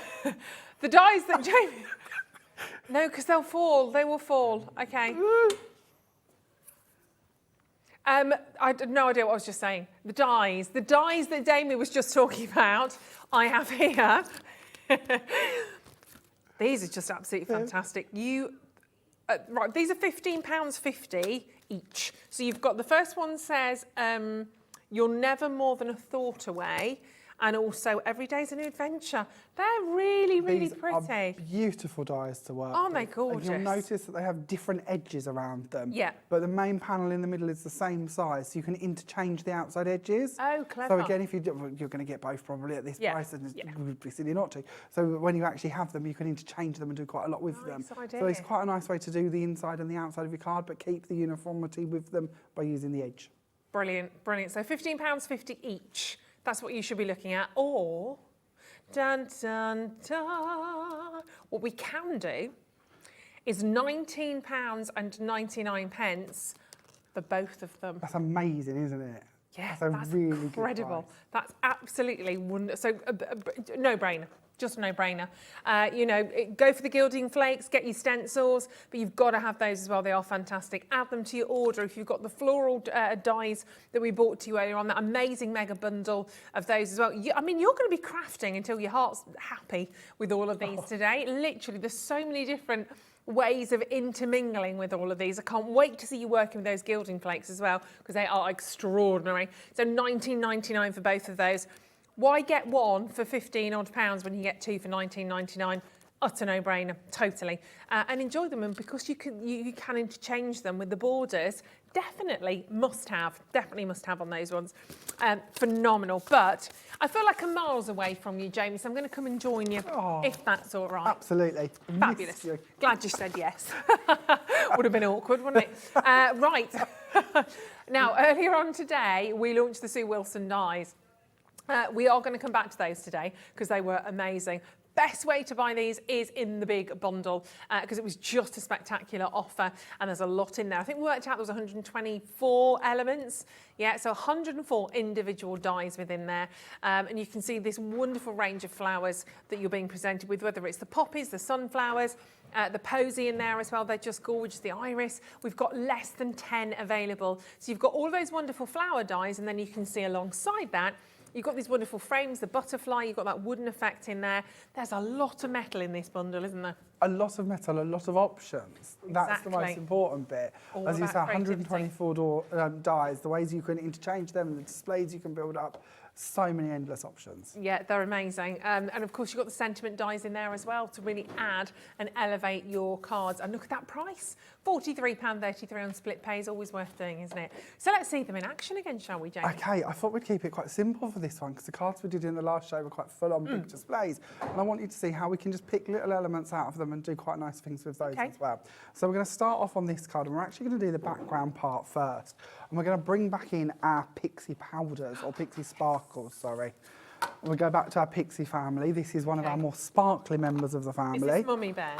the dies that Jamie... No, because they'll fall. They will fall. Okay. I had no idea what I was just saying. The dies that Jamie was just talking about, I have here. These are just absolutely fantastic. Right, these are £15.50 each. So you've got, the first one says, you're never more than a thought away. And also, every day's a new adventure. They're really, really pretty. These are beautiful dies to work with. Aren't they gorgeous? And you'll notice that they have different edges around them. Yeah. But the main panel in the middle is the same size, so you can interchange the outside edges. Oh, clever. So again, if you're going to get both probably at this price, and it would be silly not to. So when you actually have them, you can interchange them and do quite a lot with them. Idea. So it's quite a nice way to do the inside and the outside of your card, but keep the uniformity with them by using the edge. Brilliant, brilliant. So £15.50 each. That's what you should be looking at. Or, dun, dun, dun, what we can do is £19.99 for both of them. That's amazing, isn't it? Yeah, that's really incredible. Good price. That's absolutely wonderful. So, no-brainer. Just a no-brainer. Go for the Gilding Flakes, get your stencils, but you've got to have those as well. They are fantastic. Add them to your order. If you've got the floral dies that we bought to you earlier on, that amazing mega bundle of those as well. You're going to be crafting until your heart's happy with all of these today. Literally, there's so many different ways of intermingling with all of these. I can't wait to see you working with those Gilding Flakes as well, because they are extraordinary. So £19.99 for both of those. Why get one for £15 odd when you get two for £19.99? utter no-brainer, totally. And enjoy them, and because you can interchange them with the borders, definitely must have on those ones. Phenomenal. But I feel like I'm miles away from you, Jamie, so I'm going to come and join you, if that's all right. Absolutely. Fabulous. Glad you said yes. Would have been awkward, wouldn't it? Right. Now, earlier on today, we launched the Sue Wilson dies. We are going to come back to those today because they were amazing. Best way to buy these is in the big bundle because it was just a spectacular offer and there's a lot in there. I think we worked out there was 124 elements. Yeah, so 104 individual dies within there. And you can see this wonderful range of flowers that you're being presented with, whether it's the poppies, the sunflowers, the posy in there as well. They're just gorgeous. The iris. We've got less than 10 available. So you've got all those wonderful flower dies, and then you can see alongside that, you've got these wonderful frames, the butterfly, you've got that wooden effect in there. There's a lot of metal in this bundle, isn't there? A lot of metal, a lot of options. Exactly. That's the most important bit. All As you say, about creativity. 124 dies, the ways you can interchange them, the displays you can build up, so many endless options. Yeah, they're amazing. And of course, you've got the sentiment dies in there as well to really add and elevate your cards. And look at that price. £43.33 on split pay is always worth doing, isn't it? So let's see them in action again, shall we, Jamie? Okay, I thought we'd keep it quite simple for this one because the cards we did in the last show were quite full-on big displays. And I want you to see how we can just pick little elements out of them and do quite nice things with those as well. So we're going to start off on this card and we're actually going to do the background part first. And we're going to bring back in our pixie powders, or pixie sparkles, sorry. We'll go back to our pixie family. This is one of our more sparkly members of the family. Is this Mummy Bear?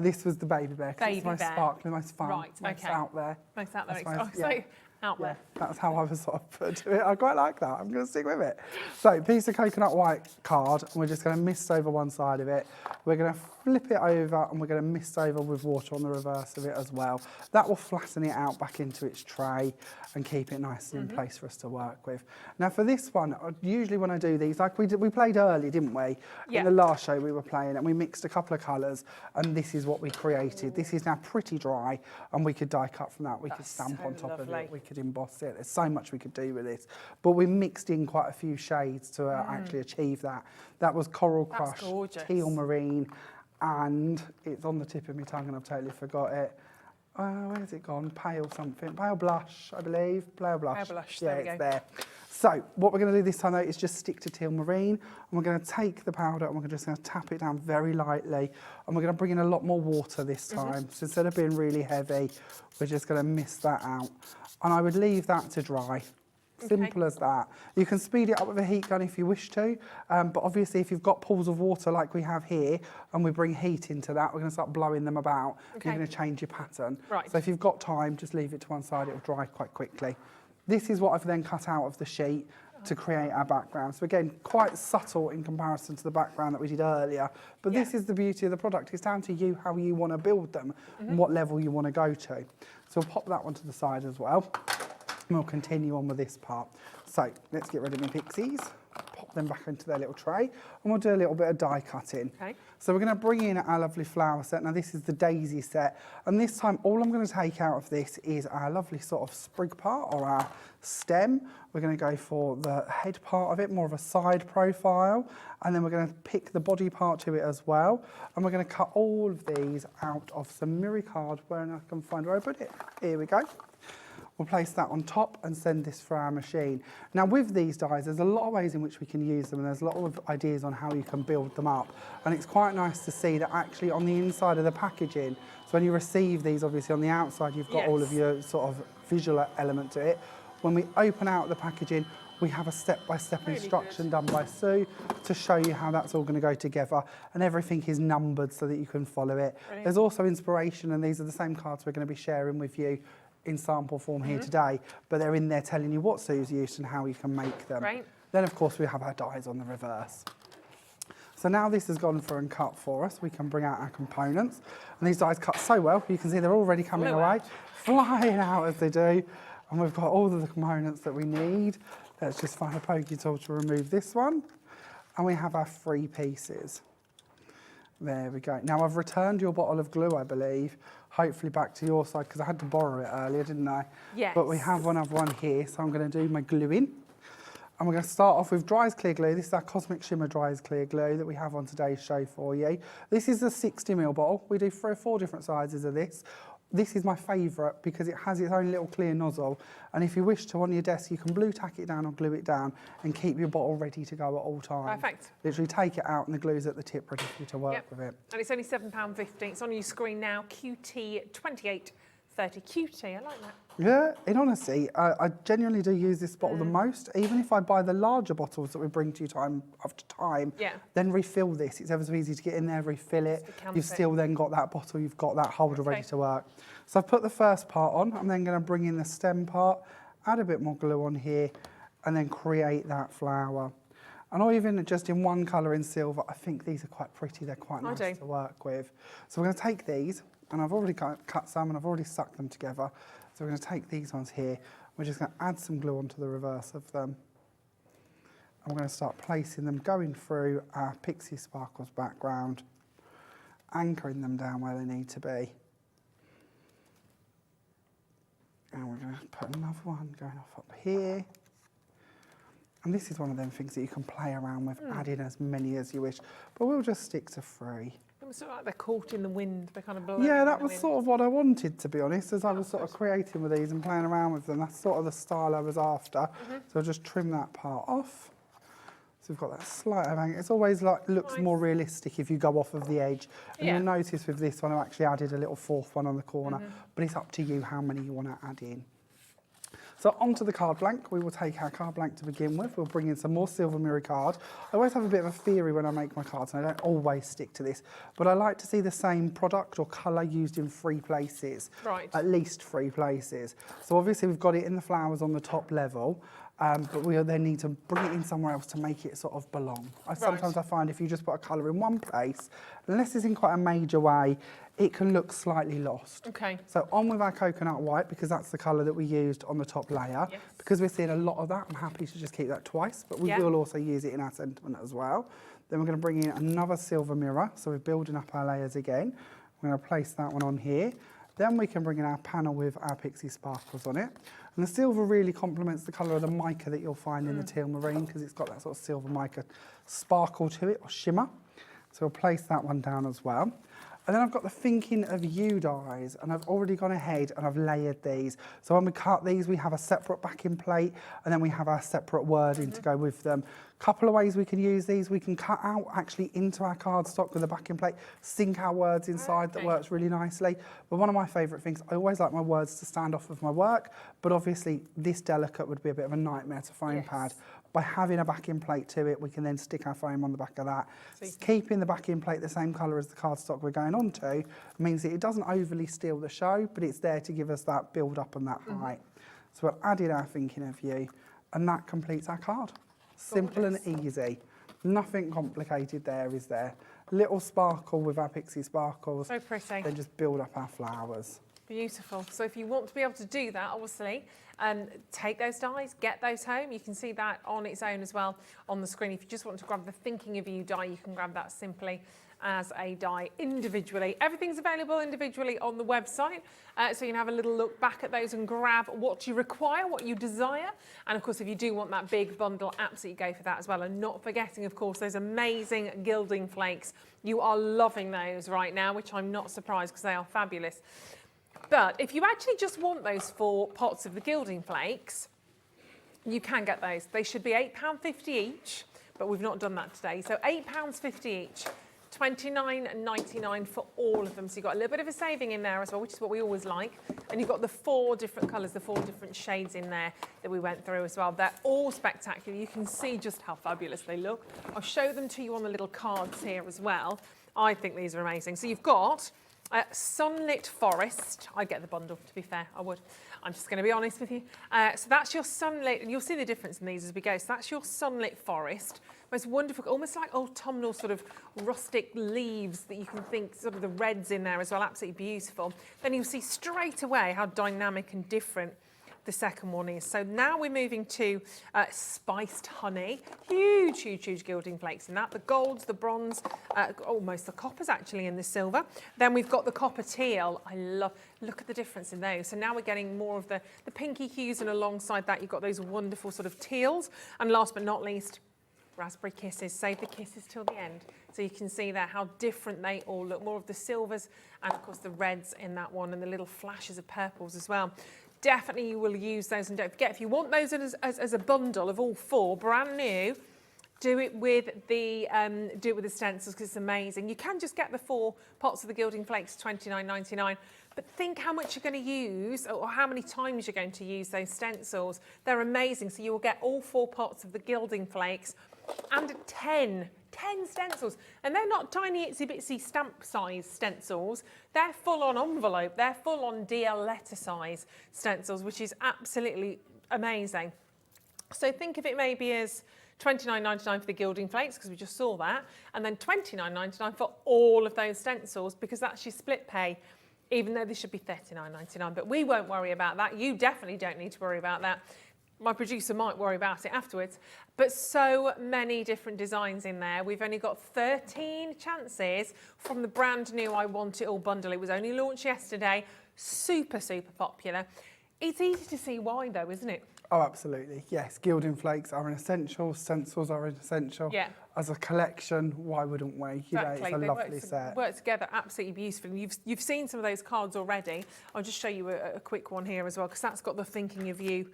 This was the baby bear, because it's most sparkly, most fun, most out there. Most out there. Out there. That's how I was sort of put to it. I quite like that. I'm going to stick with it. So, piece of coconut white card, and we're just going to mist over one side of it. We're going to flip it over, and we're going to mist over with water on the reverse of it as well. That will flatten it out back into its tray and keep it nice and in place for us to work with. Now, for this one, usually when I do these, like we played early, didn't we? Yeah. In the last show we were playing, and we mixed a couple of colours, and this is what we created. This is now pretty dry, and we could die cut from that. We could stamp on top of it. We could emboss it. There's so much we could do with this. But we mixed in quite a few shades to actually achieve that. That was Coral Crush, Teal Marine, and it's on the tip of my tongue and I've totally forgot it. Where's it gone? Pale something. Pale Blush, I believe. Pale Blush. Pale Blush, yeah, there we go. It's there. So what we're going to do this time though is just stick to Teal Marine, and we're going to take the powder and we're just going to tap it down very lightly, and we're going to bring in a lot more water this time. So instead of being really heavy, we're just going to mist that out. And I would leave that to dry. Simple as that. You can speed it up with a heat gun if you wish to, but obviously if you've got pools of water like we have here and we bring heat into that, we're going to start blowing them about. You're going to change your pattern. Right. So if you've got time, just leave it to one side, it'll dry quite quickly. This is what I've then cut out of the sheet to create our background. So again, quite subtle in comparison to the background that we did earlier, but this is the beauty of the product. It's down to you how you want to build them and what level you want to go to. So we'll pop that one to the side as well. And we'll continue on with this part. So let's get rid of my pixies, pop them back into their little tray, and we'll do a little bit of die cutting. Okay. So we're going to bring in our lovely flower set. Now this is the daisy set, and this time all I'm going to take out of this is our lovely sort of sprig part or our stem. We're going to go for the head part of it, more of a side profile, and then we're going to pick the body part to it as well, and we're going to cut all of these out of some Miri card where I can find where I put it. Here we go. We'll place that on top and send this for our machine. Now with these dies, there's a lot of ways in which we can use them, and there's a lot of ideas on how you can build them up. And it's quite nice to see that actually on the inside of the packaging, so when you receive these, obviously on the outside, you've got all of your sort of visual element to it. When we open out the packaging, we have a step-by-step instruction done by Sue to show you how that's all going to go together, and everything is numbered so that you can follow it. Brilliant. There's also inspiration, and these are the same cards we're going to be sharing with you in sample form here today, but they're in there telling you what Sue's used and how you can make them. Right. Then of course we have our dies on the reverse. So now this has gone through and cut for us, we can bring out our components, and these dies cut so well, you can see they're already coming away, flying out as they do, and we've got all of the components that we need. Let's just find a pokey tool to remove this one, and we have our 3 pieces. There we go. Now I've returned your bottle of glue, I believe, hopefully back to your side, because I had to borrow it earlier, didn't I? Yes. But we have one here, so I'm going to do my glue in. And we're going to start off with Dries Clear Glue. This is our Cosmic Shimmer Dries Clear Glue that we have on today's show for you. This is a 60ml bottle. We do 3 or 4 different sizes of this. This is my favourite because it has its own little clear nozzle. And if you wish to, on your desk, you can blue tack it down or glue it down and keep your bottle ready to go at all times. Perfect. Literally take it out and the glue's at the tip ready for you to work with it. And it's only £7.50. It's on your screen now, QT2830. QT, I like that. Yeah, in honesty, I genuinely do use this bottle the most. Even if I buy the larger bottles that we bring to you time after time, then refill this. It's ever so easy to get in there, refill it. You've still then got that bottle, you've got that holder ready to work. So I've put the first part on. I'm then going to bring in the stem part, add a bit more glue on here, and then create that flower. And or even just in one colour in silver, I think these are quite pretty. They're quite nice to work with. So we're going to take these, and I've already cut some, and I've already sucked them together. So we're going to take these ones here. We're just going to add some glue onto the reverse of them. And we're going to start placing them, going through our Pixie Sparkles background, anchoring them down where they need to be. And we're going to put another one going off up here. And this is one of them things that you can play around with, adding as many as you wish. But we'll just stick to 3. It's sort of like they're caught in the wind, they're kind of blowing. Yeah, that was sort of what I wanted, to be honest, as I was sort of creating with these and playing around with them. That's sort of the style I was after. So I'll just trim that part off. So we've got that slight angle. It's always like looks more realistic if you go off of the edge. And you'll notice with this one, I actually added a little 4th one on the corner, but it's up to you how many you want to add in. So onto the card blank, we will take our card blank to begin with. We'll bring in some more silver mirror card. I always have a bit of a theory when I make my cards, and I don't always stick to this, but I like to see the same product or colour used in 3 places. Right. At least 3 places. So obviously we've got it in the flowers on the top level, but we then need to bring it in somewhere else to make it sort of belong. Sometimes I find if you just put a colour in one place, unless it's in quite a major way, it can look slightly lost. Okay. So on with our coconut white, because that's the colour that we used on the top layer. Yes. Because we're seeing a lot of that, I'm happy to just keep that twice, but we will also use it in our sentiment as well. Then we're going to bring in another silver mirror, so we're building up our layers again. We're going to place that one on here. Then we can bring in our panel with our Pixie Sparkles on it. And the silver really complements the colour of the mica that you'll find in the teal marine, because it's got that sort of silver mica sparkle to it, or shimmer. So we'll place that one down as well. And then I've got the Thinking of You dies, and I've already gone ahead and I've layered these. So when we cut these, we have a separate backing plate, and then we have our separate wording to go with them. Couple of ways we can use these. We can cut out actually into our cardstock with a backing plate, sink our words inside. That works really nicely. But one of my favourite things, I always like my words to stand off of my work, but obviously this delicate would be a bit of a nightmare to foam pad. By having a backing plate to it, we can then stick our foam on the back of that. Keeping the backing plate the same colour as the cardstock we're going on to means that it doesn't overly steal the show, but it's there to give us that build up and that height. So we'll add in our Thinking of You, and that completes our card. Simple and easy. Nothing complicated there, is there? Little sparkle with our Pixie Sparkles. So pretty. Then just build up our flowers. Beautiful. So if you want to be able to do that, obviously, take those dies, get those home. You can see that on its own as well on the screen. If you just want to grab the Thinking of You die, you can grab that simply as a die individually. Everything's available individually on the website, so you can have a little look back at those and grab what you require, what you desire. And of course, if you do want that big bundle, absolutely go for that as well. And not forgetting, of course, those amazing Gilding Flakes. You are loving those right now, which I'm not surprised because they are fabulous. But if you actually just want those 4 pots of the Gilding Flakes, you can get those. They should be £8.50 each, but we've not done that today. So £8.50 each, $29.99 for all of them. So you've got a little bit of a saving in there as well, which is what we always like. And you've got the 4 different colours, the 4 different shades in there that we went through as well. They're all spectacular. You can see just how fabulous they look. I'll show them to you on the little cards here as well. I think these are amazing. So you've got Sunlit Forest. I'd get the bundle, to be fair, I would. I'm just going to be honest with you. So that's your sunlit, and you'll see the difference in these as we go. So that's your Sunlit Forest. Most wonderful, almost like autumnal sort of rustic leaves that you can think, sort of the reds in there as well, absolutely beautiful. Then you'll see straight away how dynamic and different the second one is. So now we're moving to spiced honey. Huge, huge, huge gilding flakes in that. The golds, the bronze, almost the coppers actually in the silver. Then we've got the copper teal. Look at the difference in those. So now we're getting more of the pinky hues, and alongside that you've got those wonderful sort of teals. And last but not least, raspberry kisses. Save the kisses till the end. So you can see there how different they all look. More of the silvers and of course the reds in that one, and the little flashes of purples as well. Definitely you will use those, and don't forget, if you want those as a bundle of all 4, brand new, do it with the stencils, because it's amazing. You can just get the 4 pots of the Gilding Flakes, $29.99, but think how much you're going to use, or how many times you're going to use those stencils. They're amazing. So you will get all 4 pots of the Gilding Flakes and 10 stencils, and they're not tiny itsy bitsy stamp size stencils. They're full on envelope, they're full on DL letter size stencils, which is absolutely amazing. So think of it maybe as $29.99 for the Gilding Flakes, because we just saw that, and then $29.99 for all of those stencils, because that's your split pay, even though this should be $39.99, but we won't worry about that. You definitely don't need to worry about that. My producer might worry about it afterwards, but so many different designs in there. We've only got 13 chances from the brand new I Want It All bundle. It was only launched yesterday. Super, super popular. It's easy to see why though, isn't it? Oh, absolutely. Yes, Gilding Flakes are an essential, stencils are an essential. Yeah. As a collection, why wouldn't we? You know, it's a lovely set. Work together absolutely beautifully. You've seen some of those cards already. I'll just show you a quick one here as well, because that's got the thinking of you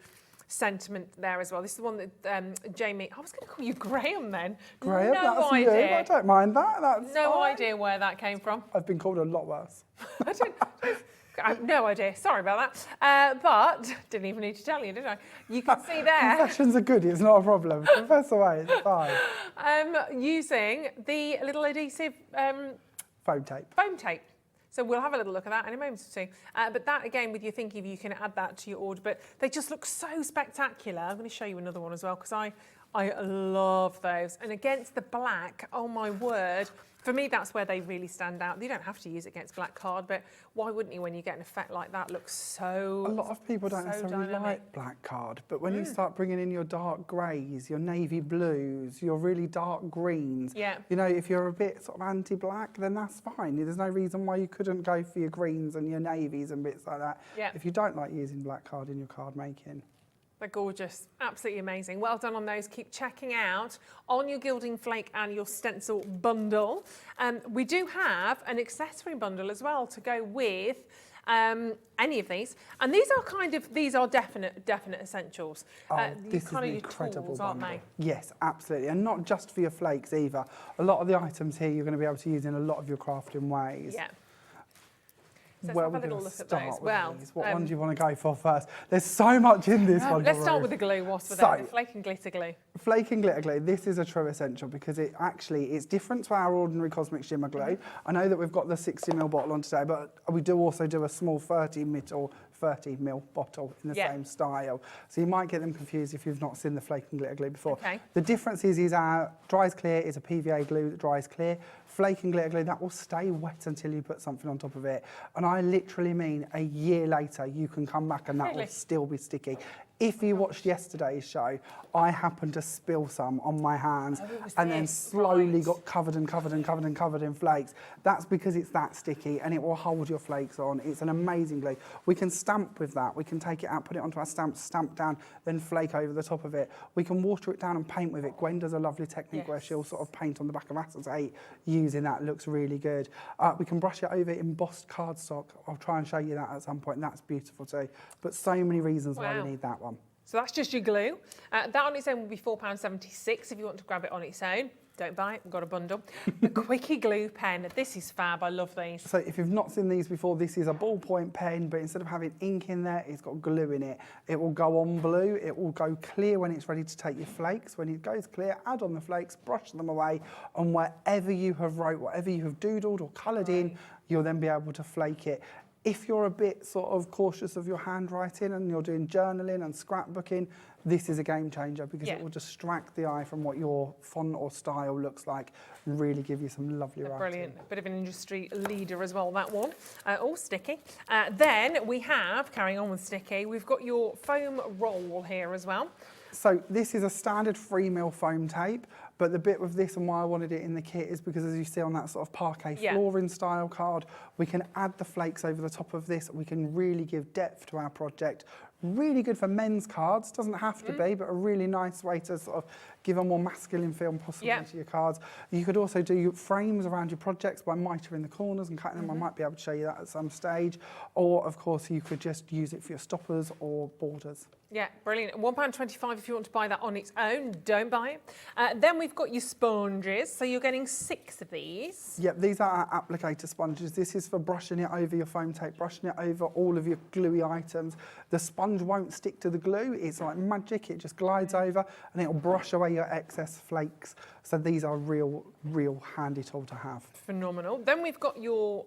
sentiment there as well. This is the one that Jamie, I was going to call you Graham then. Graham, no that's idea. You. I don't mind that. That's no fine. idea where that came from. I've been called a lot worse. I have no idea. Sorry about that. But didn't even need to tell you, did I? You can see there. Confessions are good. It's not a problem. Confess away. It's fine. Using the little adhesive Foam tape. Foam tape. So we'll have a little look at that in a moment or two. But that, again, with your thinking, you can add that to your order. But they just look so spectacular. I'm going to show you another one as well, because I love those. And against the black, oh my word, for me, that's where they really stand out. You don't have to use it against black card, but why wouldn't you when you get an effect like that? Looks so A lot of people don't necessarily like black card, but when you start bringing in your dark greys, your navy blues, your really dark greens, you know, if you're a bit sort of anti-black, then that's fine. There's no reason why you couldn't go for your greens and your navies and bits like that. If you don't like using black card in your card making. They're gorgeous, absolutely amazing. Well done on those. Keep checking out on your Gilding Flake and your stencil bundle. We do have an accessory bundle as well to go with any of these, and these are definite essentials. This is an incredible tools, bundle. aren't they? Yes, absolutely, and not just for your flakes either. A lot of the items here you're going to be able to use in a lot of your crafting ways. Yeah. So Where let's have a little look at those. Well, what one do you want to go for first? There's so much in this one. Let's start with the glue. What's with that? The flake and glitter glue. Flake and glitter glue. This is a true essential because it's different to our ordinary Cosmic Shimmer glue. I know that we've got the 60ml bottle on today, but we do also do a small 30ml bottle in the same style. So you might get them confused if you've not seen the flake and glitter glue before. Okay. The difference is our dries clear is a PVA glue that dries clear. Flake and glitter glue, that will stay wet until you put something on top of it. And I literally mean a year later, you can come back and that will still be sticky. If you watched yesterday's show, I happened to spill some on my hands and then slowly got covered and covered and covered and covered in flakes. That's because it's that sticky and it will hold your flakes on. It's an amazing glue. We can stamp with that. We can take it out, put it onto our stamp down, then flake over the top of it. We can water it down and paint with it. Gwen does a lovely technique where she'll sort of paint on the back of acetate using that. It looks really good. We can brush it over embossed cardstock. I'll try and show you that at some point, and that's beautiful too. But so many reasons why we need that one. So that's just your glue. That on its own will be £4.76 if you want to grab it on its own. Don't buy it, we've got a bundle. The Quickie Glue pen, this is fab, I love these. So if you've not seen these before, this is a ballpoint pen, but instead of having ink in there, it's got glue in it. It will go on blue, it will go clear when it's ready to take your flakes. When it goes clear, add on the flakes, brush them away, and wherever you have wrote, whatever you have doodled or coloured in, you'll then be able to flake it. If you're a bit sort of cautious of your handwriting and you're doing journaling and scrapbooking, this is a game changer because it will distract the eye from what your font or style looks like and really give you some lovely writing. Brilliant. Bit of an industry leader as well, that one. All sticky. Then we have, carrying on with sticky, we've got your foam roll here as well. So this is a standard 3mm foam tape, but the bit with this and why I wanted it in the kit is because, as you see on that sort of parquet flooring style card, we can add the flakes over the top of this. We can really give depth to our project. Really good for men's cards, doesn't have to be, but a really nice way to sort of give a more masculine feel possibly to your cards. You could also do frames around your projects by mitering the corners and cutting them. I might be able to show you that at some stage. Or, of course, you could just use it for your stoppers or borders. Yeah, brilliant. £1.25 if you want to buy that on its own. Don't buy it. Then we've got your sponges. So you're getting 6 of these. Yep, these are our applicator sponges. This is for brushing it over your foam tape, brushing it over all of your gluey items. The sponge won't stick to the glue. It's like magic. It just glides over and it'll brush away your excess flakes. So these are real handy tool to have. Phenomenal. Then we've got your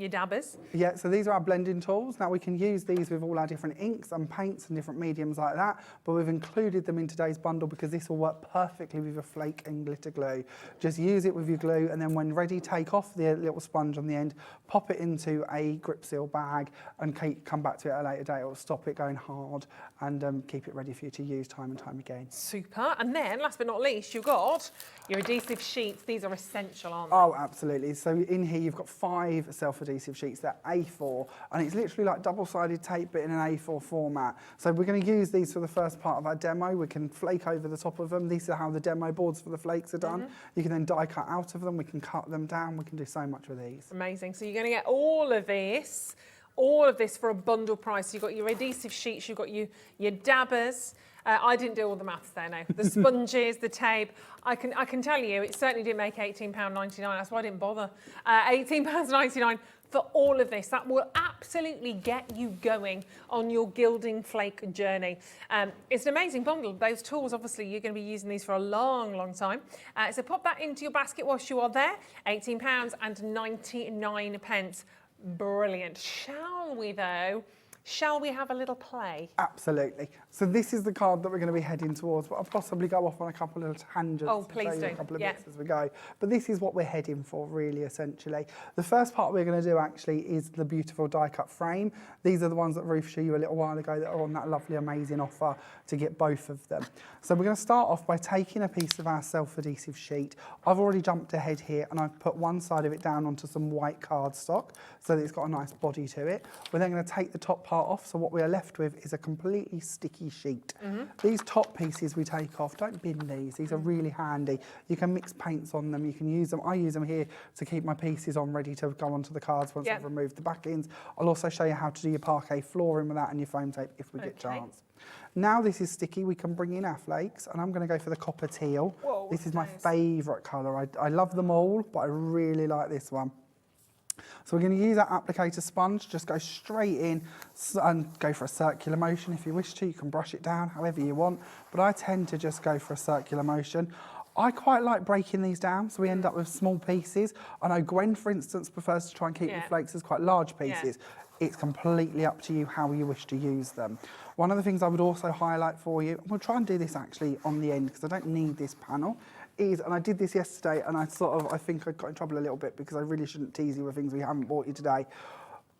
dabbers. Yeah, so these are our blending tools. Now we can use these with all our different inks and paints and different mediums like that, but we've included them in today's bundle because this will work perfectly with your flake and glitter glue. Just use it with your glue and then when ready, take off the little sponge on the end, pop it into a grip seal bag and come back to it at a later date. It'll stop it going hard and keep it ready for you to use time and time again. Super. And then, last but not least, you've got your adhesive sheets. These are essential, aren't they? Oh, absolutely. So in here you've got 5 self-adhesive sheets. They're A4 and it's literally like double-sided tape but in an A4 format. So we're going to use these for the first part of our demo. We can flake over the top of them. These are how the demo boards for the flakes are done. You can then die cut out of them. We can cut them down. We can do so much with these. Amazing. So you're going to get all of this for a bundle price. You've got your adhesive sheets, you've got your dabbers. I didn't do all the maths there, no. The sponges, the tape. I can tell you, it certainly didn't make £18.99. That's why I didn't bother. £18.99 for all of this. That will absolutely get you going on your gilding flake journey. It's an amazing bundle. Those tools, obviously, you're going to be using these for a long, long time. So pop that into your basket whilst you are there. £18.99. Brilliant. Shall we, though? Shall we have a little play? Absolutely. So this is the card that we're going to be heading towards, but I'll possibly go off on a couple of tangents. Oh, please and show do. you a couple of bits as we go. But this is what we're heading for, really, essentially. The first part we're going to do, actually, is the beautiful die-cut frame. These are the ones that Ruth showed you a little while ago that are on that lovely, amazing offer to get both of them. So we're going to start off by taking a piece of our self-adhesive sheet. I've already jumped ahead here, and I've put one side of it down onto some white cardstock so that it's got a nice body to it. We're then going to take the top part off, so what we are left with is a completely sticky sheet. These top pieces we take off, don't bin these are really handy. You can mix paints on them, you can use them. I use them here to keep my pieces on ready to go onto the cards once I've removed the backings. I'll also show you how to do your parquet flooring with that and your foam tape if we get a chance. Now this is sticky, we can bring in our flakes, and I'm going to go for the copper teal. Whoa, this is my favourite colour. I love them all, but I really like this one. So we're going to use our applicator sponge, just go straight in and go for a circular motion if you wish to. You can brush it down however you want, but I tend to just go for a circular motion. I quite like breaking these down, so we end up with small pieces. I know Gwen, for instance, prefers to try and keep the flakes as quite large pieces. It's completely up to you how you wish to use them. One of the things I would also highlight for you, and we'll try and do this actually on the end because I don't need this panel, is, and I did this yesterday and I think I got in trouble a little bit because I really shouldn't tease you with things we haven't bought you today.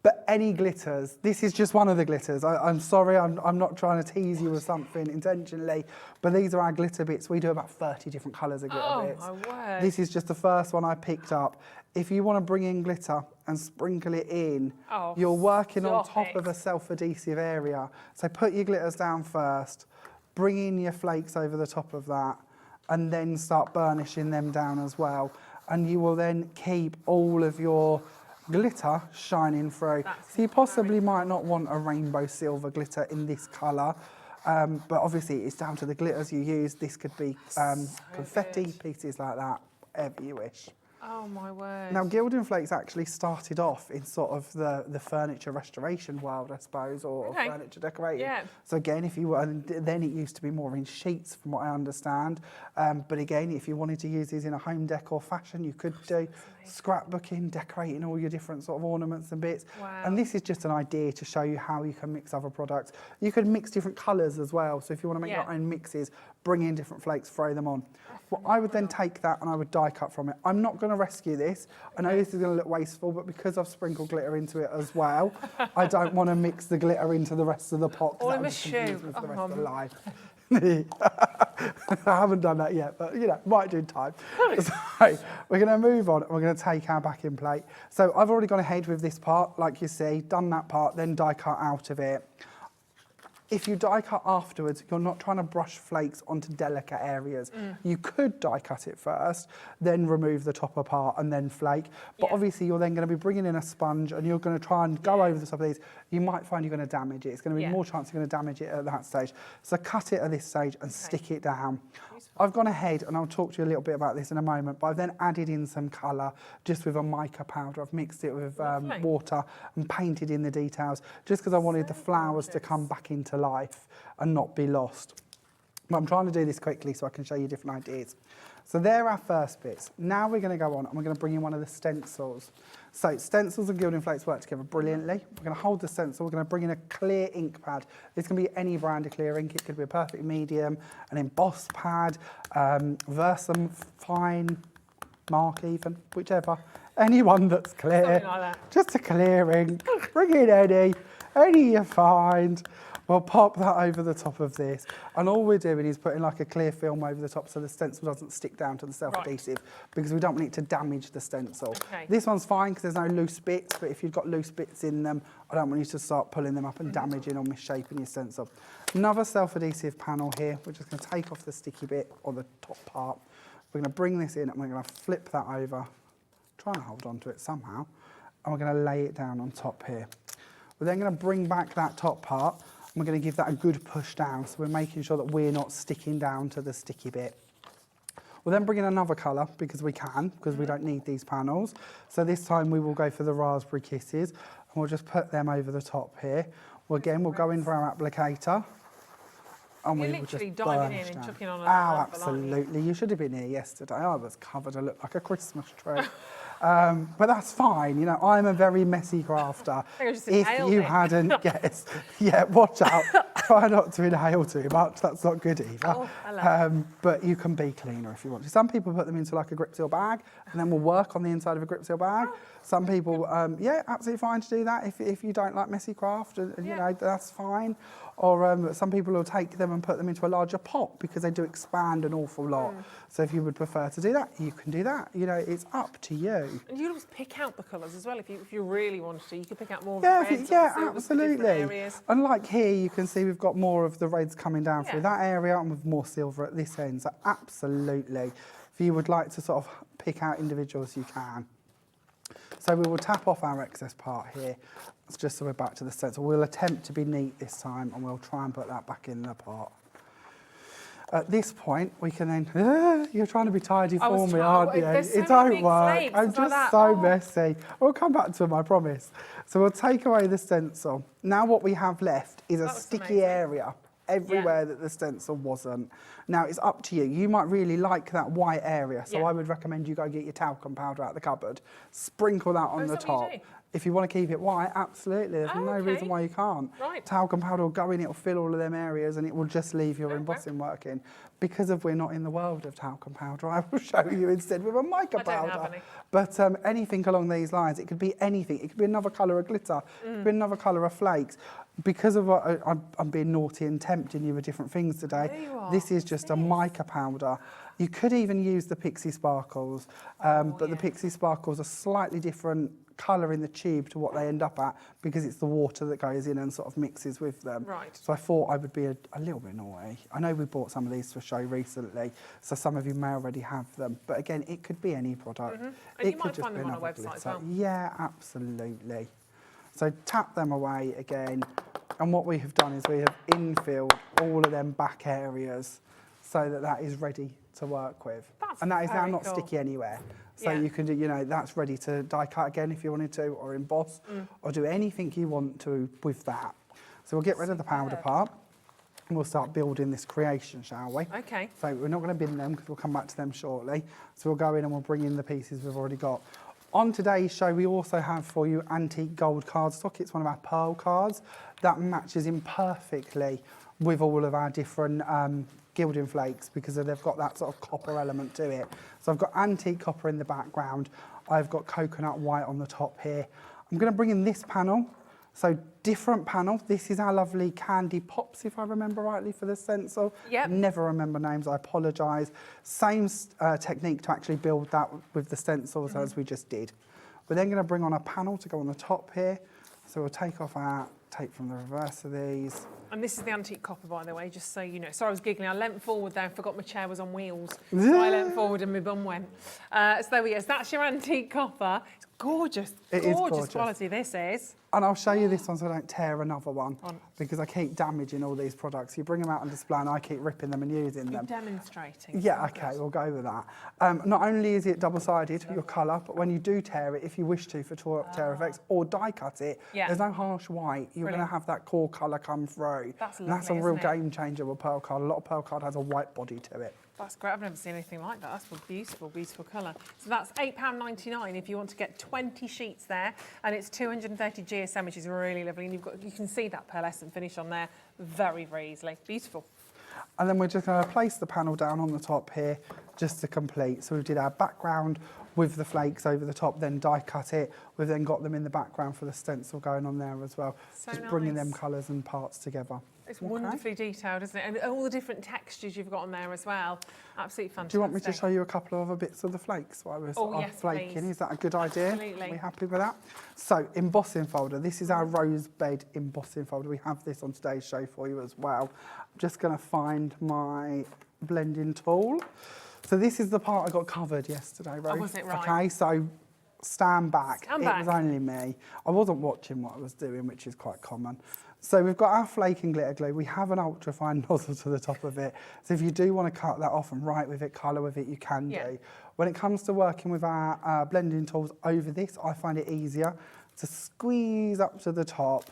But any glitters, this is just one of the glitters. I'm sorry, I'm not trying to tease you with something intentionally, but these are our glitter bits. We do about 30 different colours of glitter bits. Oh, my word. This is just the first one I picked up. If you want to bring in glitter and sprinkle it in, you're working on top of a self-adhesive area. So put your glitters down first, bring in your flakes over the top of that, and then start burnishing them down as well. And you will then keep all of your glitter shining through. So you possibly might not want a rainbow silver glitter in this colour, but obviously it's down to the glitters you use. This could be confetti, pieces like that, whatever you wish. Oh my word. Now, Gilding Flakes actually started off in sort of the furniture restoration world, I suppose, or furniture decorating. Yeah. So again, if you were, then it used to be more in sheets from what I understand. But again, if you wanted to use these in a home decor fashion, you could do. scrapbooking, decorating all your different sort of ornaments and bits. Wow. And this is just an idea to show you how you can mix other products. You could mix different colours as well. So if you want to make your own mixes, bring in different flakes, throw them on. Well, I would then take that and I would die cut from it. I'm not going to rescue this. I know this is going to look wasteful, but because I've sprinkled glitter into it as well, I don't want to mix the glitter into the rest of the pot. All in my shoe. For the rest of the life. I haven't done that yet, but you know, might do in time. So we're going to move on and we're going to take our backing plate. So I've already gone ahead with this part, like you see, done that part, then die cut out of it. If you die cut afterwards, you're not trying to brush flakes onto delicate areas. You could die cut it first, then remove the top apart and then flake. But obviously you're then going to be bringing in a sponge and you're going to try and go over the top of these. You might find you're going to damage it. It's going to be more chance you're going to damage it at that stage. So cut it at this stage and stick it down. I've gone ahead, and I'll talk to you a little bit about this in a moment, but I've then added in some colour just with a mica powder. I've mixed it with water and painted in the details just because I wanted the flowers to come back into life and not be lost. But I'm trying to do this quickly so I can show you different ideas. So there are our first bits. Now we're going to go on and we're going to bring in one of the stencils. So stencils and gilding flakes work together brilliantly. We're going to hold the stencil, we're going to bring in a clear ink pad. This can be any brand of clear ink. It could be a perfect medium, an emboss pad, Versum fine mark even, whichever. Anyone that's clear. Something like that. Just a clear ink. Bring in any you find. We'll pop that over the top of this. And all we're doing is putting like a clear film over the top so the stencil doesn't stick down to the self-adhesive because we don't want it to damage the stencil. This one's fine because there's no loose bits, but if you've got loose bits in them, I don't want you to start pulling them up and damaging or misshapen your stencil. Another self-adhesive panel here. We're just going to take off the sticky bit or the top part. We're going to bring this in and we're going to flip that over, try and hold on to it somehow, and we're going to lay it down on top here. We're then going to bring back that top part. We're going to give that a good push down, so we're making sure that we're not sticking down to the sticky bit. We'll then bring in another colour because we can, because we don't need these panels. So this time we will go for the Raspberry Kisses, and we'll just put them over the top here. Well, again, we'll go in for our applicator. And You're we will literally just diving in burnish and down. chucking on a absolutely. You should have been here yesterday. I was covered. I looked like a Christmas tree. But that's fine. You know, I'm a very messy crafter. If you hadn't guessed, watch out. Try not to inhale too much. That's not good either. But you can be cleaner if you want to. Some people put them into like a grip seal bag and then we'll work on the inside of a grip seal bag. Some people, absolutely fine to do that if you don't like messy craft, and you know, that's fine. Or some people will take them and put them into a larger pot because they do expand an awful lot. So if you would prefer to do that, you can do that. You know, it's up to you. And you can always pick out the colours as well if you really wanted to. You could pick out more of Yeah, the reds absolutely. And like here, you can see we've got more of the reds coming down through that area and with more silver at this end. So absolutely, if you would like to sort of pick out individuals, you can. So we will tap off our excess part here. It's just so we're back to the stencil. We'll attempt to be neat this time and we'll try and put that back in the pot. At this point, we can then, you're trying to be tidy for me, aren't you? It don't work. I'm just so messy. We'll come back to them, I promise. So we'll take away the stencil. Now what we have left is a sticky area everywhere that the stencil wasn't. Now it's up to you. You might really like that white area, so I would recommend you go get your talcum powder out of the cupboard, sprinkle that on the top. If you want to keep it white, absolutely. There's no reason why you can't. Talcum powder will go in, it will fill all of them areas and it will just leave your embossing working. Because we're not in the world of talcum powder, I will show you instead with a mica powder. But anything along these lines, it could be anything. It could be another colour of glitter, it could be another colour of flakes. Because of what I'm being naughty and tempting you with different things today, this is just a mica powder. You could even use the Pixie Sparkles, but the Pixie Sparkles are slightly different colour in the tube to what they end up at because it's the water that goes in and sort of mixes with them. So I thought I would be a little bit naughty. I know we bought some of these for show recently, so some of you may already have them. But again, it could be any product. And it you might find them on our website as well. Yeah, absolutely. So tap them away again. And what we have done is we have infilled all of them back areas so that that is ready to work with. And that is now not sticky anywhere. So you can do, you know, that's ready to die cut again if you wanted to, or emboss, or do anything you want to with that. So we'll get rid of the powder part. And we'll start building this creation, shall we? Okay. So we're not going to bin them because we'll come back to them shortly. So we'll go in and we'll bring in the pieces we've already got. On today's show, we also have for you antique gold cardstock. It's one of our pearl cards that matches in perfectly with all of our different gilding flakes because they've got that sort of copper element to it. So I've got antique copper in the background. I've got coconut white on the top here. I'm going to bring in this panel. So different panel. This is our lovely Candy Pops, if I remember rightly, for the stencil. Yep. Never remember names, I apologise. Same technique to actually build that with the stencils as we just did. We're then going to bring on a panel to go on the top here. So we'll take off our tape from the reverse of these. And this is the antique copper, by the way, just so you know. Sorry, I was giggling. I leant forward there and forgot my chair was on wheels. So I leant forward and my bum went. So there we go. So that's your antique copper. It's gorgeous. It is gorgeous gorgeous quality this is. And I'll show you this one so I don't tear another one because I keep damaging all these products. You bring them out on display and I keep ripping them and using them. You're demonstrating. Yeah, okay, we'll go with that. Not only is it double-sided, your colour, but when you do tear it, if you wish to for tear effects or die cut it, there's no harsh white. You're going to have that core colour come through. That's lovely, and that's a real isn't it? game changer with pearl card. A lot of pearl card has a white body to it. That's great. I've never seen anything like that. That's a beautiful, beautiful colour. So that's £8.99 if you want to get 20 sheets there, and it's 230 GSM, which is really lovely. And you can see that pearlescent finish on there very, very easily. Beautiful. And then we're just going to place the panel down on the top here just to complete. So we did our background with the flakes over the top, then die cut it. We've then got them in the background for the stencil going on there as well. So just bringing nice. them colours and parts together. It's wonderfully detailed, isn't it? And all the different textures you've got on there as well. Absolutely fantastic. Do you want me to show you a couple of other bits of the flakes while we're sort of flaking? Please. Is that a good idea? Absolutely. Are we happy with that? So, embossing folder. This is our rose bed embossing folder. We have this on today's show for you as well. I'm just going to find my blending tool. So this is the part I got covered yesterday, Rose. Oh, was it right? Okay, so stand back. Stand It back. was only me. I wasn't watching what I was doing, which is quite common. So we've got our flake and glitter glue. We have an ultra fine nozzle to the top of it. So if you do want to cut that off and write with it, colour with it, you can do. When it comes to working with our blending tools over this, I find it easier to squeeze up to the top,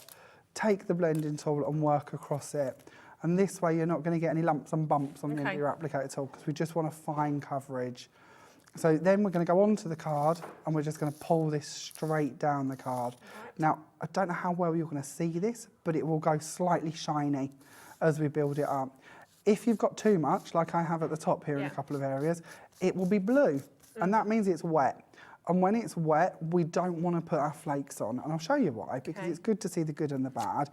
take the blending tool and work across it. And this way you're not going to get any lumps and bumps on the end of your applicator tool because we just want a fine coverage. So then we're going to go onto the card and we're just going to pull this straight down the card. Now, I don't know how well you're going to see this, but it will go slightly shiny as we build it up. If you've got too much, like I have at the top here in a couple of areas, it will be blue. And that means it's wet. And when it's wet, we don't want to put our flakes on. And I'll show you why, because it's good to see the good and the bad.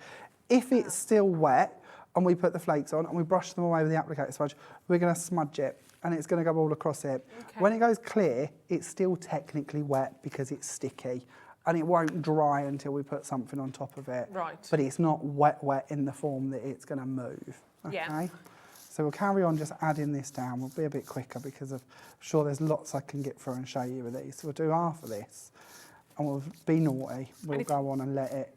If it's still wet and we put the flakes on and we brush them away with the applicator sponge, we're going to smudge it and it's going to go all across it. When it goes clear, it's still technically wet because it's sticky and it won't dry until we put something on top of it. Right. But it's not wet in the form that it's going to move. Okay? So we'll carry on just adding this down. We'll be a bit quicker because I'm sure there's lots I can get through and show you with these. So we'll do half of this and we'll be naughty. We'll go on and let it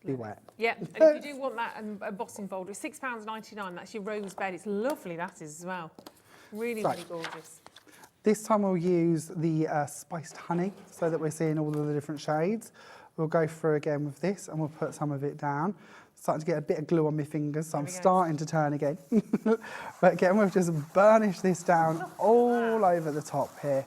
be wet. Yeah, and if you do want that embossing folder, it's £6.99. That's your rose bed. It's lovely, that is, as well. Really, really gorgeous. This time we'll use the spiced honey so that we're seeing all of the different shades. We'll go through again with this and we'll put some of it down. Starting to get a bit of glue on my fingers, so I'm starting to turn again. But again, we'll just burnish this down all over the top here.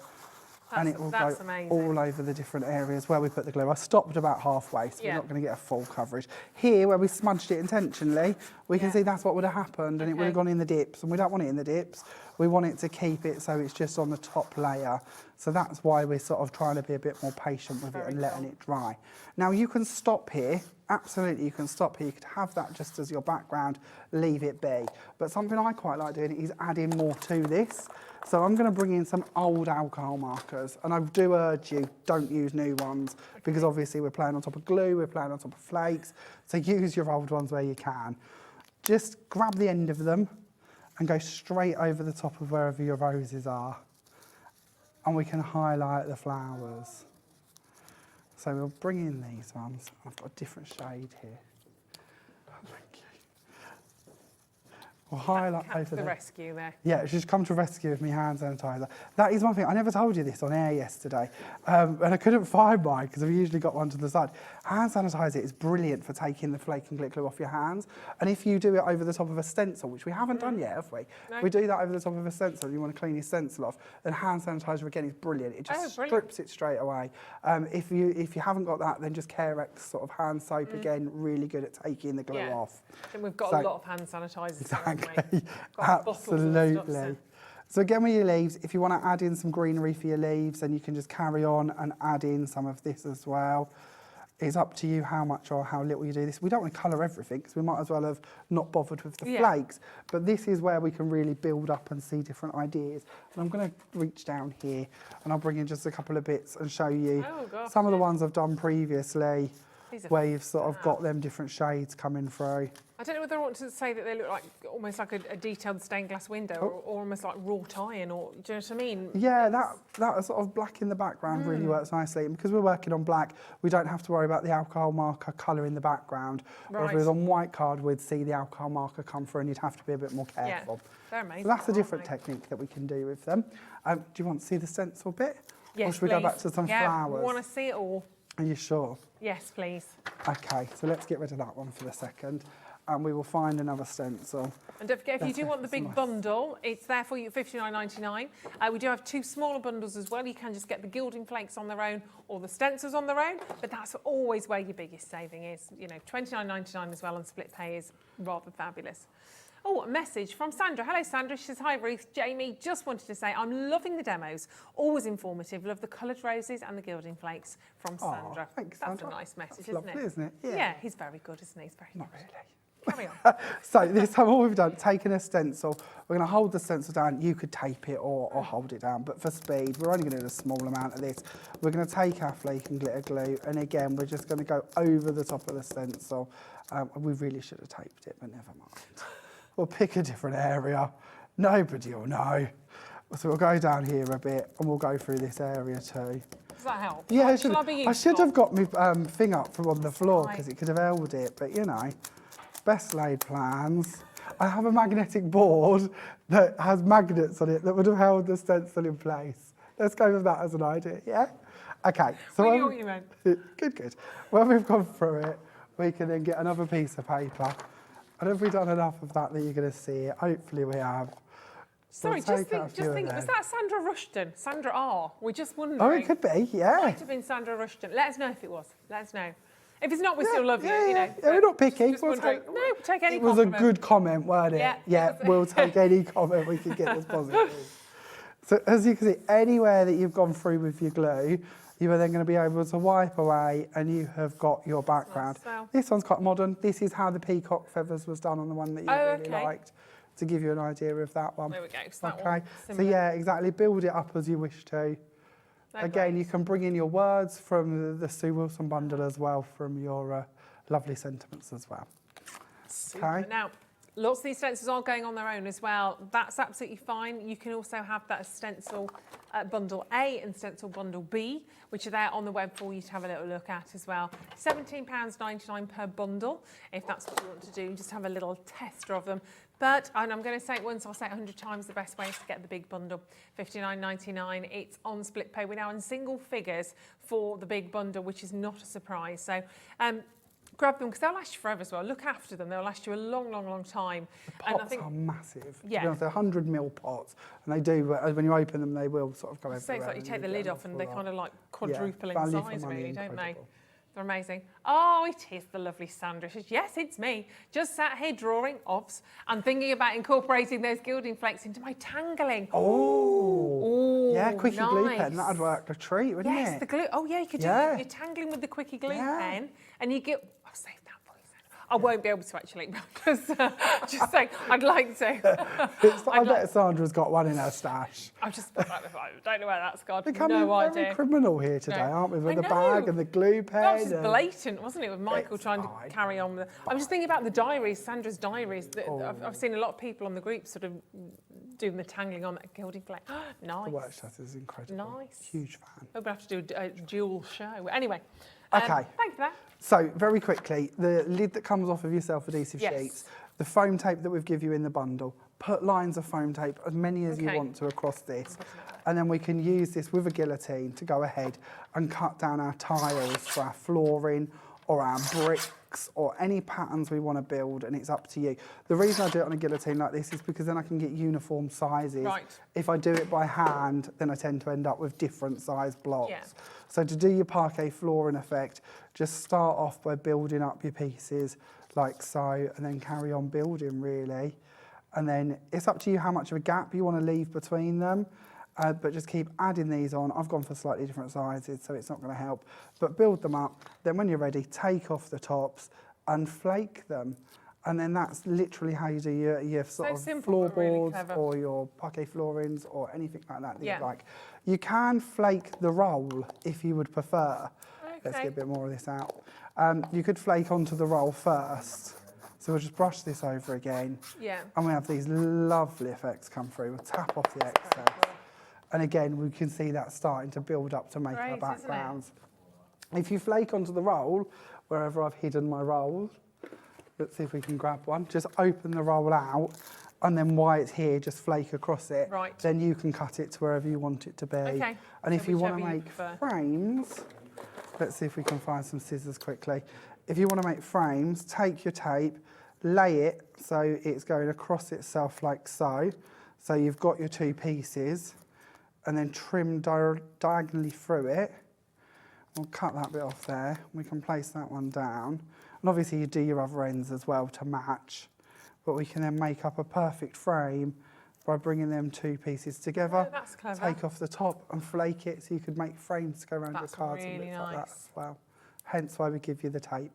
And it will go all over the different areas where we put the glue. I stopped about halfway, so we're not going to get a full coverage. Here, where we smudged it intentionally, we can see that's what would have happened, and it would have gone in the dips. And we don't want it in the dips. We want it to keep it so it's just on the top layer. So that's why we're sort of trying to be a bit more patient with it and letting it dry. Now, you can stop here. Absolutely, you can stop here. You could have that just as your background, leave it be. But something I quite like doing is adding more to this. So I'm going to bring in some old alcohol markers, and I do urge you, don't use new ones, because obviously we're playing on top of glue, we're playing on top of flakes, so use your old ones where you can. Just grab the end of them and go straight over the top of wherever your roses are, and we can highlight the flowers. So we'll bring in these ones. I've got a different shade here. Thank you. We'll highlight Cat both to of the them. rescue there. Yeah, she's come to rescue with me hand sanitizer. That is one thing, I never told you this on air yesterday, and I couldn't find mine because I've usually got one to the side. Hand sanitizer is brilliant for taking the flake and glit glue off your hands, and if you do it over the top of a stencil, which we haven't done yet, have we? No. We do that over the top of a stencil, and you want to clean your stencil off, and hand sanitizer again is brilliant. It just strips it straight away. If you haven't got that, then just Carex sort of hand soap again, really good at taking the glue off. Then we've got a lot of hand sanitizers. Exactly. Absolutely. So again with your leaves, if you want to add in some greenery for your leaves, then you can just carry on and add in some of this as well. It's up to you how much or how little you do this. We don't want to colour everything because we might as well have not bothered with the flakes. But this is where we can really build up and see different ideas. And I'm going to reach down here and I'll bring in just a couple of bits and show you some of the ones I've done previously where you've sort of got them different shades coming through. I don't know whether I want to say that they look like almost like a detailed stained glass window or almost like wrought iron, or do you know what I mean? Yeah, that sort of black in the background really works nicely. And because we're working on black, we don't have to worry about the alcohol marker colour in the background. Or if it was on white card, we'd see the alcohol marker come through and you'd have to be a bit more careful. Yeah, they're amazing. So that's a different technique that we can do with them. Do you want to see the stencil bit? Yes, or should we go back to some flowers? I want to see it all. Are you sure? Yes, please. Okay, so let's get rid of that one for the second. And we will find another stencil. And don't forget, if you do want the big bundle, it's there for you at $59.99. We do have 2 smaller bundles as well. You can just get the Gilding Flakes on their own or the stencils on their own, but that's always where your biggest saving is. You know, $29.99 as well on split pay is rather fabulous. Oh, a message from Sandra. Hello, Sandra. She says, hi, Ruth. Jamie, just wanted to say I'm loving the demos. Always informative. Love the coloured roses and the Gilding Flakes from Sandra. Thanks, That's Sandra. a nice message, That's lovely, isn't it? Yeah, he's very good, isn't he? He's very Not good. really. Carry on. So this time all we've done, taken a stencil, we're going to hold the stencil down. You could tape it or hold it down, but for speed, we're only going to do a small amount of this. We're going to take our flake and glitter glue, and again, we're just going to go over the top of the stencil. We really should have taped it, but never mind. We'll pick a different area. Nobody will know. So we'll go down here a bit, and we'll go through this area too. Does that help? Yeah, I should have got my thing up from on the floor because it could have held it, but you know, best laid plans. I have a magnetic board that has magnets on it that would have held the stencil in place. Let's go with that as an idea, yeah? Okay. So we knew what you meant. Good. When we've gone through it, we can then get another piece of paper. And have we done enough of that you're going to see it? Hopefully we have. Sorry, just think, was that Sandra Rushton? Sandra R? We're just wondering. Oh, it could be, yeah. It might have been Sandra Rushton. Let us know if it was. Let us know. If it's not, we still love you, you know. Yeah, we're not picky. We'll take any It was compliment. a good comment, weren't it? Yeah. We'll take any comment we can get that's positive. So as you can see, anywhere that you've gone through with your glue, you are then going to be able to wipe away and you have got your background. This one's quite modern. This is how the peacock feathers was done on the one that you really liked, to give you an idea of that one. There we go. So that okay. One, so yeah, exactly. Build it up as you wish to. Again, you can bring in your words from the Sue Wilson bundle as well, from your lovely sentiments as well. Super. Now, lots of these stencils are going on their own as well. That's absolutely fine. You can also have that as stencil bundle A and stencil bundle B, which are there on the web for you to have a little look at as well. £17.99 per bundle, if that's what you want to do. Just have a little tester of them. But, and I'm going to say it once, I'll say it 100 times, the best way is to get the big bundle, $59.99. It's on split pay. We're now in single figures for the big bundle, which is not a surprise. So grab them because they'll last you forever as well. Look after them. They'll last you a long, long, long time. The pots are massive. Yeah. To be honest, they're 100ml pots, and they do, when you open them, they will sort of go everywhere. So it's like you take the lid off and they kind of like quadruple in value size, for money, really, don't they? incredible. They're amazing. Oh, it is the lovely Sandra. She says, yes, it's me. Just sat here drawing offs and thinking about incorporating those Gilding Flakes into my tangling. Oh, yeah, quickie nice. glue pen. That'd work a treat, wouldn't it? Yes, the glue. Oh, yeah, you could do your tangling with the quickie glue pen, and you get. I'll save that for you, Sandra. I won't be able to actually, because just saying, I'd like to. I bet Sandra's got one in her stash. I don't know where that's gone. Becoming very criminal here today, aren't we? With the bag and the glue pen. That was just blatant, wasn't it, with Michael trying to carry on. I'm just thinking about the diaries, Sandra's diaries. I've seen a lot of people on the group sort of doing the tangling on that Gilding Flake. Nice. The workshop is incredible. Nice. Huge fan. We'll have to do a dual show. Anyway. Okay. Thank you for that. So, very quickly, the lid that comes off of your self-adhesive sheets, The foam tape that we've given you in the bundle, put lines of foam tape, as many as you want to across this. And then we can use this with a guillotine to go ahead and cut down our tiles for our flooring or our bricks or any patterns we want to build, and it's up to you. The reason I do it on a guillotine like this is because then I can get uniform sizes. Right. If I do it by hand, then I tend to end up with different size blocks. Yeah. So to do your parquet flooring effect, just start off by building up your pieces like so, and then carry on building really. And then it's up to you how much of a gap you want to leave between them. But just keep adding these on. I've gone for slightly different sizes, so it's not going to help. But build them up. Then when you're ready, take off the tops and flake them. And then that's literally how you do your sort of simple, but really floorboards clever. or your parquet floorings or anything like that Yeah. you like. You can flake the roll if you would prefer. Let's Okay. get a bit more of this out. You could flake onto the roll first. So we'll just brush this over again. Yeah. And we have these lovely effects come through. We'll tap off the excess. And again, we can see that starting to build up to make our Great, isn't it? backgrounds. If you flake onto the roll, wherever I've hidden my roll, let's see if we can grab one. Just open the roll out, and then while it's here, just flake across it. Right. Then you can cut it to wherever you want it to be. Okay. And So if you want to whichever you make prefer. frames, let's see if we can find some scissors quickly. If you want to make frames, take your tape, lay it so it's going across itself like so. So you've got your two pieces, and then trim diagonally through it. We'll cut that bit off there. We can place that one down. And obviously you do your other ends as well to match. But we can then make up a perfect frame by bringing them two pieces together. Oh, that's clever. Take off the top and flake it so you could make frames to go around That's your cards and really bits like that nice. as well. Hence why we give you the tape.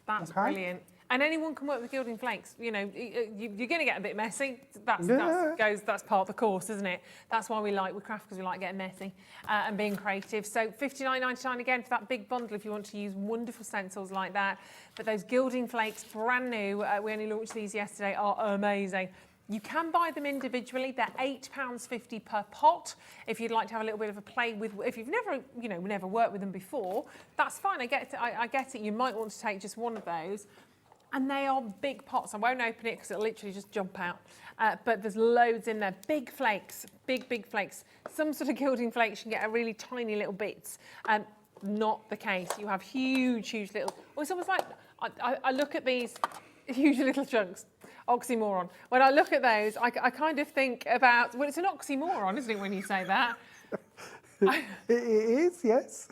That's Okay. brilliant. And anyone can work with Gilding Flakes. You know, you're going to get a bit messy. That's part of the course, isn't it? That's why we craft, because we like getting messy and being creative. So $59.99 again for that big bundle if you want to use wonderful stencils like that. But those Gilding Flakes, brand new, we only launched these yesterday, are amazing. You can buy them individually. They're £8.50 per pot. If you'd like to have a little bit of a play with, if you've never worked with them before, that's fine. I get it. You might want to take just one of those. And they are big pots. I won't open it because it'll literally just jump out. But there's loads in there. Big flakes, big flakes. Some sort of Gilding Flakes, you can get a really tiny little bits. Not the case. You have huge little... Well, it's almost like, I look at these huge little chunks. Oxymoron. When I look at those, I kind of think about... Well, it's an oxymoron, isn't it, when you say that? It is, yes.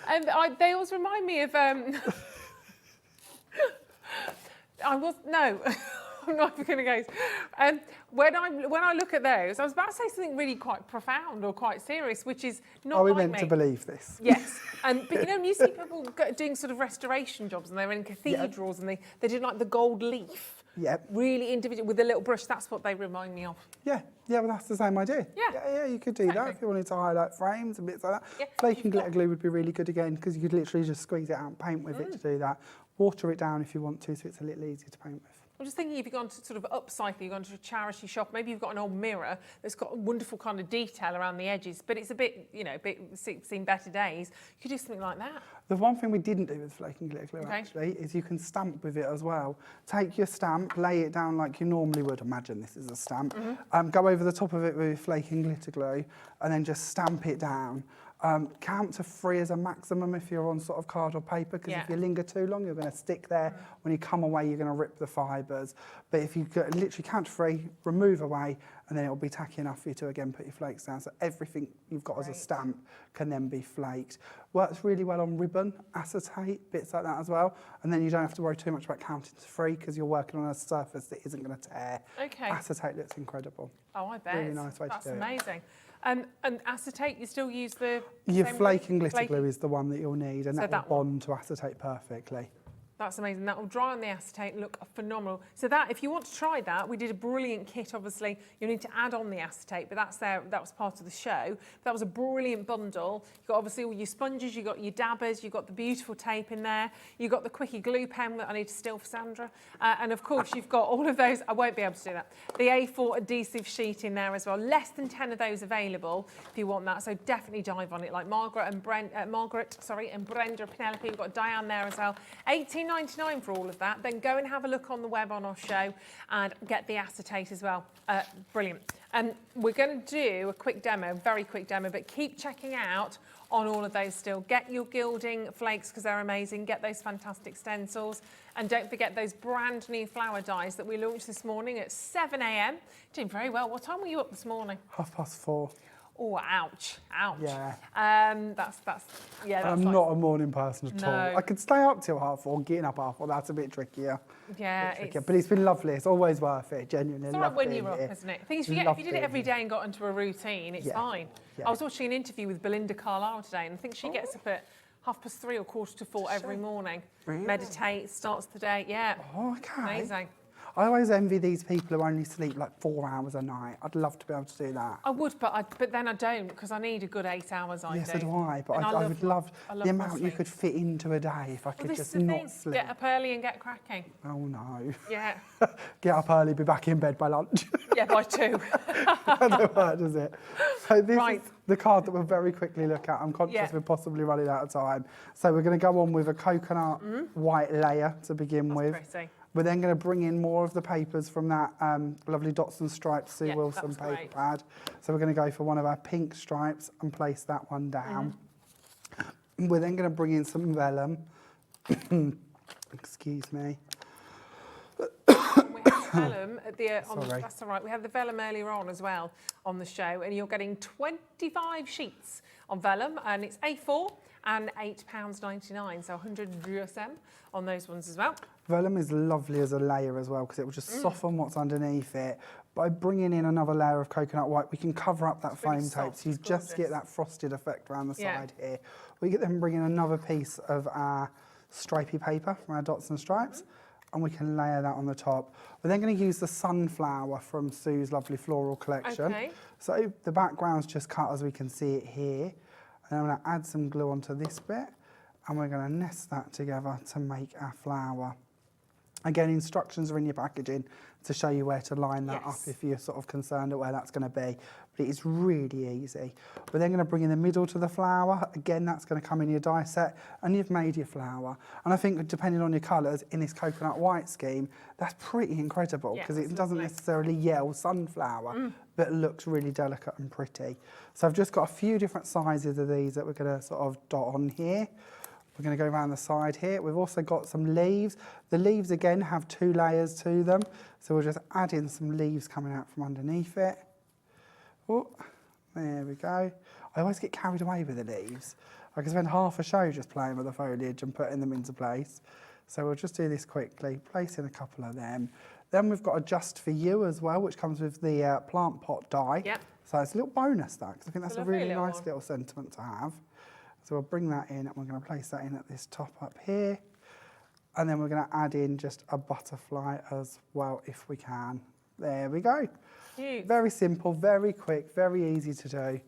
And they always remind me of... I'm not even going to go. When I look at those, I was about to say something really quite profound or quite serious, which is not Are we like meant me. to believe this? Yes. But you know, when you see people doing sort of restoration jobs and they're in cathedrals and they do like the gold leaf. Yep. Really individual with a little brush. That's what they remind me of. Yeah, well, that's the same idea. Yeah. You could do that if you wanted to highlight frames and bits like that. Yeah, Flaking glitter glue would be really good again because you could literally just squeeze it out and paint with it to do that. Water it down if you want to, so it's a little easier to paint with. I'm just thinking if you've gone to sort of upcycle, you've gone to a charity shop, maybe you've got an old mirror that's got a wonderful kind of detail around the edges, but it's a bit, seen better days. You could do something like that. The one thing we didn't do with flaking glitter glue actually is you can stamp with it as well. Take your stamp, lay it down like you normally would. Imagine this is a stamp. Go over the top of it with flaking glitter glue and then just stamp it down. Count to 3 as a maximum if you're on sort of card or paper, because if you linger too long, you're going to stick there. When you come away, you're going to rip the fibres. But if you literally count to 3, remove away, and then it'll be tacky enough for you to again put your flakes down. So everything you've got as a stamp can then be flaked. Works really well on ribbon, acetate, bits like that as well. And then you don't have to worry too much about counting to 3 because you're working on a surface that isn't going to tear. Okay. Acetate looks incredible. Oh, I bet. Really nice way to do it. That's amazing. And acetate, you still use the... Your same flaking glitter flaking? glue is the one that you'll need, and So that that will bond to acetate perfectly. That's amazing. That will dry on the acetate and look phenomenal. So that, if you want to try that, we did a brilliant kit, obviously. You need to add on the acetate, but that's there. That was part of the show. That was a brilliant bundle. You've got obviously all your sponges, you've got your dabbers, you've got the beautiful tape in there. You've got the quickie glue pen that I need to steal for Sandra. And of course, you've got all of those. I won't be able to do that. The A4 adhesive sheet in there as well. Less than 10 of those available if you want that. So definitely dive on it. Like Margaret and Brenda, Penelope. We've got Diane there as well. 18 $2.99 for all of that. Then go and have a look on the web on our show and get the acetate as well. Brilliant. We're going to do a quick demo, very quick demo, but keep checking out on all of those still. Get your Gilding Flakes because they're amazing. Get those fantastic stencils. And don't forget those brand new flower dies that we launched this morning at 7 a.m. Doing very well. What time were you up this morning? 4:30. Oh, ouch, ouch. Yeah. That's I'm like, not a morning person at No. all. I could stay up till 4:30, getting up 4:30, that's a bit trickier. yeah, But it's been lovely. It's always worth it, genuinely. it's all right when you're up, isn't it? The thing is, if you did it every day. day and got into a routine, it's Yeah. fine. Yeah. I was watching an interview with Belinda Carlisle today, and I think she gets up at 3:30 or 4:45 every morning. Really? Meditates, starts the day. Yeah. Oh, okay. Amazing. I always envy these people who only sleep like 4 hours a night. I'd love to be able to do that. I would, but then I don't because I need a good 8 hours. Yes, so do I. But And I would love I the my amount you sleep. could fit into a day if I Well, could this is just the thing. not sleep. Get up early and get cracking. Oh no. Yeah. Get up early, be back in bed by lunch. Yeah, by 2. That don't work, does it? So this Right. is the card that we'll very quickly look at. I'm conscious Yeah. we're possibly running out of time. So we're going to go on with a coconut white layer to begin with. Pretty. We're then going to bring in more of the papers from that lovely Dots and Stripes Sue Yeah, that Wilson was paper great. pad. So we're going to go for one of our pink stripes and place that one down. We're then going to bring in some vellum. Excuse me. We had vellum at Sorry. that's all right. We had the vellum earlier on as well on the show, and you're getting 25 sheets on vellum, and it's A4 and £8.99, so 100 GSM on those ones as well. Vellum is lovely as a layer as well because it will just soften what's underneath it. By bringing in another layer of coconut white, we can cover up that It's really foam tape, soft, so you it's just get gorgeous. that frosted effect around the Yeah. side here. We can then bring in another piece of our stripy paper from our Dots and Stripes, and we can layer that on the top. We're then going to use the sunflower from Sue's lovely floral collection. Okay. So the background's just cut as we can see it here. And I'm going to add some glue onto this bit, and we're going to nest that together to make our flower. Again, instructions are in your packaging to show you where to line that Yes. up if you're sort of concerned at where that's going to be. But it's really easy. We're then going to bring in the middle to the flower. Again, that's going to come in your die set, and you've made your flower. And I think depending on your colours, in this coconut white scheme, that's pretty incredible Yeah, because it's it doesn't lovely. necessarily yell sunflower, but looks really delicate and pretty. So I've just got a few different sizes of these that we're going to sort of dot on here. We're going to go around the side here. We've also got some leaves. The leaves, again, have 2 layers to them. So we'll just add in some leaves coming out from underneath it. Oh, there we go. I always get carried away with the leaves. I can spend half a show just playing with the foliage and putting them into place. So we'll just do this quickly, place in a couple of them. Then we've got a Just For You as well, which comes with the plant pot die. Yep. So it's a little bonus that, because I think that's a lovely really little nice one. little sentiment to have. So we'll bring that in, and we're going to place that in at this top up here. And then we're going to add in just a butterfly as well, if we can. There we go. Cute. Very simple, very quick, very easy to do.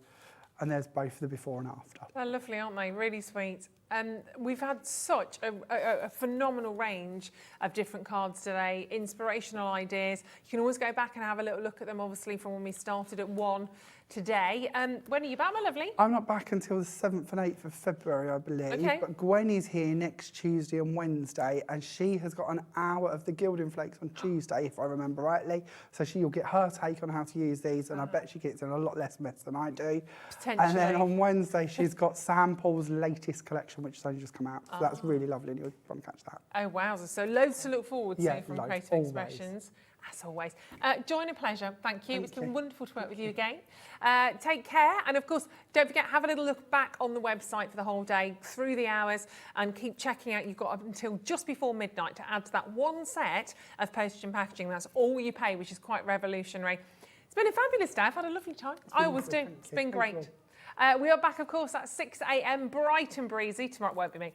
And there's both the before and after. They're lovely, aren't they? Really sweet. And we've had such a phenomenal range of different cards today, inspirational ideas. You can always go back and have a little look at them, obviously, from when we started at 1 today. When are you back, my lovely? I'm not back until the 7th and 8th of February, I believe. Okay. But Gwen is here next Tuesday and Wednesday, and she has got an hour of the Gilding Flakes on Tuesday, if I remember rightly. So she'll get her take on how to use these, and I bet she gets in a lot less mess than I do. Potentially. And then on Wednesday, she's got Sam Paul's latest collection, which has only just come out. So that's really lovely, and you'll want to catch that. Oh, wowza. So loads to look forward to Yeah, from loads, Creative always. Expressions. As always. Joy and a pleasure. Thank you. It's been you. wonderful to work with you again. Take care. And of course, don't forget, have a little look back on the website for the whole day, through the hours, and keep checking out. You've got up until just before midnight to add to that one set of postage and packaging. That's all you pay, which is quite revolutionary. It's been a fabulous day. I've had a lovely time. I always do. It's been great. We are back, of course, at 6 a.m, bright and breezy. Tomorrow it won't be me.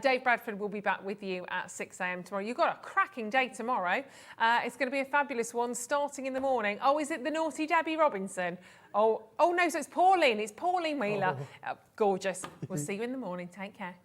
Dave Bradford will be back with you at 6 a.m. tomorrow. You've got a cracking day tomorrow. It's going to be a fabulous one, starting in the morning. Oh, is it the naughty Debbie Robinson? Oh no, so it's Pauline. It's Pauline Wheeler. Gorgeous. We'll see you in the morning. Take care.